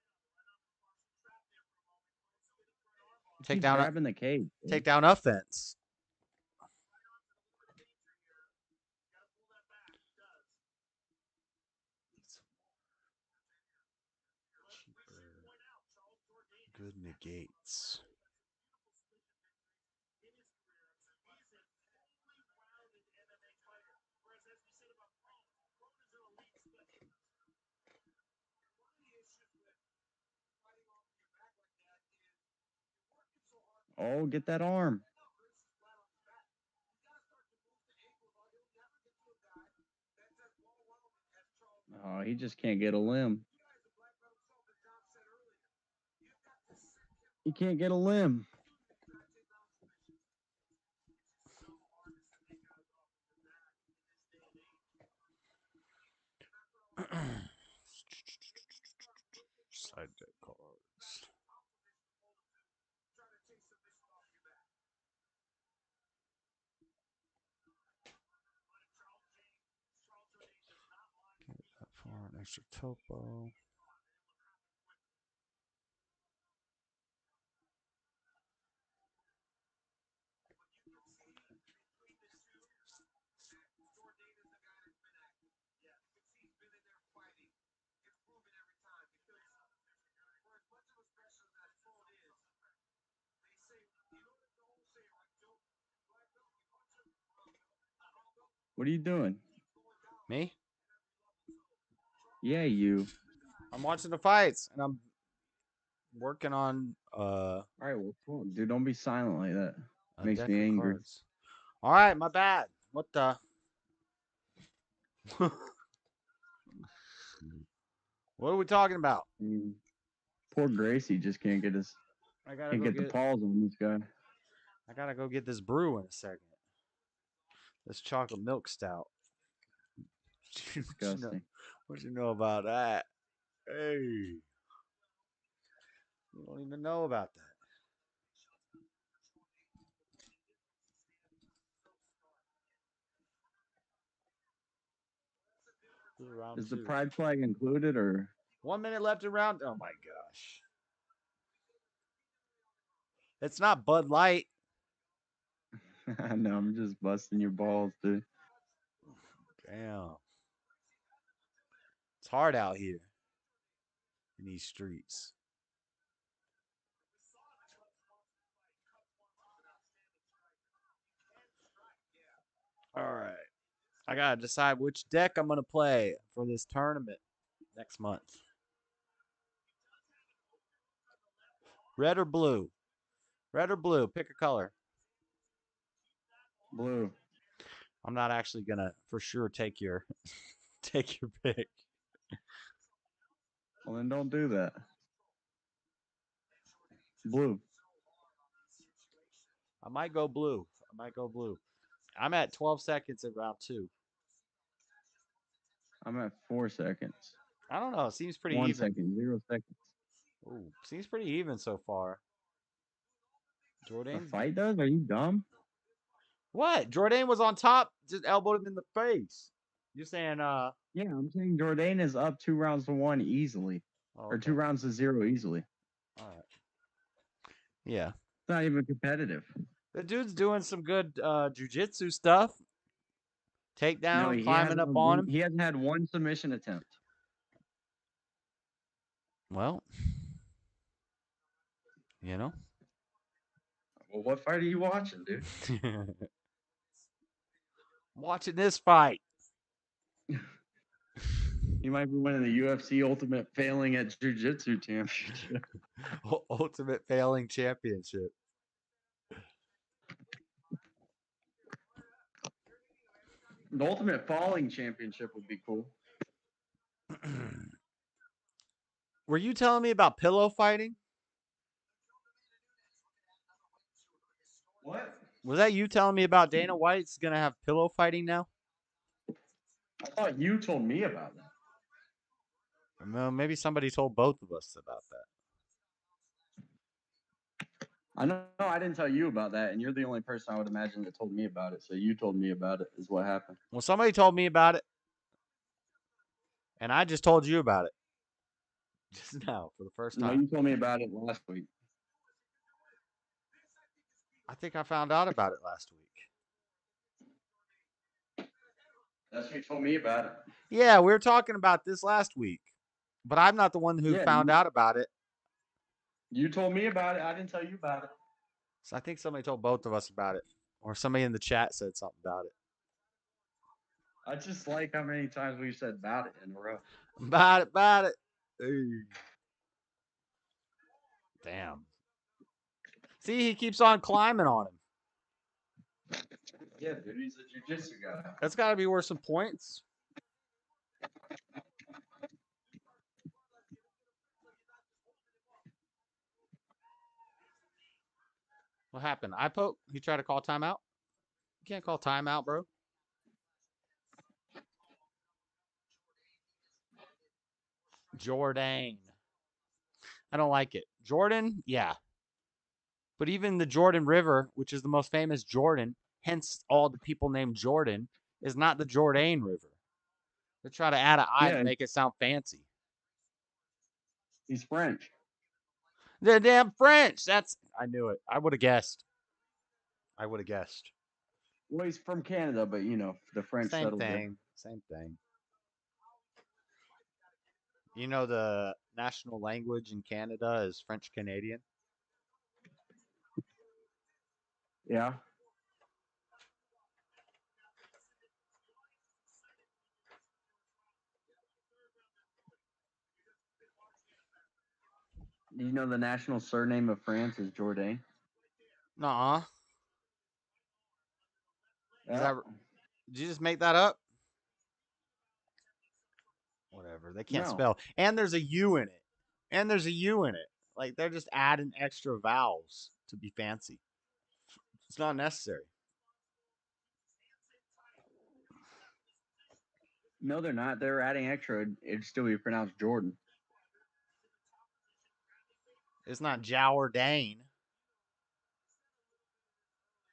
He's grabbing the cage. Takedown offense. Good negates. Oh, get that arm. Oh, he just can't get a limb. He can't get a limb. Side deck cards. Get that for an extra topo. What are you doing? Me? Yeah, you. I'm watching the fights and I'm working on All right, well, cool. Dude, don't be silent like that. a Makes deck me of angry. cards. All right, my bad. What the? What are we talking about? Poor Gracie just can't get his can't get the paws on this guy. I gotta go get this brew in a second. This chocolate milk stout. Disgusting. What you know about that? Hey, you don't even know about that. Is the pride flag included or? 1 minute left in round. Oh my gosh. It's not Bud Light. I know, I'm just busting your balls, dude. Damn. It's hard out here in these streets. All right. I got to decide which deck I'm going to play for this tournament next month. Red or blue? Red or blue? Pick a color. Blue. I'm not actually going to for sure take your take your pick. Well, then don't do that. Blue. I might go blue. I'm at 12 seconds in round 2. I'm at 4 seconds. I don't know. It seems pretty 1 even. second, 0 seconds. Ooh, seems pretty even so far. The Jourdain's fight does? Are you dumb? what? Jourdain was on top, just elbowed him in the face. You're saying Yeah, I'm saying Jourdain is up 2 rounds to 1 easily. Or okay. 2 rounds to 0 easily. All right. Yeah. It's not even competitive. The dude's doing some good jujitsu stuff. No, Takedown, climbing up on him. he hasn't had one submission attempt. Well, you know. Well, what fight are you watching, dude? Watching this fight. He might be winning the UFC Ultimate Failing at Jiu-Jitsu Championship. Ultimate Failing Championship. The Ultimate Falling Championship would be cool. Were you telling me about pillow fighting? What? Was that you telling me about Dana White's going to have pillow fighting now? I thought you told me about that. Well, maybe somebody told both of us about that. I know I didn't tell you about that, and you're the only person I would imagine that told me about it. So you told me about it is what happened. Well, somebody told me about it, and I just told you about it just now for the first No, time. you told me about it last week. I think I found out about it last week. That's what you told me about it. Yeah, we were talking about this last week, but I'm not the one who found out about it. You told me about it. I didn't tell you about it. So I think somebody told both of us about it, or somebody in the chat said something about it. I just like how many times we've said about it in a row. About it. Hey. Damn. See, he keeps on climbing on him. Yeah, dude, he's a jiu-jitsu guy. That's got to be worth some points. What happened? I poke? You try to call timeout? You can't call timeout, bro. Jourdain. I don't like it. Jordan, yeah. But even the Jordan River, which is the most famous Jordan, hence all the people named Jordan, is not the Jourdain River. They try to add an I to make it sound fancy. He's French. The damn French. I knew it. I would have guessed. Well, he's from Canada, but you know, the French Same settled there. thing. Same thing. You know the national language in Canada is French Canadian? Yeah. Do you know the national surname of France is Jourdain? Nuh-uh. Yeah. Did you just make that up? Whatever. They can't spell. And there's a U in it. Like, they're just adding extra vowels to be fancy. It's not necessary. No, they're not. They're adding extra. It'd still be pronounced Jordan. It's not Jourdain.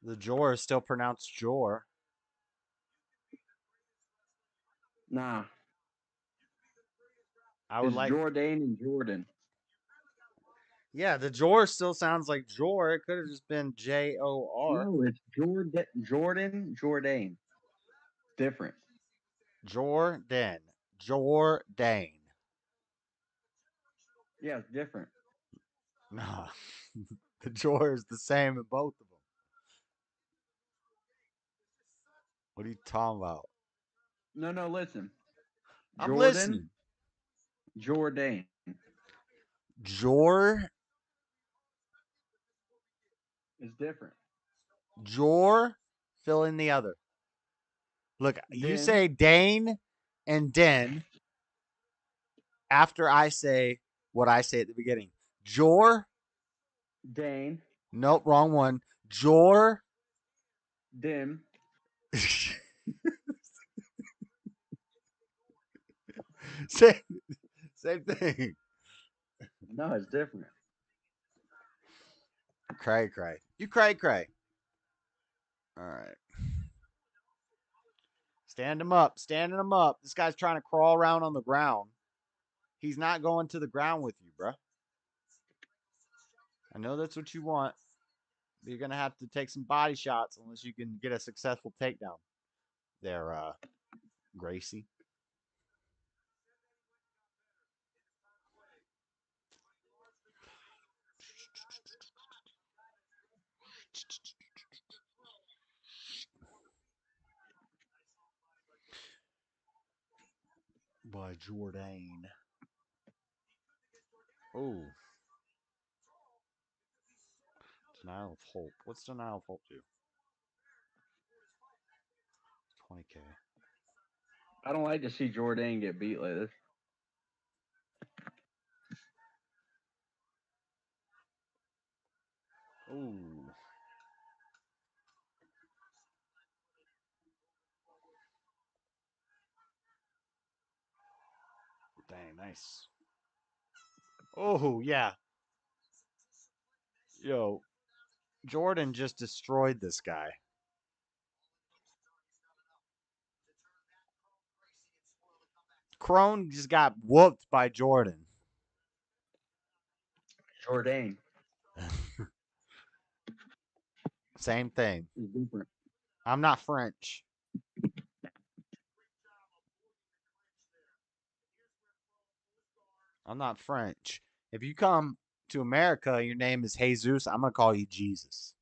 The Jor is still pronounced Jor. Nah. It's Jourdain and Jordan. Yeah, the Jor still sounds like Jor. It could have just been J-O-R. No, it's Jordan, Jourdain. Different. Jourdain. Yeah, it's different. Nah. The Jor is the same in both of them. What are you talking about? No, listen. I'm listening. Jourdain. Jor is different. Jor, fill in the other. Look, you say Dane and Den after I say what I say at the beginning. Jor. Dane. Nope, wrong one. Jor. Dim. Same thing. No, it's different. Cray cray. You cray cray. All right. Stand him up. Standing him up. This guy's trying to crawl around on the ground. He's not going to the ground with you, bruh. I know that's what you want. But you're going to have to take some body shots unless you can get a successful takedown. There, Gracie. By Jordan. Oh. Denial of hope. What's denial of hope do? 20K. I don't like to see Jordan get beat like this. Ooh. Dang, nice. Oh, yeah. Yo, Jordan just destroyed this guy. Crone just got whooped by Jordan. Jordan. Same thing. It's different. I'm not French. I'm not French. If you come to America and your name is Jesus, I'm going to call you Jesus.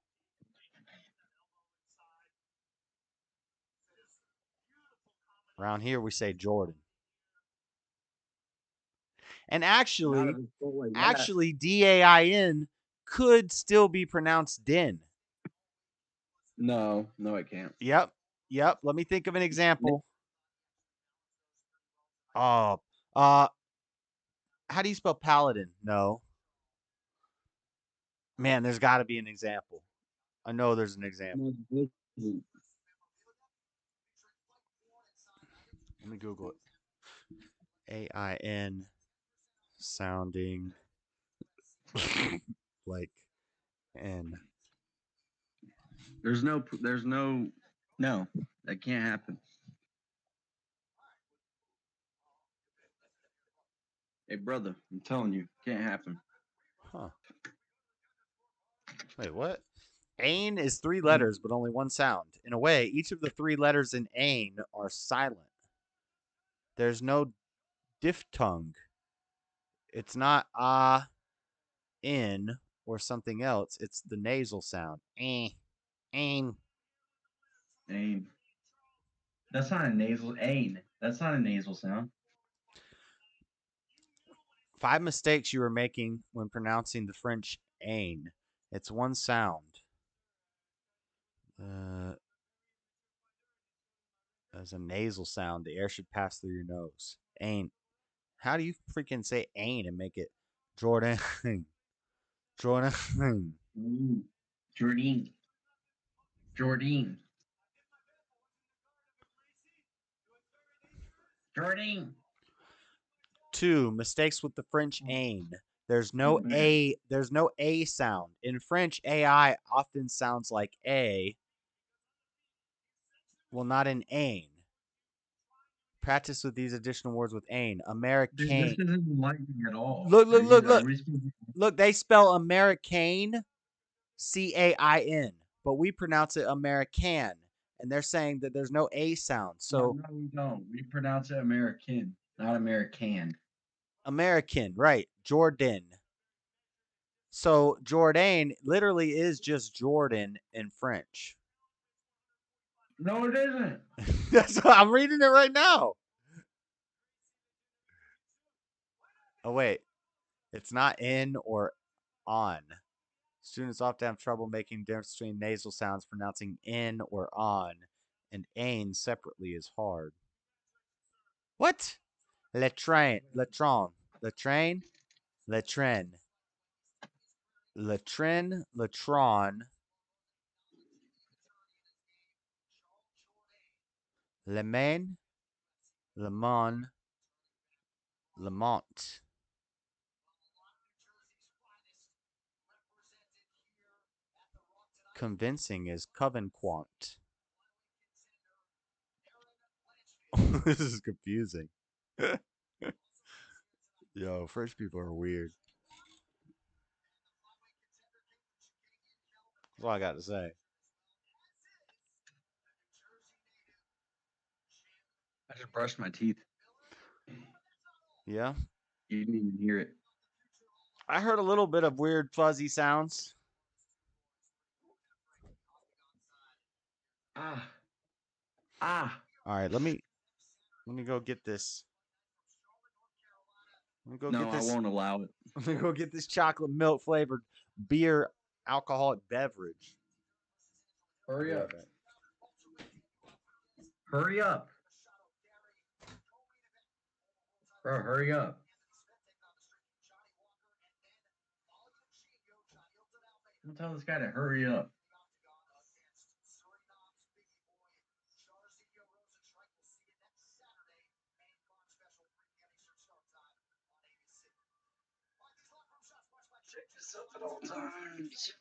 Around here, we say Jordan. And actually, Dain could still be pronounced Din. No, it can't. Yep. Let me think of an example. Oh, how do you spell paladin? No. Man, there's got to be an example. I know there's an example. Let me Google it. AIN sounding like N. There's no, that can't happen. Hey, brother, I'm telling you, can't happen. Huh. Wait, what? Ain is 3 letters, but only 1 sound. In a way, each of the 3 letters in Ain are silent. There's no diphthong. It's not in, or something else. It's the nasal sound. Ain. Ain. That's not a nasal. Ain. That's not a nasal sound. 5 mistakes you were making when pronouncing the French ain. It's 1 sound. As a nasal sound, the air should pass through your nose. Ain. How do you freaking say ain and make it Jordan? Jordan. Jordan. 2 mistakes with the French ain. There's no a sound. In French, ai often sounds like a. Well, not in ain. Practice with these additional words with ain. American. This isn't enlightening at all. Look, they spell American CAIN, but we pronounce it American, and they're saying that there's no a sound. So no, we don't. We pronounce it American, not American. American, right? Jordan. So Jordan literally is just Jordan in French. No, it isn't. That's what, I'm reading it right now. Oh wait, it's not in or on. Students often have trouble making difference between nasal sounds. Pronouncing in or on and ain separately is hard. What? Le train, le train, le train, le train, le train, le tron, le main, le mon, le mont. convincing is Covenquant. This is confusing. Yo, French people are weird. That's all I got to say. I just brushed my teeth. Yeah? You didn't even hear it. I heard a little bit of weird fuzzy sounds. Ah. All right, let me go get this. Let me go No, get this. I won't allow it. Let me go get this chocolate milk flavored beer alcoholic beverage. Hurry up. Hurry up. Bro, hurry up. Don't tell this guy to hurry up. Check this up at all times.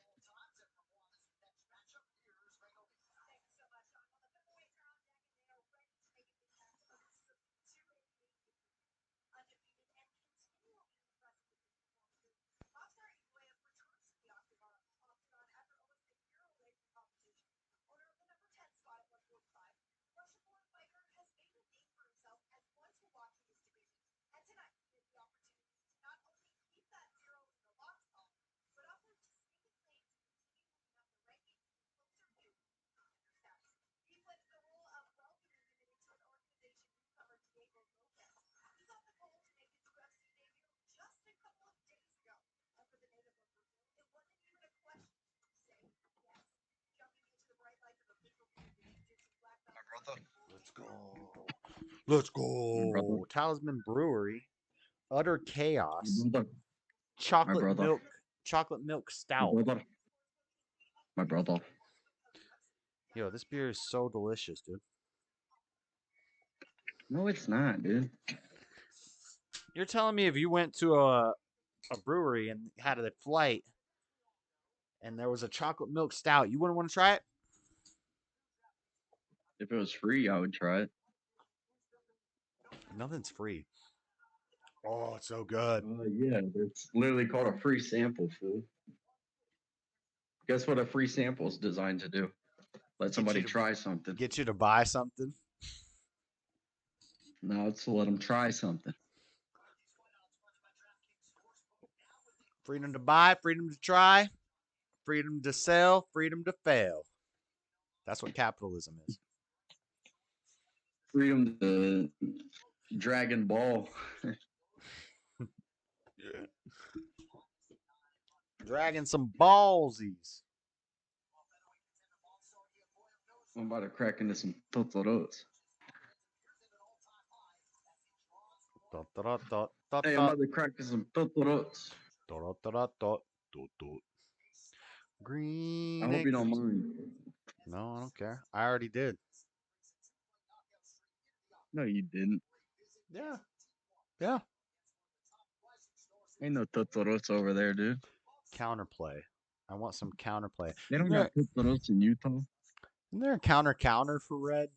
Let's go. Let's go. Talisman Brewery. Utter Chaos. Chocolate milk. Chocolate milk stout. My brother. Yo, this beer is so delicious, dude. No, it's not, dude. You're telling me if you went to a brewery and had a flight and there was a chocolate milk stout, you wouldn't want to try it? If it was free, I would try it. Nothing's free. Oh, it's so good. Yeah, it's literally called a free sample, fool. Guess what a free sample is designed to do? Let somebody try something. Get you to buy something? No, it's to let them try something. Freedom to buy, freedom to try, freedom to sell, freedom to fail. That's what capitalism is. Freedom to Dragon Ball. Dragging some ballsies. I'm about to crack into some totoros. Hey, I'm about to crack into some totoros. Green. I hope you don't mind. No, I don't care. I already did. No, you didn't. Yeah. Yeah. Ain't no totoros over there, dude. Counterplay. I want some counterplay. They don't got totoros in Utah. Isn't there a counter for red?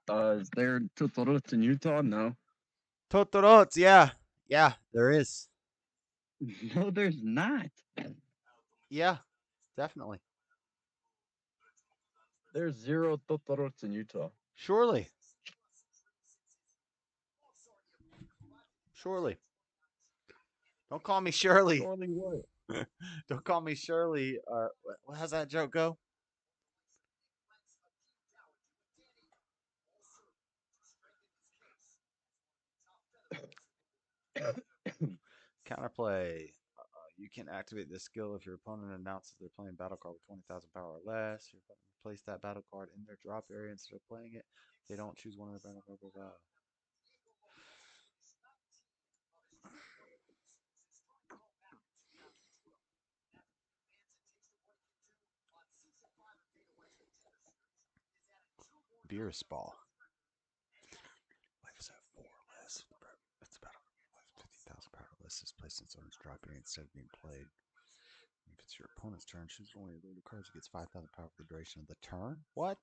Is there totoros in Utah? No. Totorots, yeah. Yeah, there is. No, there's not. Yeah, definitely. There's 0 totoros in Utah. Surely. Don't call me Shirley. Surely what? Don't call me Shirley. Or how's that joke go? Counterplay. You can activate this skill if your opponent announces they're playing battle card with 20,000 power or less. Your opponent place that battle card in their drop area instead of playing it. They don't choose one of the battle cards. Beer Spall. Life is at 4 or less. It's about 15,000 power or less is placed in someone's drop area instead of being played. If it's your opponent's turn, choose only a load of cards that gets 5,000 power for the duration of the turn. What?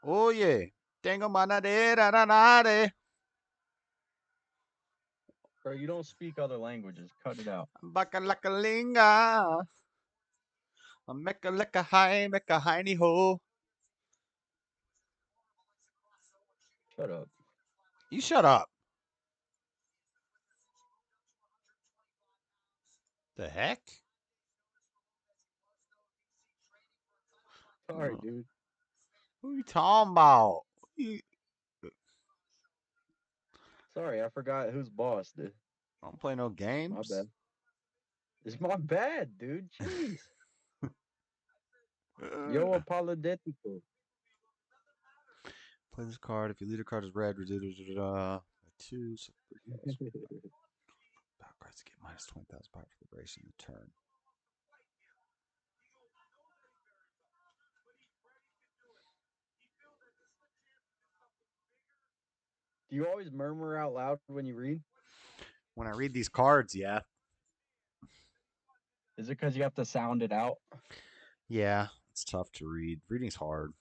Oye, tengo manadera nanare. Bro, you don't speak other languages. Cut it out. Bakalakalinga. Mecca lecca high, mecca hiney ho. Shut up. You shut up. The heck? Sorry, dude. Who are you talking about? Sorry, I forgot who's boss, dude. I don't play no games. My bad. It's my bad, dude. Jeez. Yo apologetico. Play this card. If your leader card is red, two. So battle cards get minus 20,000 power for the duration of the turn. Do you always murmur out loud when you read? When I read these cards, yeah. Is it because you have to sound it out? Yeah, it's tough to read. Reading's hard.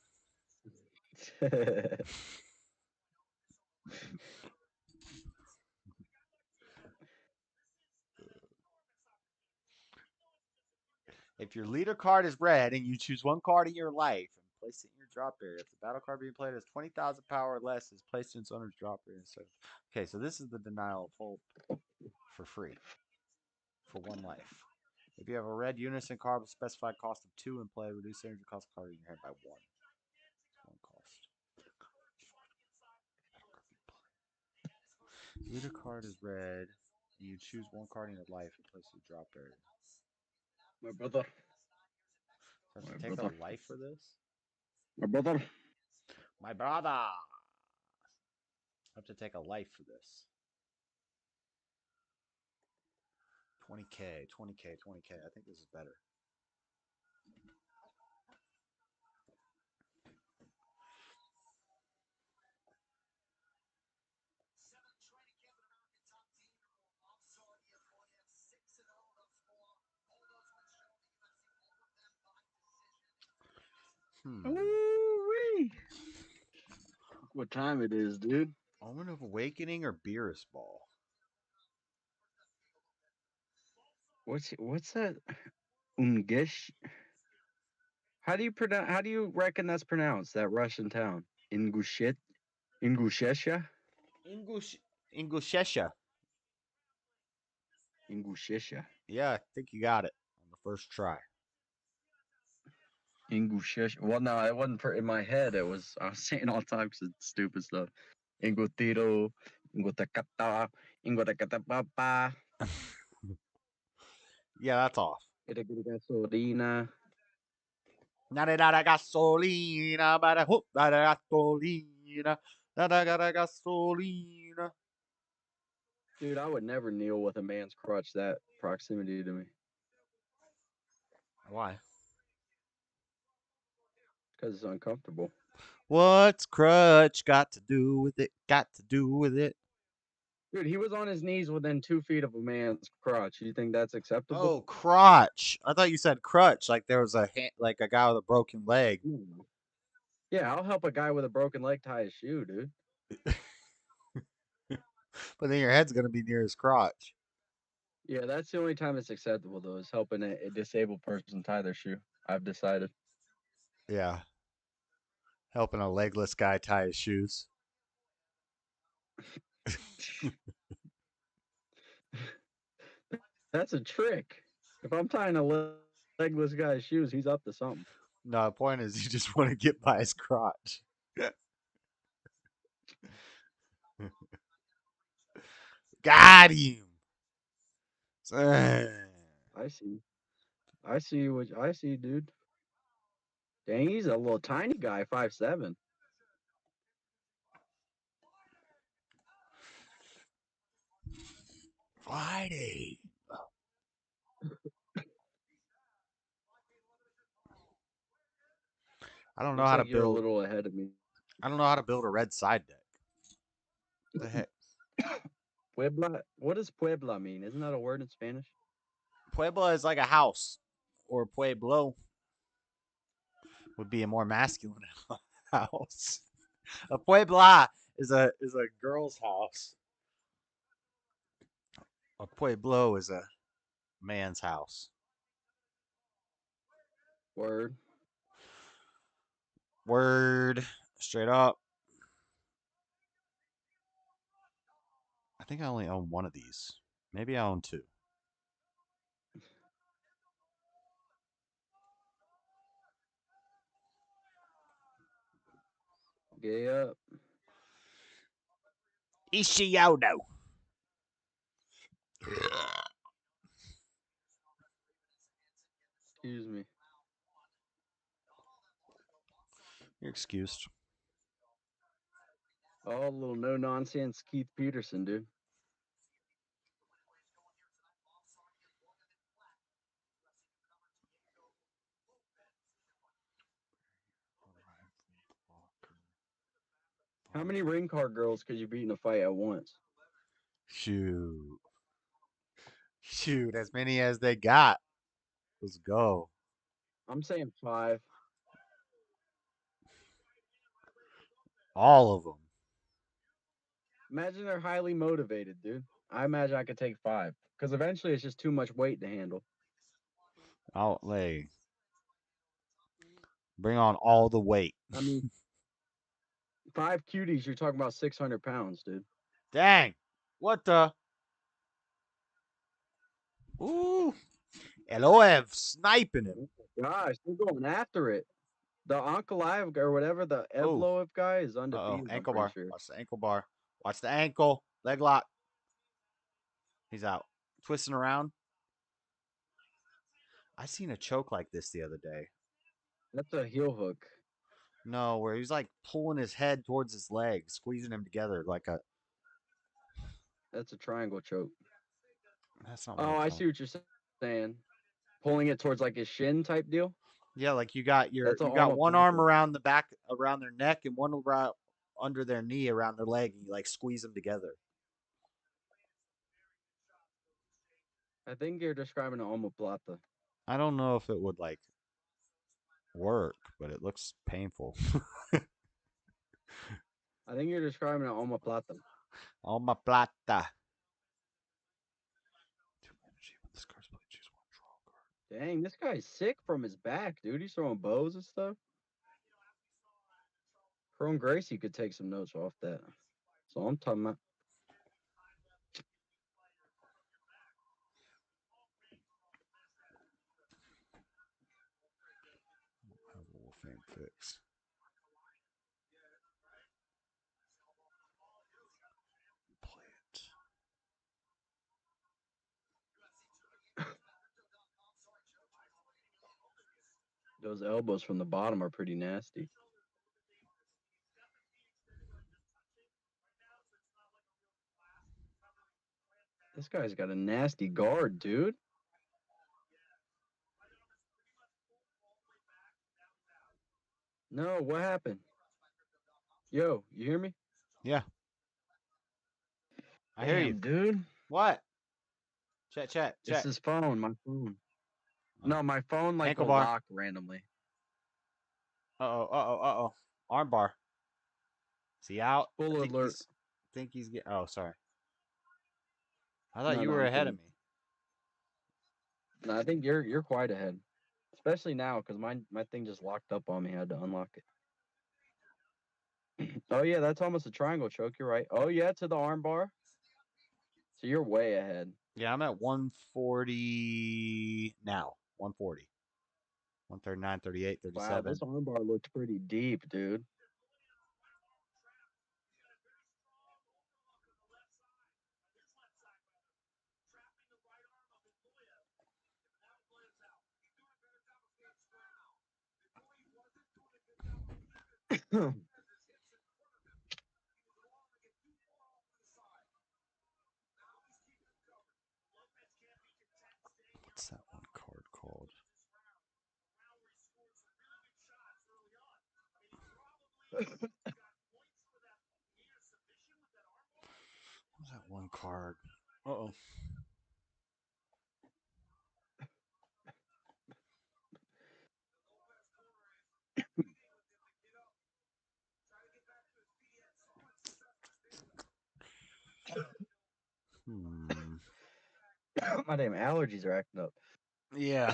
If your leader card is red and you choose one card in your life and place it in your drop area, if the battle card being played has 20,000 power or less, is placed in its owner's drop area. Okay, so this is the denial of hope for free for one life. If you have a red unison card with a specified cost of 2 in play, reduce the energy cost of the card in your hand by 1. One cost. Leader card is red. You choose one card in your life and place it in your drop area. My brother. So I have to take a life for this? My brother. My brother. I have to take a life for this. 20K, 20K, 20K. I think this is better. Ooh-wee. What time it is, dude? Omen of Awakening or Beerus Ball? What's that? Ungesh? How do you reckon that's pronounced, that Russian town? Ingushesha? Ingushesha. Ingushesha. Yeah, I think you got it on the first try. Ingushesha. Well, no, it wasn't in my head. I was saying all types of stupid stuff. Ingutiro, Ingutakata, Ingutakatapapa. Yeah, that's off. Gasolina. Nada gasolina, bada hoop, bada gasolina, nada gasolina. Dude, I would never kneel with a man's crutch that proximity to me. Why? Because it's uncomfortable. What's crutch got to do with it? Got to do with it. Dude, he was on his knees within 2 feet of a man's crotch. You think that's acceptable? Oh, crotch. I thought you said crutch, like there was a a guy with a broken leg. Yeah, I'll help a guy with a broken leg tie his shoe, dude. But then your head's gonna be near his crotch. Yeah, that's the only time it's acceptable, though, is helping a disabled person tie their shoe. I've decided. Yeah. Helping a legless guy tie his shoes. That's a trick. If I'm tying a legless guy's shoes, he's up to something. No, the point is you just want to get by his crotch. Got him. I see. I see, dude. Dang, he's a little tiny guy, 5'7". Friday. I don't know Looks how like to you're build. a little ahead of me. I don't know how to build a red side deck. What the heck? Puebla. What does Puebla mean? Isn't that a word in Spanish? Puebla is like a house, or pueblo would be a more masculine house. A puebla is a girl's house. A pueblo is a man's house. Word. Word. Straight up. I think I only own one of these. Maybe I own two. Gay up. Cejudo. Excuse me. You're excused. Oh, a little no nonsense Keith Peterson, dude. How many ring card girls could you beat in a fight at once? Shoot. Shoot, as many as they got. Let's go. I'm saying 5. All of them. Imagine they're highly motivated, dude. I imagine I could take 5. Because eventually it's just too much weight to handle. Outlay. Bring on all the weight. I mean, 5 cuties, you're talking about 600 pounds, dude. Dang. What the? Ooh. Eloev sniping him. Gosh, they're going after it. The Ankalaev or whatever, the Evloev guy is undefeated. Ankle I'm bar. pretty sure. Watch the ankle bar. Watch the ankle. Leg lock. He's out. Twisting around. I seen a choke like this the other day. That's a heel hook. No, where he's like pulling his head towards his leg, squeezing him together like a. That's a triangle choke. That's not. Oh, I see what you're saying. Pulling it towards like his shin type deal. Yeah, like you got one arm around the back, around their neck, and one around under their knee, around their leg, and you like squeeze them together. I think you're describing an omoplata. I don't know if it would like work, but it looks painful. I think you're describing an omoplata. Omoplata. Dang, this guy's sick from his back, dude. He's throwing bows and stuff. Chrome Gracie could take some notes off that. So I'm talking about. Wolfang fix. Play it. Those elbows from the bottom are pretty nasty. This guy's got a nasty guard, dude. No, what happened? Yo, you hear me? Yeah. I hear you, dude. What? Chat. It's his phone, my phone. No, my phone like Ankle will bar. lock randomly. Uh-oh. Arm bar. Is he out? Full alert. Think he's getting. Oh, sorry. I thought you No, were I'm ahead cool. of me. No, I think you're quite ahead, especially now because my thing just locked up on me. I had to unlock it. Oh yeah, that's almost a triangle choke. You're right. Oh yeah, to the arm bar. So you're way ahead. Yeah, I'm at 140 now. 140. 139, 38, 37. Wow, this arm bar looked pretty deep, dude. What's that one card called? card. Uh-oh. My damn allergies are acting up. Yeah.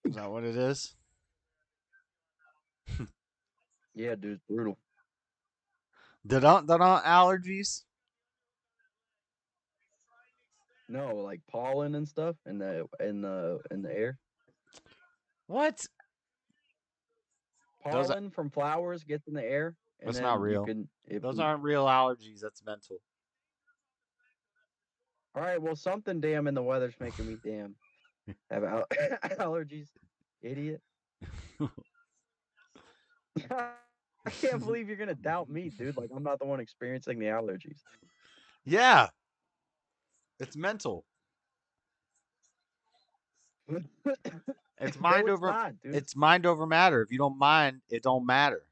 Is that what it is? Yeah, dude, it's brutal. Da-dun allergies? No, like pollen and stuff in the air. What? Pollen from flowers gets in the air, and That's then not you real. can. Those aren't real allergies. That's mental. All right, well, something damn in the weather's making me damn have allergies, idiot. I can't believe you're gonna doubt me, dude. Like I'm not the one experiencing the allergies. Yeah. It's mental. It's mind No, it's over not, dude. it's mind over matter. If you don't mind, it don't matter.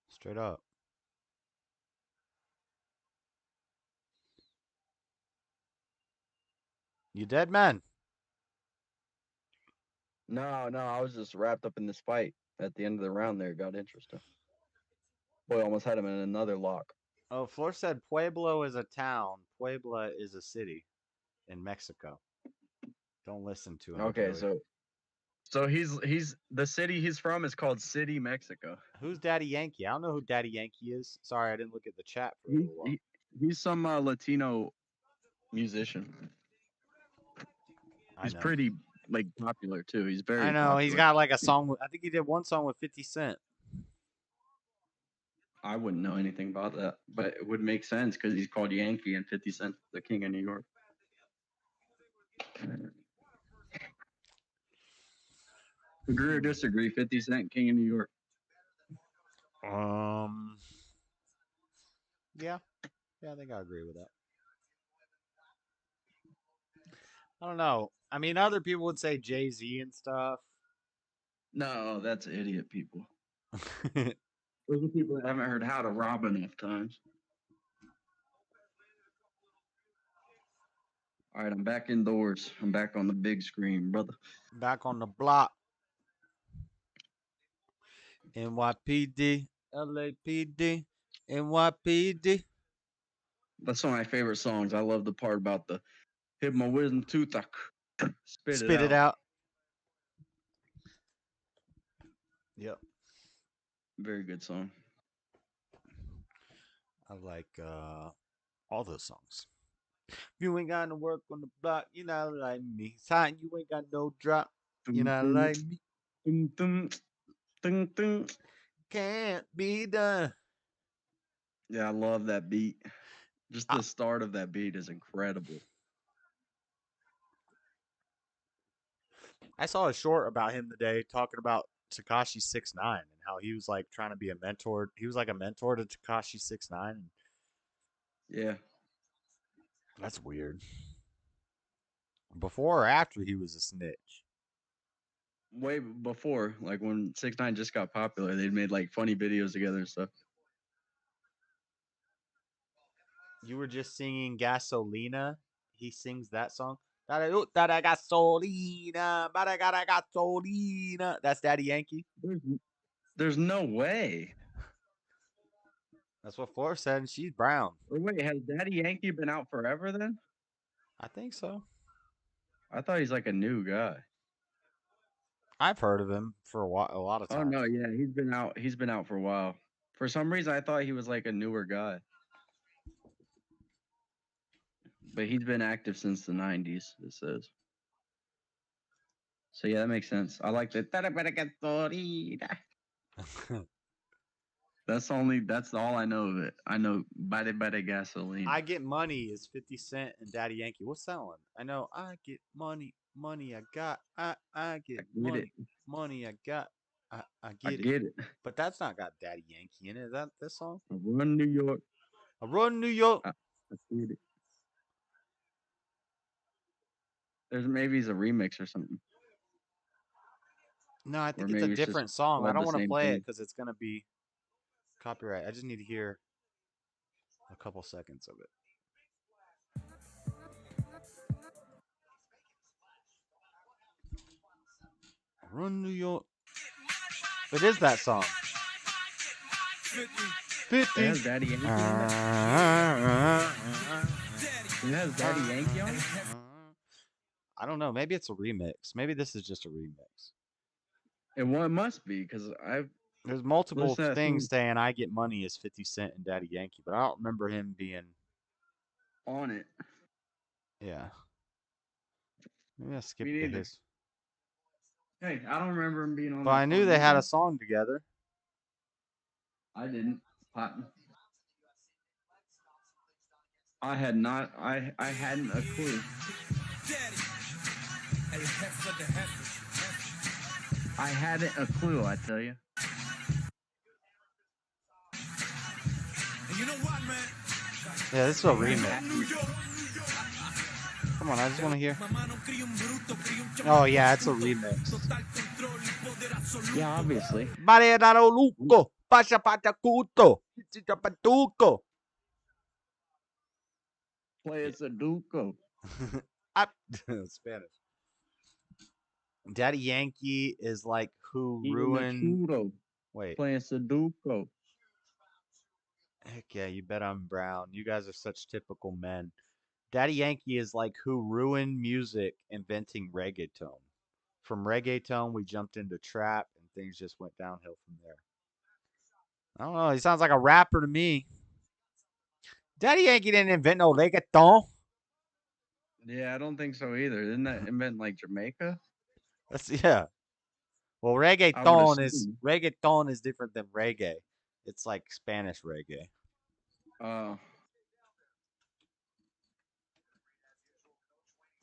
Straight up. You dead, man? No, I was just wrapped up in this fight at the end of the round. There, it got interesting. Boy, almost had him in another lock. Oh, Flor said Pueblo is a town. Puebla is a city in Mexico. Don't listen to him. Okay, Joey. so he's the city he's from is called City, Mexico. Who's Daddy Yankee? I don't know who Daddy Yankee is. Sorry, I didn't look at the chat for a little while. He's some Latino musician. He's pretty like popular too. He's very. I know. Popular. He's got like a song. I think he did one song with 50 Cent. I wouldn't know anything about that, but it would make sense because he's called Yankee and 50 Cent, the king of New York. Agree or disagree? 50 Cent, king of New York. Yeah, I think I agree with that. I don't know. I mean, other people would say Jay-Z and stuff. No, that's idiot people. Those are people that haven't heard How to Rob enough times. All right, I'm back indoors. I'm back on the big screen, brother. Back on the block. NYPD, LAPD, NYPD. That's one of my favorite songs. I love the part about the hit my wisdom tooth, spit it out. Yep. Very good song. I like all those songs. If you ain't got no work on the block, you're not like me. Sign, you ain't got no drop, you're not like me. Can't be done. Yeah, I love that beat. Just the start of that beat is incredible. I saw a short about him today talking about Tekashi 6ix9ine and how he was like trying to be a mentor. He was like a mentor to Tekashi 6ix9ine. Yeah. That's weird. Before or after he was a snitch? Way before, like when 6ix9ine just got popular, they made like funny videos together and stuff. You were just singing Gasolina. He sings that song. Gasolina, but I got gasolina. That's Daddy Yankee. There's no way. That's what Flor said, and she's brown. Wait, has Daddy Yankee been out forever then? I think so. I thought he's like a new guy. I've heard of him for a lot of times. Oh no, yeah, he's been out. He's been out for a while. For some reason, I thought he was like a newer guy. But he's been active since the 90s, it says. So yeah, that makes sense. I like the That's all I know of it. I know Bada Gasoline. I Get Money is 50 Cent and Daddy Yankee. What's that one? I know I get money, money I got. I get money, money I got. I get it. But that's not got Daddy Yankee in it. Is that this song? I run New York. I run New York. I get it. Maybe it's a remix or something. No, I think it's a different song. I don't want to play it because it's gonna be copyright. I just need to hear a couple seconds of it. Run New York. It is that song. 50. It has Daddy Yankee on it. It has Daddy Yankee on it. I don't know. Maybe it's a remix. Maybe this is just a remix. It must be because There's multiple listened to that things song saying I Get Money as 50 Cent and Daddy Yankee, but I don't remember him being on it. Yeah. Maybe I skipped Me the neither. his. Hey, I don't remember him being on. But that I knew song they had either. a song together. I didn't. I had not. I hadn't a clue. I hadn't a clue. I tell you. You know what, man? Yeah, this is a remix. Come on, I just want to hear. Oh yeah, it's a remix. Yeah, obviously. Mariano Luco, Pasha Patacuto, Patuco. Play Cejudo. Spanish. Daddy Yankee is like who Eating ruined. churro. Wait. Playing Sudoku. Heck yeah, you bet I'm brown. You guys are such typical men. Daddy Yankee is like who ruined music inventing reggaeton. From reggaeton, we jumped into trap, and things just went downhill from there. I don't know. He sounds like a rapper to me. Daddy Yankee didn't invent no reggaeton. Yeah, I don't think so either. Didn't that invent like Jamaica? Yeah. Well, reggaeton is different than reggae. It's like Spanish reggae.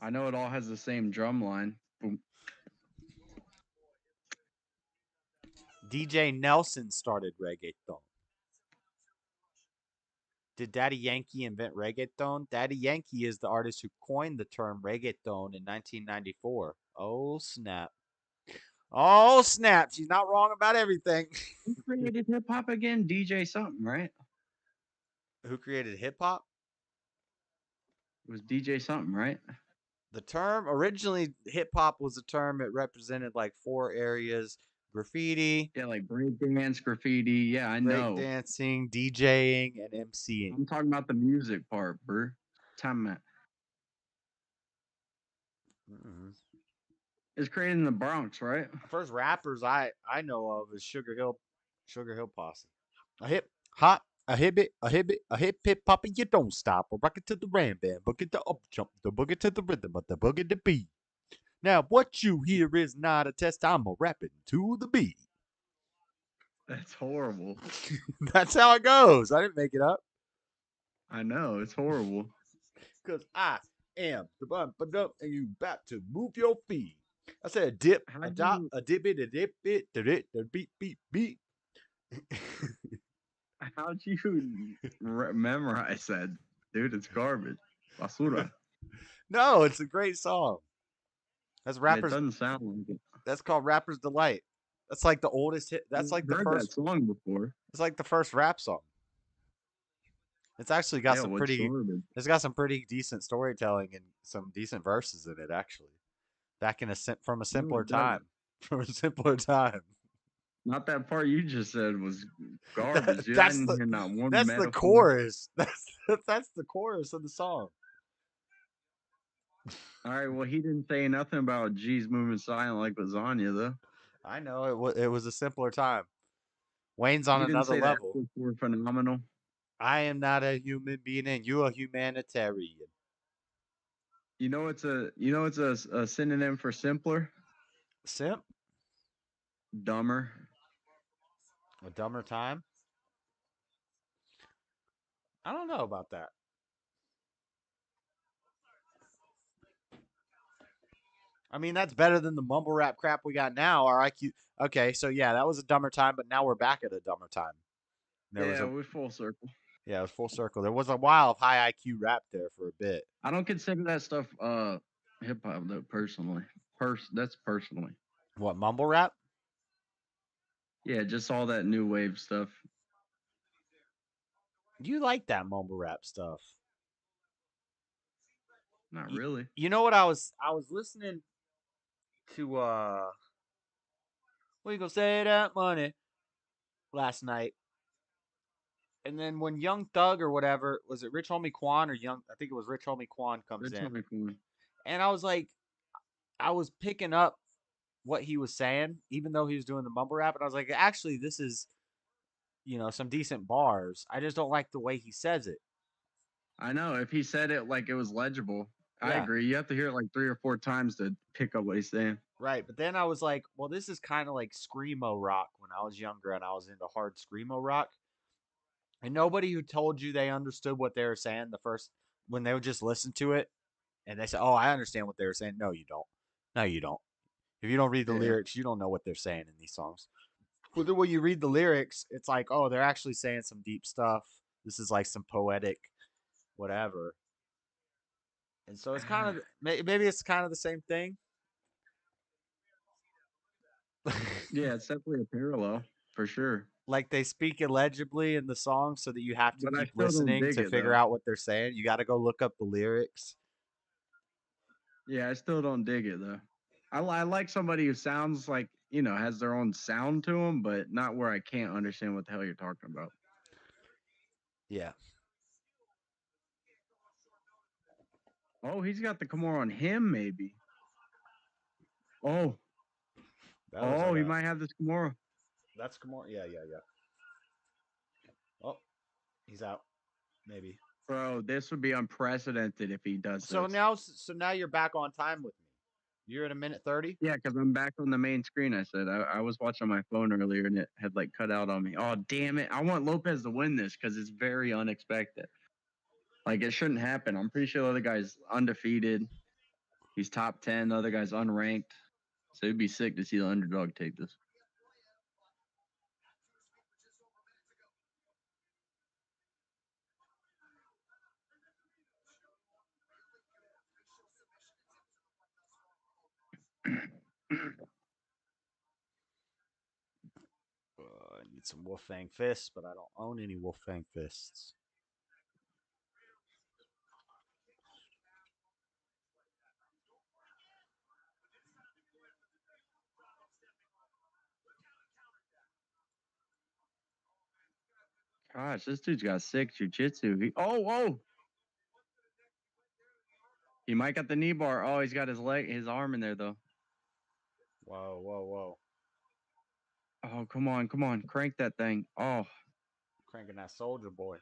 I know it all has the same drum line. Boom. DJ Nelson started reggaeton. Did Daddy Yankee invent reggaeton? Daddy Yankee is the artist who coined the term reggaeton in 1994. Oh, snap. Oh, snap. She's not wrong about everything. Who created hip hop again? DJ something, right? Who created hip hop? It was DJ something, right? The term originally hip hop was a term it represented like 4 areas: graffiti, Yeah, like breakdance, graffiti. Yeah, I know. breakdancing, DJing, and MCing. I'm talking about the music part, bro. Time out. It's created in the Bronx, right? First rappers I know of is Sugar Hill Posse. A hip hop, a hip hop, and you don't stop. A rocket to the ram band, boogie to up jump, the boogie to the rhythm of the boogie to beat. Now what you hear is not a test. I'm a rapping to the beat. That's horrible. That's how it goes. I didn't make it up. I know it's horrible. Cause I am the bump and you about to move your feet. I said a dip, a dip, a dip it, the beat, beat, beat. How'd you memorize that, dude? It's garbage. Basura. No, it's a great song. That's rappers. It doesn't sound like it. That's called Rapper's Delight. That's like the oldest hit. That's like the I've heard first that song before. It's like the first rap song. It's actually got some pretty. It's got some pretty decent storytelling and some decent verses in it. Actually, back in from a simpler time. From a simpler time. Not that part you just said was garbage. Dude. That's I didn't hear not one That's metaphor. the chorus. That's the chorus of the song. All right. Well, he didn't say nothing about G's moving silent like lasagna, though. I know it was a simpler time. Wayne's on another level. We're phenomenal. I am not a human being, and you a humanitarian. You know it's a synonym for simpler. Simp. Dumber. A dumber time. I don't know about that. I mean, that's better than the mumble rap crap we got now. Our IQ. Okay, so yeah, that was a dumber time, but now we're back at a dumber time. We're full circle. Yeah, it was full circle. There was a while of high IQ rap there for a bit. I don't consider that stuff hip hop though. Personally, that's personally. What, mumble rap? Yeah, just all that new wave stuff. You like that mumble rap stuff. Not really. You know what I was listening to we gonna say that money last night. And then when Young Thug or whatever, was it Rich Homie Quan or Young, I think it was Rich Homie Quan comes Rich in. Homie Quan. And I was like, I was picking up what he was saying, even though he was doing the mumble rap. And I was like, actually, this is, some decent bars. I just don't like the way he says it. I know. If he said it like it was legible, I Yeah. agree. You have to hear it like 3 or 4 times to pick up what he's saying. Right. But then I was like, well, this is kind of like Screamo rock when I was younger and I was into hard Screamo rock. And nobody who told you they understood what they were saying when they would just listen to it and they say, oh, I understand what they were saying. No, you don't. No, you don't. If you don't read the lyrics, you don't know what they're saying in these songs. But then when you read the lyrics, it's like, oh, they're actually saying some deep stuff. This is like some poetic whatever. And so it's kind of, maybe it's kind of the same thing. Yeah, it's definitely a parallel for sure. Like they speak illegibly in the song so that you have to But I keep still don't listening dig to it, figure though. out what they're saying. You got to go look up the lyrics. Yeah, I still don't dig it though. I like somebody who sounds like, has their own sound to them, but not where I can't understand what the hell you're talking about. Yeah. Oh, he's got the Kimura on him, maybe. Oh. Oh, he might have this Kimura. That's Kimura. Yeah. Oh, he's out. Maybe. Bro, this would be unprecedented if he does So this. now you're back on time with me. You're at a minute 30? Yeah, because I'm back on the main screen. I said I was watching my phone earlier and it had like cut out on me. Oh, damn it. I want Lopez to win this because it's very unexpected. Like, it shouldn't happen. I'm pretty sure the other guy's undefeated. He's top 10. The other guy's unranked. So it'd be sick to see the underdog take this. I need some Wolfang fists, but I don't own any Wolfang fists. Gosh, this dude's got sick jujitsu. Oh! He might got the knee bar. Oh, he's got his arm in there, though. Whoa. Oh, come on. Crank that thing. Oh. Cranking that soldier boy.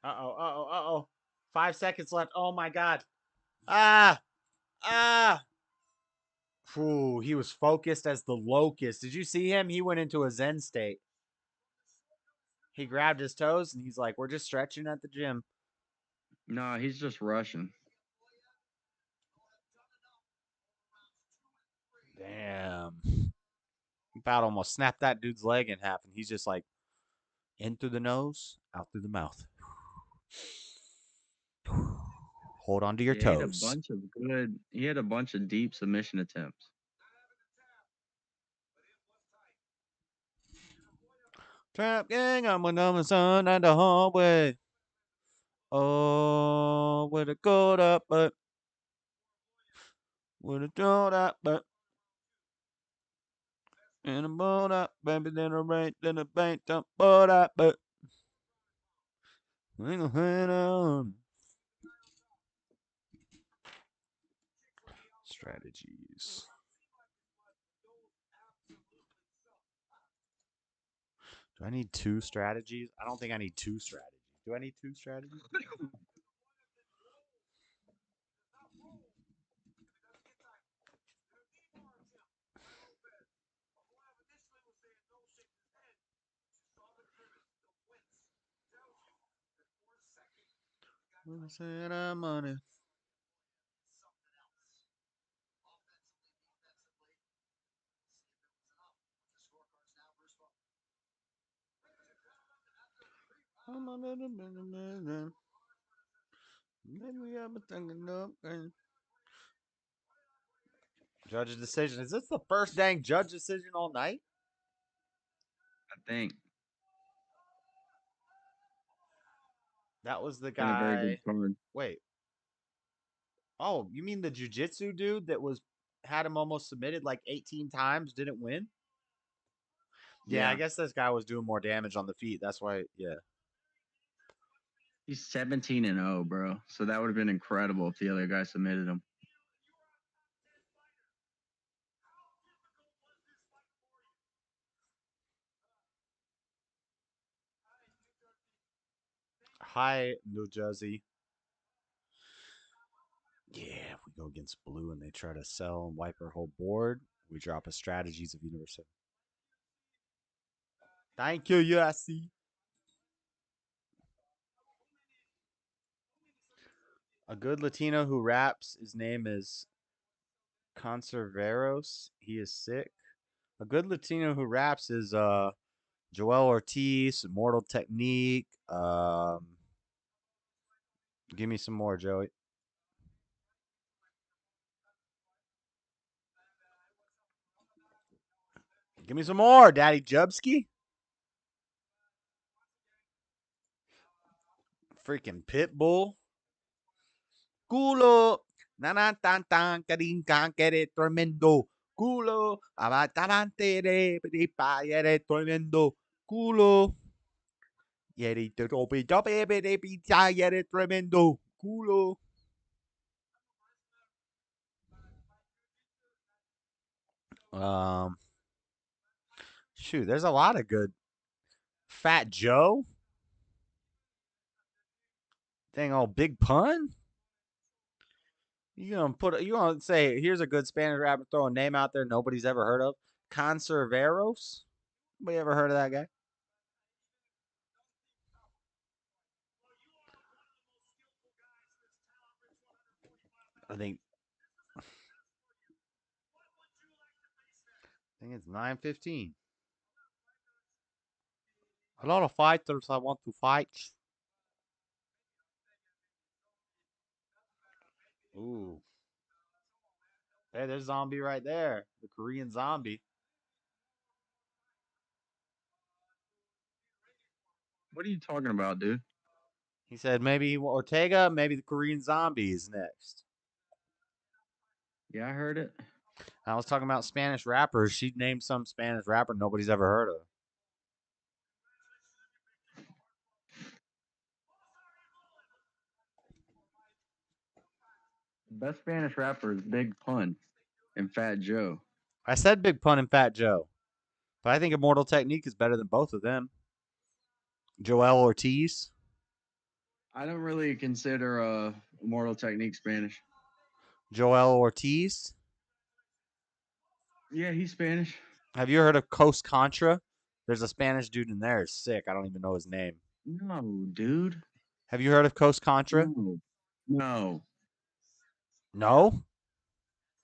Uh-oh. 5 seconds left. Oh, my God. Ah! Ooh, he was focused as the locust. Did you see him? He went into a Zen state. He grabbed his toes and he's like, we're just stretching at the gym. No, he's just rushing. Damn. About almost snapped that dude's leg in half, and he's just like in through the nose, out through the mouth. Hold on to your toes. He had a bunch of deep submission attempts. Trap gang, I'm another son at the hallway. Oh, with a gold up, but with a gold up, but and a boat up, baby, then a rate, then a bank, dump, boat up, but we gonna head on. Strategies. Do I need 2 strategies? I don't think I need 2 strategies. Do I need 2 strategies? Said I'm money. Judge's decision. Is this the first dang judge decision all night? I think. That was the Been a very good guy. card. Wait. Oh, you mean the jujitsu dude that had him almost submitted like 18 times, didn't win? Yeah, I guess this guy was doing more damage on the feet. That's why, yeah. He's 17-0, bro. So that would have been incredible if the other guy submitted him. Hi, New Jersey. Yeah, if we go against blue and they try to sell and wipe our whole board, we drop a strategies of Universe 7. Thank you, USC. A good Latino who raps, his name is Conserveros. He is sick. A good Latino who raps is Joel Ortiz, Immortal Technique. Give me some more, Joey. Give me some more, Daddy Jubski. Freaking Pitbull. Culo. Nanan tan tan kadin can quere tremendo. Culo. Abatarante de pa yere tremendo. Culo. Yere tope tope de pizza yere tremendo. Culo. Shoot, there's a lot of good. Fat Joe. Dang old Big Pun. You gonna say here's a good Spanish rapper, throw a name out there nobody's ever heard of? Conserveros? Nobody ever heard of that guy? I think it's 9:15. A lot of fighters I want to fight. Ooh. Hey, there's zombie right there. The Korean zombie. What are you talking about, dude? He said maybe Ortega, maybe the Korean zombie is next. Yeah, I heard it. I was talking about Spanish rappers. She named some Spanish rapper nobody's ever heard of. Best Spanish rapper is Big Pun and Fat Joe. I said Big Pun and Fat Joe. But I think Immortal Technique is better than both of them. Joel Ortiz. I don't really consider Immortal Technique Spanish. Joel Ortiz. Yeah, he's Spanish. Have you heard of Coast Contra? There's a Spanish dude in there. It's sick. I don't even know his name. No, dude. Have you heard of Coast Contra? No. No?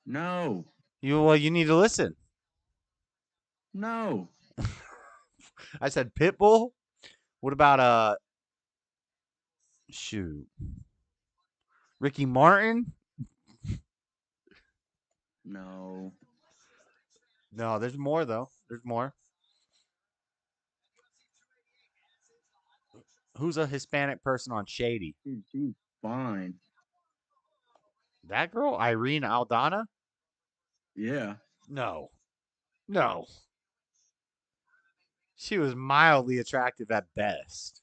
No. You need to listen. No. I said Pitbull. What about shoot. Ricky Martin? No. No, there's more though. There's more. Who's a Hispanic person on Shady? Dude, she's fine. That girl, Irene Aldana? Yeah. No. No. She was mildly attractive at best.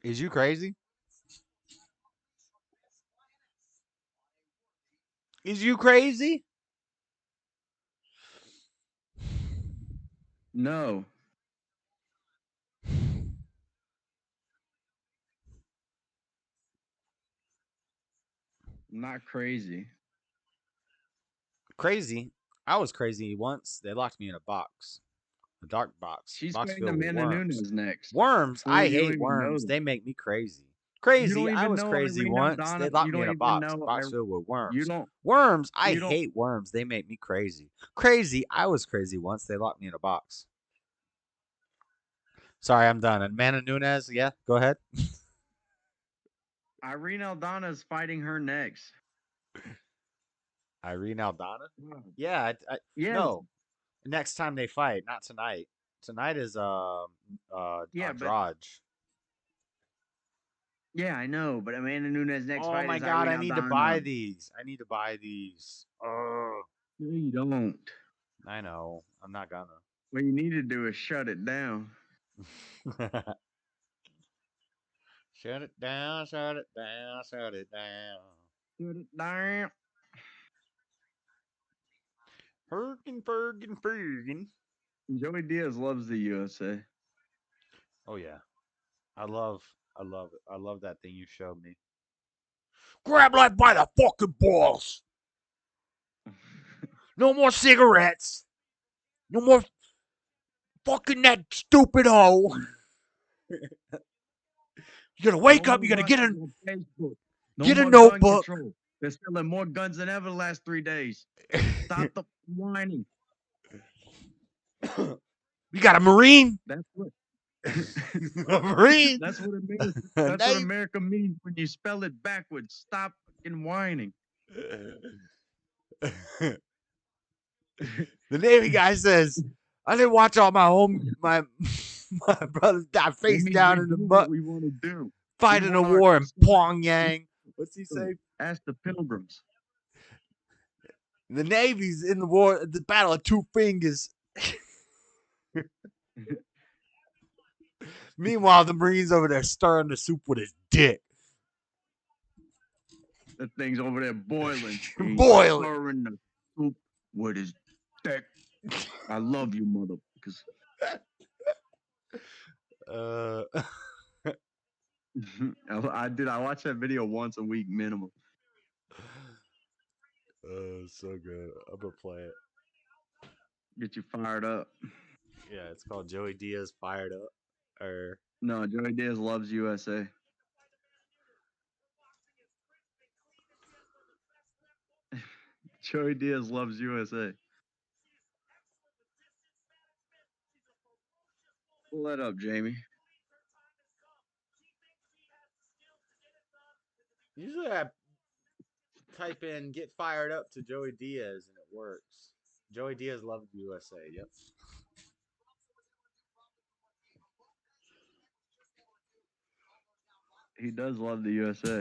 Is you crazy? Is you crazy? No. I'm not crazy. Crazy? I was crazy once. They locked me in a box. A dark box. She's box fighting filled with Amanda worms. Nunes next. Worms? Fool, I you don't hate even worms. know They them. make me crazy. You Crazy. don't I even was know crazy Irene once. Aldana. They locked You me in don't a even box. know Box filled with worms. You don't. Worms? I you don't- hate worms. They make me crazy. Crazy. I was crazy once. They locked me in a box. Sorry, I'm done. Amanda Nunes, yeah, go ahead. Irene Aldana is fighting her next. Irene Aldana? Yeah, Yes. no. Next time they fight, not tonight. Tonight is Yeah, but Andrade. yeah, I know, but Amanda Nunes next Oh fight my is god, I Irene need to Aldana. buy these. I need to buy these. Oh, No, you don't. I know. I'm not gonna. What you need to do is shut it down. Shut it down, shut it down, shut it down. Shut it down. Fergin. Joey Diaz loves the USA. Oh yeah. I love it. I love that thing you showed me. Grab life by the fucking balls. No more cigarettes. No more fucking that stupid hoe. You're gonna wake up, you're gonna get a notebook. They're selling more guns than ever the last 3 days. Stop the whining. You got a Marine? That's what a Marine. That's what it means. That's what America means when you spell it backwards. Stop fucking whining. The Navy guy says, I didn't watch all my brothers die face down in the mud. We want to do. Fighting a war in Pyongyang. What's he say? Ask the pilgrims. The Navy's in the war, the battle of two fingers. Meanwhile, the Marines over there stirring the soup with his dick. That thing's over there boiling. Boiling. Stirring the soup with his dick. I love you, motherfuckers. I watch that video once a week minimum. So good. I'm gonna play it. Get you fired up. Yeah, it's called Joey Diaz Fired Up. Or no, Joey Diaz loves USA. Joey Diaz loves USA. Pull that up, Jamie. Usually I type in "get fired up" to Joey Diaz and it works. Joey Diaz loves USA. Yep. He does love the USA.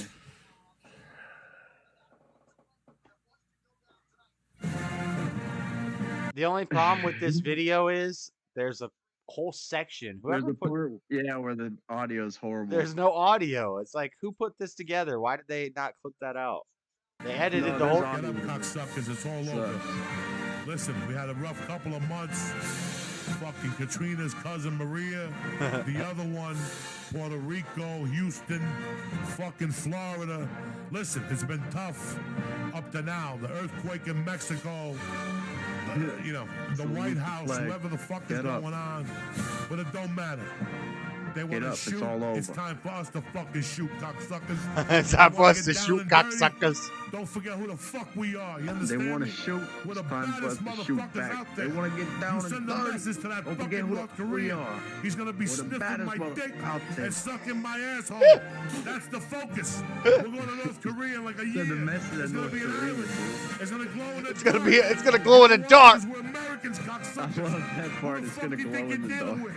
The only problem with this video is there's a whole section. Where the audio is horrible. There's no audio. It's like, who put this together? Why did they not clip that out? They edited the whole. Get up, cocksuckers! It's all over. Listen, we had a rough couple of months. Fucking Katrina's cousin Maria, the other one, Puerto Rico, Houston, fucking Florida. Listen, it's been tough up to now. The earthquake in Mexico, you know, the White House, whoever the fuck is going on, but it don't matter. They want to shoot. It's time for us to fucking shoot, cocksuckers. It's time for us to shoot, cocksuckers. Don't forget who the fuck we are. You understand? They want to shoot. We're the It's time for us baddest to shoot motherfuckers back. out there. They want to get down and send a dirty. message to that Don't forget fucking who North we Korean. are. He's gonna be We're the sniffing baddest my dick out there. and sucking my asshole. That's the focus. We're going to North Korea in like a year. It's gonna be an island. It's gonna glow in the dark. It's gonna glow in the dark. We're Americans, cocksuckers. I love that part. It's gonna glow in the dark.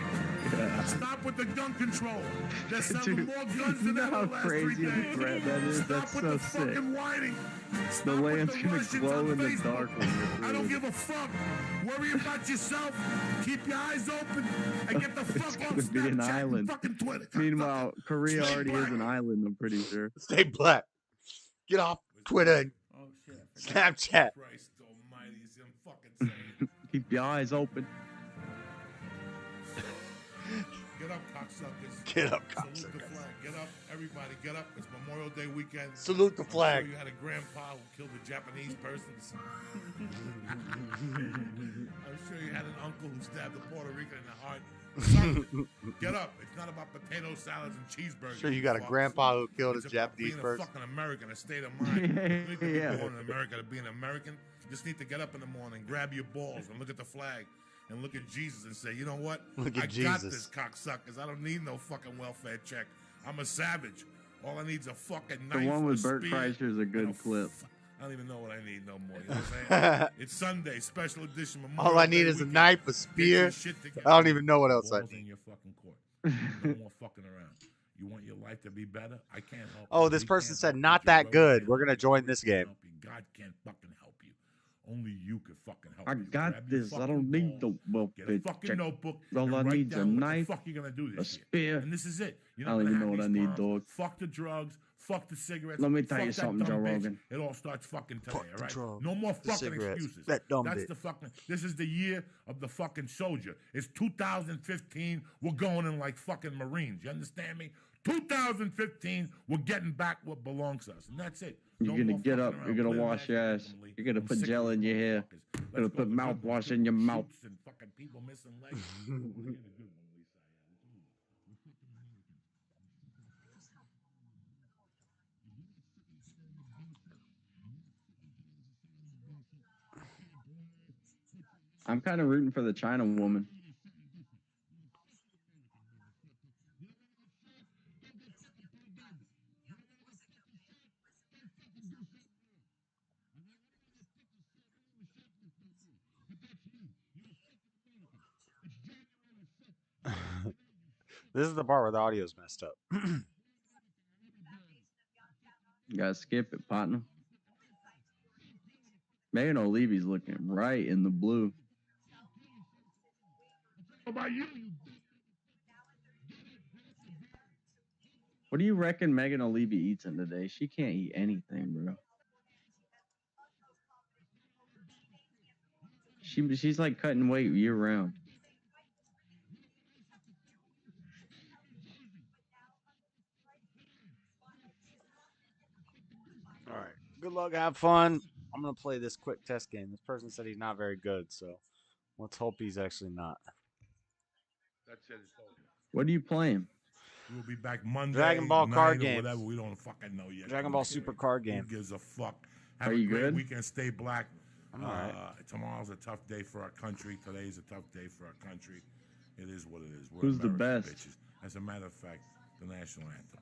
Yeah. Stop with the gun control. They're selling more guns than ever How last 3 crazy of a days. threat that is. That's Stop so with the sick. fucking whining. The land's gonna glow in the dark. I don't give a fuck. Worry about yourself. Keep your eyes open and get the fuck off It's gonna be an Snapchat and island. fucking Twitter. Meanwhile, Korea already is an island. I'm pretty sure. Stay black. Get off Twitter and Snapchat. Christ almighty, is him fucking saying. Keep your eyes open. Get up, cocksuckers. Get up, Salute the cocksuckers. flag. Get up, everybody. Get up. It's Memorial Day weekend. Salute the I'm flag. Sure you had a grandpa who killed a Japanese person. I'm sure you had an uncle who stabbed a Puerto Rican in the heart. Son, get up. It's not about potato salads and cheeseburgers. Sure, you got a fuck. grandpa who killed It's a about Japanese being person. a fucking American, a state of mind. You need to be Yeah. born in America to be an American. You just need to get up in the morning, grab your balls, and look at the flag. and look at Jesus and say, you know what? Look at I got Jesus. this, cocksuckers. I don't need no fucking welfare check. I'm a savage. All I need is a fucking knife. The one with a Bert spear, Kreischer is a good clip. I don't even know what I need no more. You know what I'm saying? It's Sunday, special edition. Memorial All I need Day is a weekend. knife, a Get spear. your shit together. I don't even know what else I Balls need. in your fucking court. No more fucking around. You want your life to be better? I can't help Oh, you. this We person can't said, help you. not Joe that Rogan good. can't We're going to help join you. this We can't game. help you. God can't fucking help you. Only you can fucking help I you. got Grab your this. I fucking don't need balls, the welfare Get a fucking check. notebook All and I write need is a down what knife, the fuck you're going to do a this year. spear. And this is it. You're I not don't gonna even know have what I these need, bombs. dog. Fuck the drugs. Fuck the cigarettes. Let me tell fuck you that something, dumb Joe bitch. Rogan. It all starts fucking today, Fuck all the right? drugs, No more the fucking cigarettes, excuses. that dumb That's bitch. the fucking. This is the year of the fucking soldier. It's 2015. We're going in like fucking Marines. You understand me? 2015. We're getting back what belongs to us, and that's it. You're No gonna more get fucking up. around. You're gonna Live wash your ass. nationally. You're gonna I'm put sick gel of in these your hair. motherfuckers. You're Let's gonna go put to the good mouthwash one. in your mouth. Shoots and fucking people missing legs. You're the good one, Lisa. I'm kind of rooting for the China woman. This is the part where the audio's messed up. You gotta skip it, partner. Megan O'Leary's looking right in the blue. How about you? What do you reckon Megan O'Leary eats in today? She can't eat anything, bro. She's like cutting weight year round. All right. Good luck. Have fun. I'm going to play this quick test game. This person said he's not very good, so let's hope he's actually not. That's it. It's over. What are you playing? We'll be back Monday. Dragon Ball card night or game. Whatever. We don't fucking know yet. Dragon Ball Super card game. Who gives a fuck? Have Are a you great good? weekend. Stay black. I'm all right. Tomorrow's a tough day for our country. Today's a tough day for our country. It is what it is. We're Who's the American best? bitches. As a matter of fact, the national anthem.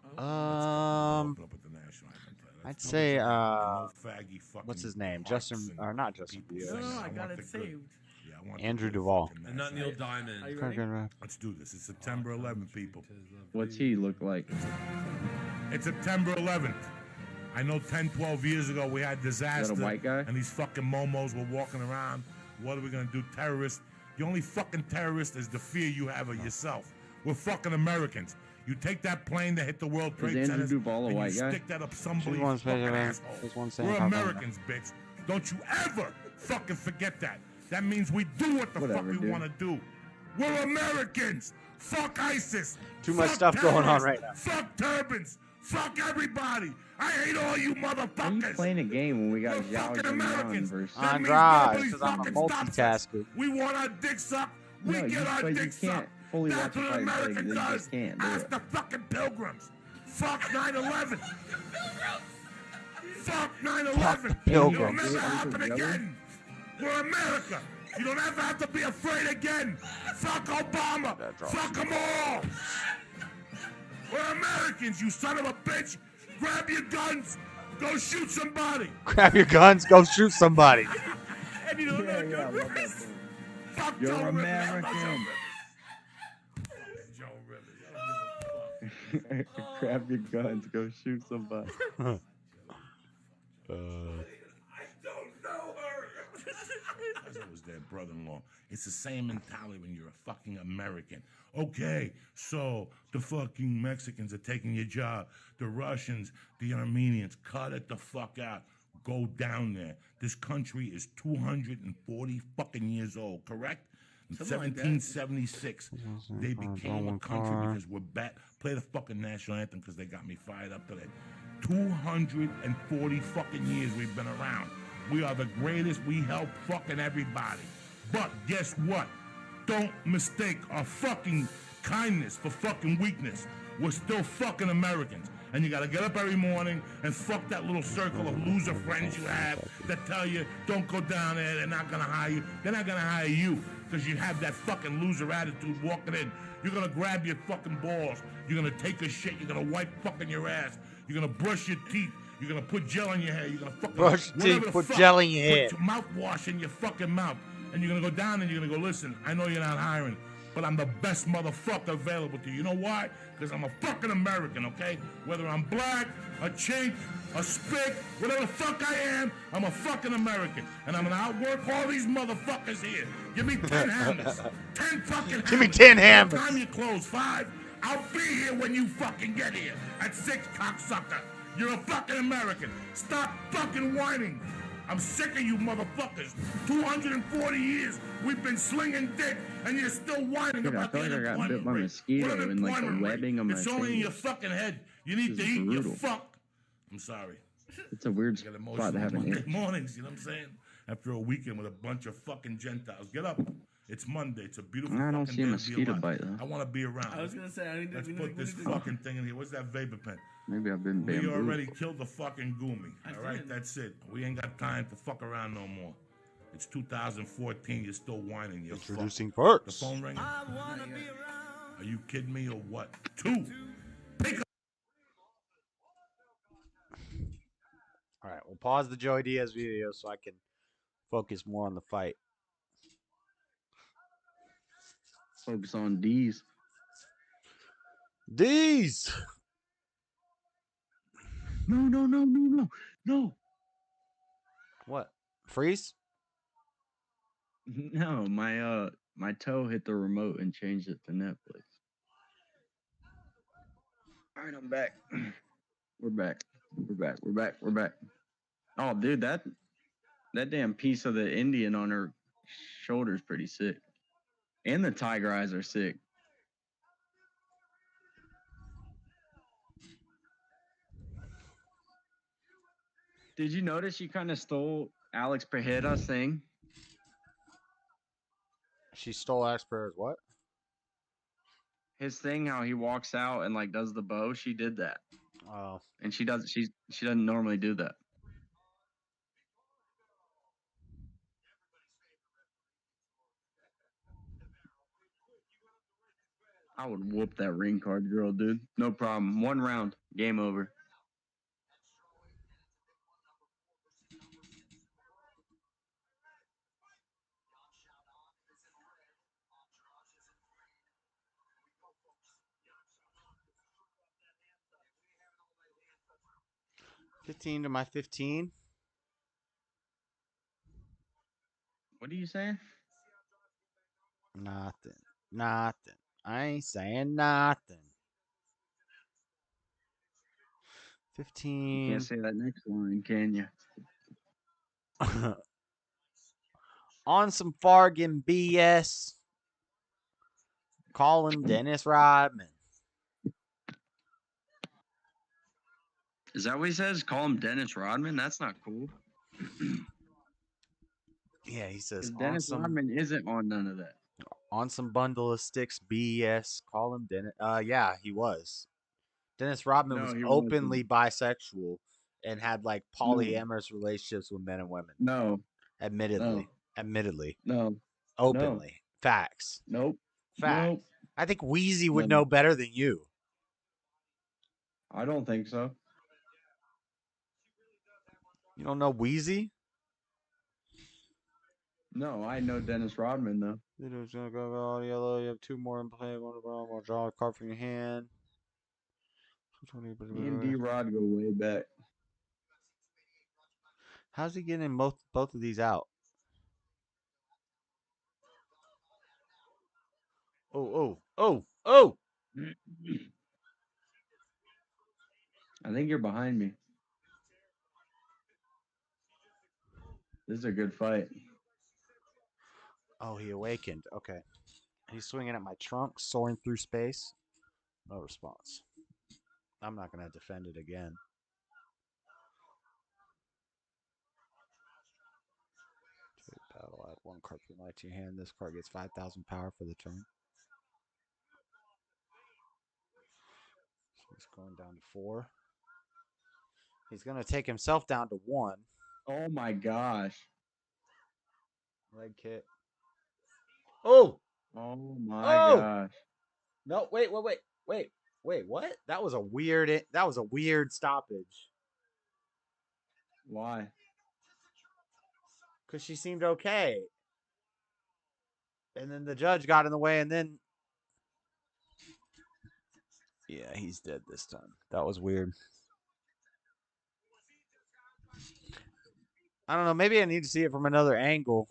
Open up with the national anthem. I'd say, no faggy fucking what's his name? hearts Justin, and or not Justin people Bieber. singing. No, I want got the it good- saved. Yeah, I want the Andrew good Duvall. fucking And not national Neil Diamond. Are you ready? Let's do this. It's September 11th, people. What's he look like? It's September 11th. I know 10, 12 years ago we had disaster. white guy? And these fucking momos were walking around. What are we going to do? Terrorists. The only fucking terrorist is the fear you have of yourself. We're fucking Americans. You take that plane that hit the World Trade Is Center Andrew Duvall a and white you guy? stick that up somebody's She's one fucking saying- asshole. she's one saying We're how about Americans, bitch. Don't you ever fucking forget that. That means we do what the Whatever, fuck we dude. want to do. We're Americans. Fuck ISIS. Too much Fuck stuff going on terrorists. right now. Fuck turbans. Fuck everybody. I hate all you Why are you motherfuckers. playing a game when we got We're Zhao fucking Zhang Americans. versus? That means Andrade, nobody because I'm a fucking stops us. multitasker. We want our dick sucked. We No, get our but you dick can't sucked. fully That's watch a what fight America like, you does. just can't do Ask it. the fucking pilgrims. Fuck 9/11. Fuck 9/11. It'll pilgrims. never Are you happen together? again. We're America. You don't ever have to be afraid again. Fuck Obama. Fuck them all. We're Americans, you son of a bitch. Grab your guns. Go shoot somebody. Grab your guns, go shoot somebody. And you know Yeah, that yeah, I good love that Rivers. thing. Fuck You're Joe Rivers. I love Joe American. Rivers. Joe Rivers. I don't give a fuck. Grab your guns, go shoot somebody. I don't know her. Because I was their brother-in-law. It's the same mentality when you're a fucking American. Okay, so the fucking Mexicans are taking your job. The Russians, the Armenians, cut it the fuck out. Go down there. This country is 240 fucking years old, correct? In Something like that. 1776, they became a country because we're back. Play the fucking national anthem because they got me fired up today. 240 fucking years we've been around. We are the greatest. We help fucking everybody. But guess what? Don't mistake our fucking kindness for fucking weakness. We're still fucking Americans. And you gotta get up every morning and fuck that little circle of loser friends you have that tell you, don't go down there, they're not gonna hire you. They're not gonna hire you. because you have that fucking loser attitude walking in. You're gonna grab your fucking balls. You're gonna take a shit. You're gonna wipe fucking your ass. You're gonna brush your teeth. You're gonna put gel in your hair. You're gonna fucking Brush your whatever teeth, the put fuck, gel in your hair. Put mouthwash in your fucking mouth. And you're gonna go down and you're gonna go, listen, I know you're not hiring, but I'm the best motherfucker available to you. You know why? Because I'm a fucking American, okay? Whether I'm black, a chink, a spick, whatever the fuck I am, I'm a fucking American. And I'm gonna outwork all these motherfuckers here. Give me 10 hammers. 10 fucking hammers. Give me 10 hammers. What time you close? 5? I'll be here when you fucking get here. At 6, cocksucker. You're a fucking American. Stop fucking whining. I'm sick of you motherfuckers. 240 years we've been slinging dick, and you're still whining Dude, I about the feel like I got unemployment bit by a rate. mosquito What in like the unemployment rate? webbing of my It's only in your fingers. fucking head. You need This to is eat your brutal. fuck. I'm sorry. It's a weird I get spot emotional to have an Monday itch. mornings, you know what I'm saying? After a weekend with a bunch of fucking Gentiles. Get up. It's Monday. It's a beautiful I don't fucking see a day to be mosquito alive. bite, though. I want to be around. I was gonna say, I need to. Let's we need put to- this we need to- fucking thing in here. What's that vapor pen? Maybe I've been We bamboo. already killed the fucking Goomy. All right, did. that's it. We ain't got time to fuck around no more. It's 2014. You're still whining. You're Introducing fucked. perks. The phone ringing. Are you kidding me or what? 2. Pick up. All right, we'll pause the Joey Diaz video so I can focus more on the fight. Focus on D's. D's. No. What? Freeze? No, my toe hit the remote and changed it to Netflix. All right, I'm back. We're back. We're back. Oh, dude, that damn piece of the Indian on her shoulder's pretty sick. And the tiger eyes are sick. Did you notice she kind of stole Alex Pereira's thing? She stole Asperger's what? His thing, how he walks out and like does the bow. She did that, Oh. and she doesn't normally do that. I would whoop that ring card girl, dude. No problem. 1 round, game over. $15 to my 15. What are you saying? Nothing. I ain't saying nothing. 15. You can't say that next line, can you? On some Fargan BS. Call him Dennis Rodman. Is that what he says? Call him Dennis Rodman? That's not cool. Yeah, he says Dennis Rodman isn't on none of that. On some bundle of sticks BS. Call him Dennis. Yeah, he was. Dennis Rodman No, was he openly bisexual and had like polyamorous relationships with men and women. No. Admittedly. No. Openly. Facts. Nope. Facts. Nope. I think Wheezy would No. know better than you. I don't think so. You don't know Wheezy? No, I know Dennis Rodman though. It's gonna go all yellow. You have 2 more in play. One more draw a card from your hand. Me and D-Rod go way back. How's he getting both of these out? Oh. I think you're behind me. This is a good fight. Oh, he awakened. Okay. He's swinging at my trunk, soaring through space. No response. I'm not going to defend it again. Paddle, add 1 card from light to your hand. This card gets 5,000 power for the turn. So he's going down to 4. He's going to take himself down to 1. Oh my gosh. Leg kick. Oh, Oh my oh. gosh. No, wait. What? That was a weird stoppage. Why? Because she seemed okay. And then the judge got in the way, and then. Yeah, he's dead this time. That was weird. I don't know. Maybe I need to see it from another angle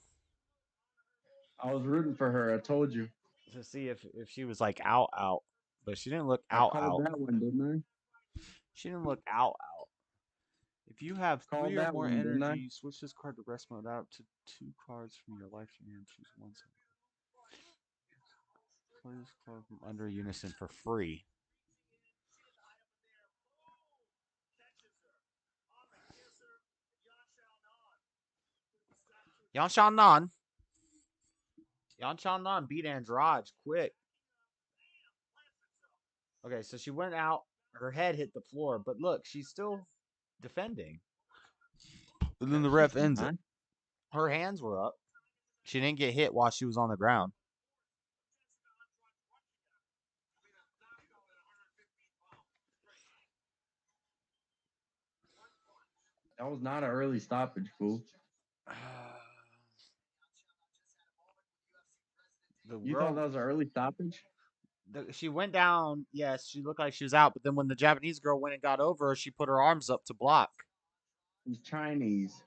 I was rooting for her. I told you. to see if she was like out. But she didn't look I out. called that one, didn't She didn't look out. If you have Called 3 or that more one, didn't I? energy, switch this card to rest mode out to 2 cards from your life hand. Choose one. Play this card from under unison for free. Yan Shan Nan beat Andrade quick. Okay, so she went out. Her head hit the floor, but look, she's still defending. And then the ref ends it. Her hands were up. She didn't get hit while she was on the ground. That was not an early stoppage, fool. You thought that was an early stoppage? She went down. Yes, she looked like she was out. But then when the Japanese girl went and got over her, she put her arms up to block. He's Chinese.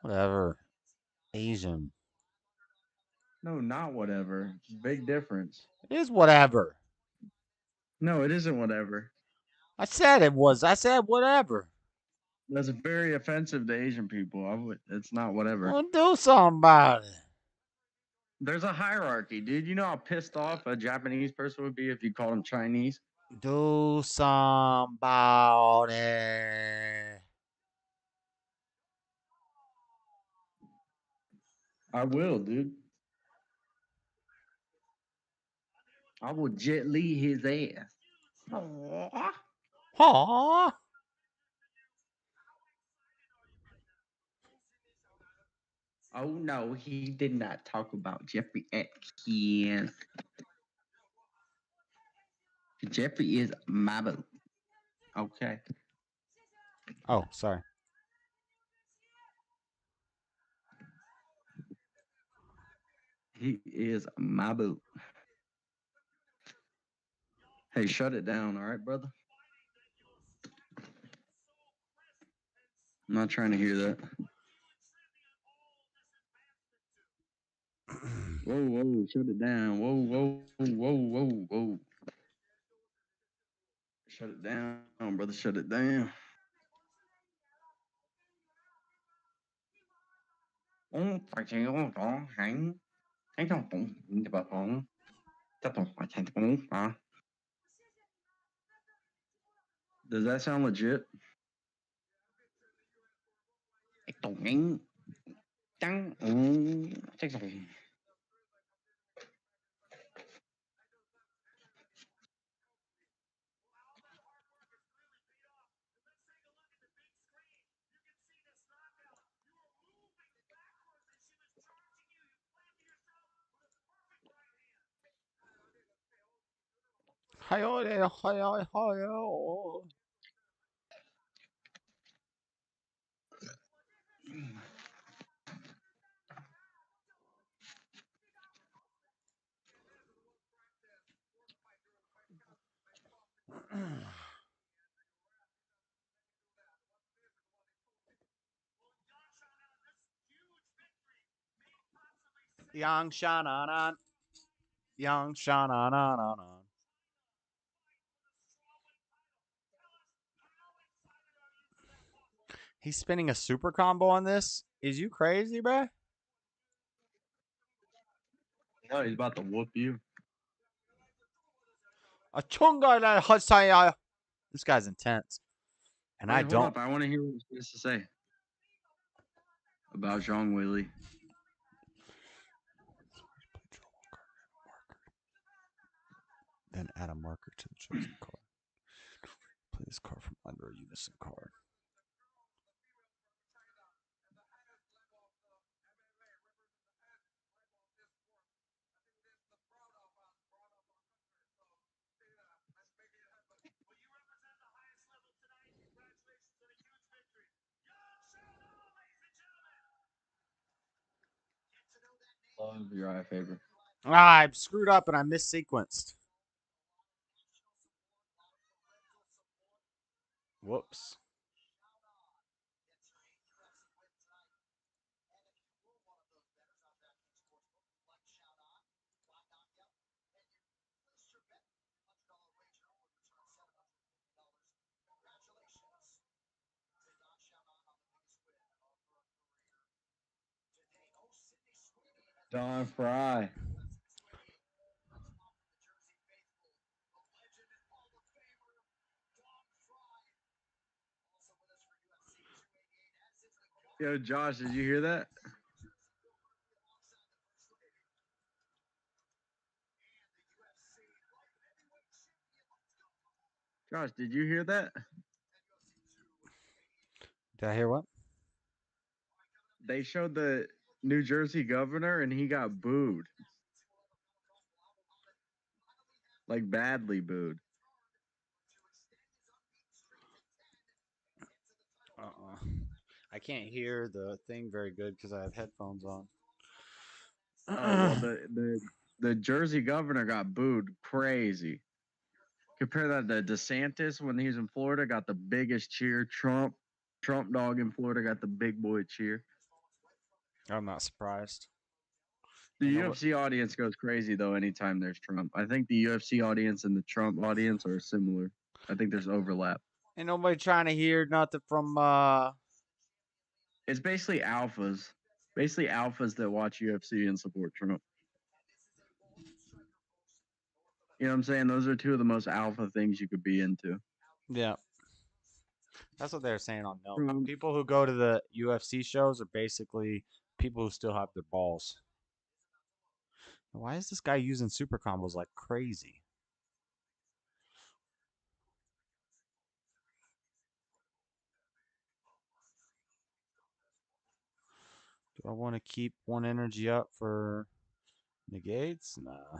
Whatever. Asian. No, not whatever. Big difference. It is whatever. No, it isn't whatever. I said it was. I said whatever. That's very offensive to Asian people. It's not whatever. Well, do something about it. There's a hierarchy, dude. You know how pissed off a Japanese person would be if you called him Chinese? Do something about it. I will, dude. I will Jet Li his ass. Aww. Oh no, he did not talk about Jeffrey Atkins. Jeffrey is my boo. Okay. Oh, sorry. He is my boo. Hey, shut it down, all right, brother? I'm not trying to hear that. Whoa, shut it down. Whoa. Shut it down, brother, shut it down. Does that sound legit? Yang Shananan. Yang Shananan. He's spinning a super combo on this? Is you crazy, bruh? No, he's about to whoop you. A chunga husaya. This guy's intense. And Wait, I hold don't. up. I want to hear what he has to say about Zhang Weili. Then add a marker to the chosen card. Play this card from under a unison card. Love your eye favor. Ah, I screwed up and I missequenced. Whoops. Don Fry. Yo, Josh, did you hear that? Josh, did you hear that? Did I hear what? They showed the New Jersey governor and he got booed. Like badly booed. I can't hear the thing very good because I have headphones on. Oh, well, the Jersey governor got booed crazy. Compare that to DeSantis when he was in Florida, got the biggest cheer. Trump dog in Florida got the big boy cheer. I'm not surprised. The UFC audience goes crazy though anytime there's Trump. I think the UFC audience and the Trump audience are similar. I think there's overlap. Ain't nobody trying to hear nothing from It's basically alphas. Basically alphas that watch UFC and support Trump. You know what I'm saying? Those are two of the most alpha things you could be into. Yeah. That's what they're saying on no. People who go to the UFC shows are basically people who still have their balls. Why is this guy using super combos like crazy? Do I want to keep one energy up for negates? Nah.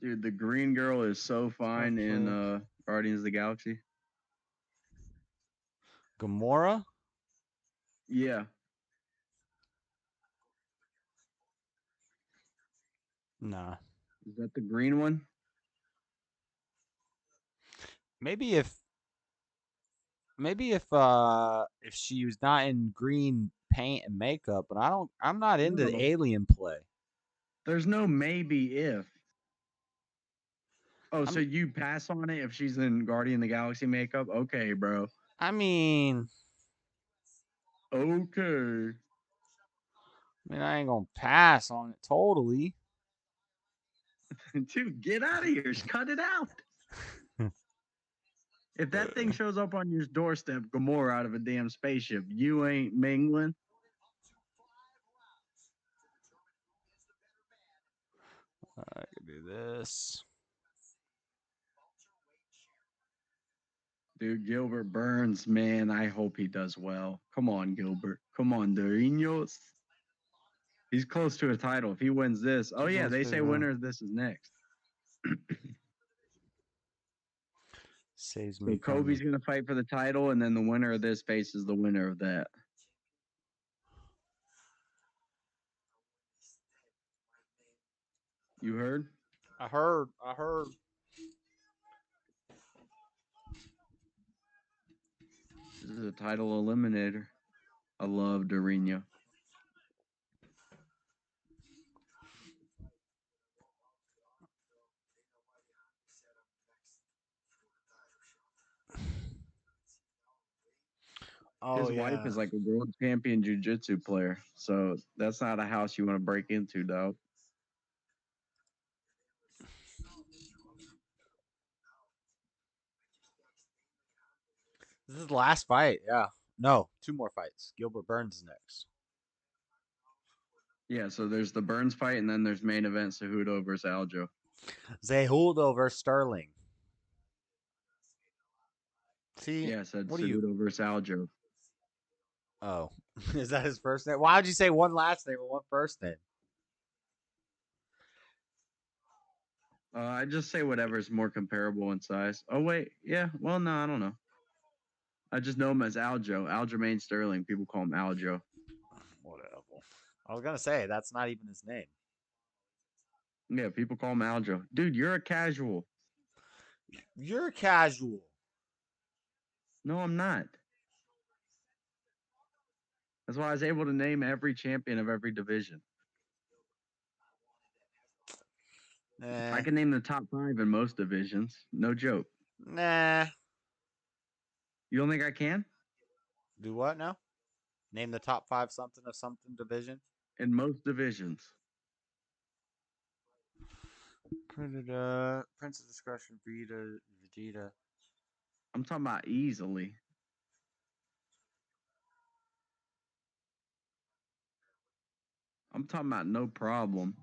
Dude, the green girl is so fine in Guardians of the Galaxy. Gamora? Yeah. Nah. Is that the green one? Maybe if she was not in green paint and makeup, but I'm not into the alien play. There's no maybe if. Oh, so you pass on it if she's in Guardian of the Galaxy makeup? Okay, bro. I mean, okay. I ain't gonna pass on it totally. Dude, get out of here. Just cut it out. If that thing shows up on your doorstep, Gamora out of a damn spaceship, you ain't mingling. I can do this. Dude, Gilbert Burns, man, I hope he does well. Come on, Gilbert. Come on, Dorinos. He's close to a title. If he wins this, oh yeah, they say winner of this is next. Saves So me. Kobe's gonna fight for the title, and then the winner of this faces the winner of that. You heard? I heard. This is a title eliminator. I love Dorino. Oh, His wife is like a world champion jiu-jitsu player, so that's not a house you want to break into, dog. This is the last fight. Yeah. No, 2 more fights. Gilbert Burns is next. Yeah, so there's the Burns fight, and then there's main event Cejudo versus Aljo. Cejudo versus Sterling. See? Yeah, I said what Cejudo versus Aljo. Oh, is that his first name? Why would you say one last name and one first name? I just say whatever's more comparable in size. Oh wait, yeah. Well, no, I don't know. I just know him as Aljo. Aljamain Sterling. People call him Aljo. Whatever. I was gonna say that's not even his name. Yeah, people call him Aljo. Dude, you're a casual. You're casual. No, I'm not. That's why I was able to name every champion of every division. I can name the top 5 in most divisions. No joke. Nah. You don't think I can? Do what now? Name the top 5 something of something division. In most divisions. Predator, Prince of Discretion, Vegeta. I'm talking about easily. I'm talking about no problem.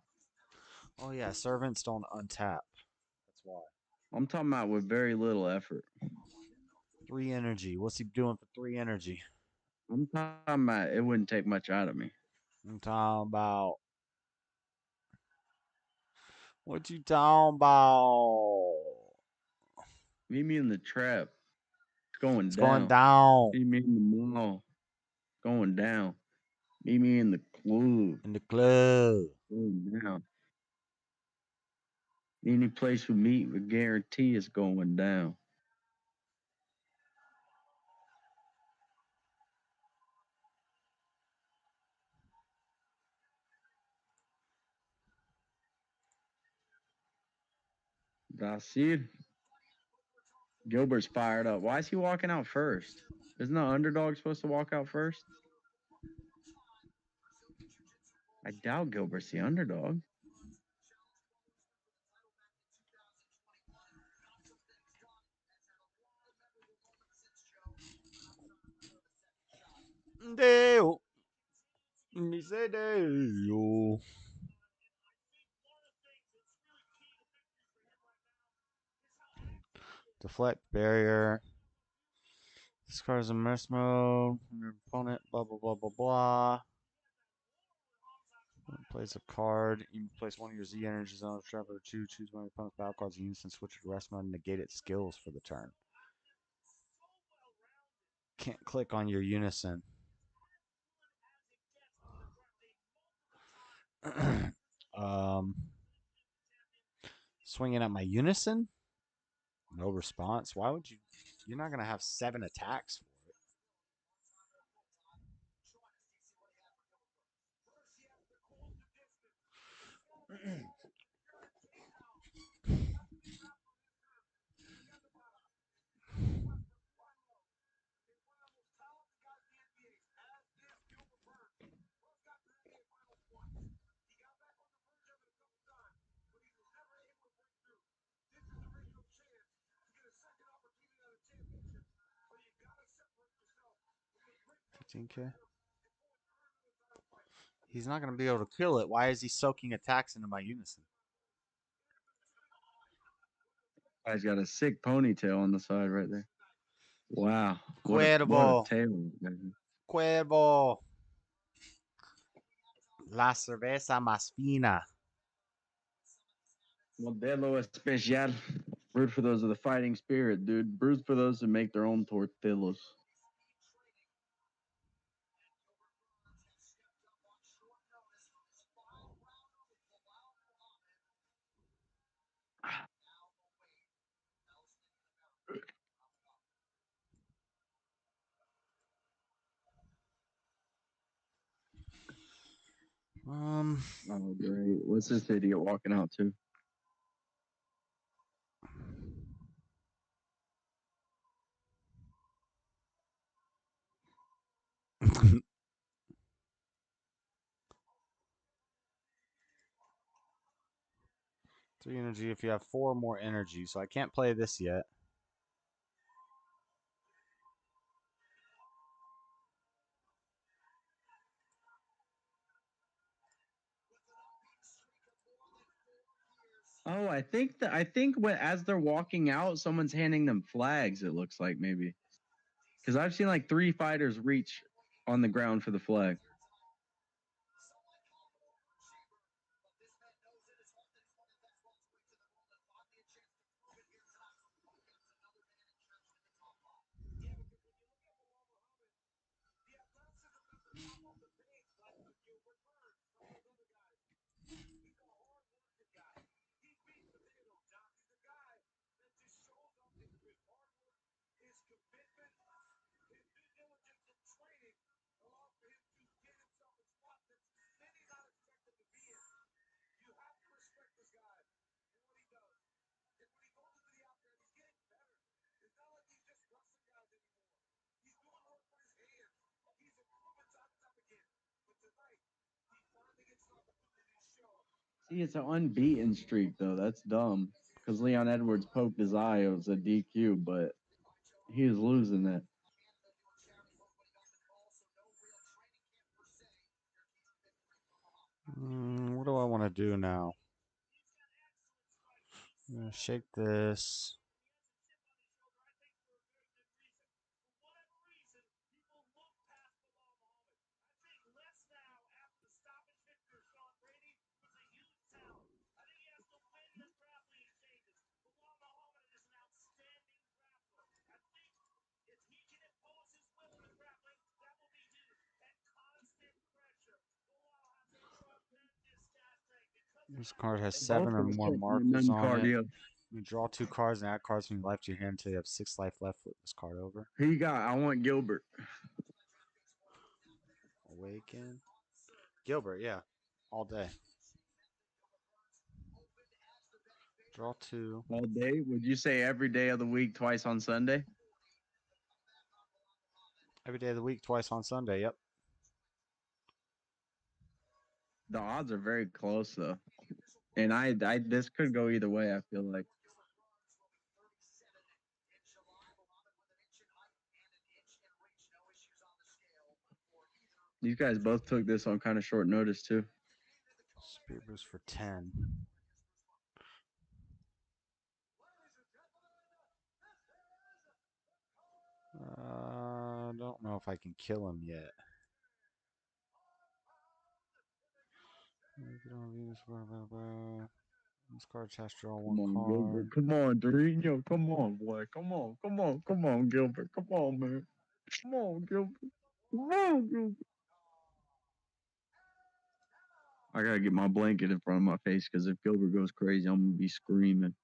Oh yeah, servants don't untap. That's why. I'm talking about with very little effort. 3 energy. What's he doing for 3 energy? I'm talking about it wouldn't take much out of me. I'm talking about. What you talking about? Meet me in the trap. It's going It's down. going down. Meet me in the mall. It's going down. Meet me in the club. In the club. Going down. Any place we meet, we guarantee it's going down. That's it. Gilbert's fired up. Why is he walking out first? Isn't the underdog supposed to walk out first? I doubt Gilbert's the underdog. Deo. Me say Deo. Deflect barrier. Discards a mess mode. Your opponent. Blah blah blah blah blah. Place a card. You place one of your Z energies on a trap or two. Choose one of your opponent's battle cards and use and switch it to rest mode and negate its skills for the turn. Can't click on your unison. Swinging at my unison? No response. Why would you? You're not gonna have 7 attacks for it. 15K. He's not gonna be able to kill it. Why is he soaking attacks into my unison? Guy's got a sick ponytail on the side right there. Wow. What Cuervo. a tail. Cuervo. La cerveza más fina. Modelo especial. Root for those of the fighting spirit, dude. Root for those who make their own tortillas. Oh, great. What's this idiot walking out to? Three energy if you have 4 more energy, so I can't play this yet. Oh, I think when as they're walking out, someone's handing them flags. It looks like maybe because I've seen like 3 fighters reach on the ground for the flag. See, it's an unbeaten streak though. That's dumb. Because Leon Edwards poked his eye. It was a DQ, but he was losing it. What do I want to do now? I'm gonna shake this. This card has They 7 both or got more hit from the markers nun on card, it. yeah. You draw 2 cards and add cards from your life to your hand until you have 6 life left. Flip this card over. Who you got? I want Gilbert. Awaken. Gilbert, yeah. All day. Draw 2. All day? Would you say every day of the week, twice on Sunday? Every day of the week, twice on Sunday, yep. The odds are very close though. And I this could go either way, I feel like. These guys both took this on kind of short notice too. Spear boost for 10. Don't know if I can kill him yet. This card has to draw 1 card. Gilbert. Come on, Dorino. Come on, boy. Come on, Gilbert. Come on, man. Come on, Gilbert. Come on, Gilbert. I gotta get my blanket in front of my face because if Gilbert goes crazy, I'm gonna be screaming.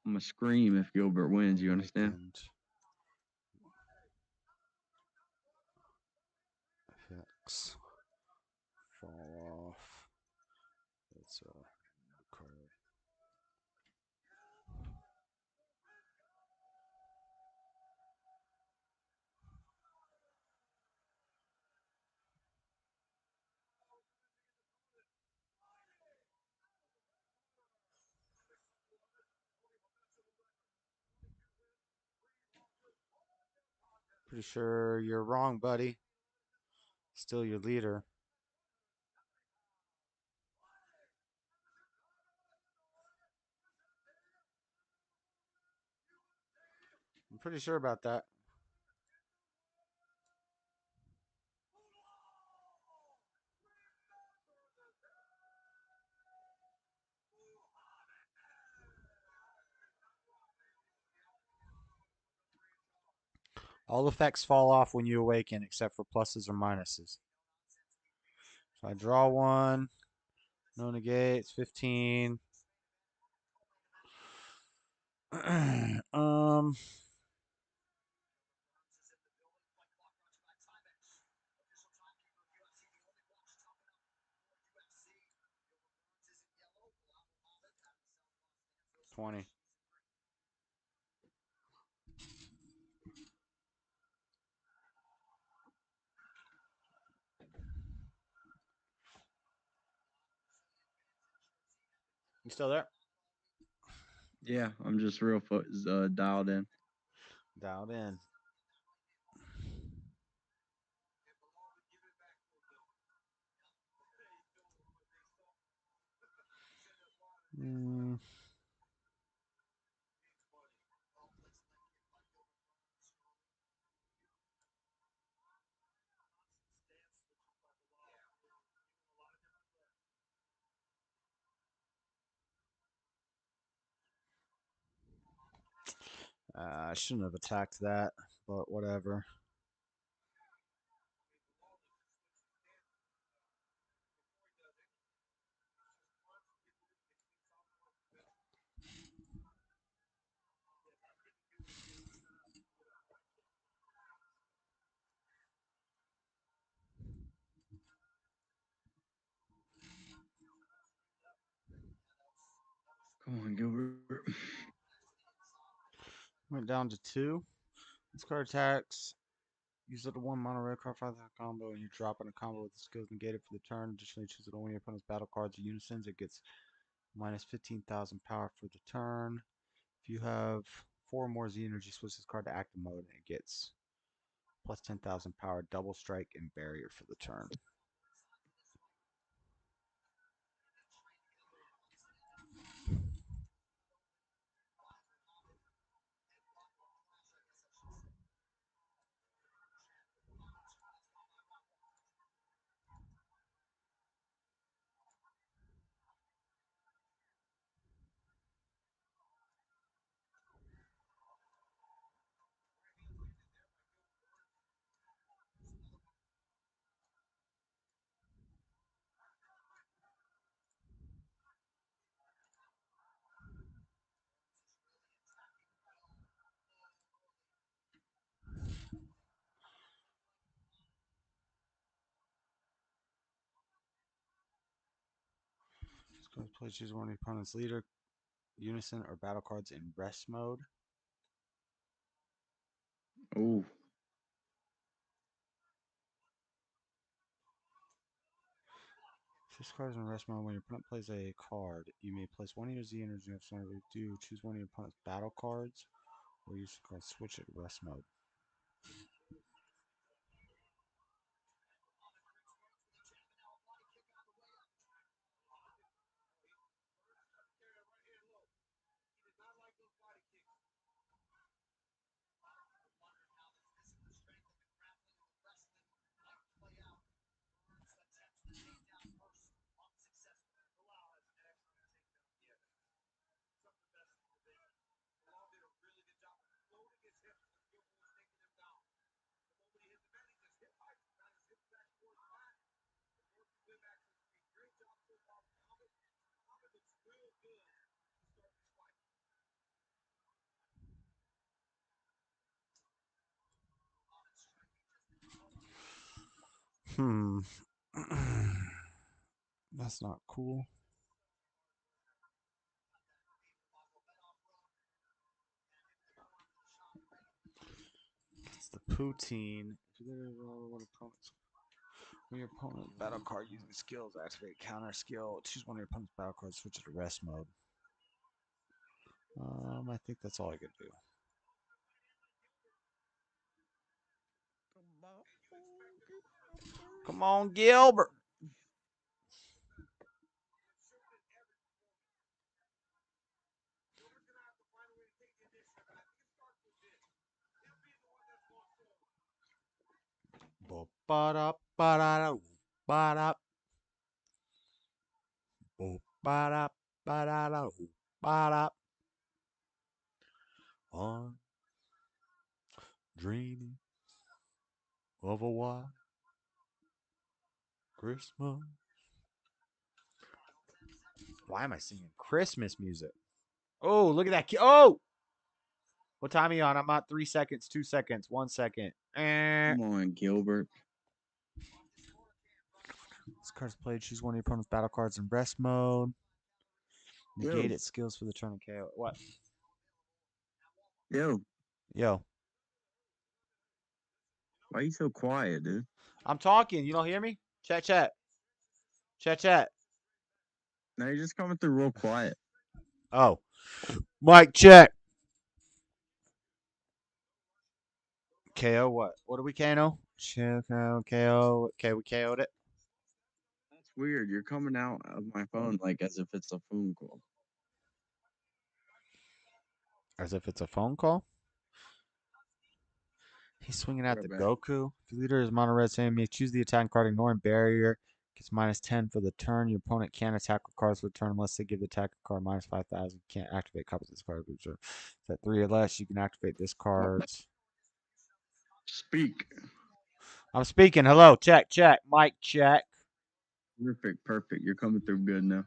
I'm gonna scream if Gilbert wins. You understand? Effects. Fall off. It's a card. Pretty sure you're wrong, buddy. Still your leader. I'm pretty sure about that. All effects fall off when you awaken except for pluses or minuses. So I draw 1. No negates. 15. 20. You still there? Yeah, I'm just real dialed in. Dialed in. I shouldn't have attacked that, but whatever. Come on, Gilbert. Went down to 2. This card attacks. Use it to one mono red card for that combo, and you drop in a combo with the skills negated for the turn. Additionally, choose it to one of your opponent's battle cards or unisons. It gets minus 15,000 power for the turn. If you have 4 or more Z energy, switch this card to active mode, and it gets plus 10,000 power, double strike, and barrier for the turn. Play choose one of your opponent's leader, unison, or battle cards in rest mode. Ooh. This card is in rest mode. When your opponent plays a card, you may place one of your Z energy. If you do, choose one of your opponent's battle cards, or use the card switch it to rest mode. That's not cool. It's the poutine. When your opponent's battle card using skills, activate counter skill. Choose one of your opponent's battle cards, switch it to rest mode. I think that's all I could do. Come on, Gilbert. Ba-da, ba-da, ba-da. Ba-da, ba-da, ba-da. I'm dreaming of a white Christmas. Why am I singing Christmas music? Oh, look at that. Oh! What time are you on? I'm at 3 seconds, 2 seconds, 1 second. Come on, Gilbert. This card's played. Choose one of your opponent's battle cards in rest mode. Negate its skills for the turn and KO. What? Yo. Yo. Why are you so quiet, dude? I'm talking. You don't hear me? Chat, chat. Chat, chat. No, you're just coming through real quiet. Oh. Mic check. KO what? What do we KO? KO. Okay, we KO'd it. That's weird. You're coming out of my phone like as if it's a phone call. As if it's a phone call? He's swinging at the Goku. If your leader is mono red, saying may choose the attack card, ignoring barrier. Gets minus 10 for the turn. Your opponent can't attack with cards for the turn unless they give the attacker card minus 5,000. Can't activate copies of this card. If at 3 or less, you can activate this card. Speak. I'm speaking. Hello. Check, check. Mic check. Perfect, perfect. You're coming through good now.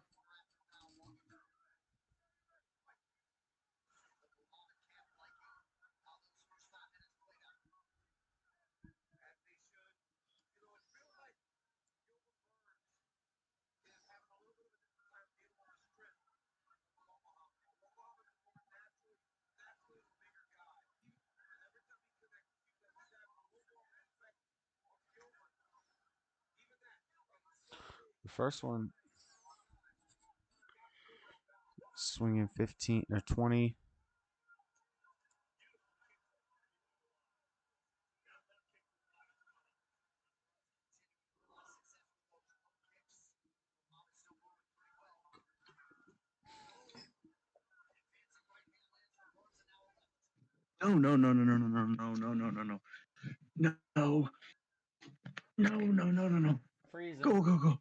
first one swinging 15 or 20. No, no, no, no, no, no, no, no, no, no, no, no. No. No, no, no, no, no. Freezing. Go, go, go.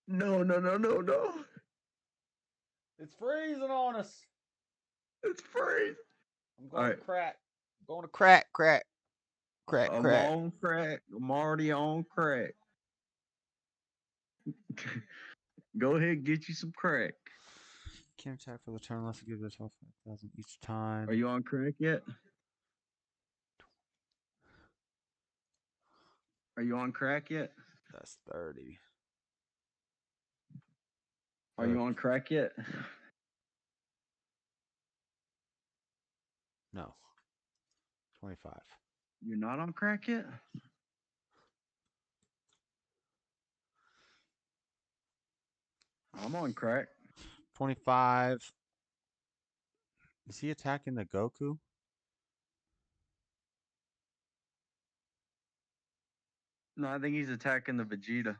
No, no, no, no, no. It's freezing on us. It's freezing. I'm going to crack. I'm going to crack. I'm on crack. I'm already on crack. Go ahead and get you some crack. Can't attack for the turn unless you give yourself 5,000 each time. Are you on crack yet? Are you on crack yet? That's 30. Are you on crack yet? No. 25. You're not on crack yet? I'm on crack. 25. Is he attacking the Goku? No, I think he's attacking the Vegeta.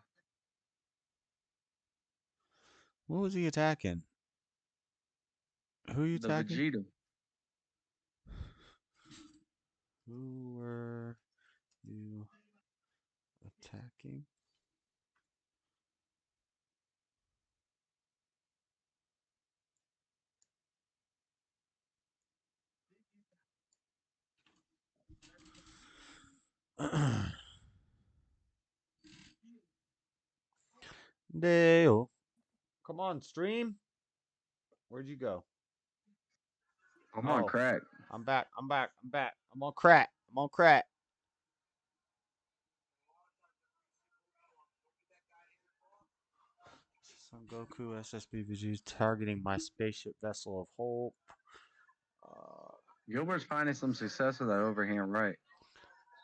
What was he attacking? Who are you attacking? The Vegeta. Who were you attacking? Dale. Come on, stream. Where'd you go? I'm on crack. I'm back. I'm on crack. Son Goku SSB Vegeta targeting my spaceship vessel of hope. Gilbert's finding some success with that overhand right.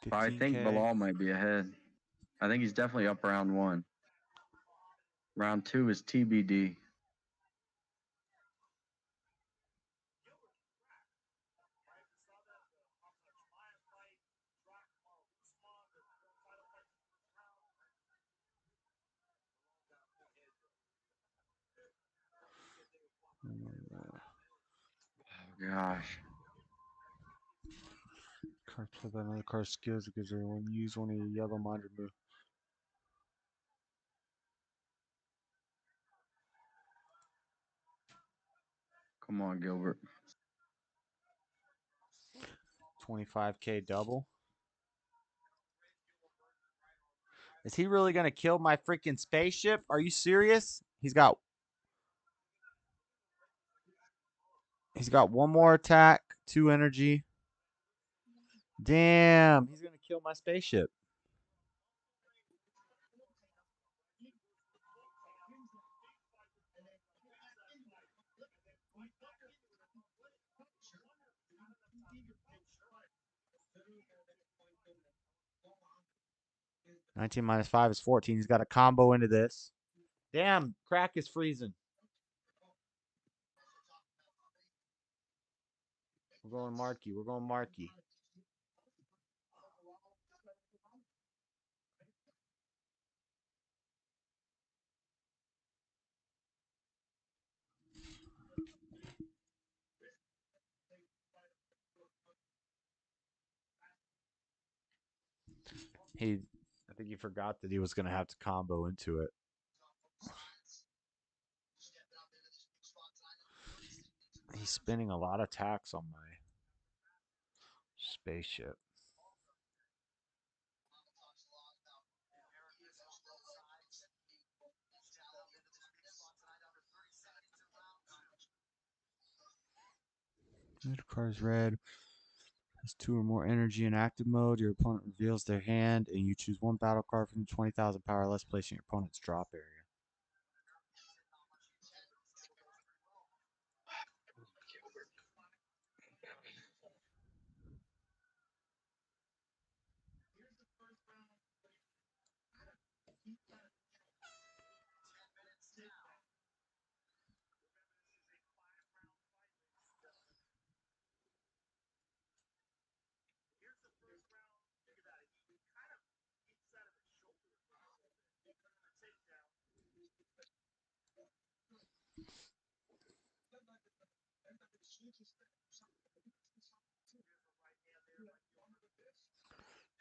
But I think 15K. Bilal might be ahead. I think he's definitely up round 1. Round 2 is TBD. Oh gosh. Card play by another card skills because when you use one of your yellow minded move. Come on, Gilbert. 25K double. Is he really gonna kill my freaking spaceship? Are you serious? He's got one more attack, 2 energy. Damn, he's gonna kill my spaceship. $19 minus 5 is 14. He's got a combo into this. Damn, crack is freezing. We're going Marky. I think he forgot that he was going to have to combo into it. He's spending a lot of tax on my spaceship. Your card is red. Has 2 or more energy in active mode. Your opponent reveals their hand, and you choose 1 battle card from the 20,000 power less placed in your opponent's drop area.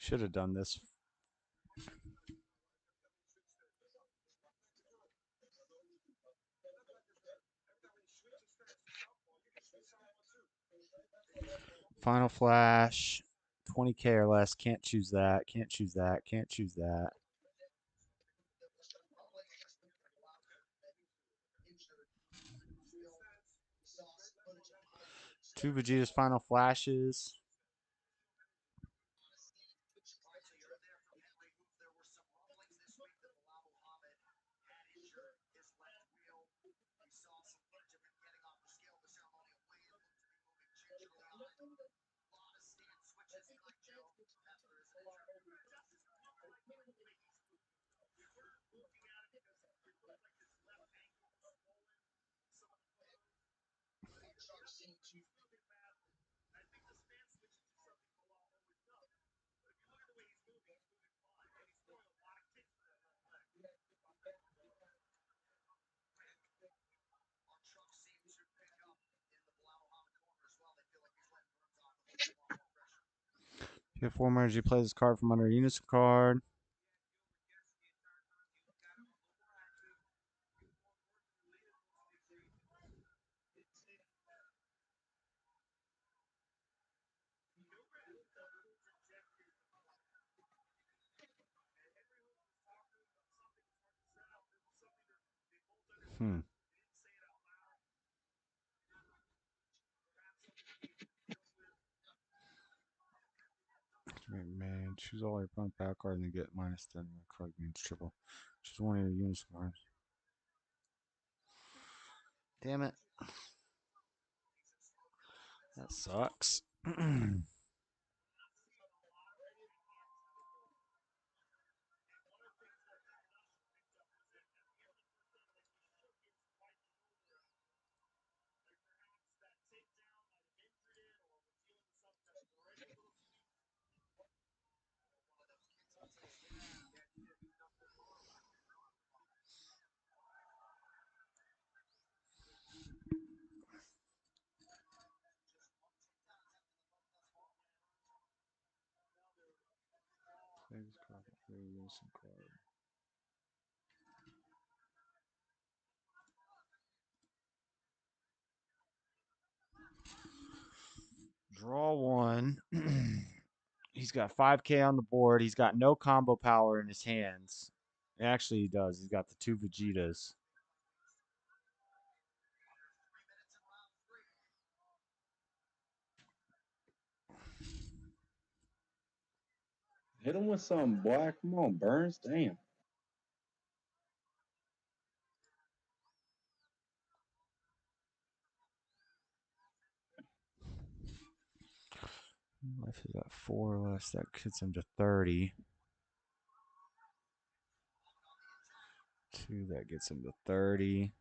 Should have done this. Final flash. 20K or less. Can't choose that. Can't choose that. Can't choose that. Two Vegeta's final flashes. If you have 4 energy, play this card from under a unison card. Man, choose all your opponent's back card and then get -10 when the card means triple. Choose one of your unison cards. Damn it. That sucks. This card for your unison card. Draw one. He's got 5K on the board. He's got no combo power in his hands. Actually, he does. He's got the 2 Vegetas. Hit him with some, boy. Come on, Burns. Damn. Life is at 4 less. That gets him to 30. 2, that gets him to 30.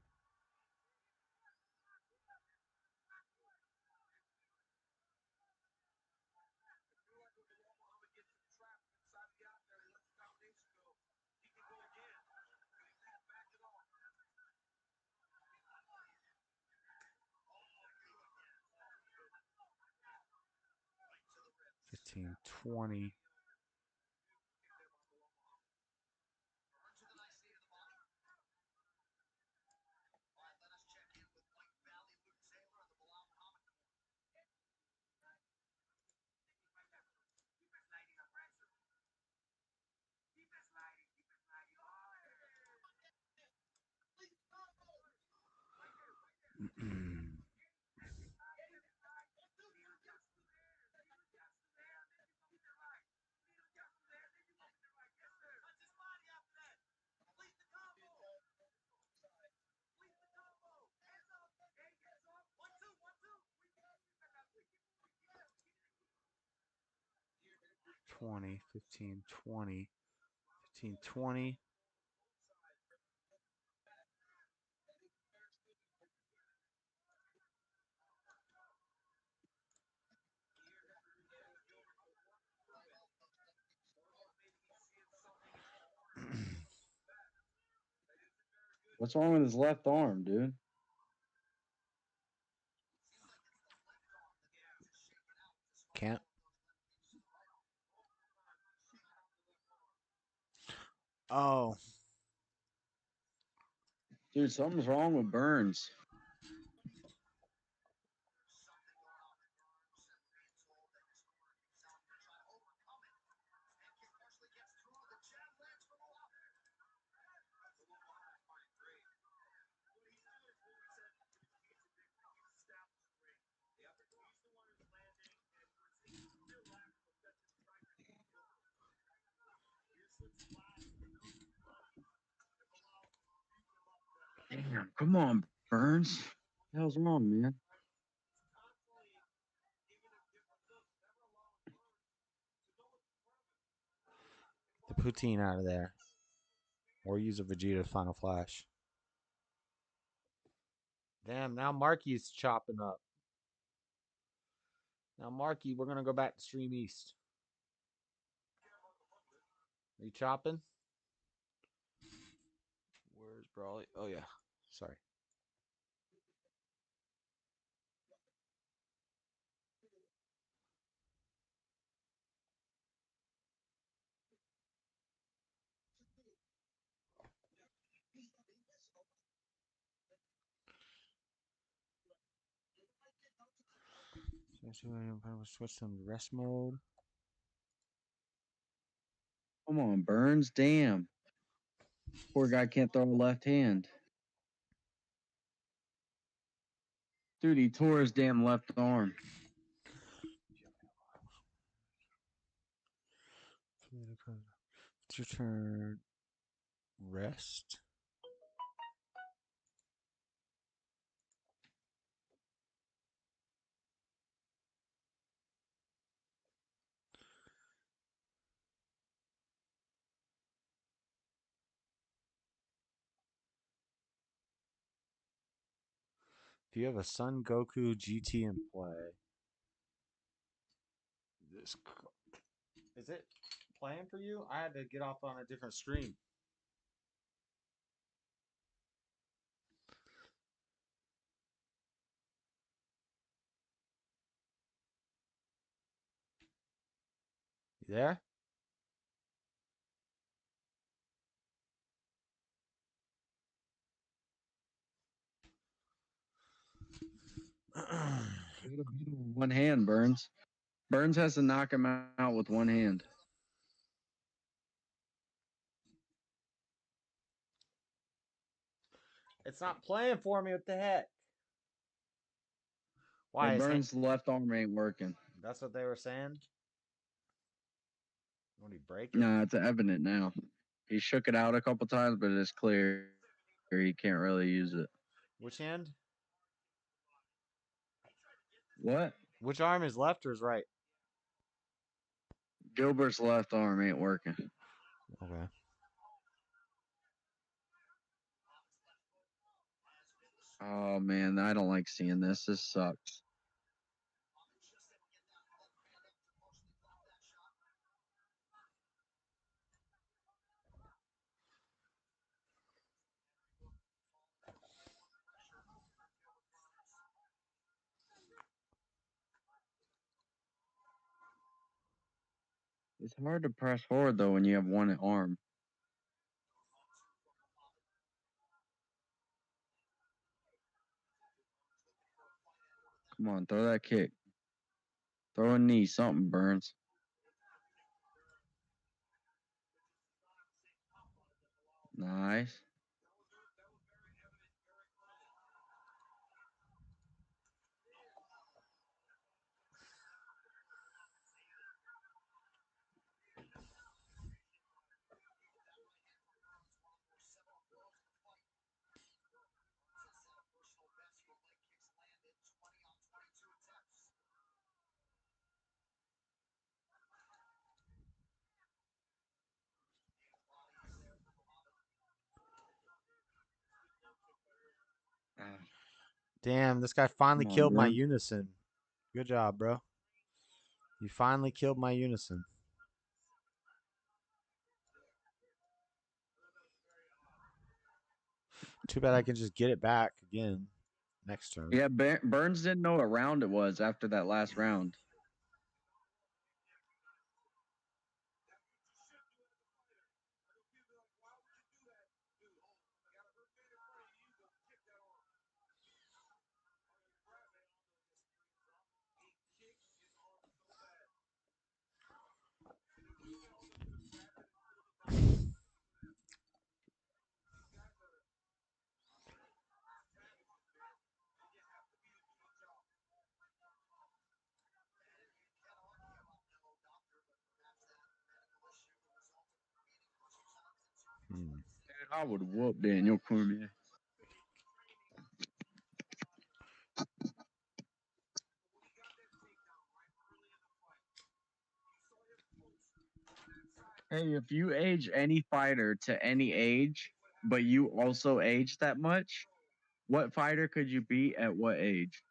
$15, $20. $20, $15, $20, $15, $20. What's wrong with his left arm, dude? Can't. Oh, Dude, something's wrong with Burns. Damn, come on, Burns. What the hell's wrong, man? the poutine out of there. Or use a Vegeta Final Flash. Damn, now Marky's chopping up. Now, Marky, we're going to go back to Stream East. Are you chopping? Where's Brawley? Oh, yeah. Sorry. Switch to rest mode. Come on, Burns. Damn. Poor guy can't throw a left hand. Dude, he tore his damn left arm. It's your turn. Rest. If you have a Son Goku GT in play, this is it playing for you? I had to get off on a different stream. You there? One hand, Burns. Burns has to knock him out with one hand. It's not playing for me. What the heck? Hey, Why? Burns' left arm ain't working. That's what they were saying? What, he break it? Nah, it's evident now. He shook it out a couple times, but it's clear he can't really use it. Which hand? What? Which arm is left or is right? Gilbert's left arm ain't working. Okay. Oh, man, I don't like seeing this. This sucks. It's hard to press forward, though, when you have one arm. Come on, throw that kick. Throw a knee, something, Burns. Nice. Damn, this guy finally Come on, killed my Burns. unison. Good job, bro. You finally killed my unison. Too bad I can just get it back again next turn. Yeah, Burns didn't know what round it was after that last round. I would whoop Daniel Cormier. Hey, if you age any fighter to any age, but you also age that much, what fighter could you beat at what age?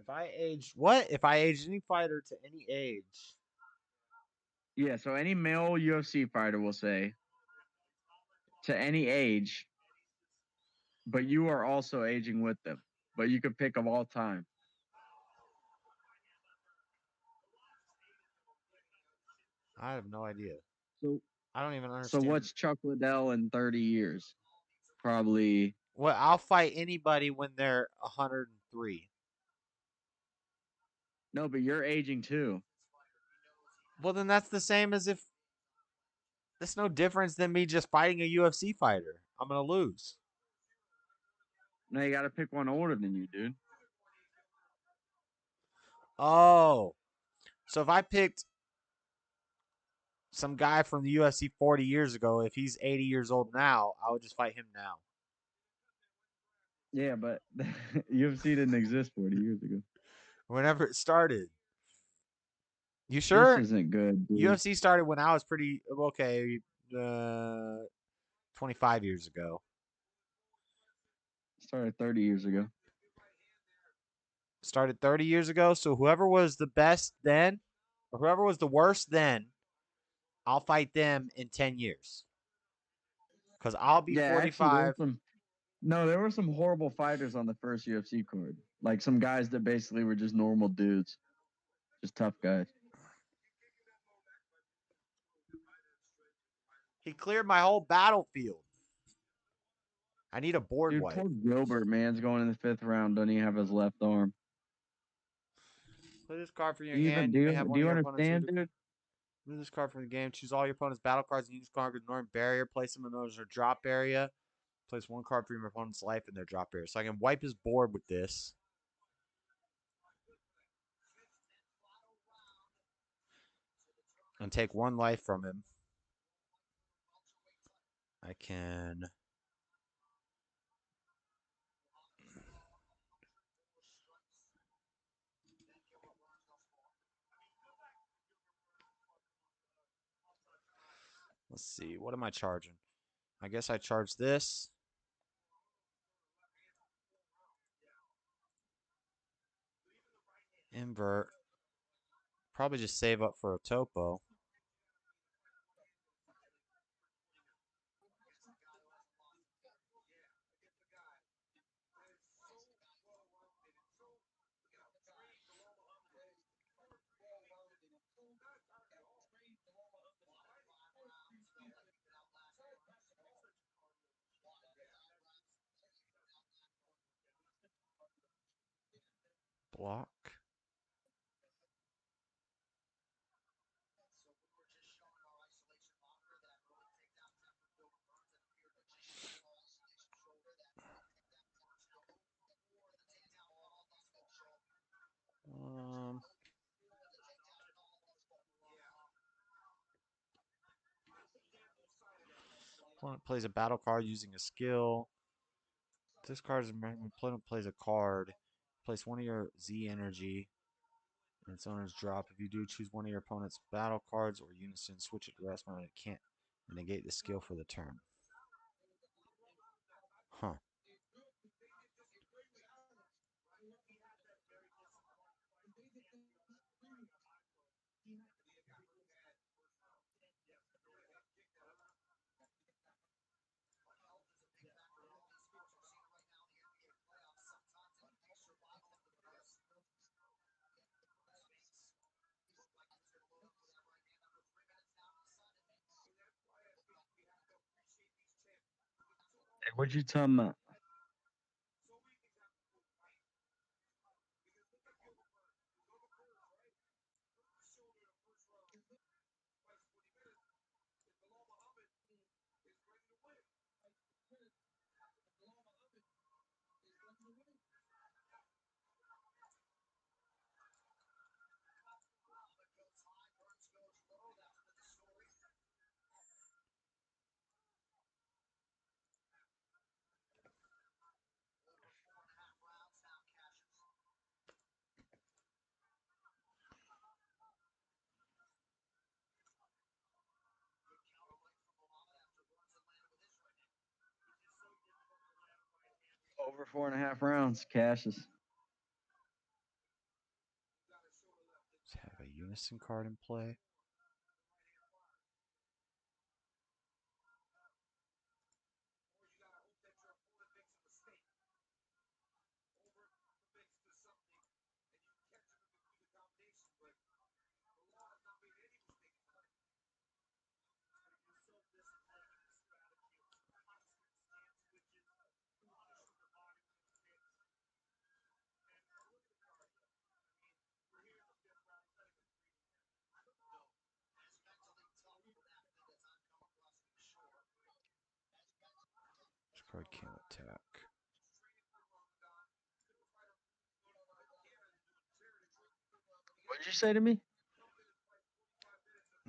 If I aged what? If I aged any fighter to any age? Yeah, so any male UFC fighter will say to any age, but you are also aging with them. But you could pick of all time. I have no idea. So I don't even So understand. what's Chuck Liddell in 30 years? Probably. Well, I'll fight anybody when they're 103. No, but you're aging too. Well, then that's the same as if that's no difference than me just fighting a UFC fighter. I'm gonna lose. No, you got to pick one older than you, dude. Oh, so if I picked some guy from the UFC 40 years ago, if he's 80 years old now, I would just fight him now. Yeah, but UFC didn't exist 40 years ago. Whenever it started. You sure? This isn't good, dude. UFC started when I was pretty okay, 25 years ago. Started 30 years ago. Started 30 years ago. So whoever was the best then, or whoever was the worst then, I'll fight them in 10 years. Because I'll be Yeah, 45. actually, there were some horrible fighters on the first UFC card. Like some guys that basically were just normal dudes. Just tough guys. He cleared my whole battlefield. I need a board Dude, wipe. poor Gilbert, man's going in the 5th round. Doesn't he have his left arm? Play this card from your Even hand. do You you, may have one do of you your opponent's understand, dude? Move this card from the game. Choose all your opponent's battle cards and use cards ignoring barrier. Place them in their drop area. Place one card from your opponent's life in their drop area. So I can wipe his board with this. And take one life from him. I can... Let's see. What am I charging? I guess I charge this. Invert. Probably just save up for a topo. Block. Opponent plays a battle card using a skill. This card is opponent plays a card. Place one of your Z energy in its owner's drop. If you do, choose one of your opponent's battle cards or unison. Switch it to rest mode. It can't negate the skill for the turn. Huh. Hey, what you talking about? Over 4.5 rounds. Cashes. Let's have a unison card in play. This card can't attack. What did you say to me?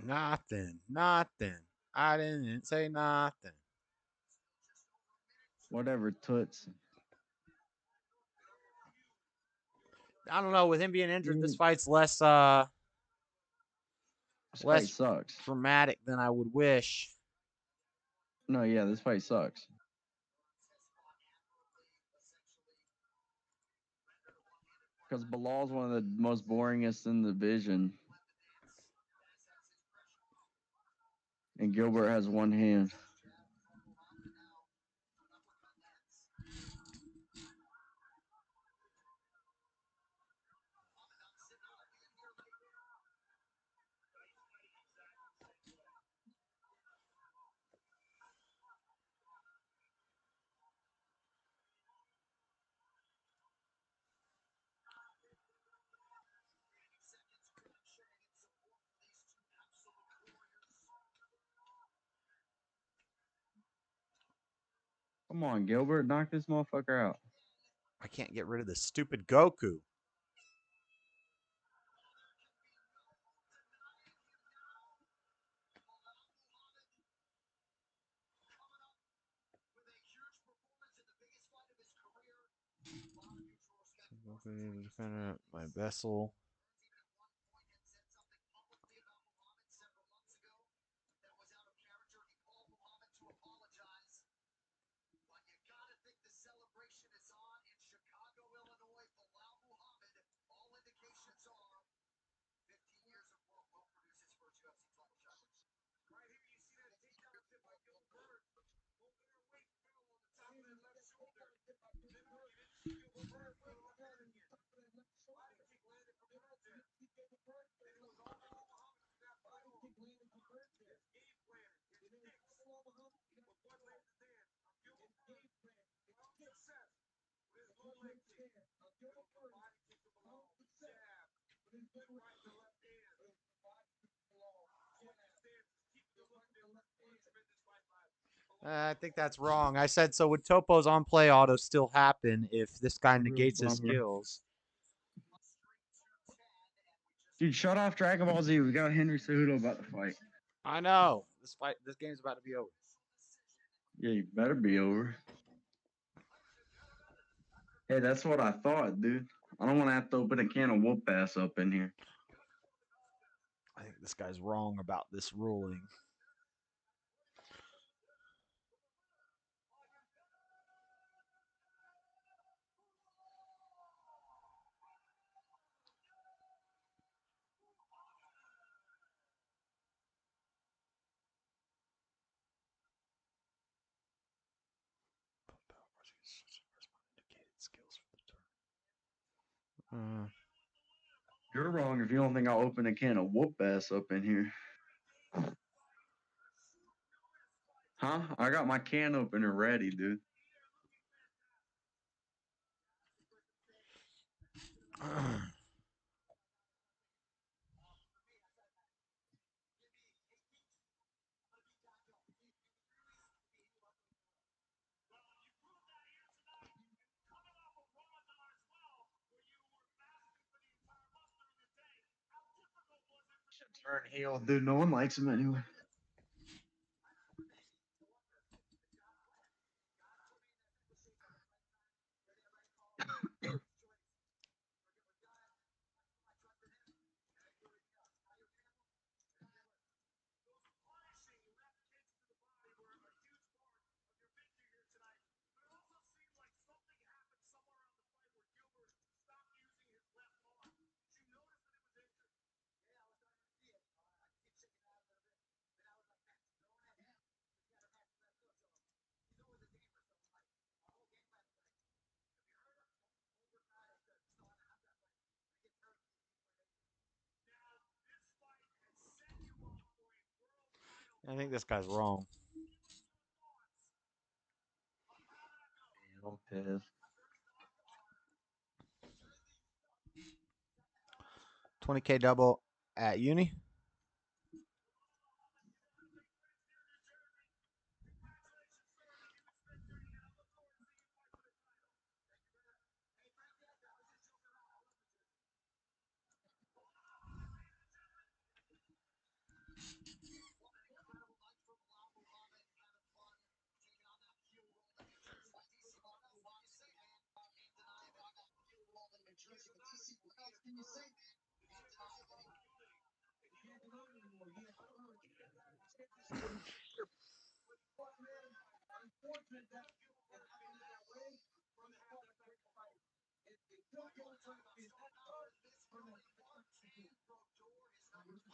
Nothing. Nothing. I didn't say nothing. Whatever, toots. I don't know. With him being injured, this fight's less This fight less sucks. dramatic than I would wish. No, yeah, this fight sucks. Because Bilal's one of the most boringest in the division. And Gilbert has one hand. Come on, Gilbert, knock this motherfucker out. I can't get rid of this stupid Goku. My vessel. I think that's wrong. I said so. Would Topo's on play auto still happen if this guy negates his skills? Dude, shut off Dragon Ball Z. We got Henry Cejudo about to fight. I know. This game's about to be over. Yeah, you better be over. Hey, that's what I thought, dude. I don't want to have to open a can of whoop ass up in here. I think this guy's wrong about this ruling. You're wrong if you don't think I'll open a can of whoop ass up in here. Huh? I got my can opener ready, dude. Turn heel, dude. No one likes him anyway. I think this guy's wrong. I'm pissed. 20K double at uni.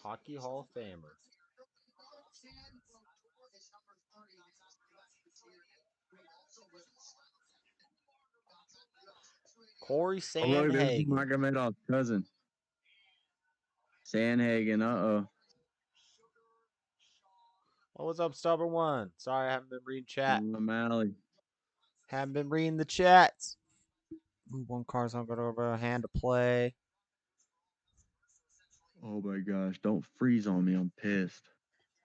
Hockey Hall of Famer. Corey Oh, look, there's Sandhagen. Magomedov's cousin. Sandhagen, uh-oh. Oh, what's up, Stubborn One? Sorry, I haven't been reading chat. O'Malley. Haven't been reading the chats. Move one card's not going over. Hand to play. Oh my gosh, don't freeze on me. I'm pissed.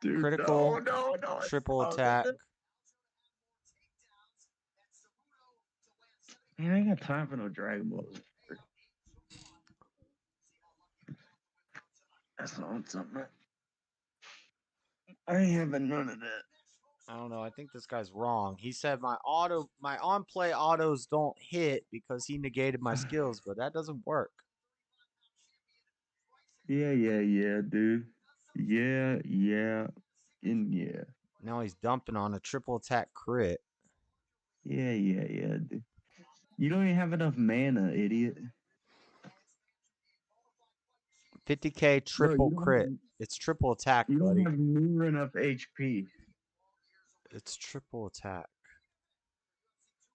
Dude, Critical. no. Triple attack. Man, I ain't got time for no Dragon Balls. That's not something. I ain't having none of that. I don't know. I think this guy's wrong. He said my on play autos don't hit because he negated my skills, but that doesn't work. Yeah, dude. Yeah. Now he's dumping on a triple attack crit. Yeah, dude. You don't even have enough mana, idiot. 50K triple Bro, crit. It's triple attack, you don't buddy. have near enough HP. It's triple attack.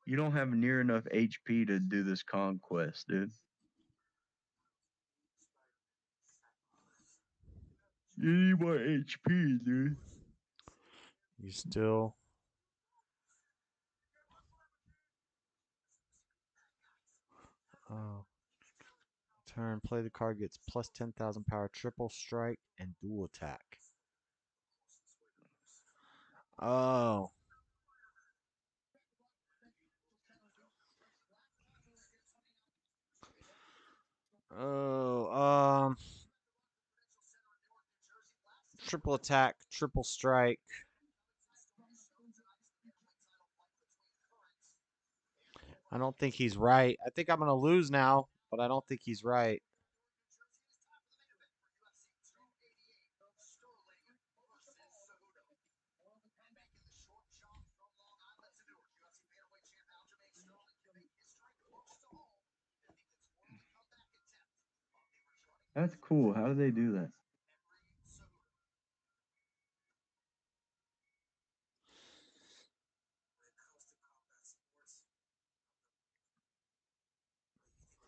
You don't have near enough HP to do this conquest, dude. You need more HP, dude. You still. Oh. Turn. Play the card gets plus 10,000 power, triple strike, and dual attack. Oh. Oh. Triple attack, triple strike. I don't think he's right. I think I'm going to lose now, but I don't think he's right. That's cool. How do they do that?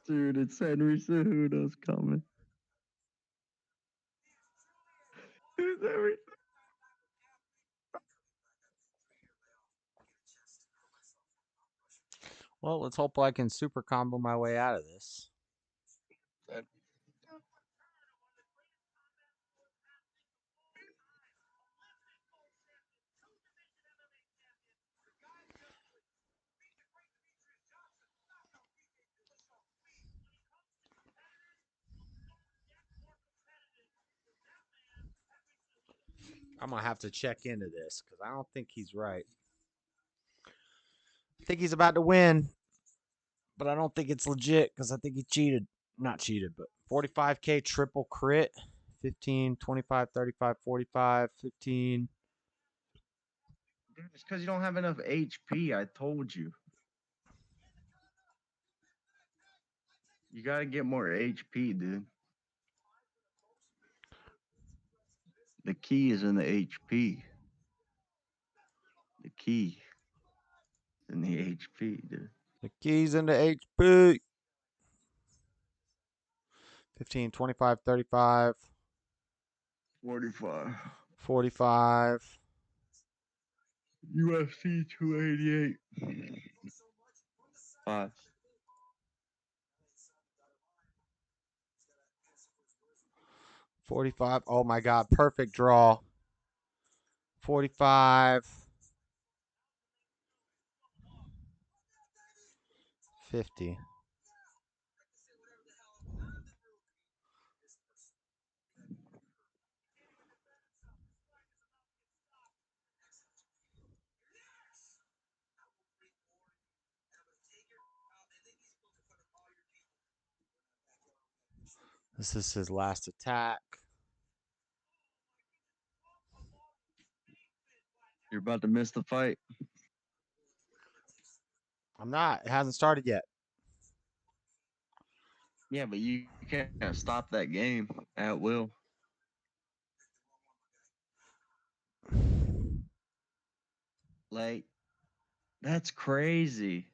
Dude, it's Henry Cejudo's coming. It's Henry. Well, let's hope I can super combo my way out of this. I'm going to have to check into this because I don't think he's right. I think he's about to win, but I don't think it's legit because I think he cheated. Not cheated, but 45K triple crit. 15, 25, 35, 45, 15. Dude, it's because you don't have enough HP. I told you. You gotta get more HP, dude. The key is in the HP. The key is in the HP, dude. The key's in the HP. 15, 25, 35. 45. 45. UFC 288. 5. 45. Oh my God. Perfect draw. 45. 50. This is his last attack. You're about to miss the fight. I'm not. It hasn't started yet. Yeah, but you can't stop that game at will. Like, that's crazy.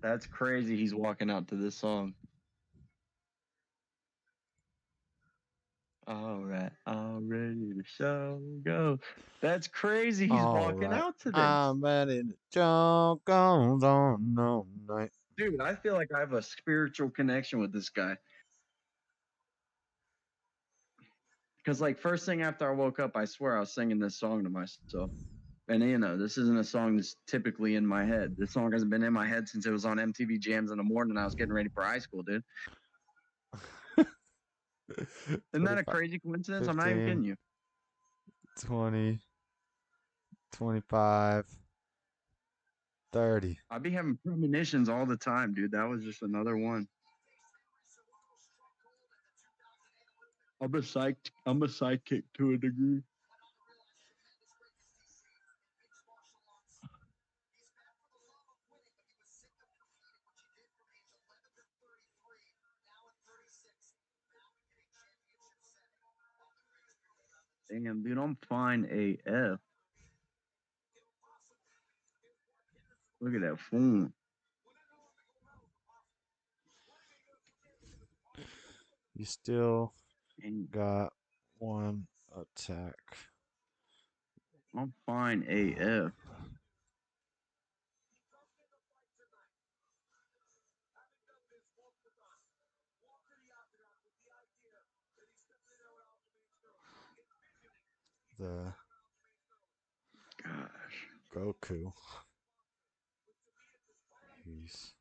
That's crazy. He's walking out to this song. All right, all ready to show go. That's crazy. He's All walking right. out to this. I'm ready to jump on all night. Dude, I feel like I have a spiritual connection with this guy. Because, like, first thing after I woke up, I swear I was singing this song to myself. And, you know, this isn't a song that's typically in my head. This song hasn't been in my head since it was on MTV Jams in the morning. I was getting ready for high school, dude. Isn't that a crazy coincidence? 15, I'm not even kidding you. 20, 25, 30. I be having premonitions all the time, dude. That was just another one. I'm a sidekick to a degree. Damn, dude, I'm fine AF. Look at that phone. You still got one attack. I'm fine AF. The Gosh. Goku. He's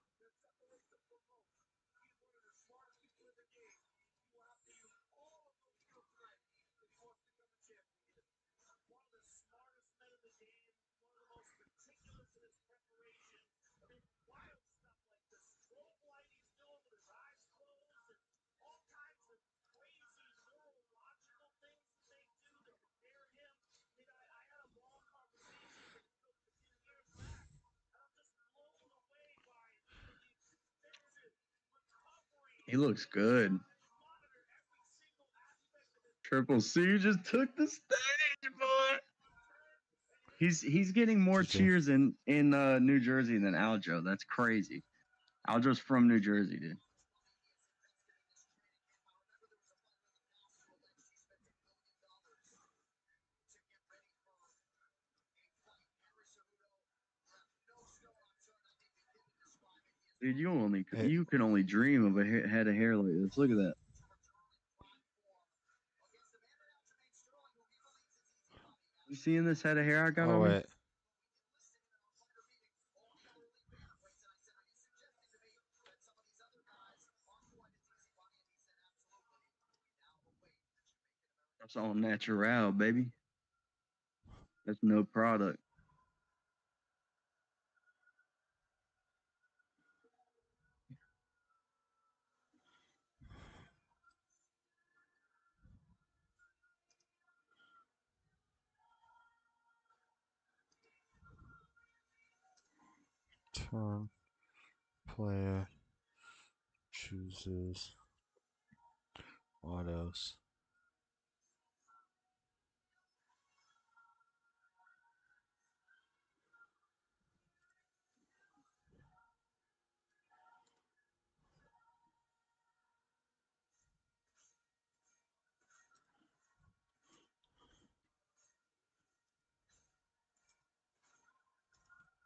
He looks good. Triple C just took the stage, boy. He's getting more cheers in New Jersey than Aljo. That's crazy. Aljo's from New Jersey, dude. Dude, you can only dream of a head of hair like this. Look at that. You seeing this head of hair I got Oh on me? wait. That's all natural, baby. That's no product. Turn. Player chooses autos.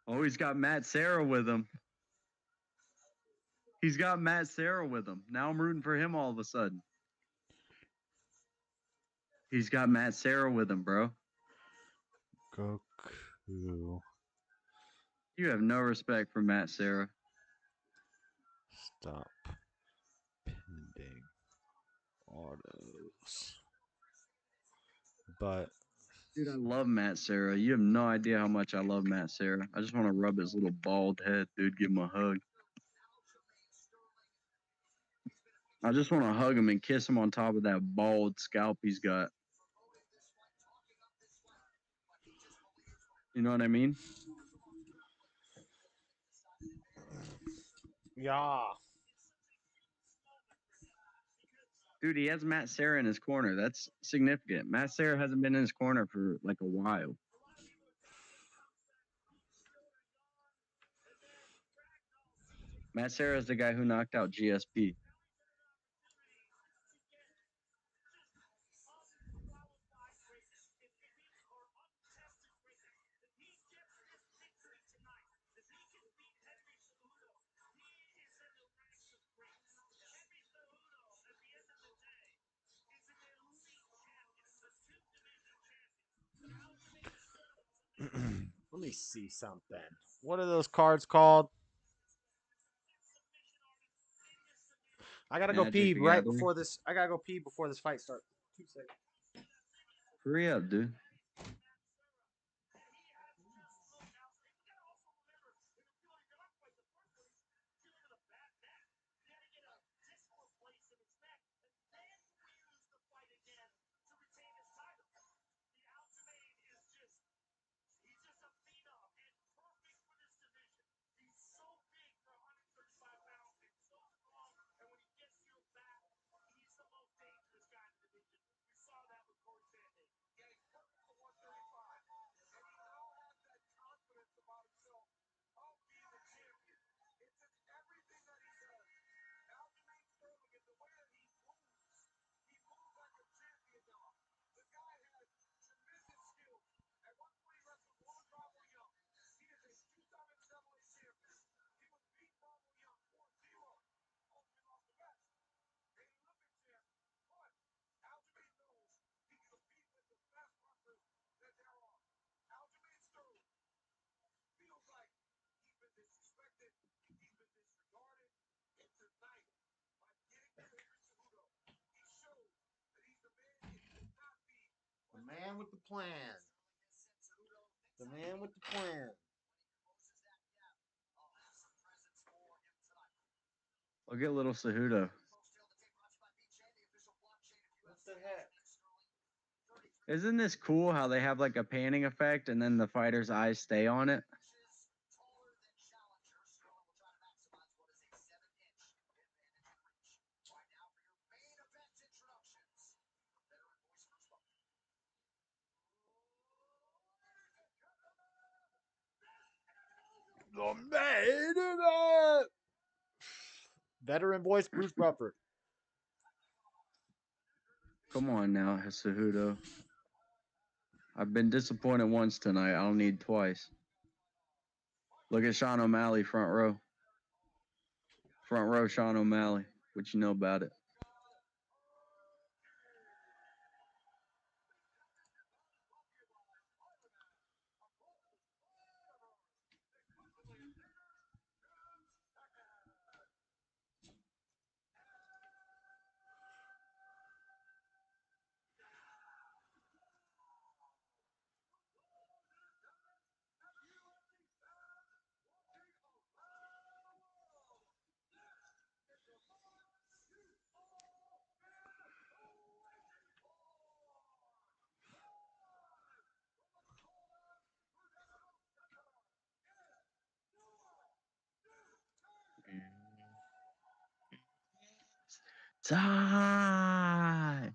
Oh, he's got Matt Serra with him. He's got Matt Serra with him. Now I'm rooting for him all of a sudden. He's got Matt Serra with him, bro. Goku. You have no respect for Matt Serra. Stop pending autos. But Dude, I love Matt Serra. You have no idea how much I love Matt Serra. I just want to rub his little bald head, dude. Give him a hug. I just want to hug him and kiss him on top of that bald scalp he's got. You know what I mean? yeah. Dude, he has Matt Serra in his corner. That's significant. Matt Serra hasn't been in his corner for like a while. Matt Serra is the guy who knocked out GSP. Let me see something. What are those cards called? I gotta go Magic pee the right Gathering. before this. I gotta go pee before this fight starts. 2 seconds. Hurry up, dude. The man with the plan. The man with the plan. Look at little Cejudo. What the heck? Isn't this cool how they have like a panning effect and then the fighter's eyes stay on it? The main event. Veteran voice Bruce Buffer. Come on now, Cejudo. I've been disappointed once tonight. I don't need twice. Look at Sean O'Malley, front row. Front row, Sean O'Malley. What you know about it? Die!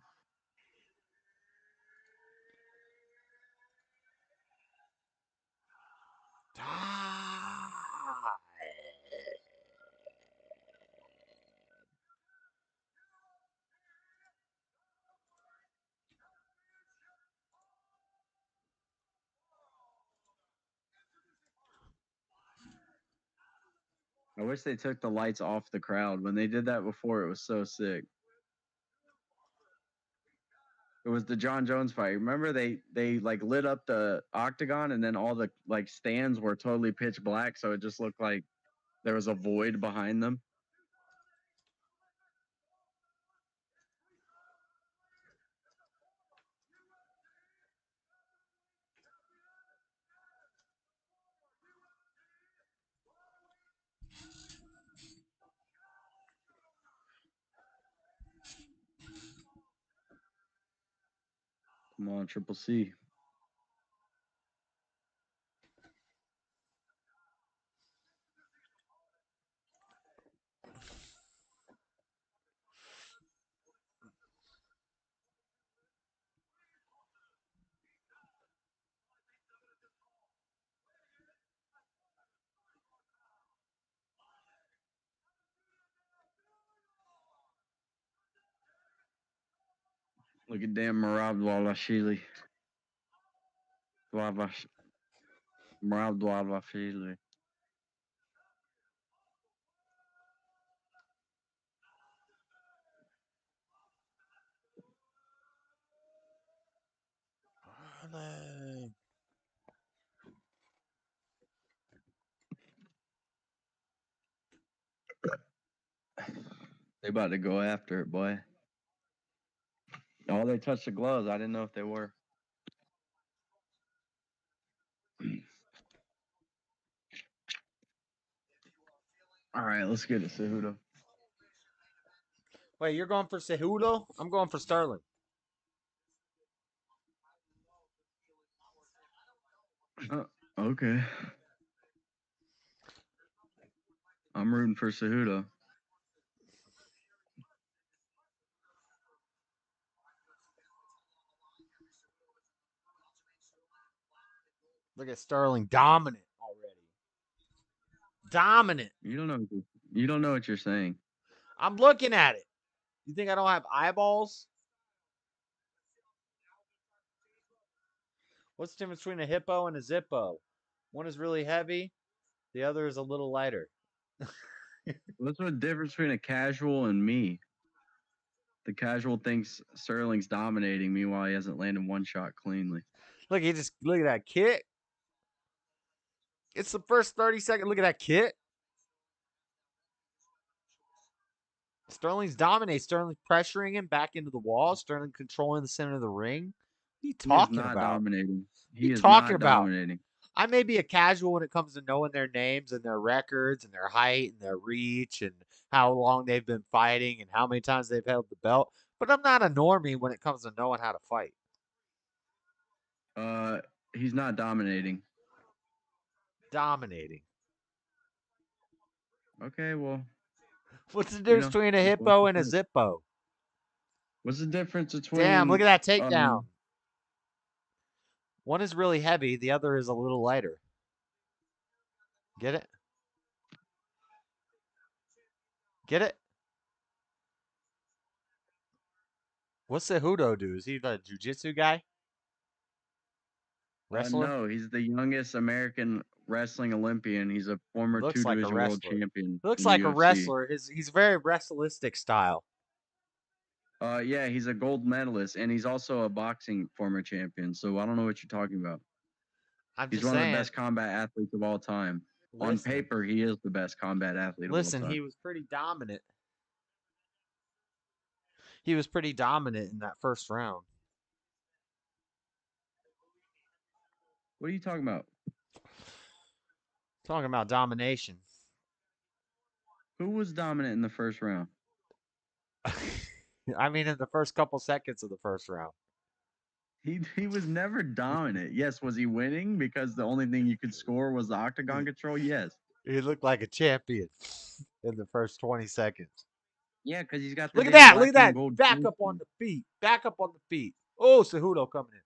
I wish they took the lights off the crowd. When they did that before, it was so sick. It was the John Jones fight. Remember they like lit up the octagon and then all the like stands were totally pitch black, so it just looked like there was a void behind them. Come on, Triple C. Look at damn Marab Dwalashili. Marab Dwalashili. They about to go after it, boy. Oh, they touched the gloves. I didn't know if they were. All right, let's get it, Cejudo. Wait, you're going for Cejudo? I'm going for Sterling. Okay. I'm rooting for Cejudo. Look at Sterling, dominant already. Dominant. You don't know what you're saying. I'm looking at it. You think I don't have eyeballs? What's the difference between a hippo and a zippo? One is really heavy. The other is a little lighter. What's the difference between a casual and me? The casual thinks Sterling's dominating. Meanwhile, he hasn't landed one shot cleanly. Look, he just look at that kick. It's the first 30 seconds. Look at that kick. Sterling's dominating. Sterling pressuring him back into the wall. Sterling controlling the center of the ring. What are you talking not about? Dominating. He is talking not about? dominating. I may be a casual when it comes to knowing their names and their records and their height and their reach and how long they've been fighting and how many times they've held the belt. But I'm not a normie when it comes to knowing how to fight. He's not dominating. Dominating. Okay, well. What's the difference between a hippo and a zippo? What's the difference between? Damn, look at that takedown. One is really heavy. The other is a little lighter. Get it? Get it? What's Cejudo do? Is he the jiu-jitsu guy? Wrestler? No, he's the youngest American wrestling Olympian. He's a former two-division world champion. Looks like a wrestler. He's very wrestlistic style. Yeah, he's a gold medalist, and he's also a boxing former champion. So I don't know what you're talking about. He's one of the best combat athletes of all time. On paper, he is the best combat athlete of all time. Listen, he was pretty dominant. He was pretty dominant in that first round. What are you talking about? Talking about domination. Who was dominant in the first round? I mean, in the first couple seconds of the first round. He was never dominant. Yes, was he winning because the only thing you could score was the octagon control? Yes. He looked like a champion in the first 20 seconds. Yeah, because he's got. Look at that! Look at that! Back up on the feet. Back up on the feet. Oh, Cejudo coming in.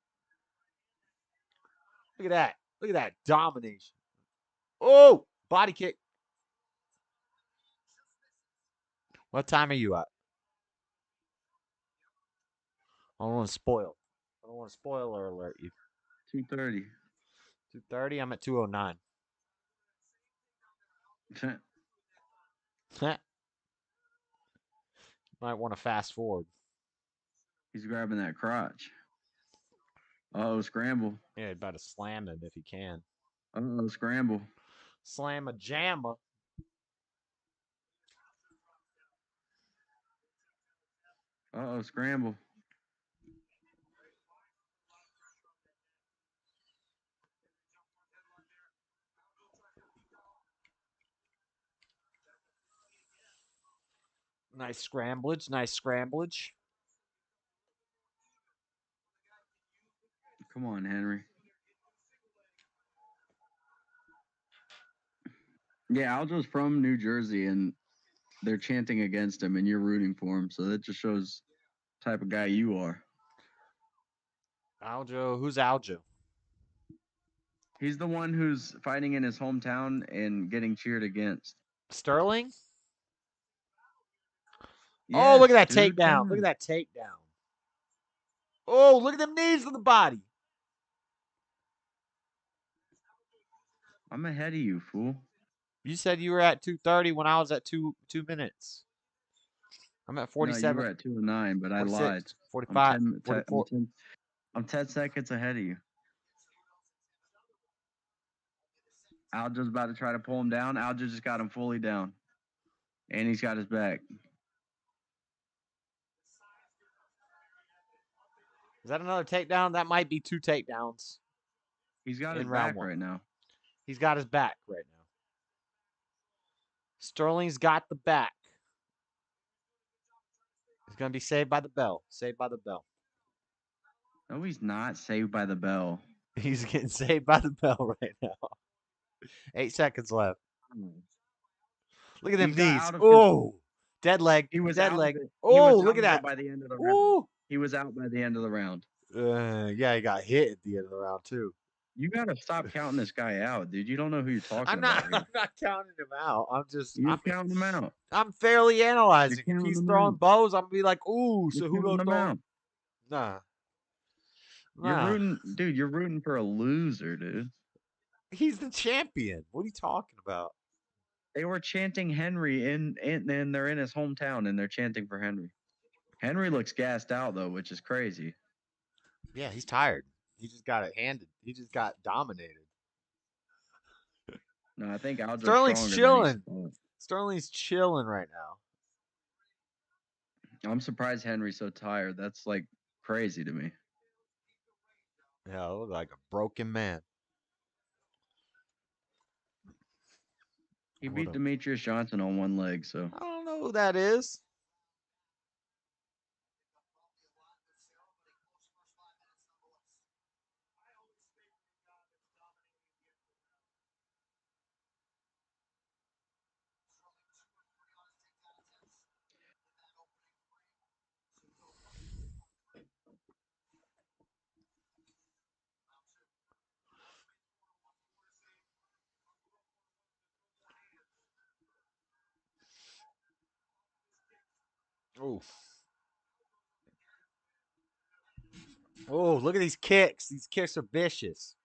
Look at that! Look at that domination. Oh, body kick. What time are you at? I don't want to spoil. I don't want to spoiler alert you. 2:30. 2:30. I'm at 2:09. Might want to fast forward. He's grabbing that crotch. Oh, scramble. Yeah, you better slam him if he can. Oh, scramble. Slam a jammer. Oh, scramble. Nice scramblage. Nice scramblage. Come on, Henry. Yeah, Aljo's from New Jersey, and they're chanting against him, and you're rooting for him. So that just shows the type of guy you are. Aljo. Who's Aljo? He's the one who's fighting in his hometown and getting cheered against. Sterling? Yes, oh, look at that dude, takedown. yeah. Look at that takedown. Oh, look at them knees on the body. I'm ahead of you, fool. You said you were at 2:30 when I was at 2 minutes. I'm at 47. No, you were at 2:09, but I 46, lied. 45, I'm 44. I'm 10 seconds ahead of you. Aljo's about to try to pull him down. Aljo just got him fully down. And he's got his back. Is that another takedown? That might be 2 takedowns. He's got in his round back one. right now. He's got his back right now. Sterling's got the back. He's going to be saved by the bell. Saved by the bell. No, he's not. Saved by the bell. He's getting saved by the bell right now. 8 seconds left. Look at them He got knees. out of Oh, dead leg. He was dead out leg. of it. He Oh, was look out at of it that. by the end of the Ooh. round. He was out by the end of the round. Yeah, he got hit at the end of the round too. You gotta stop counting this guy out, dude. You don't know who you're talking I'm not. about. here. I'm not counting him out. You're counting him out. I'm fairly analyzing. If counting he's him throwing out. bows, I'm gonna be like, ooh, You're Cejudo counting him throwing. out. Nah. You're Nah. rooting, dude. You're rooting for a loser, dude. He's the champion. What are you talking about? They were chanting Henry and they're in his hometown and they're chanting for Henry. Henry looks gassed out though, which is crazy. Yeah, he's tired. He just got it handed. He just got dominated. No, I think Aljo's Sterling's stronger chilling. than he's- Sterling's chilling right now. I'm surprised Henry's so tired. That's like crazy to me. Yeah, I look like a broken man. He Hold beat up. Demetrius Johnson on one leg, so I don't know who that is. Oh. Oh, look at these kicks. These kicks are vicious.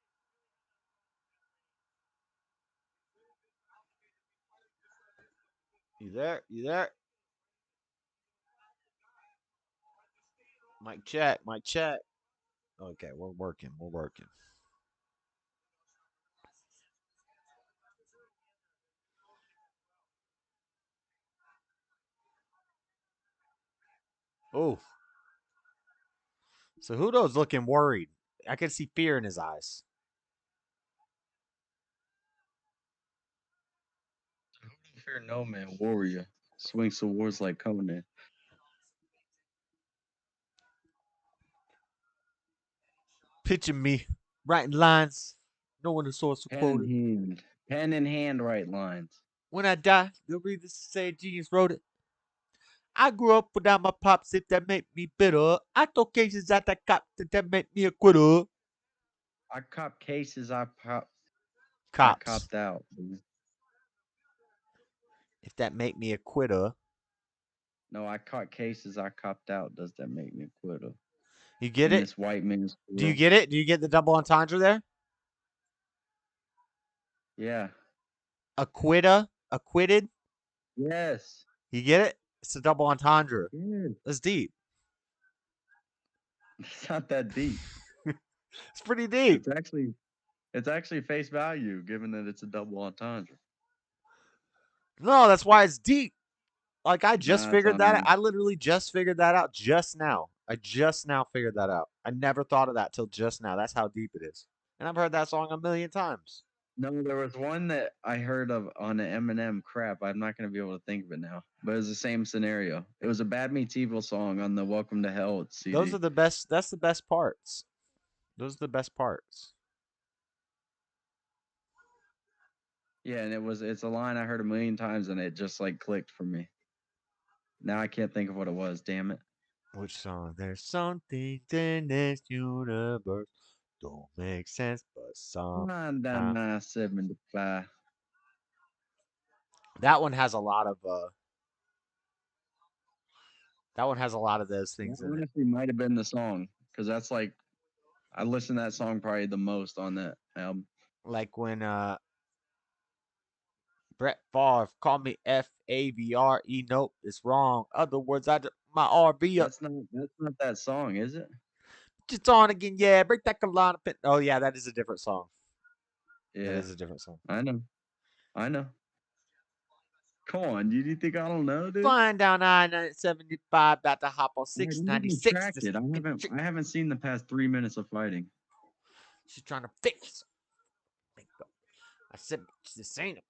You there? You there? Mic check. Mic check. Okay, we're working. We're working. Oh. Cejudo's looking worried. I can see fear in his eyes. fear no man, warrior. Swing swords like Conan. Pitching me, writing lines, knowing the source of Pen quoted. in hand. Pen in hand, right lines. When I die, they'll read this and say genius wrote it. I grew up without my pops, if that made me bitter. I throw cases at that cop, that made me a quitter. I cop cases, I Cops. copped out. If that make me a quitter. No, I caught cases, I copped out. Does that make me a quitter? You get In it? This white man's Do you get it? Do you get the double entendre there? Yeah. Acquitta? Acquitted? Yes. You get it? It's a double entendre. Yeah. That's deep. It's not that deep. It's pretty deep. It's actually face value, given that it's a double entendre. No, that's why it's deep. Like I just Nah, it's figured on that me. out. I literally just figured that out just now. I just now figured that out. I never thought of that till just now. That's how deep it is. And I've heard that song a million times. No, there was one that I heard of on the Eminem. Crap, I'm not gonna be able to think of it now. But it was the same scenario. It was a Bad Meets Evil song on the Welcome to Hell CD. Those are the best. That's the best parts. Those are the best parts. Yeah, and it's a line I heard a million times, and it just like clicked for me. Now I can't think of what it was. Damn it. Which song? There's something in this universe don't make sense, but some. Nah, 75. That one has a lot of. That one has a lot of those That things in it. honestly might have been the song, because that's like I listened to that song probably the most on that album. Like when Brett Favre called me Favre. Nope, it's wrong. Other words, my RB up. That's not that song, is it? Just on again, yeah. Break that colada pin. Oh yeah, that is a different song. Yeah, that is a different song. I know. Come on, dude. You think I don't know, dude? Flying down I-75, about to hop on 696. I haven't seen the past 3 minutes of fighting. She's trying to fix. I said,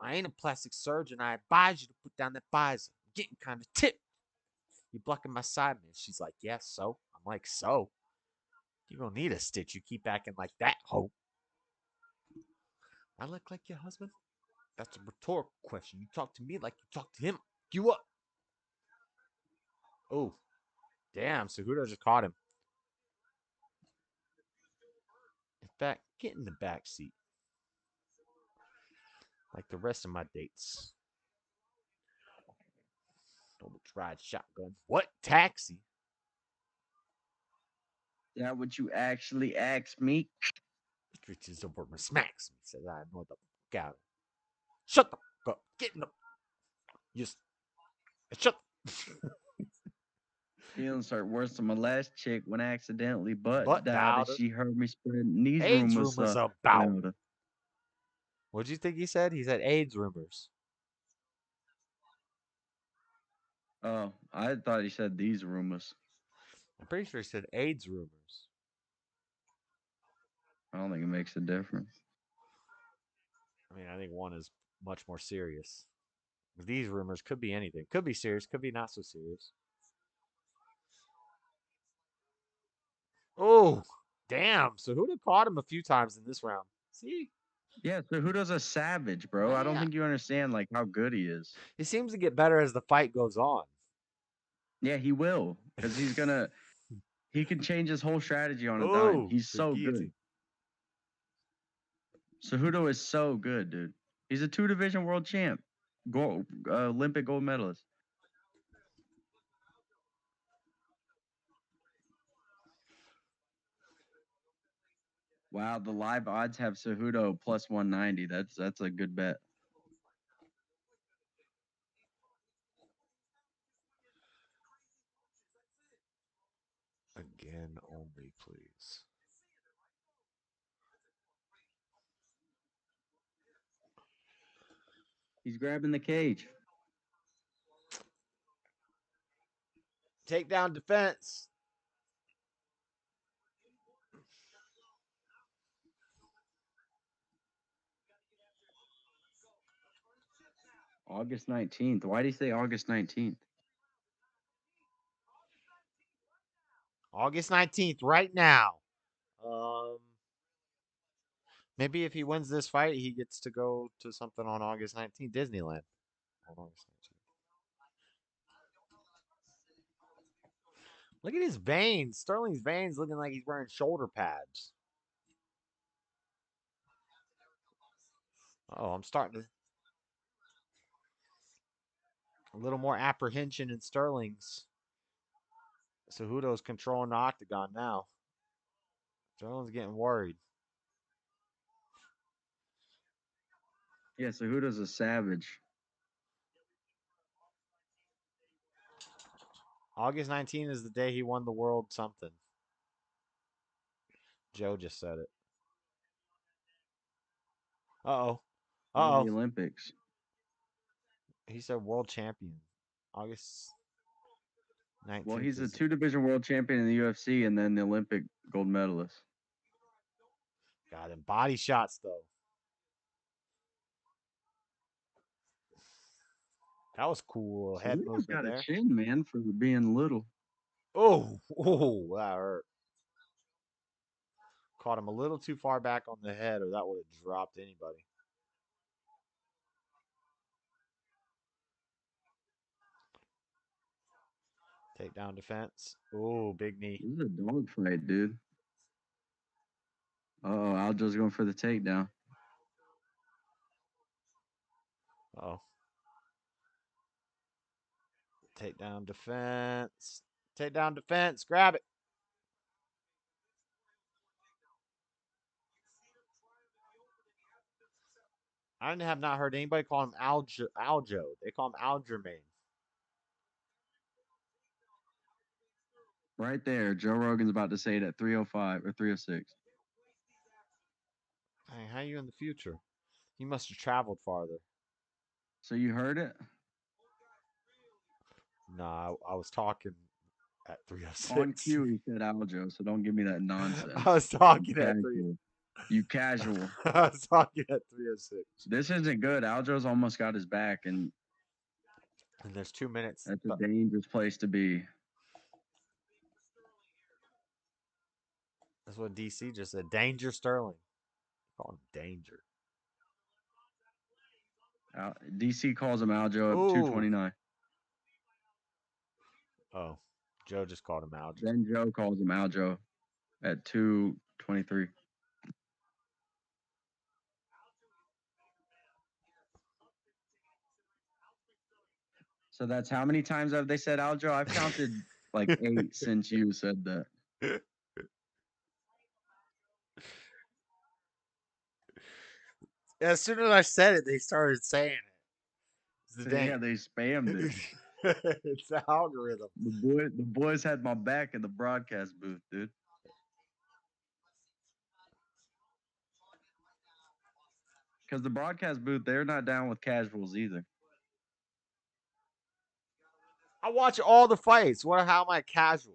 I ain't a plastic surgeon. I advise you to put down that visor. I'm getting kind of tipped. You blocking my side, man. She's like, yeah, so? I'm like, so? You don't need a stitch. You keep acting like that, ho. I look like your husband? That's a rhetorical question. You talk to me like you talk to him. You up? Oh, damn. Cejudo just caught him. In fact, get in the back seat. Like the rest of my dates. Double tried shotgun. What? Taxi? Is that what you actually asked me? Reaches over and smacks me. Says, I know the fuck out. Shut the fuck up. Get in the. Just. Shut. Feelings start worse than my last chick when I accidentally butt Butt dialed. dialed. She heard me spreading these AIDS rumors about. around her. What'd you think he said? He said AIDS rumors. Oh, I thought he said these rumors. I'm pretty sure he said AIDS rumors. I don't think it makes a difference. I mean, I think one is much more serious. These rumors could be anything. Could be serious, could be not so serious. Oh, damn. So who'd have caught him a few times in this round? See? Yeah, so Cejudo's a savage, bro. I don't think you understand like how good he is. He seems to get better as the fight goes on. Yeah, he will. Because he can change his whole strategy on a dime. He's so good. Cejudo is so good, dude. He's a 2-division world champ. Olympic gold medalist. Wow, the live odds have Cejudo plus 190. That's a good bet. Again, only, please. He's grabbing the cage. Takedown defense. August 19th. Why do you say August 19th? August 19th, right now. Maybe if he wins this fight, he gets to go to something on August 19th, Disneyland. On August 19th. Look at his veins. Sterling's veins looking like he's wearing shoulder pads. Oh, I'm starting to. A little more apprehension in Sterling's. Cejudo's controlling the octagon now. Sterling's getting worried. Yeah, Cejudo's a savage. August 19 is the day he won the world something. Joe just said it. Uh-oh. The Uh-oh. Olympics. He said world champion. August 19th. Well, he's a is- 2-division world champion in the UFC and then the Olympic gold medalist. Got him. Body shots, though. That was cool. Head Cejudo's movement got there. a chin, man, for being little. Oh, that hurt. Caught him a little too far back on the head, or that would have dropped anybody. Takedown defense. Oh, big knee. This is a dog fight, dude. Oh, Aljo's going for the takedown. Oh. Takedown defense. Takedown defense. Grab it. I have not heard anybody call him Aljo. They call him Algermain. Right there. Joe Rogan's about to say it at 305 or 306. Hey, how are you in the future? You must have traveled farther. So you heard it? Nah, I was talking at 306. On cue, he said Aljo, so don't give me that nonsense. I was talking at Casual. You casual. I was talking at 306. This isn't good. Aljo's almost got his back, and there's 2 minutes. That's a dangerous place to be. That's what DC just said. Danger Sterling. Call him Danger. DC calls him Aljo at 229. Oh, Joe just called him Aljo. Then Joe calls him Aljo at 223. So that's how many times have they said Aljo? I've counted like 8 since you said that. As soon as I said it, they started saying it. Yeah, they spammed it. It's the algorithm. The boys had my back in the broadcast booth, dude. Because the broadcast booth, they're not down with casuals either. I watch all the fights. How am I casual?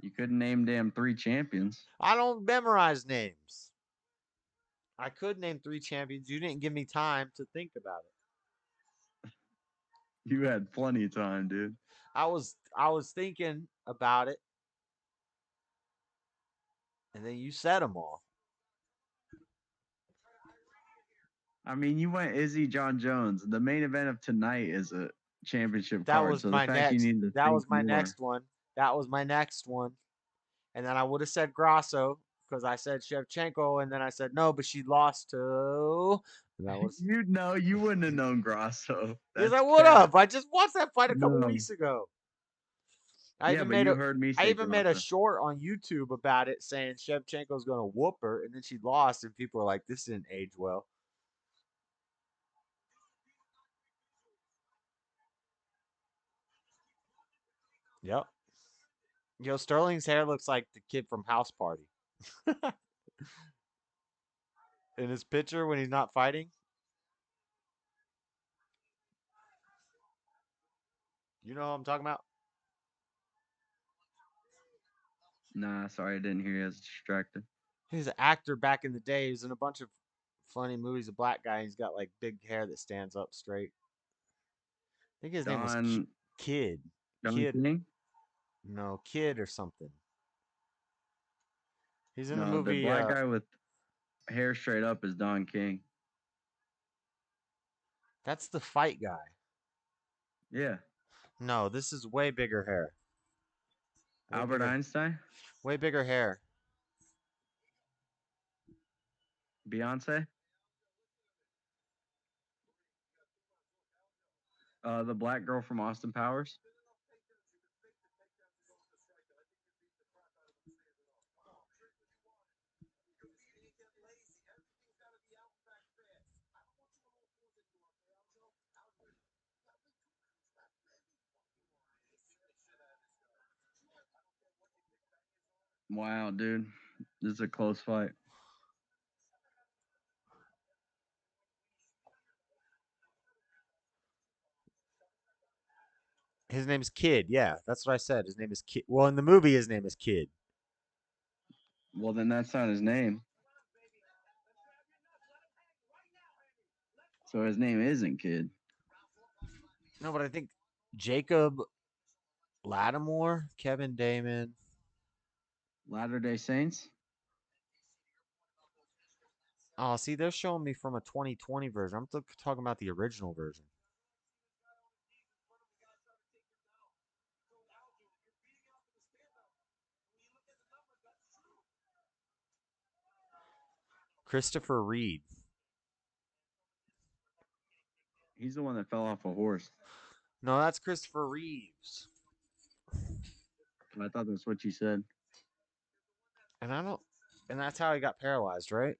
You couldn't name damn 3 champions. I don't memorize names. I could name 3 champions. You didn't give me time to think about it. You had plenty of time, dude. I was thinking about it, and then you said them all. I mean, you went Izzy, John Jones. The main event of tonight is a championship That card. was So my the fact next. you need to That was think my more. next one. That was my next one. And then I would have said Grasso because I said Shevchenko, and then I said no, but she lost to. And that was. You know, you wouldn't have known Grasso. Yes, That's I would have. cap. I just watched that fight a couple No. weeks ago. Yeah, but you heard me I say even made a Grasso. short on YouTube about it saying Shevchenko's going to whoop her, and then she lost, and people were like, "This didn't age well." Yep. Yo, Sterling's hair looks like the kid from House Party. In his picture when he's not fighting. You know what I'm talking about? Nah, sorry, I didn't hear you. I was distracted. He's an actor back in the day. He was in a bunch of funny movies. A black guy. He's got like big hair that stands up straight. I think his name was Kid. Don Kid. King? No, Kid or something. He's in the No, movie. the black guy with hair straight up is Don King. That's the fight guy. Yeah. No, this is way bigger hair. Way Albert bigger- Einstein? Way bigger hair. Beyonce? The black girl from Austin Powers? Wow, dude. This is a close fight. His name is Kid. Yeah, that's what I said. His name is Kid. Well, in the movie, his name is Kid. Well, then that's not his name. So his name isn't Kid. No, but I think Jacob Lattimore, Kevin Damon. Latter-day Saints? Oh, see, they're showing me from a 2020 version. I'm talking about the original version. Christopher Reed. He's the one that fell off a horse. No, that's Christopher Reeves. I thought that's what you said. And that's how he got paralyzed, right?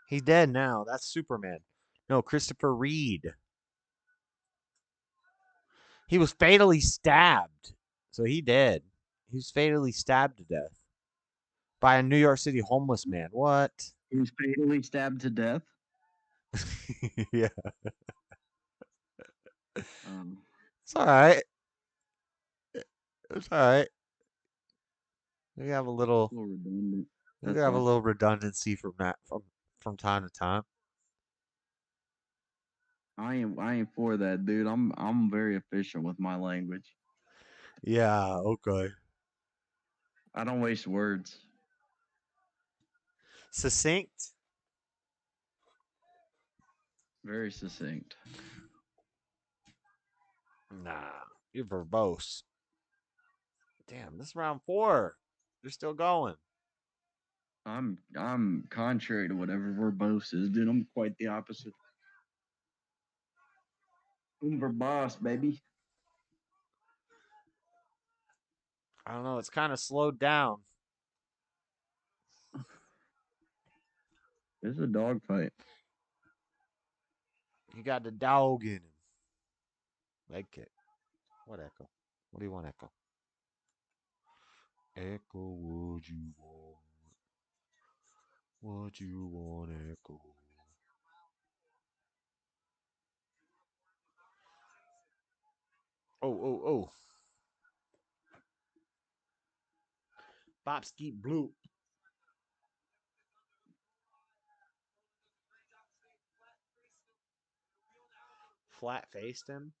He's dead now. That's Superman. No, Christopher Reed. He was fatally stabbed. So he dead. He was fatally stabbed to death by a New York City homeless man. What? He was fatally stabbed to death? Yeah. It's all right. It's all right. We have a little redundant. We have a little redundancy from that from time to time. I ain't for that, dude. I'm very efficient with my language. Yeah, okay. I don't waste words. Succinct? Very succinct. Nah, you're verbose. Damn, this is round 4. You're still going. I'm contrary to whatever verbose is, dude. I'm quite the opposite. I'm verbose, baby. I don't know. It's kind of slowed down. This is a dog fight. He got the dog in him. Leg kick. What echo? What do you want, Echo? Echo, what you want? What you want, Echo? Oh. Bobski Bloop. Flat faced him.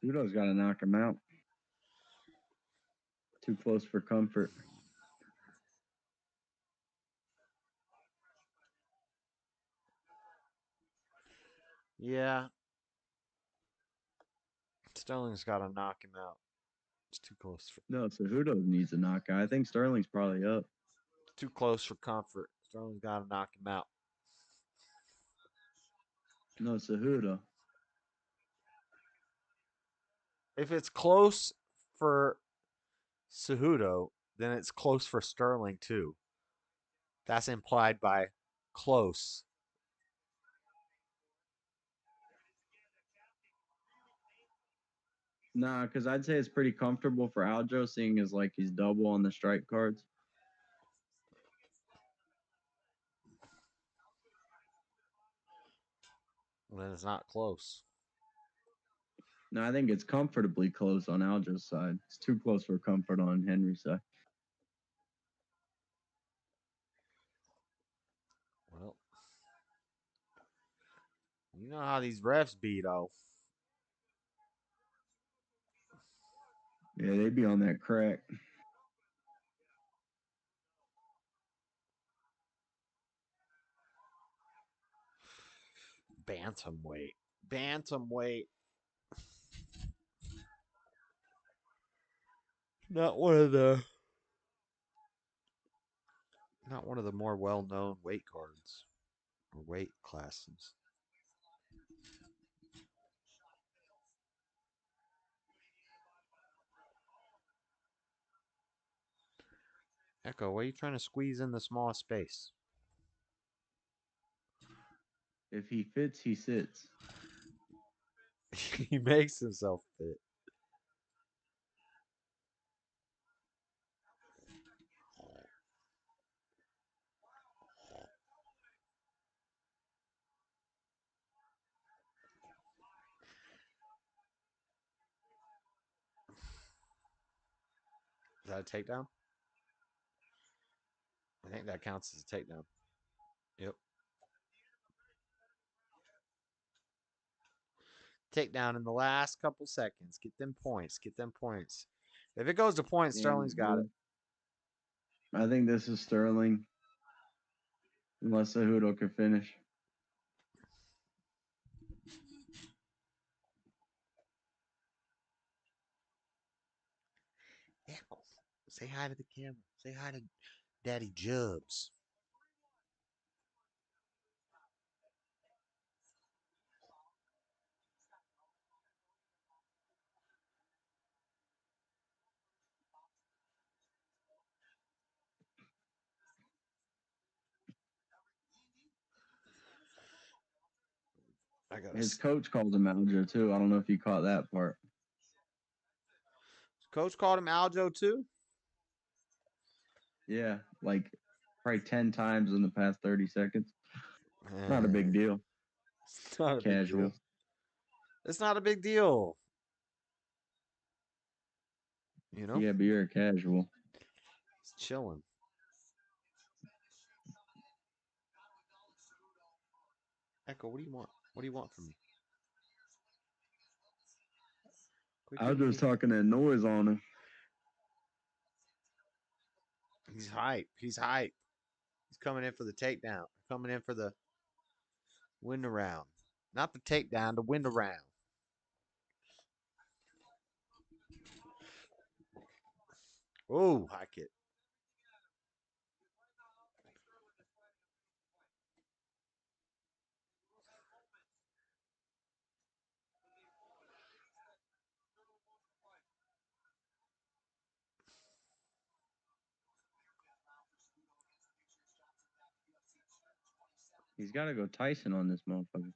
Cejudo's got to knock him out. Too close for comfort. Yeah. Sterling's got to knock him out. It's too close. No, Cejudo needs a knockout. I think Sterling's probably up. Too close for comfort. Sterling's got to knock him out. No, Cejudo. If it's close for Cejudo, then it's close for Sterling too. That's implied by close. Nah, because I'd say it's pretty comfortable for Aljo, seeing as like he's double on the strike cards. Then it's not close. No, I think it's comfortably close on Aljo's side. It's too close for comfort on Henry's side. Well, you know how these refs be, though. Yeah, they be on that crack. Bantamweight. Bantamweight. Not one of the more well-known weight cards or weight classes. Echo, why are you trying to squeeze in the smallest space? If he fits, he sits. He makes himself fit. Is that a takedown? I think that counts as a takedown. Yep. Takedown in the last couple seconds. Get them points. Get them points. If it goes to points, Sterling's got it. I think this is Sterling. Unless Cejudo can finish. Say hi to the camera. Say hi to Daddy Jubs. His coach called him Aljo too. I don't know if you caught that part. Coach called him Aljo too? Yeah, like probably 10 times in the past 30 seconds. Not a big deal. It's not a Casual. big deal. It's not a big deal. You know? Yeah, but you're a casual. It's chilling. Echo, what do you want? What do you want from me? Aljo's talking that noise on him. He's hype. He's hype. He's coming in for the takedown. Coming in for the win around. Not the takedown, the win around. Oh, high kick. He's got to go Tyson on this motherfucker.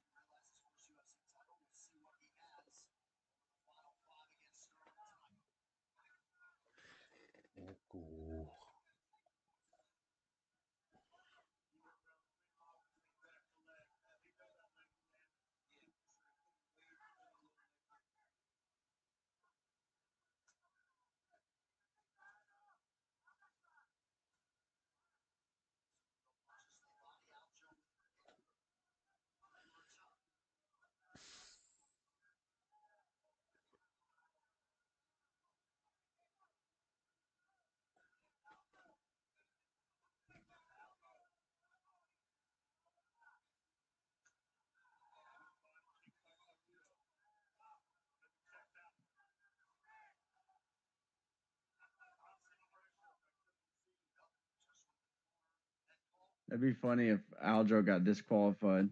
That'd be funny if Aljo got disqualified.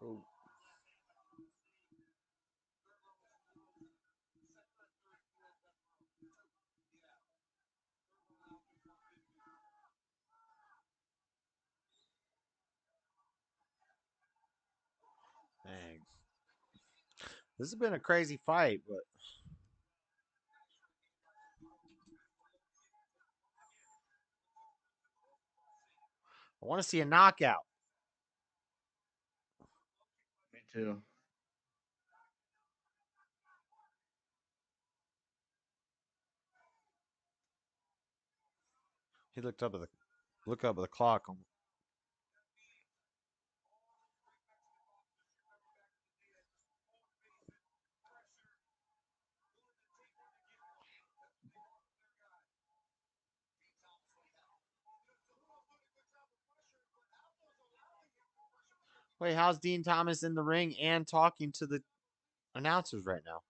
Oh. Dang. This has been a crazy fight, but I want to see a knockout. Me too. He looked up at the clock. Wait, how's Dean Thomas in the ring and talking to the announcers right now?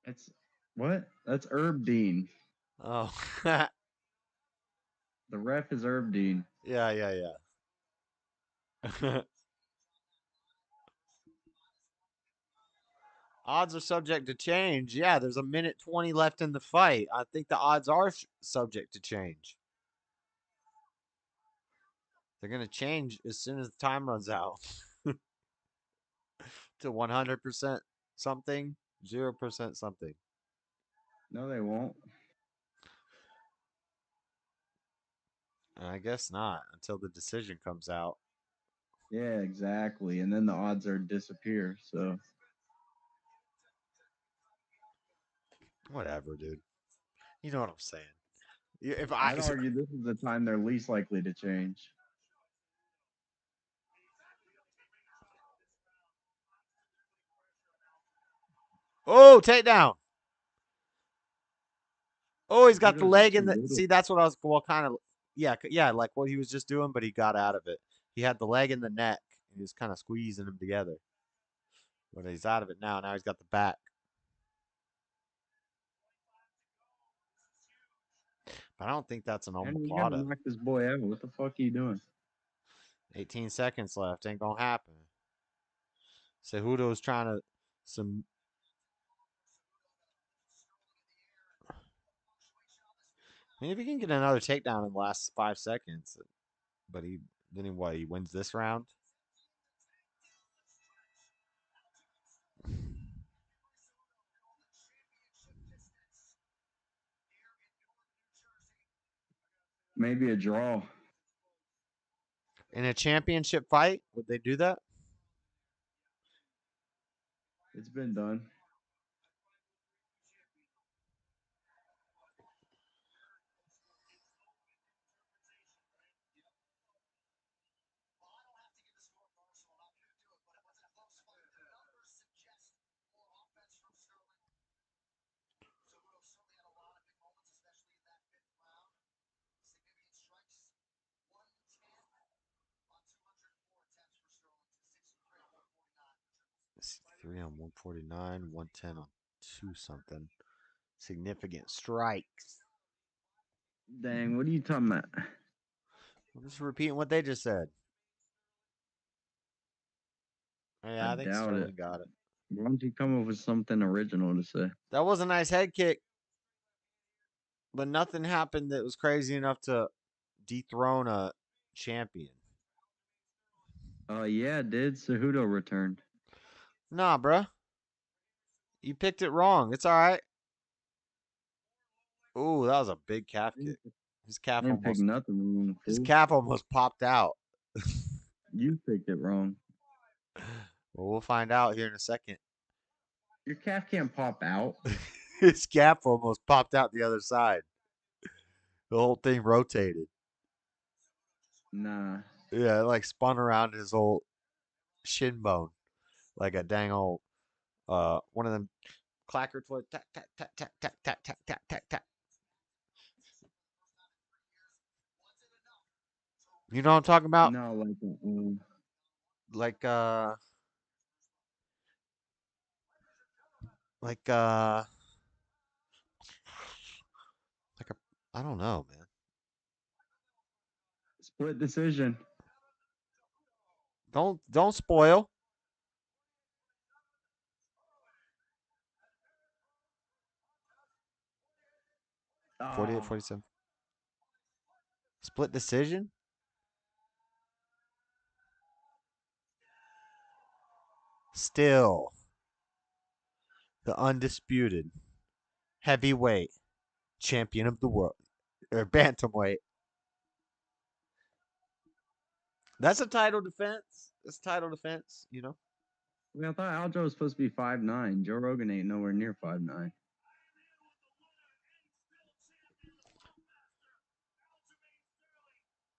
It's what? That's Herb Dean. Oh. The ref is Herb Dean. Yeah. Odds are subject to change. Yeah, there's a minute 20 left in the fight. I think the odds are subject to change. They're going to change as soon as the time runs out to 100% something, 0% something. No, they won't. I guess not until the decision comes out. Yeah, exactly. And then the odds are disappear. So whatever, dude. You know what I'm saying. If I'd argue this is the time they're least likely to change. Oh, takedown. Oh, he's got the Cejudo's leg in the. Cejudo. See, that's what I was. Well, kind of. Yeah, like what he was just doing, but he got out of it. He had the leg in the neck. He was kind of squeezing them together. But he's out of it now. Now he's got the back. But I don't think that's an And you gotta omoplata. knock this boy out. What the fuck are you doing? 18 seconds left. Ain't gonna happen. Cejudo's trying to some. I mean, if he can get another takedown in the last 5 seconds, but he wins this round. Maybe a draw. In a championship fight, would they do that? It's been done. Three on 149, 110 on 2 something. Significant strikes. Dang, what are you talking about? I'm just repeating what they just said. Yeah, I think doubt Sterling it. got it. Why don't you come up with something original to say? That was a nice head kick, but nothing happened that was crazy enough to dethrone a champion. Yeah, did Cejudo returned? Nah, bruh. You picked it wrong. It's all right. Ooh, that was a big calf kick. His calf didn't pick almost nothing wrong. his fool. calf almost popped out. You picked it wrong. Well, we'll find out here in a second. Your calf can't pop out. His calf almost popped out the other side. The whole thing rotated. Nah. Yeah, it like spun around his whole shin bone. Like a dang old one of them clacker toys. Tack, tack, tack, tack, tack, tack, tack, tack, tack, tack. You know what I'm talking about? No, Like like a I don't know, man. Split decision. Don't spoil. Oh. 48, 47. Split decision? Still the undisputed heavyweight champion of the world. Or bantamweight. That's a title defense. It's a title defense, you know. I mean, I thought Aljo was supposed to be 5'9". Joe Rogan ain't nowhere near 5'9".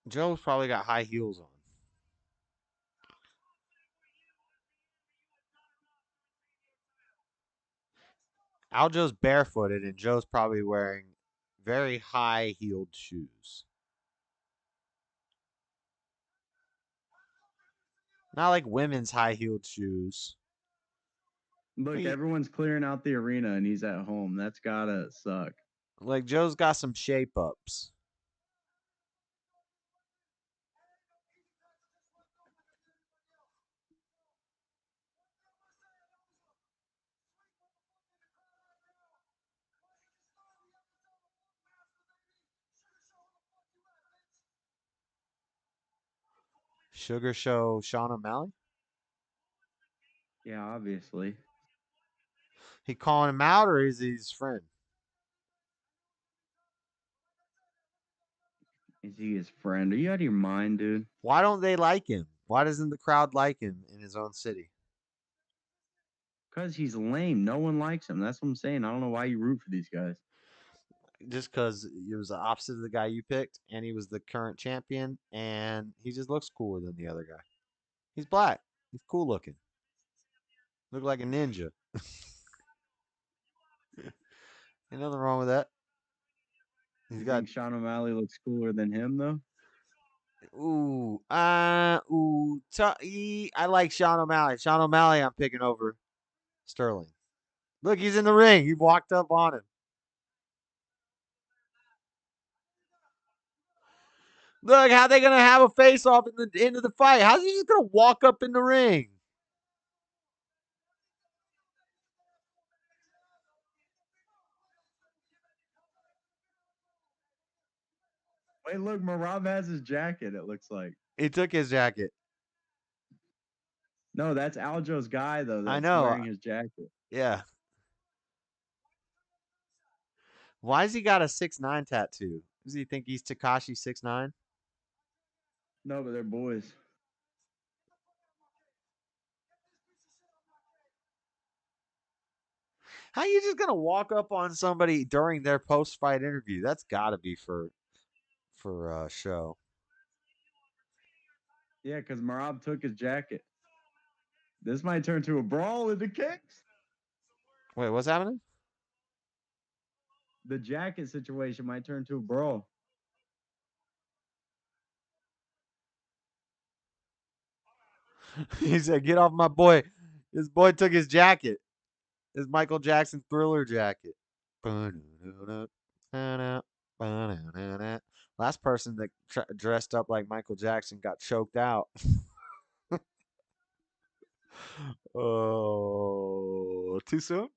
Joe's probably got high heels on. Aljo's barefooted and Joe's probably wearing very high heeled shoes. Not like women's high-heeled shoes. Look, everyone's clearing out the arena and he's at home. That's gotta suck. Like Joe's got some shape-ups. Sugar Show Sean O'Malley? Yeah, obviously. He calling him out, or is he his friend? Is he his friend? Are you out of your mind, dude? Why don't they like him? Why doesn't the crowd like him in his own city? Because he's lame. No one likes him. That's what I'm saying. I don't know why you root for these guys. Just because he was the opposite of the guy you picked, and he was the current champion, and he just looks cooler than the other guy. He's black. He's cool looking. Look like a ninja. Ain't nothing wrong with that. You think Sean O'Malley looks cooler than him, though? I like Sean O'Malley. Sean O'Malley, I'm picking over Sterling. Look, he's in the ring. He walked up on him. Look, how they gonna have a face off in the end of the fight? How's he just gonna walk up in the ring? Wait, look, Marab has his jacket, it looks like. He took his jacket. No, that's Aljo's guy, though, that's I know. wearing his jacket. Yeah. Why has he got a 6'9" tattoo? Does he think he's Tekashi 6'9"? No, but they're boys. How you just gonna walk up on somebody during their post-fight interview? That's gotta be for show. Yeah, because Marab took his jacket. This might turn to a brawl in the kicks. Wait, what's happening? The jacket situation might turn to a brawl. He said, "Get off my boy." His boy took his jacket. His Michael Jackson Thriller jacket. Last person that dressed up like Michael Jackson got choked out. Oh, too soon?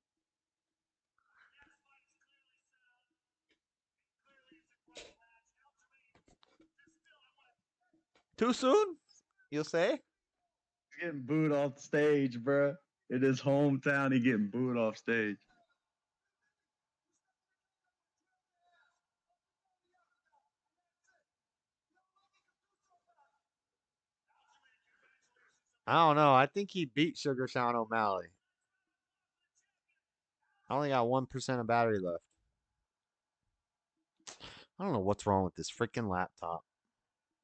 Too soon? You'll say? He's getting booed off stage, bruh. In his hometown, he getting booed off stage. I don't know. I think he beat Sugar Sean O'Malley. I only got 1% of battery left. I don't know what's wrong with this freaking laptop.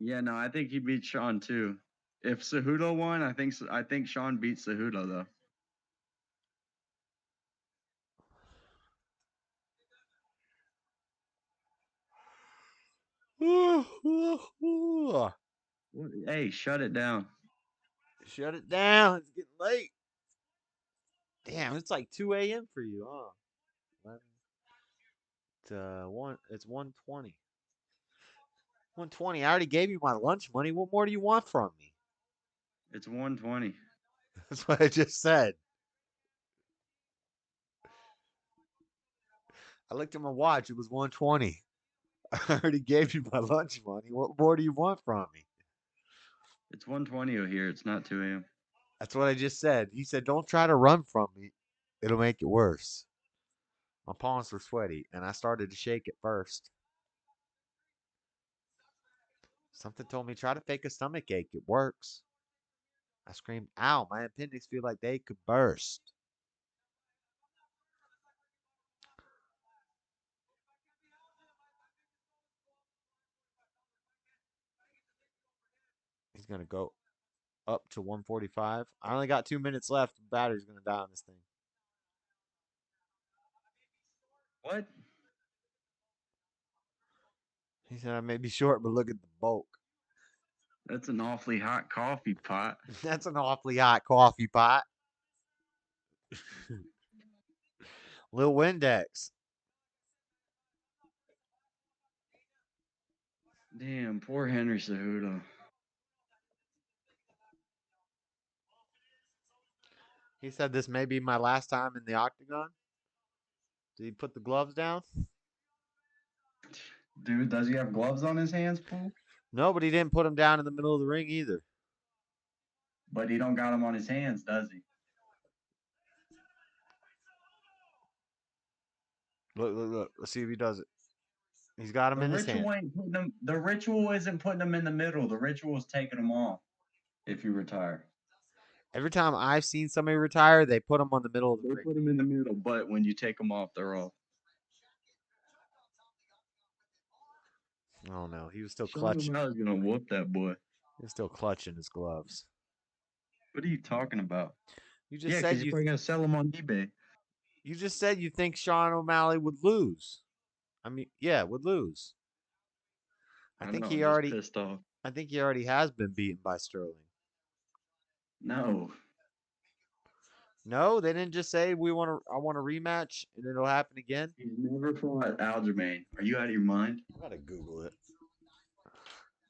Yeah, no, I think he beat Sean too. If Cejudo won, I think Sean beat Cejudo though. Hey, shut it down. Shut it down. It's getting late. Damn, it's like 2 a.m. for you, huh? It's 1:20. 1:20. I already gave you my lunch money. What more do you want from me? It's 1:20. That's what I just said. I looked at my watch. It was 1:20. I already gave you my lunch money. What more do you want from me? It's 1:20 here. It's not 2 a.m. That's what I just said. He said, "Don't try to run from me. It'll make it worse." My palms were sweaty, and I started to shake at first. Something told me, try to fake a stomach ache. It works. I screamed, "Ow, my appendix feel like they could burst." He's going to go up to 145. I only got 2 minutes left. The battery's going to die on this thing. What? He said, I may be short, but look at the bulk. That's an awfully hot coffee pot. That's an awfully hot coffee pot. Lil Windex. Damn, poor Henry Cejudo. He said this may be my last time in the octagon. Did he put the gloves down? Dude, does he have gloves on his hands, fool? No, but he didn't put them down in the middle of the ring either. But he don't got them on his hands, does he? Look, look, look. Let's see if he does it. He's got them The in his hand. ritual ain't putting them. The ritual isn't putting them in the middle. The ritual is taking them off. If you retire, Every time I've seen somebody retire, they put them on the middle of the they ring. put them in the middle. But when you take them off, they're off. Oh no, he was still Sean clutching. O'Malley's gonna whoop that boy. He was still clutching his gloves. What are you talking about? You just Yeah, said because you're probably gonna sell them on eBay. You just said you think Sean O'Malley would lose. I mean, yeah, would lose. I think know, he I'm just already. pissed off. I think he already has been beaten by Sterling. No. No, they didn't just say I want a rematch and it'll happen again. He's never fought Aljamain. Are you out of your mind? I gotta Google it.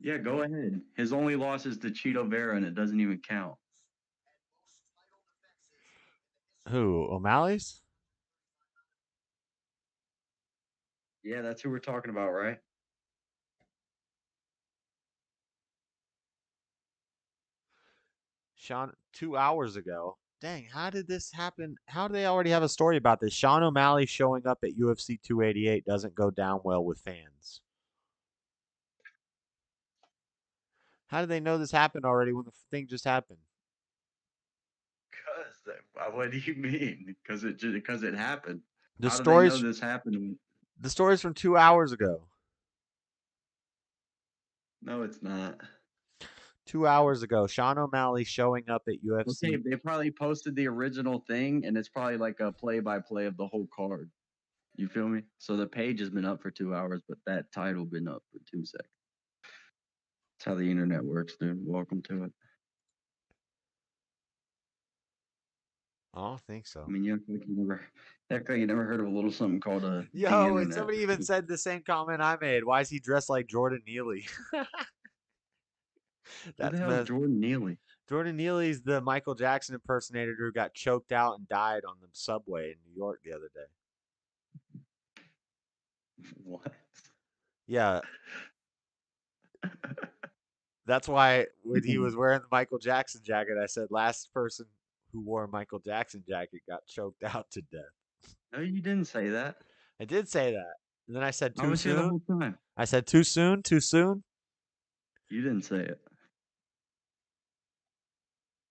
Yeah, go ahead. His only loss is to Cheeto Vera, and it doesn't even count. Who? O'Malley's? Yeah, that's who we're talking about, right? Sean, 2 hours ago. Dang, how did this happen? How do they already have a story about this? Sean O'Malley showing up at UFC 288 doesn't go down well with fans. How did they know this happened already when the thing just happened? What do you mean? Because it happened. The How do they know stories. this happened? The story's from 2 hours ago. No, it's not. 2 hours ago, Sean O'Malley showing up at UFC. Okay, they probably posted the original thing, and it's probably like a play-by-play of the whole card. You feel me? So the page has been up for 2 hours, but that title been up for 2 seconds. That's how the internet works, dude. Welcome to it. I don't think so. I mean, you act like you never heard of a little something called a. Yo, and somebody even said the same comment I made. Why is he dressed like Jordan Neely? Who the hell is Jordan Neely? Jordan Neely's the Michael Jackson impersonator who got choked out and died on the subway in New York the other day. What? Yeah. That's why when he was wearing the Michael Jackson jacket, I said last person who wore a Michael Jackson jacket got choked out to death. No, you didn't say that. I did say that. And then I said I too was here the soon. whole time. I said too soon, too soon. You didn't say it.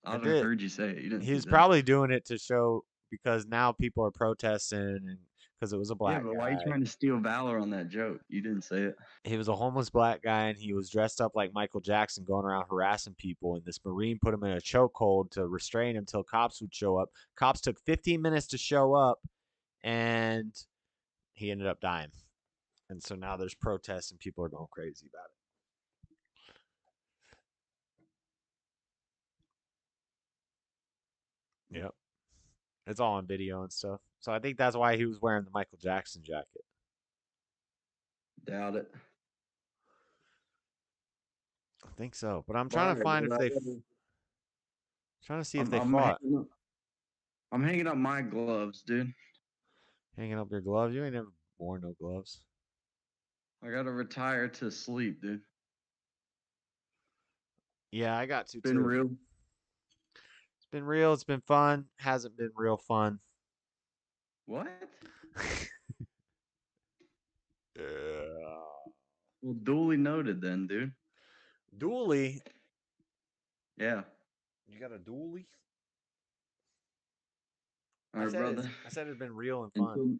I would have did. heard you say it. You didn't. He was say that. probably doing it to show because now people are protesting and because it was a black Yeah, but guy. why are you trying to steal valor on that joke? You didn't say it. He was a homeless black guy and he was dressed up like Michael Jackson going around harassing people, and this Marine put him in a chokehold to restrain him till cops would show up. Cops took 15 minutes to show up and he ended up dying. And so now there's protests and people are going crazy about it. Yep. It's all on video and stuff. So I think that's why he was wearing the Michael Jackson jacket. Doubt it. I think so. But I'm trying to find if they trying to see if they I'm fought. I'm hanging up my gloves, dude. Hanging up your gloves? You ain't never worn no gloves. I gotta retire to sleep, dude. Yeah, I got to It's been too. real. It's been real. It's been fun. Hasn't been real fun. What? Yeah. Well, duly noted then, dude. Dually? Yeah. You got a dually? All right, brother. I said it's been real and fun.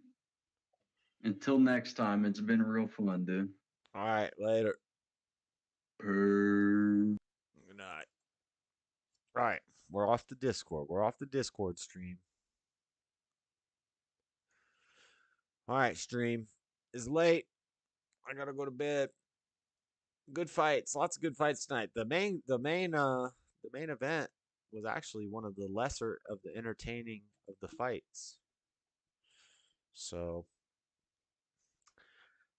Until next time, it's been real fun, dude. All right, later. Good night. All right, we're off the Discord. We're off the Discord stream. All right, stream. It's late. I gotta go to bed. Good fights, lots of good fights tonight. The main event was actually one of the lesser of the entertaining of the fights. So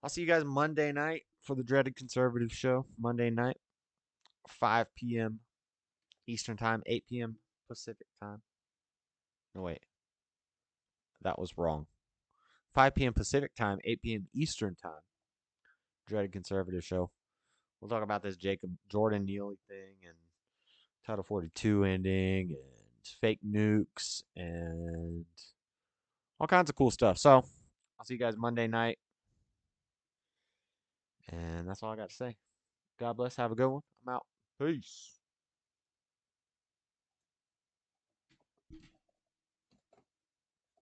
I'll see you guys Monday night for the Dreaded Conservative show. Monday night, 5 p.m. Eastern time, 8 p.m. Pacific time. No, wait. That was wrong. 5 p.m. Pacific time, 8 p.m. Eastern time. Dreaded Conservative show. We'll talk about this Jacob Jordan Neely thing and Title 42 ending and fake nukes and all kinds of cool stuff. So I'll see you guys Monday night. And that's all I got to say. God bless. Have a good one. I'm out. Peace.